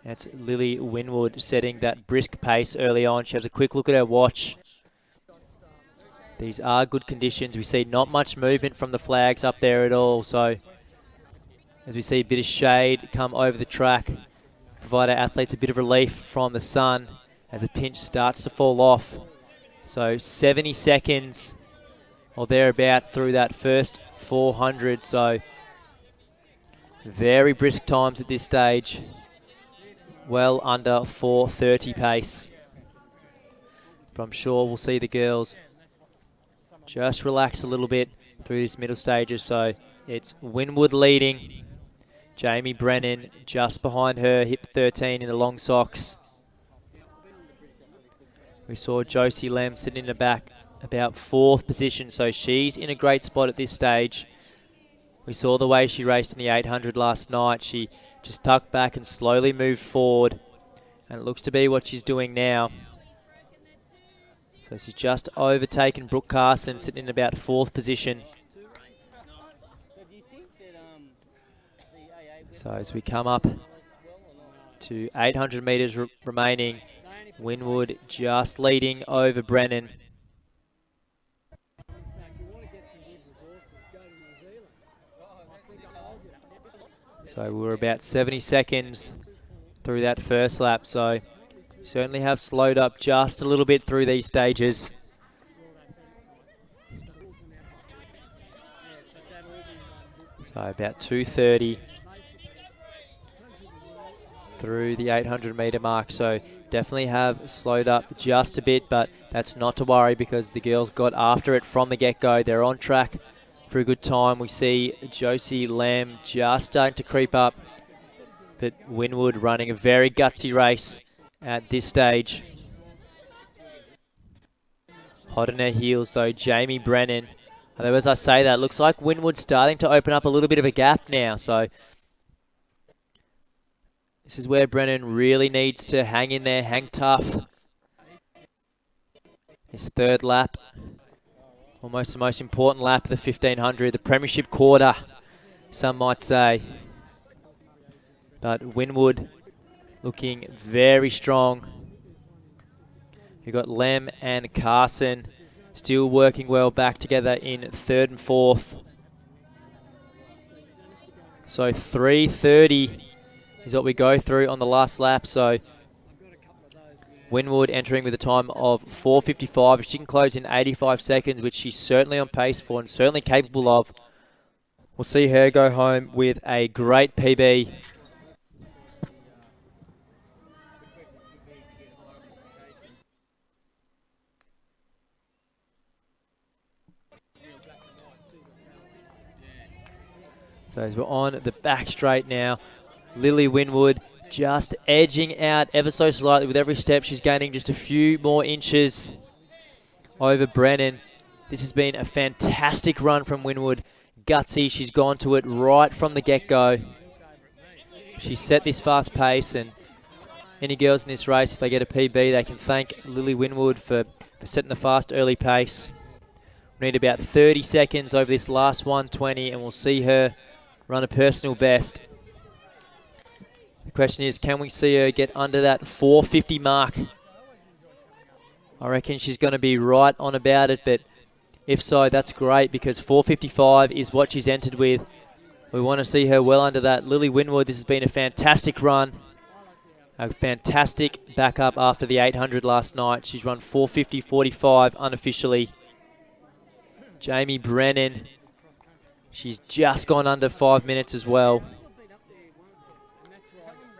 That's Lily Winwood setting that brisk pace early on. She has a quick look at her watch. These are good conditions. We see not much movement from the flags up there at all. So as we see a bit of shade come over the track, provide our athletes a bit of relief from the sun as a pinch starts to fall off. So 70 seconds or thereabouts through that first 400. So very brisk times at this stage. Well under 430 pace. But I'm sure we'll see the girls just relax a little bit through this middle stages. So it's Winwood leading. Jamie Brennan just behind her, hip 13 in the long socks. We saw Josie Lem sitting in the back, about 4th position, so she's in a great spot at this stage. We saw the way she raced in the 800 last night. She just tucked back and slowly moved forward, and it looks to be what she's doing now. So she's just overtaken Brooke Carson, sitting in about 4th position. So as we come up to 800 metres remaining, Winwood just leading over Brennan. So we're about 70 seconds through that first lap. So certainly have slowed up just a little bit through these stages. So about 2:30 through the 800 metre mark. So definitely have slowed up just a bit, but that's not to worry because the girls got after it from the get-go. They're on track for a good time. We see Josie Lamb just starting to creep up, but Winwood running a very gutsy race at this stage. Hot on her heels though, Jamie Brennan. Although as I say that, looks like Winwood's starting to open up a little bit of a gap now. So this is where Brennan really needs to hang in there, hang tough. His 3rd lap, almost the most important lap of the 1500, the premiership quarter, some might say. But Winwood looking very strong. You've got Lem and Carson still working well back together in 3rd and 4th. So 3:30 is what we go through on the last lap. So Winwood entering with a time of 4:55. If she can close in 85 seconds, which she's certainly on pace for and certainly capable of, we'll see her go home with a great PB. So as we're on the back straight now, Lily Winwood just edging out ever so slightly with every step. She's gaining just a few more inches over Brennan. This has been a fantastic run from Winwood. Gutsy, she's gone to it right from the get-go. She set this fast pace, and any girls in this race, if they get a PB, they can thank Lily Winwood for setting the fast early pace. We need about 30 seconds over this last 120, and we'll see her run a personal best. The question is, can we see her get under that 450 mark? I reckon she's going to be right on about it, but if so, that's great because 4:55 is what she's entered with. We want to see her well under that. Lily Winwood, this has been a fantastic run. A fantastic backup after the 800 last night. She's run 4:50.45 unofficially. Jamie Brennan, she's just gone under 5 minutes as well.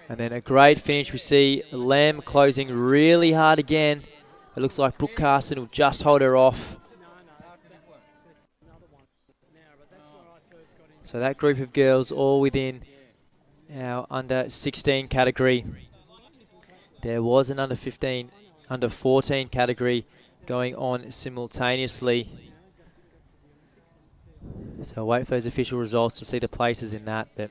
And then a great finish. We see Lamb closing really hard again. It looks like Brooke Carson will just hold her off. So that group of girls all within our under 16 category. There was an under 15, under 14 category going on simultaneously. So I'll wait for those official results to see the places in that. But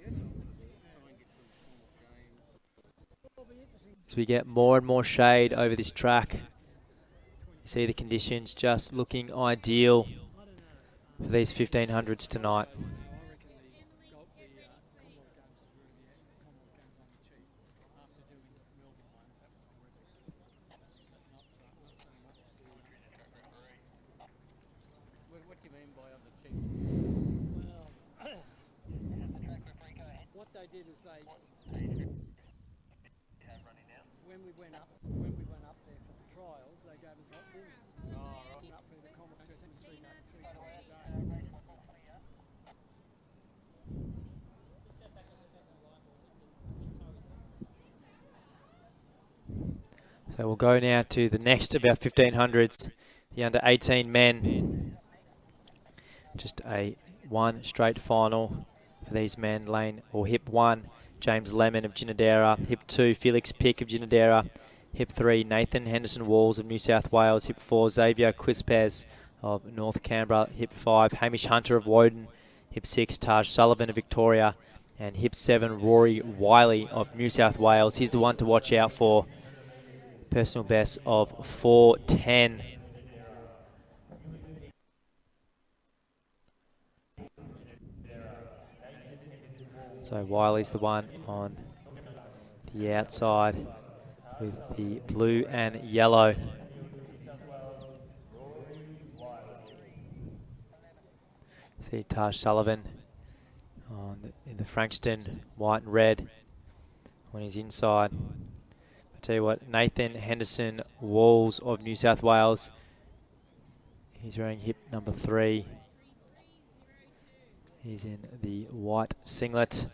as we get more and more shade over this track, you see the conditions just looking ideal for these 1500s tonight. What do you mean by other cheap? Well, what they did is they, when we went up there for the trials, they gave us hot dinners. Oh, right. Up for the Commonwealth and three times a day. So we'll go now to the next about 1500s, the under 18 men. Just a one straight final for these men. Lane or hip 1, James Lemon of Ginadera. Hip 2, Felix Pick of Ginadera. Hip 3, Nathan Henderson Walls of New South Wales. Hip 4, Xavier Quispez of North Canberra. Hip 5, Hamish Hunter of Woden. Hip 6, Taj Sullivan of Victoria. And hip 7, Rory Wiley of New South Wales. He's the one to watch out for. Personal best of 4:10. So Wiley's the one on the outside with the blue and yellow. See Taj Sullivan in the Frankston white and red on his inside. I tell you what, Nathan Henderson Walls of New South Wales. He's wearing hip number 3. He's in the white singlet.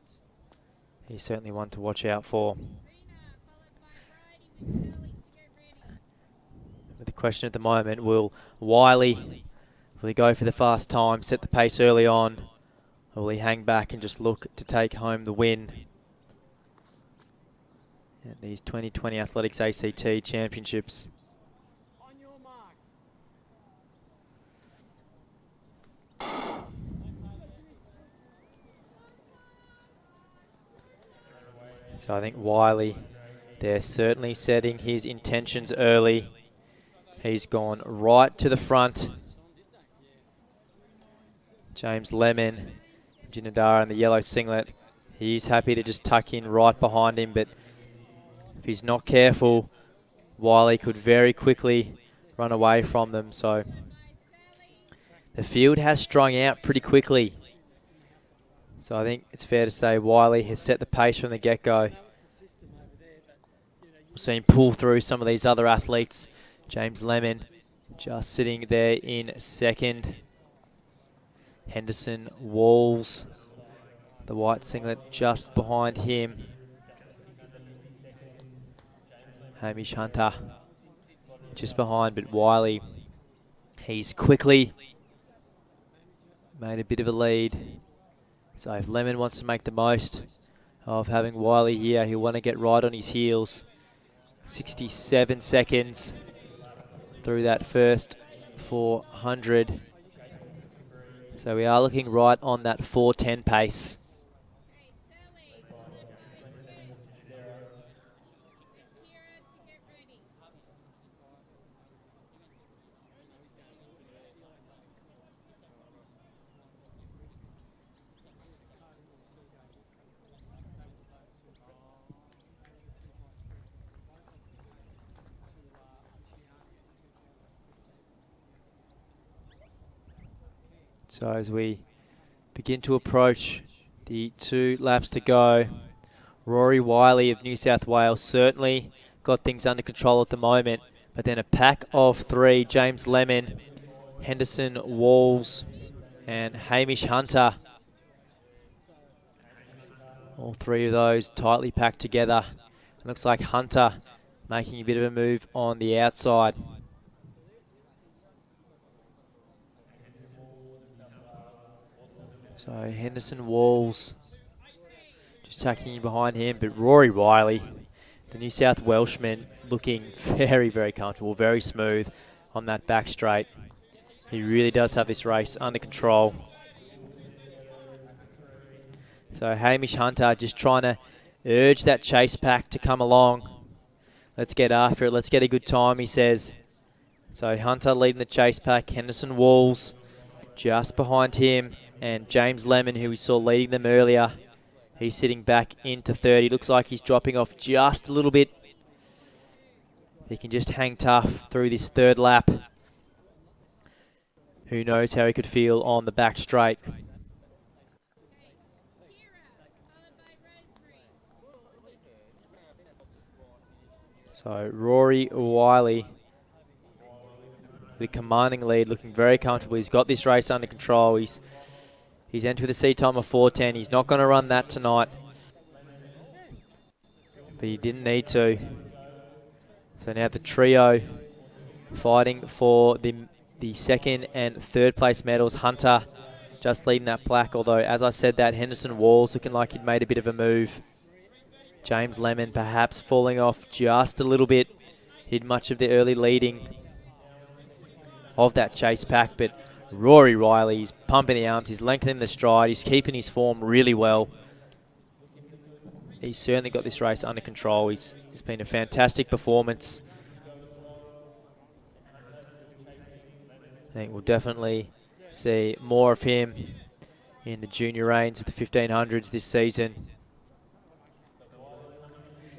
He's certainly one to watch out for. But the question at the moment, will he go for the fast time, set the pace early on, or will he hang back and just look to take home the win at these 2020 Athletics ACT Championships? So I think Wiley, they're certainly setting his intentions early. He's gone right to the front. James Lemon, Ginadara in the yellow singlet. He's happy to just tuck in right behind him, but if he's not careful, Wiley could very quickly run away from them. So the field has strung out pretty quickly. So I think it's fair to say Wiley has set the pace from the get-go. We'll see him pull through some of these other athletes. James Lemon just sitting there in second. Henderson Walls, the white singlet just behind him. Hamish Hunter just behind, but Wiley, he's quickly made a bit of a lead. So if Lemon wants to make the most of having Wiley here, he'll want to get right on his heels. 67 seconds through that first 400. So we are looking right on that 4:10 pace. So as we begin to approach the 2 laps to go, Rory Wiley of New South Wales certainly got things under control at the moment, but then a pack of 3, James Lemon, Henderson Walls and Hamish Hunter. All 3 of those tightly packed together. It looks like Hunter making a bit of a move on the outside. So Henderson Walls just tucking in behind him, but Rory Wiley, the New South Welshman, looking very, very comfortable, very smooth on that back straight. He really does have this race under control. So Hamish Hunter just trying to urge that chase pack to come along. Let's get after it. Let's get a good time, he says. So Hunter leading the chase pack. Henderson Walls just behind him. And James Lemon, who we saw leading them earlier, he's sitting back into 30. Looks like he's dropping off just a little bit. He can just hang tough through this 3rd lap. Who knows how he could feel on the back straight. So Rory Wiley, the commanding lead, looking very comfortable. He's got this race under control. He's entered with a seat time of 4:10. He's not going to run that tonight, but he didn't need to. So now the trio fighting for the 2nd and 3rd place medals. Hunter just leading that plaque, although as I said that, Henderson Walls looking like he'd made a bit of a move. James Lemon perhaps falling off just a little bit. He did much of the early leading of that chase pack, but Rory Wiley, he's pumping the arms, he's lengthening the stride, he's keeping his form really well. He's certainly got this race under control. It's been a fantastic performance. I think we'll definitely see more of him in the junior reigns of the 1500s this season.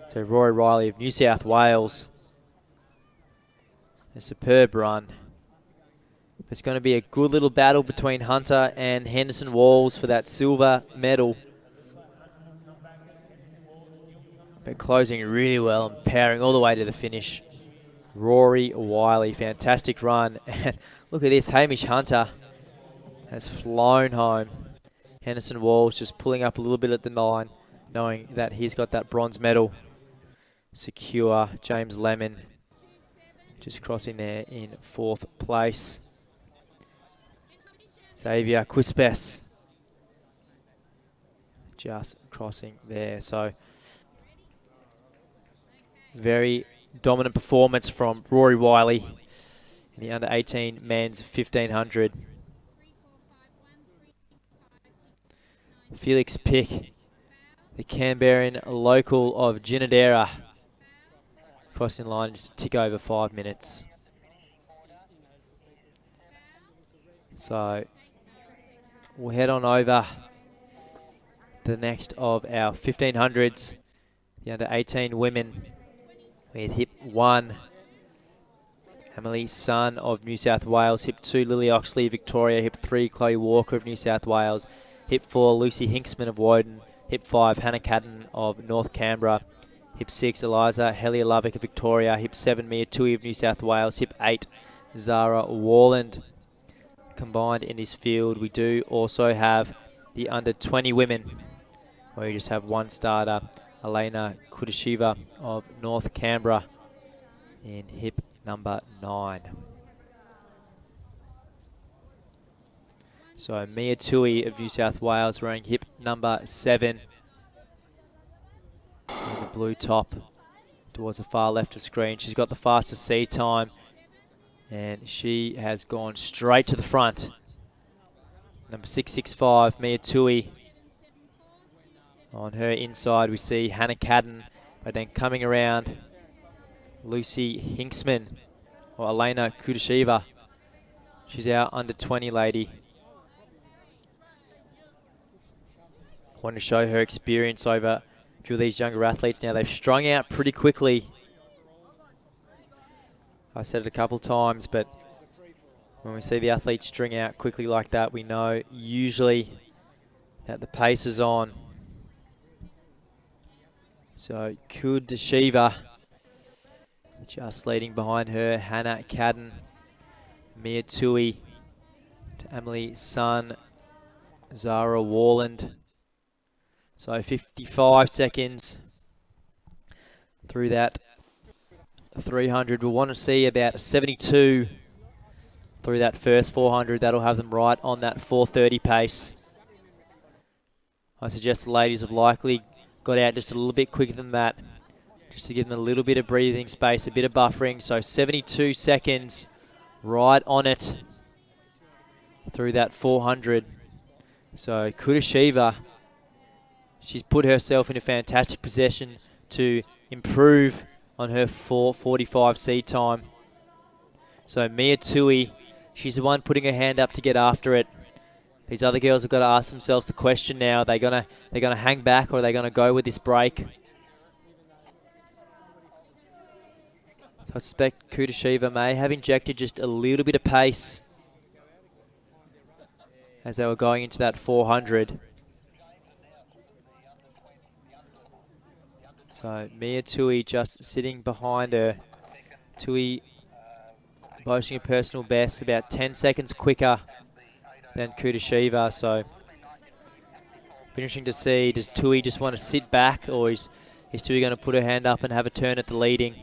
So Rory Wiley of New South Wales, a superb run. It's going to be a good little battle between Hunter and Henderson Walls for that silver medal. But closing really well and powering all the way to the finish. Rory Wiley, fantastic run. And look at this, Hamish Hunter has flown home. Henderson Walls just pulling up a little bit at the 9, knowing that he's got that bronze medal secure. James Lemon just crossing there in 4th place. Xavier Quispes just crossing there. So very dominant performance from Rory Wiley in the under-18 men's 1500. Felix Pick, the Canberran local of Ginadera, crossing the line just a tick over 5 minutes. So we'll head on over to the next of our 1500s, the under-18 women, with hip 1, Emily Sun of New South Wales, hip 2, Lily Oxley of Victoria, hip 3, Chloe Walker of New South Wales, hip 4, Lucy Hinksman of Woden, hip 5, Hannah Cadden of North Canberra, hip 6, Eliza Helia Lovick of Victoria, hip 7, Mia Tui of New South Wales, hip 8, Zara Warland. Combined in this field, we do also have the under-20 women, where you just have one starter, Elena Kudashiva of North Canberra, in hip number 9. So Mia Tui of New South Wales wearing hip number 7. In the blue top towards the far left of screen. She's got the fastest seat time, and she has gone straight to the front. Number 665, Mia Tui. On her inside, we see Hannah Cadden, but then coming around, Lucy Hinksman, or Elena Kudashiva. She's our under-20 lady. Want to show her experience over a few of these younger athletes now. They've strung out pretty quickly. I said it a couple times, but When we see the athletes string out quickly like that, we know usually that the pace is on. So Kudashiva just leading behind her. Hannah Cadden, Mia Tui, to Emily Sun, Zara Warland. So 55 seconds through that 300. We'll want to see about 72 through that first 400. That'll have them right on that 4:30 pace. I suggest the ladies have likely got out just a little bit quicker than that, just to give them a little bit of breathing space, a bit of buffering. So 72 seconds right on it through that 400. So Kudashiva, she's put herself in a fantastic position to improve on her 4:45 seed time. So Mia Tui, she's the one putting her hand up to get after it. These other girls have got to ask themselves the question now: they're gonna hang back, or are they gonna go with this break? So I suspect Kudashiva may have injected just a little bit of pace as they were going into that 400. So Mia Tui just sitting behind her. Tui boasting a personal best, about 10 seconds quicker than Kudashiva. So be interesting to see, does Tui just want to sit back, or is Tui going to put her hand up and have a turn at the leading?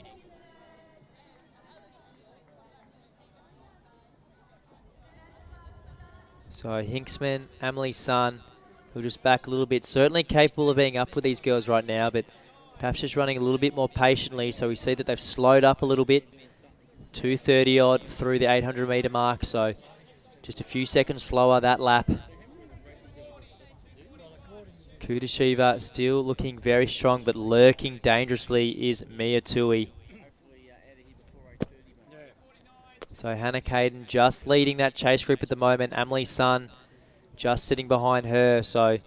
So Hinksman, Emily Sun, who are just back a little bit, certainly capable of being up with these girls right now, but perhaps just running a little bit more patiently. So we see that they've slowed up a little bit, 2:30 odd through the 800 metre mark, so just a few seconds slower that lap. Kudashiva still looking very strong, but lurking dangerously is Mia Tui. So Hannah Caden just leading that chase group at the moment. Emily Sun just sitting behind her. So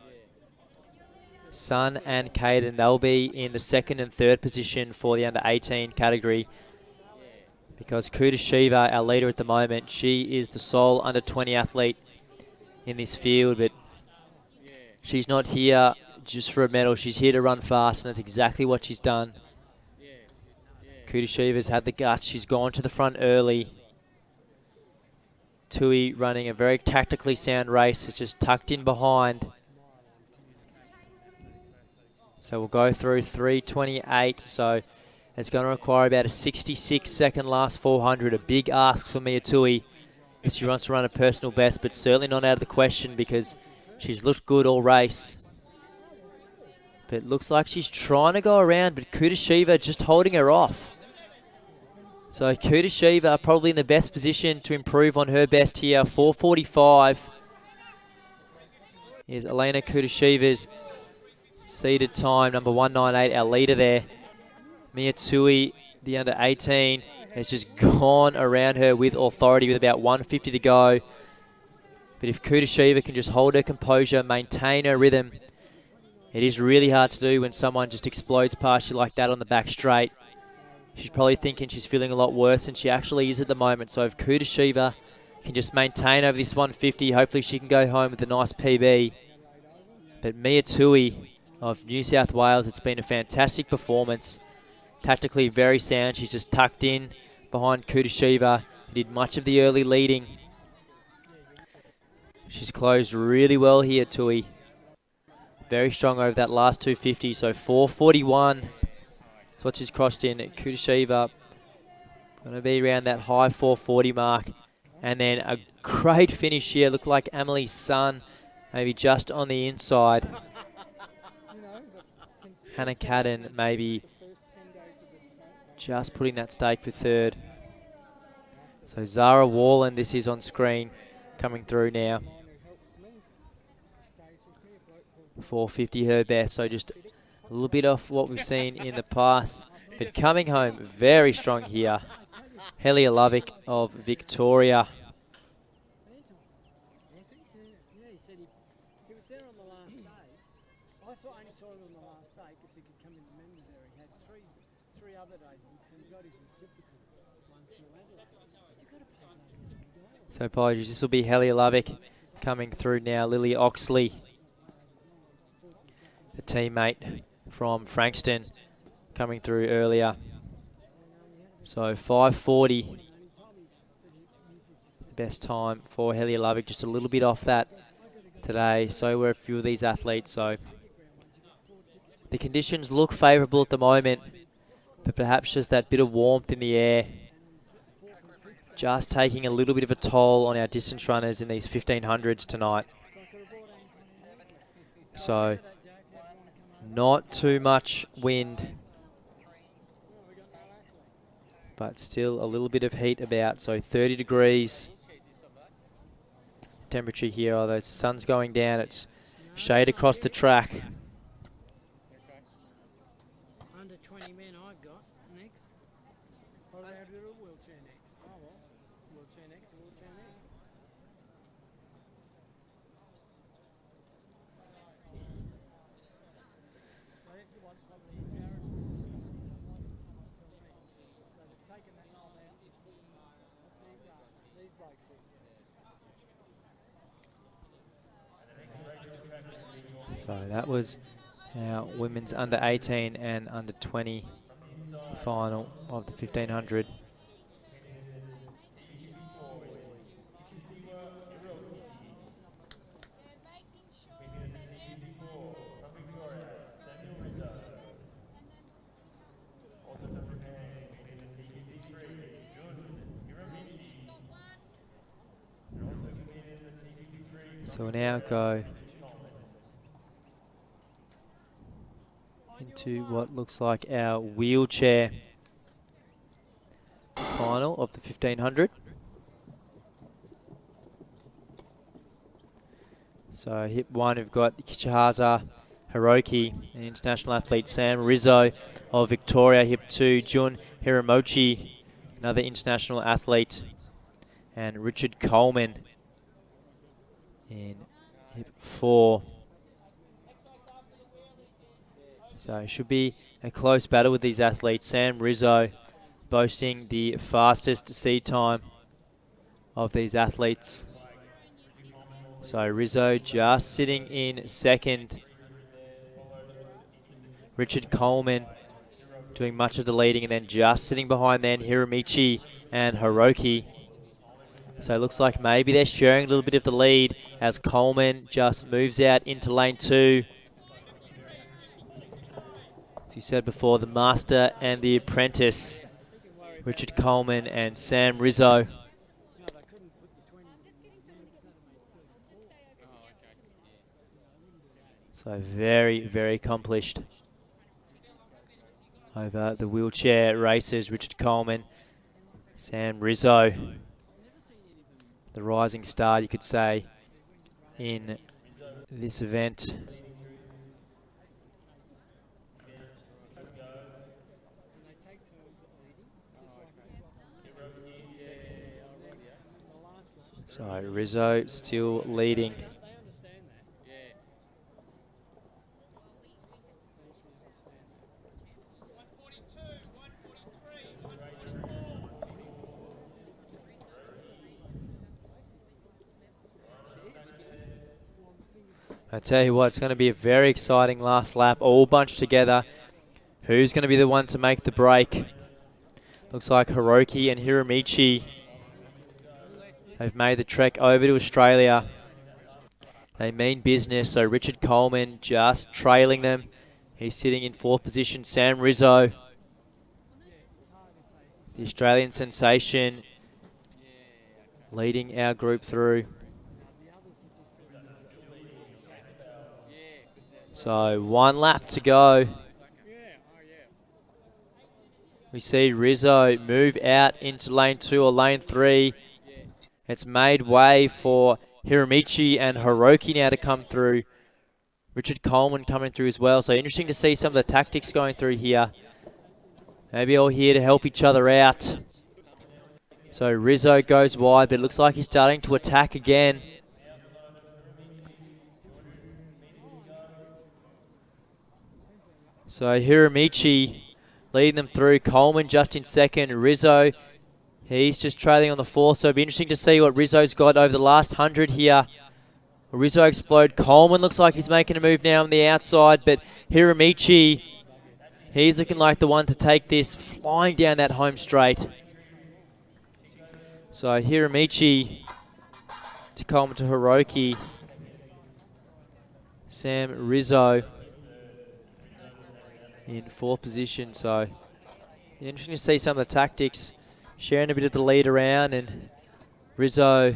Sun and Caden, they'll be in the second and third position for the under 18 category, because Kudashiva, our leader at the moment, she is the sole under 20 athlete in this field, but she's not here just for a medal. She's here to run fast, and that's exactly what she's done. Kudashiva's had the guts. She's gone to the front early. Tui running a very tactically sound race, is just tucked in behind. So we'll go through 3:28. So it's going to require about a 66-second last 400. A big ask for Mia Tui if she wants to run a personal best, but certainly not out of the question because she's looked good all race. But it looks like she's trying to go around, but Kudashiva just holding her off. So Kudashiva probably in the best position to improve on her best here. 4:45 is Elena Kudashiva's seeded time, number 198, our leader there. Mia Tui, the under 18, has just gone around her with authority with about 150 to go. But if Kudashiva can just hold her composure, maintain her rhythm, it is really hard to do when someone just explodes past you like that on the back straight. She's probably thinking she's feeling a lot worse than she actually is at the moment. So if Kudashiva can just maintain over this 150, hopefully she can go home with a nice PB. But Mia Tui of New South Wales, it's been a fantastic performance. Tactically very sound. She's just tucked in behind Kudashiva, who did much of the early leading. She's closed really well here, Tui. Very strong over that last 250, so 4:41. That's what she's crossed in. Kudashiva going to be around that high 4:40 mark. And then a great finish here. Looked like Emily's son, maybe just on the inside. Hannah Cadden maybe just putting that stake for third. So Zara Warland, this is on screen, coming through now. 4:50 her best, so just a little bit off what we've seen in the past. But coming home very strong here, Helia Lovick of Victoria. So apologies, this will be Helia Lovick coming through now. Lily Oxley, a teammate from Frankston, coming through earlier. So 5:40, best time for Helia Lovick, just a little bit off that today. So were a few of these athletes. So the conditions look favourable at the moment, but perhaps just that bit of warmth in the air just taking a little bit of a toll on our distance runners in these 1500s tonight. So not too much wind, but still a little bit of heat about. So 30 degrees temperature here, although the sun's going down. It's shade across the track. Under 20 men I've got next. What about a wheelchair next? Oh well, wheelchair next, wheelchair next. So that's what probably embarrassed me. So they've taken that knob out. These blokes do. So that was our women's under 18 and under 20 final of the 1500. So we'll now go into what looks like our wheelchair final of the 1500. So hip one, we've got Kichihaza Hiroki, an international athlete. Sam Rizzo of Victoria. Hip two, Jun Hiramochi, another international athlete. And Richard Coleman in hip four. So it should be a close battle with these athletes. Sam Rizzo boasting the fastest seed time of these athletes. So Rizzo just sitting in second. Richard Coleman doing much of the leading, and then just sitting behind then Hiramichi and Hiroki. So it looks like maybe they're sharing a little bit of the lead as Coleman just moves out into lane two. As you said before, the master and the apprentice, Richard Coleman and Sam Rizzo. So very, very accomplished over the wheelchair races. Richard Coleman, Sam Rizzo, the rising star, you could say, in this event. So Rizzo still leading. I tell you what, it's going to be a very exciting last lap, all bunched together. Who's going to be the one to make the break? Looks like Hiroki and Hiramichi have made the trek over to Australia. They mean business, so Richard Coleman just trailing them. He's sitting in fourth position. Sam Rizzo, the Australian sensation, leading our group through. So one lap to go. We see Rizzo move out into lane two or lane three. It's made way for Hiramichi and Hiroki now to come through. Richard Coleman coming through as well. So interesting to see some of the tactics going through here. Maybe all here to help each other out. So Rizzo goes wide, but it looks like he's starting to attack again. So Hiramichi leading them through. Coleman just in second. Rizzo He's just trailing on the 4th, so it'll be interesting to see what Rizzo's got over the last 100 here. Rizzo explode. Coleman looks like he's making a move now on the outside, but Hiramichi, he's looking like the one to take this, flying down that home straight. So Hiramichi to Coleman to Hiroki. Sam Rizzo in 4th position, so interesting to see some of the tactics. Sharing a bit of the lead around and Rizzo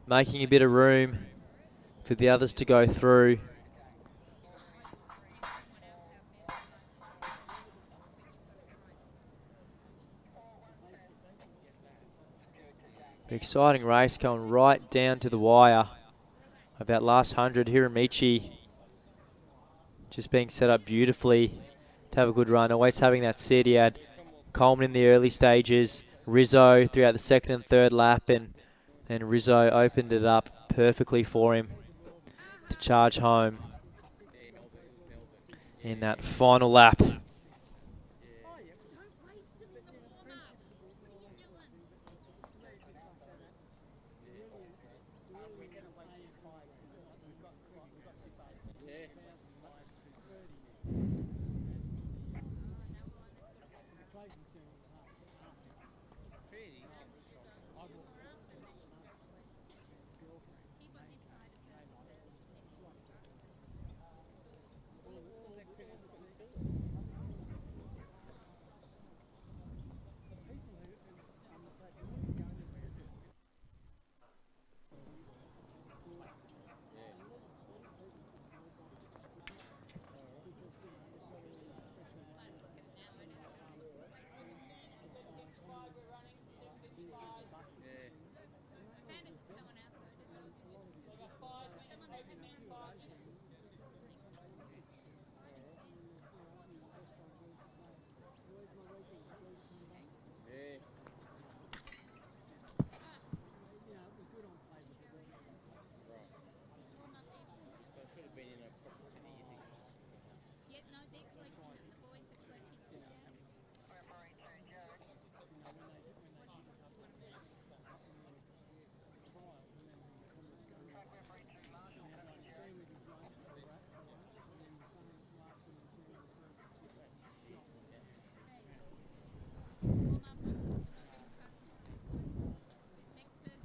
making a bit of room for the others to go through. An exciting race going right down to the wire. About last 100, Hiramichi just being set up beautifully to have a good run. Always having that sit. He had Coleman in the early stages, Rizzo throughout the 2nd and 3rd lap, and Rizzo opened it up perfectly for him to charge home in that final lap.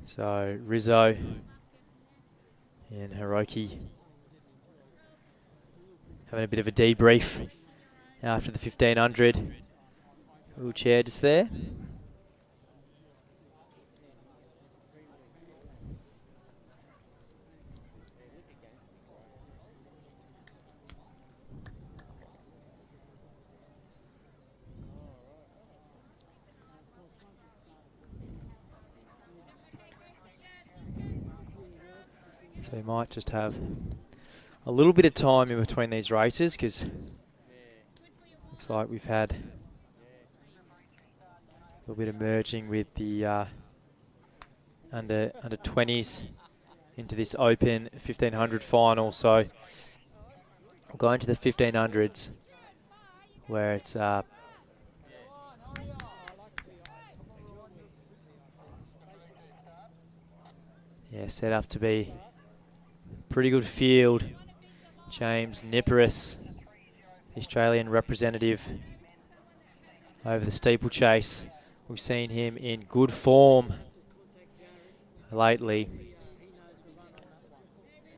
So Rizzo and Hiroki having a bit of a debrief after the 1500. Little chair just there. So we might just have a little bit of time in between these races because looks like we've had a little bit of merging with the under 20s into this open 1500 final. So we'll go into the 1500s where it's set up to be pretty good field. James Niparis, the Australian representative over the steeplechase. We've seen him in good form lately.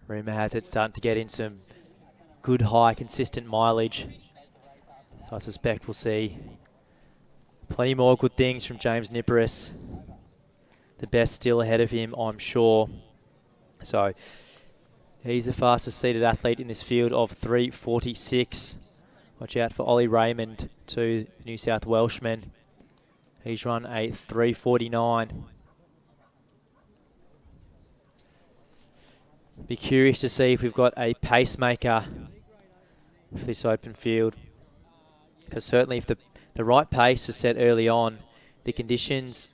Rumour has it starting to get in some good, high, consistent mileage. So I suspect we'll see plenty more good things from James Niparis. The best still ahead of him, I'm sure. So he's the fastest seated athlete in this field of 3:46. Watch out for Ollie Raymond, to New South Welshman. He's run a 3:49. Be curious to see if we've got a pacemaker for this open field. Because certainly if the right pace is set early on, the conditions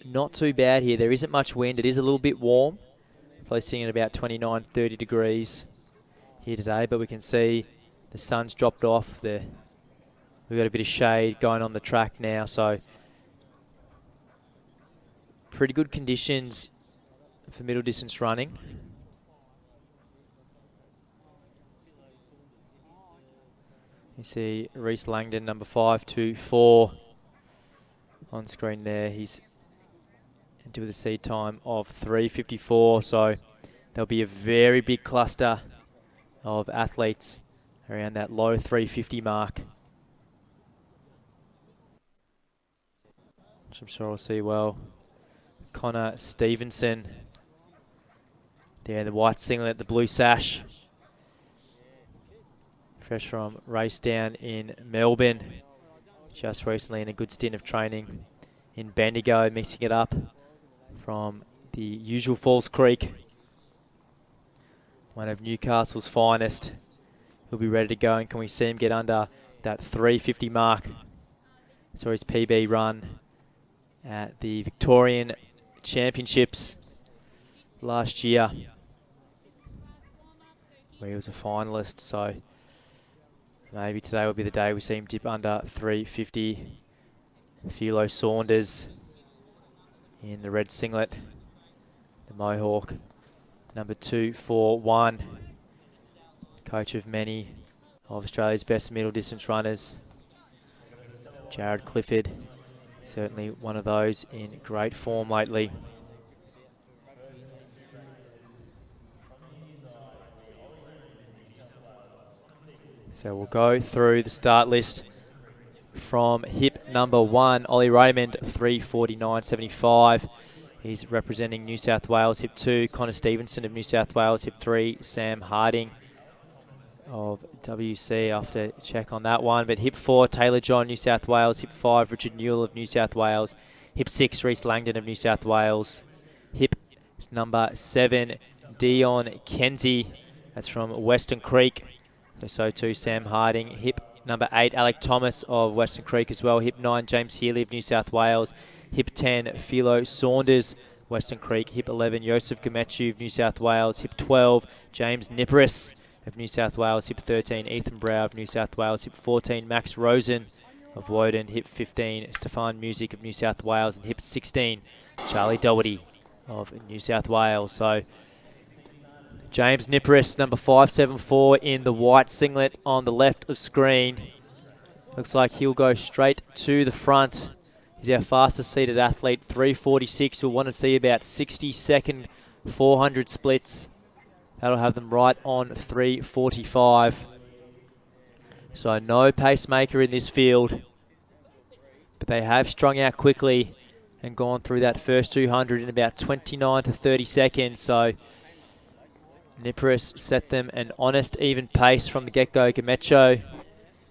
not too bad here. There isn't much wind. It is a little bit warm. Probably sitting at about 29, 30 degrees here today, but we can see the sun's dropped off. We've got a bit of shade going on the track now, so pretty good conditions for middle distance running. You see Reese Langdon, number 524 on screen there. He's into the seed time of 3:54, so there'll be a very big cluster of athletes around that low 350 mark, which I'm sure we'll see well. Connor Stevenson there, the white singlet, the blue sash. Fresh from race down in Melbourne, just recently in a good stint of training in Bendigo, mixing it up from the usual Falls Creek. One of Newcastle's finest. He'll be ready to go, and can we see him get under that 350 mark? Saw his PB run at the Victorian Championships last year, where he was a finalist, so maybe today will be the day we see him dip under 350. Philo Saunders in the red singlet, the Mohawk, number 241, coach of many of Australia's best middle distance runners. Jared Clifford, certainly one of those in great form lately. So we'll go through the start list from hip number 1, Ollie Raymond, 3:49.75. He's representing New South Wales. Hip 2, Connor Stevenson of New South Wales. Hip 3, Sam Harding of WC. I'll have to check on that one. But hip 4, Taylor John, New South Wales. Hip 5, Richard Newell of New South Wales. Hip 6, Reese Langdon of New South Wales. Hip number 7, Dion Kenzie. That's from Western Creek. So too Sam Harding. Hip number 8, Alec Thomas of Western Creek as well. Hip 9, James Healy of New South Wales. Hip 10, Philo Saunders, Western Creek. Hip 11, Joseph Gamechu of New South Wales. Hip 12, James Niparis of New South Wales. Hip 13, Ethan Brow of New South Wales. Hip 14, Max Rosen of Woden. Hip 15, Stefan Music of New South Wales. And hip 16, Charlie Doherty of New South Wales. So James Niparis, number 574 in the white singlet on the left of screen. Looks like he'll go straight to the front. He's our fastest seated athlete, 3:46. We'll want to see about 60-second 400 splits. That'll have them right on 3:45. So no pacemaker in this field, but they have strung out quickly and gone through that first 200 in about 29 to 30 seconds. So Niparis set them an honest, even pace from the get-go. Gamecho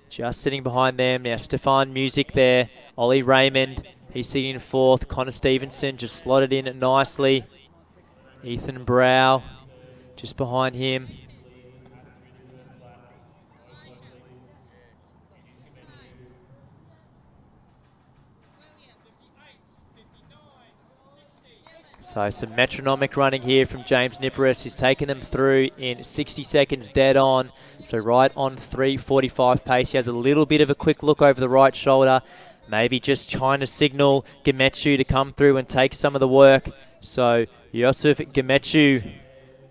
just sitting behind them. Now Stefan Music there. Ollie Raymond, he's sitting in 4th. Connor Stevenson just slotted in nicely. Ethan Brow just behind him. So some metronomic running here from James Niparis. He's taken them through in 60 seconds dead on. So right on 3:45 pace. He has a little bit of a quick look over the right shoulder. Maybe just trying to signal Gamechu to come through and take some of the work. So Joseph Gamechu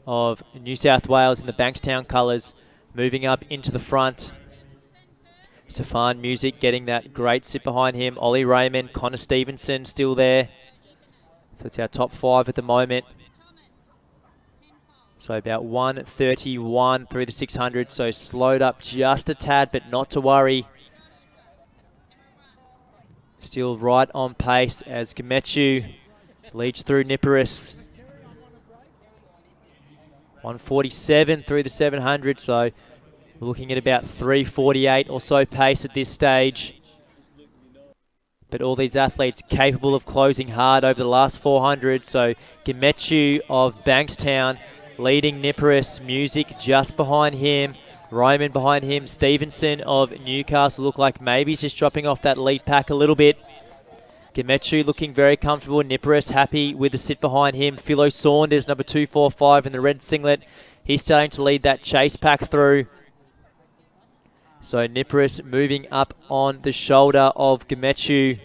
of New South Wales in the Bankstown colours moving up into the front. Stefan Music getting that great sit behind him. Ollie Raymond, Connor Stevenson still there. So it's our top 5 at the moment. So about 1:31 through the 600. So slowed up just a tad, but not to worry. Still right on pace as Gamechu leads through Niparis. 1:47 through the 700. So we're looking at about 3:48 or so pace at this stage. But all these athletes capable of closing hard over the last 400. So Gamechu of Bankstown leading Niparis. Music just behind him. Raymond behind him. Stevenson of Newcastle look like maybe he's just dropping off that lead pack a little bit. Gamechu looking very comfortable. Niparis happy with the sit behind him. Philo Saunders, number 245 in the red singlet. He's starting to lead that chase pack through. So Niparis moving up on the shoulder of Gamechu.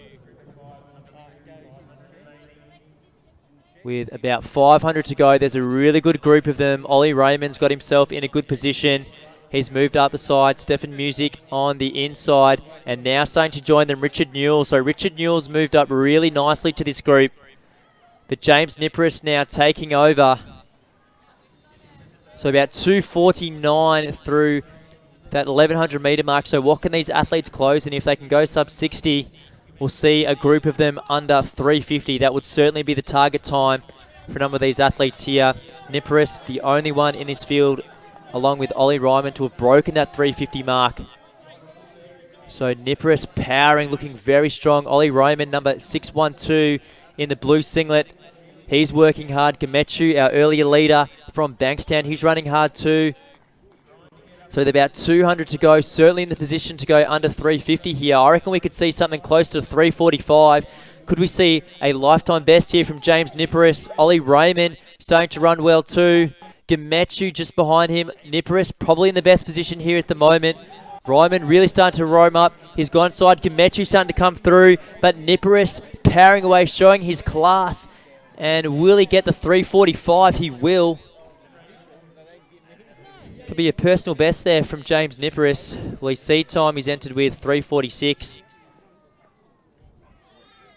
with about 500 to go. There's a really good group of them. Ollie Raymond's got himself in a good position. He's moved up the side. Stefan Music on the inside. And now starting to join them, Richard Newell. So Richard Newell's moved up really nicely to this group. But James Niparis now taking over. So about 2:49 through that 1100 metre mark. So what can these athletes close? And if they can go sub 60, we'll see a group of them under 350. That would certainly be the target time for a number of these athletes here. Niparis, the only one in this field, along with Ollie Ryman, to have broken that 350 mark. So Niparis powering, looking very strong. Ollie Ryman, number 612 in the blue singlet. He's working hard. Gamechu, our earlier leader from Bankstown, he's running hard too. So with about 200 to go, certainly in the position to go under 350 here. I reckon we could see something close to 345. Could we see a lifetime best here from James Niparis? Ollie Raymond starting to run well too. Gamechu just behind him. Niparis probably in the best position here at the moment. Ryman really starting to roam up. He's gone side. Gamechu starting to come through. But Niparis powering away, showing his class. And will he get the 345? He will. Could be a personal best there from James Niparis. Well, his seed time he's entered with 346.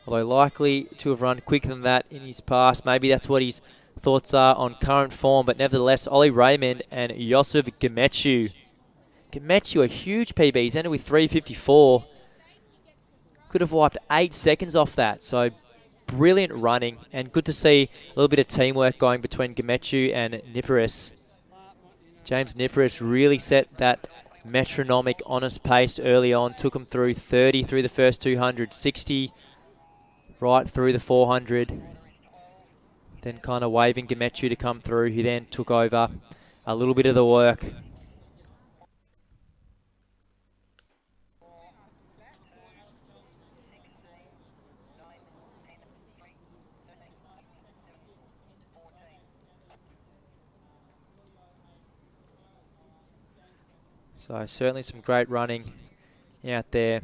Although likely to have run quicker than that in his past. Maybe that's what his thoughts are on current form. But nevertheless, Ollie Raymond and Yosef Gamechu. Gamechu, a huge PB. He's entered with 354. Could have wiped 8 seconds off that. So brilliant running. And good to see a little bit of teamwork going between Gamechu and Niparis. James Niparis really set that metronomic, honest pace early on. Took him through 30 through the first 200, 60 right through the 400. Then kind of waving Gamechu to come through. He then took over a little bit of the work. So certainly some great running out there.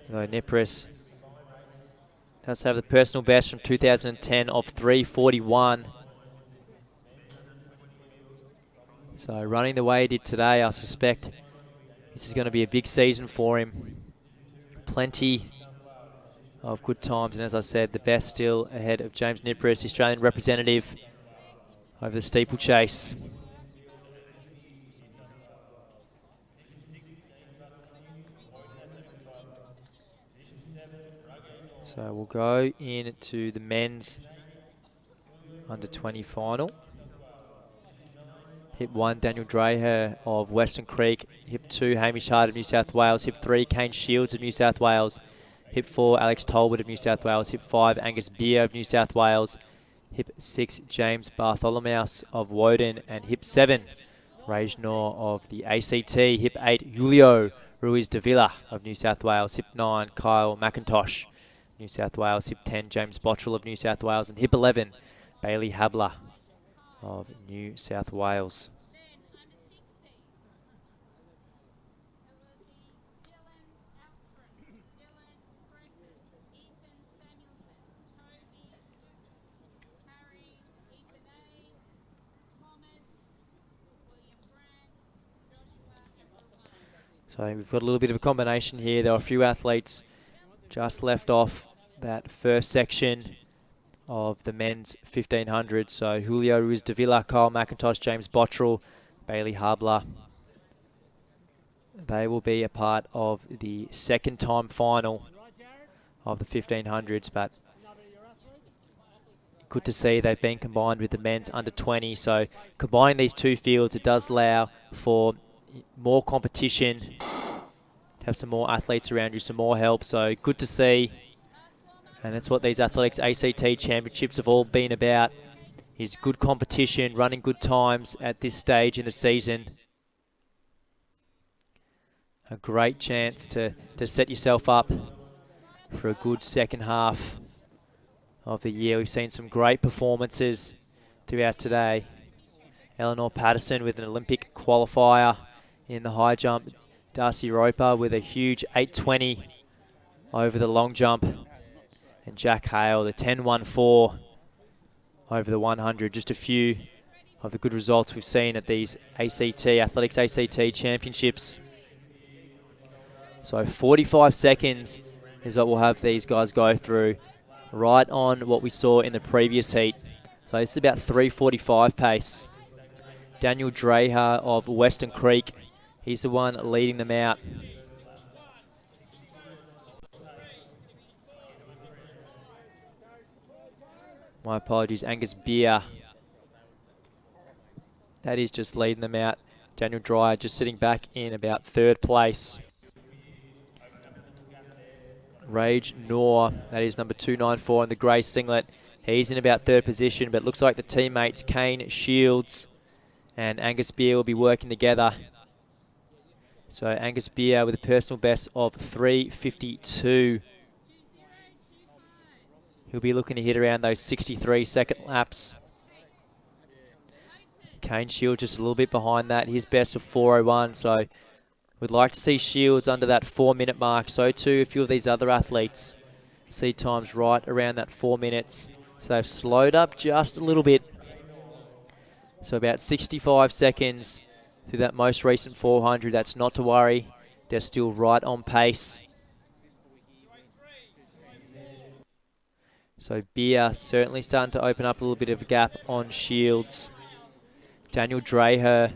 Though Niparis does have the personal best from 2010 of 341. So running the way he did today, I suspect this is going to be a big season for him. Plenty of good times, and as I said, the best still ahead of James Niparis, Australian representative, over the steeplechase. So we'll go into the men's under 20 final. Hip 1, Daniel Dreher of Western Creek. Hip 2, Hamish Hart of New South Wales. Hip 3, Kane Shields of New South Wales. Hip 4, Alex Tolbert of New South Wales. Hip 5, Angus Beer of New South Wales. Hip 6, James Bartholomeus of Woden. And Hip 7, Rayner of the ACT. Hip 8, Julio Ruiz de Villa of New South Wales. Hip 9, Kyle McIntosh, New South Wales. Hip 10, James Bottrell of New South Wales. And Hip 11, Bailey Habler of New South Wales. So we've got a little bit of a combination here. There are a few athletes just left off that first section of the men's 1500. So Julio Ruiz de Villa, Kyle McIntosh, James Bottrell, Bailey Habler. They will be a part of the second time final of the 1500s, but good to see they've been combined with the men's under 20. So combining these two fields, it does allow for more competition, to have some more athletes around you, some more help. So good to see. And that's what these Athletics ACT Championships have all been about, is good competition, running good times at this stage in the season. A great chance to set yourself up for a good second half of the year. We've seen some great performances throughout today. Eleanor Patterson with an Olympic qualifier in the high jump. Darcy Roper with a huge 8:20 over the long jump. And Jack Hale, the 10.14 over the 100. Just a few of the good results we've seen at these Athletics ACT Championships. So 45 seconds is what we'll have these guys go through, right on what we saw in the previous heat. So this is about 3:45 pace. Daniel Dreher of Western Creek, he's the one leading them out. My apologies, Angus Beer. That is just leading them out. Daniel Dreher just sitting back in about 3rd place. Rage Noor, that is number 294 in the grey singlet. He's in about 3rd position, but it looks like the teammates Kane Shields and Angus Beer will be working together. So Angus Beer with a personal best of 3:52. He'll be looking to hit around those 63-second laps. Kane Shields just a little bit behind that. His best of 4:01, so we'd like to see Shields under that 4-minute mark. So too a few of these other athletes see times right around that 4 minutes. So they've slowed up just a little bit. So about 65 seconds through that most recent 400. That's not to worry. They're still right on pace. So Beer certainly starting to open up a little bit of a gap on Shields. Daniel Dreher,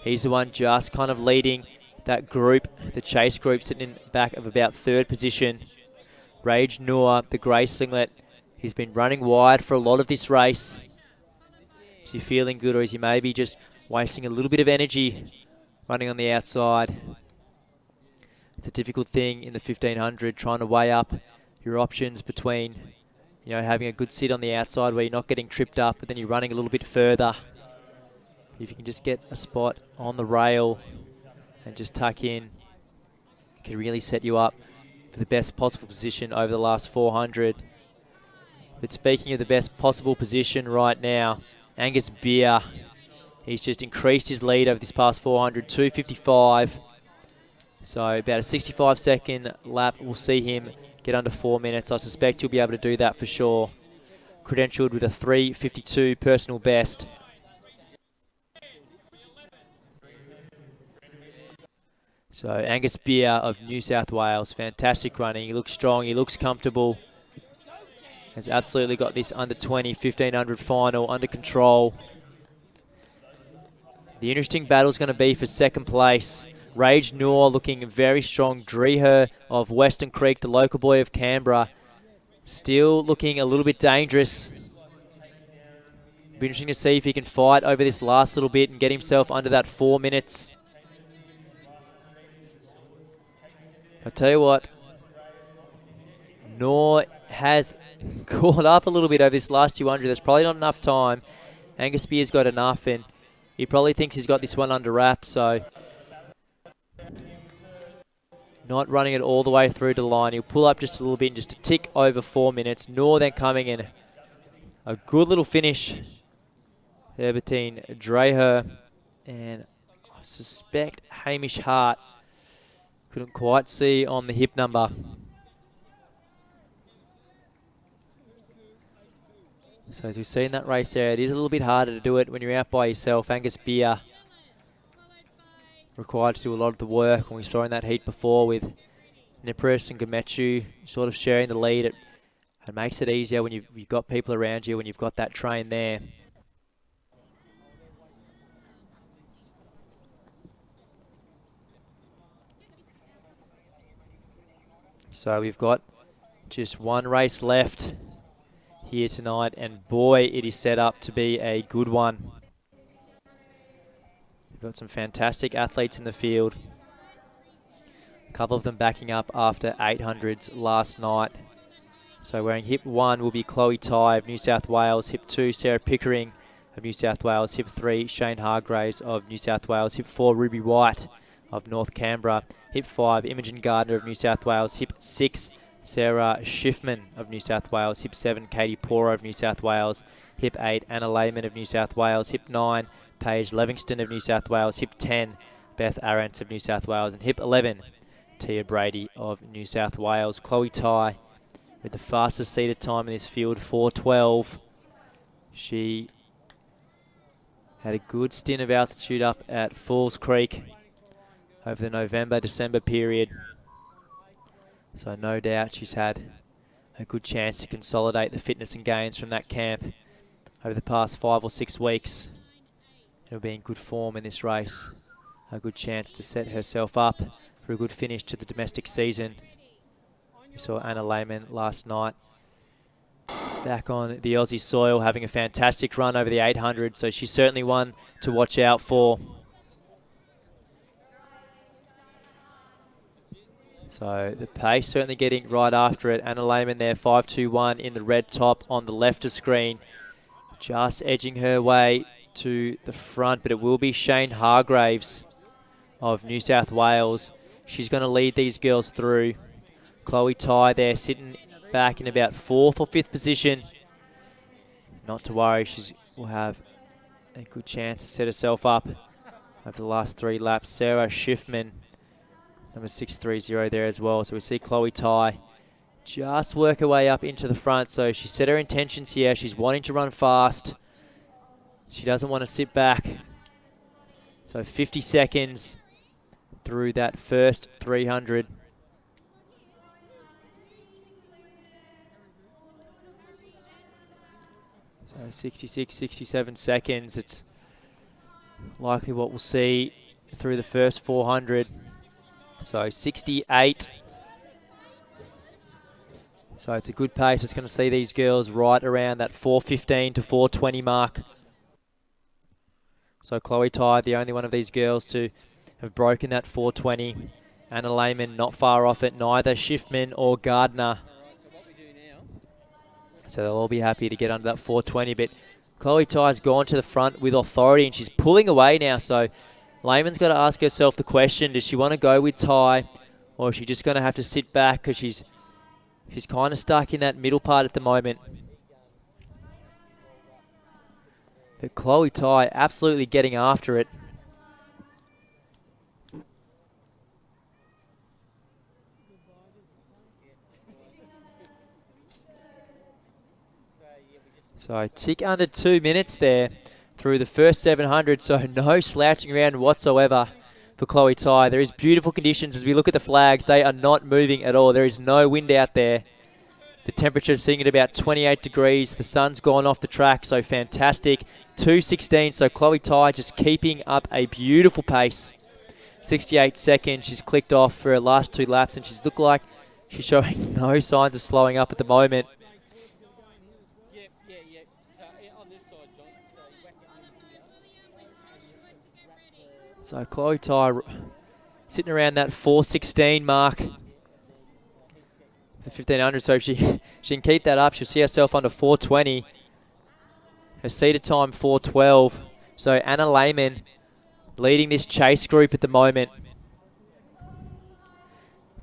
he's the one just kind of leading that group, the chase group, sitting in back of about 3rd position. Rage Noor, the grey singlet, he's been running wide for a lot of this race. Is he feeling good, or is he maybe just wasting a little bit of energy running on the outside? It's a difficult thing in the 1500, trying to weigh up your options between, having a good sit on the outside where you're not getting tripped up, but then you're running a little bit further. If you can just get a spot on the rail and just tuck in, it can really set you up for the best possible position over the last 400. But speaking of the best possible position right now, Angus Beer, he's just increased his lead over this past 400, 2:55. So about a 65-second lap, we'll see him get under 4 minutes. I suspect he'll be able to do that for sure. Credentialed with a 3:52 personal best. So Angus Beer of New South Wales, fantastic running. He looks strong, he looks comfortable. Has absolutely got this under 20 1500 final under control. The interesting battle is going to be for 2nd place. Rage Noor looking very strong. Dreher of Western Creek, the local boy of Canberra, still looking a little bit dangerous. Be interesting to see if he can fight over this last little bit and get himself under that 4 minutes. I'll tell you what, Noor has caught up a little bit over this last 200. There's probably not enough time. Angus Beer's got enough, and he probably thinks he's got this one under wraps, so not running it all the way through to the line. He'll pull up just a little bit and just a tick over 4 minutes. Noor then coming in. A good little finish there between Dreher and I suspect Hamish Hart. Couldn't quite see on the hip number. So as we've seen that race there, it is a little bit harder to do it when you're out by yourself. Angus Beer required to do a lot of the work, when we saw in that heat before with Pearson and Gamechu sort of sharing the lead. It makes it easier when you've got people around you, when you've got that train there. So we've got just one race left here tonight, and boy, it is set up to be a good one. We've got some fantastic athletes in the field. A couple of them backing up after 800s last night. So wearing hip 1 will be Chloe Ty of New South Wales, hip 2 Sarah Pickering of New South Wales, hip 3 Shane Hargraves of New South Wales, hip 4 Ruby White of North Canberra, hip 5 Imogen Gardner of New South Wales, hip 6 Sarah Schiffman of New South Wales, hip 7 Katie Pora of New South Wales, hip 8 Anna Lehman of New South Wales, hip 9 Paige Livingston of New South Wales, hip 10 Beth Arendts of New South Wales, and hip 11 Tia Brady of New South Wales. Chloe Ty with the fastest seated time in this field, 4:12. She had a good stint of altitude up at Falls Creek over the November-December period. So no doubt she's had a good chance to consolidate the fitness and gains from that camp over the past 5 or 6 weeks. It'll be in good form in this race. A good chance to set herself up for a good finish to the domestic season. We saw Anna Lehman last night back on the Aussie soil having a fantastic run over the 800, so she's certainly one to watch out for. So the pace certainly getting right after it. Anna Lehman there, 5:21 in the red top on the left of screen. Just edging her way to the front, but it will be Shane Hargraves of New South Wales. She's going to lead these girls through. Chloe Ty there sitting back in about 4th or 5th position. Not to worry, she will have a good chance to set herself up over the last 3 laps. Sarah Schiffman, number 630 there as well. So we see Chloe Ty just work her way up into the front. So she set her intentions here. She's wanting to run fast. She doesn't want to sit back. So 50 seconds through that first 300. So 66, 67 seconds. It's likely what we'll see through the first 400. So 68. So it's a good pace. It's going to see these girls right around that 4:15 to 4:20 mark. So Chloe Ty, the only one of these girls to have broken that 4:20. Anna Lehman not far off it, neither Schiffman or Gardner. So they'll all be happy to get under that 4:20. But Chloe Ty's gone to the front with authority and she's pulling away now. So Lehman's got to ask herself the question, does she want to go with Ty or is she just going to have to sit back because she's kind of stuck in that middle part at the moment. But Chloe Ty absolutely getting after it. So a tick under 2 minutes there through the first 700. So no slouching around whatsoever for Chloe Ty. There is beautiful conditions as we look at the flags. They are not moving at all. There is no wind out there. The temperature is sitting at about 28 degrees. The sun's gone off the track, so fantastic. 2:16, so Chloe Ty just keeping up a beautiful pace. 68 seconds, she's clicked off for her last 2 laps, and she's looked like she's showing no signs of slowing up at the moment. So Chloe Ty sitting around that 4:16 mark. The 1500, so if she can keep that up, she'll see herself under 4:20. Her seated time 4:12. So Anna Lehman leading this chase group at the moment.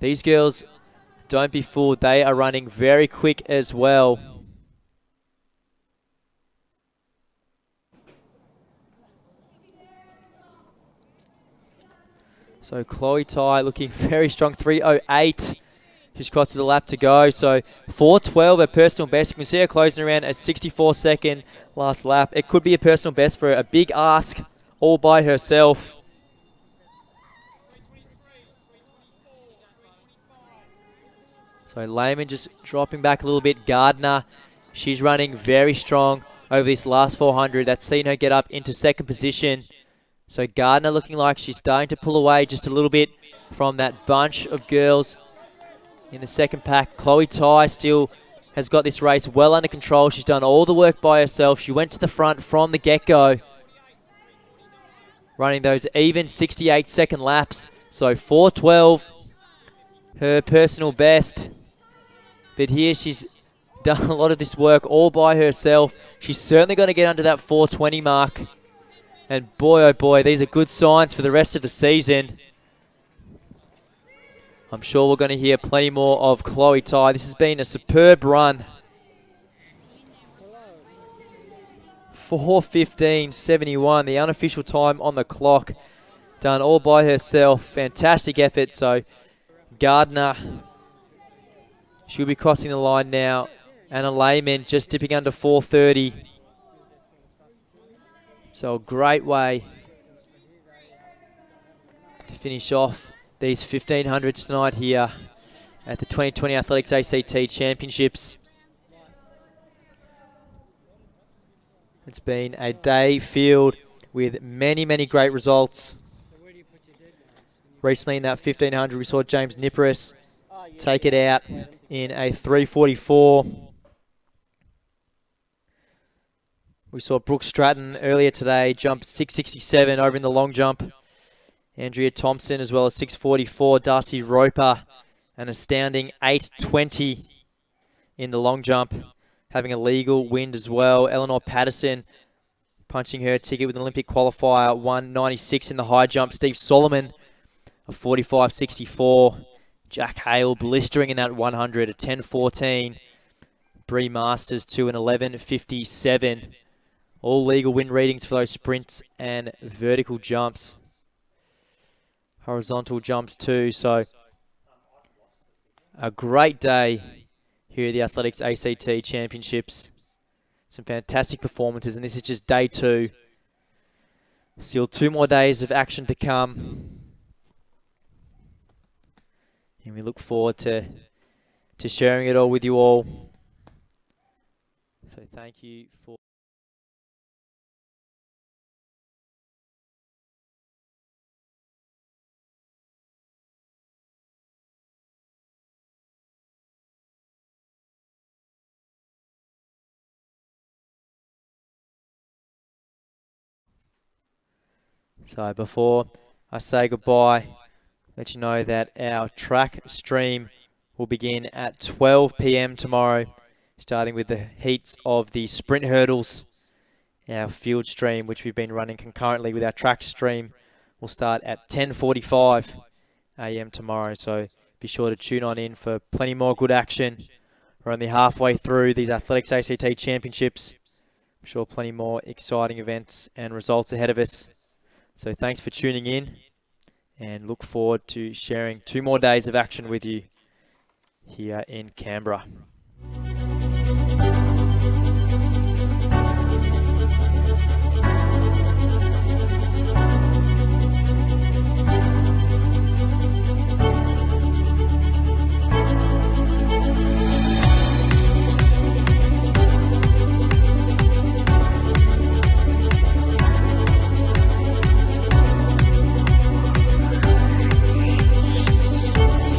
These girls, don't be fooled, they are running very quick as well. So Chloe Ty looking very strong, 3:08. She's got to the lap to go. So 4:12 her personal best. You can see her closing around a 64-second last lap. It could be a personal best for a big ask all by herself. So Lehman just dropping back a little bit. Gardner, she's running very strong over this last 400. That's seen her get up into second position. So Gardner looking like she's starting to pull away just a little bit from that bunch of girls in the second pack. Chloe Ty still has got this race well under control. She's done all the work by herself. She went to the front from the get-go, running those even 68-second laps. So 4:12, her personal best. But here she's done a lot of this work all by herself. She's certainly going to get under that 4:20 mark. And boy, oh boy, these are good signs for the rest of the season. I'm sure we're going to hear plenty more of Chloe Ty. This has been a superb run. 4:15.71, the unofficial time on the clock. Done all by herself. Fantastic effort. So Gardner. She'll be crossing the line now. Anna Lehman just dipping under 4:30. So a great way to finish off these 1500s tonight here at the 2020 Athletics ACT Championships. It's been a day filled with many, many great results. Recently in that 1500, we saw James Niparis take it out in a 3:44. We saw Brooke Stratton earlier today jump 6:67 over in the long jump. Andrea Thompson as well as 6:44. Darcy Roper, an astounding 8:20 in the long jump, having a legal win as well. Eleanor Patterson punching her ticket with an Olympic qualifier, 1:96 in the high jump. Steve Solomon, a 45:64. Jack Hale blistering in that 100, a 10:14. Bree Masters to an 11:57. All legal win readings for those sprints and vertical jumps. Horizontal jumps too, so a great day here at the Athletics ACT Championships. Some fantastic performances, and this is just day 2. Still 2 more days of action to come. And we look forward to sharing it all with you all. So thank you for... So before I say goodbye, let you know that our track stream will begin at 12 p.m. tomorrow, starting with the heats of the sprint hurdles. Our field stream, which we've been running concurrently with our track stream, will start at 10:45 a.m. tomorrow. So be sure to tune on in for plenty more good action. We're only halfway through these Athletics ACT Championships. I'm sure plenty more exciting events and results ahead of us. So thanks for tuning in, and look forward to sharing 2 more days of action with you here in Canberra.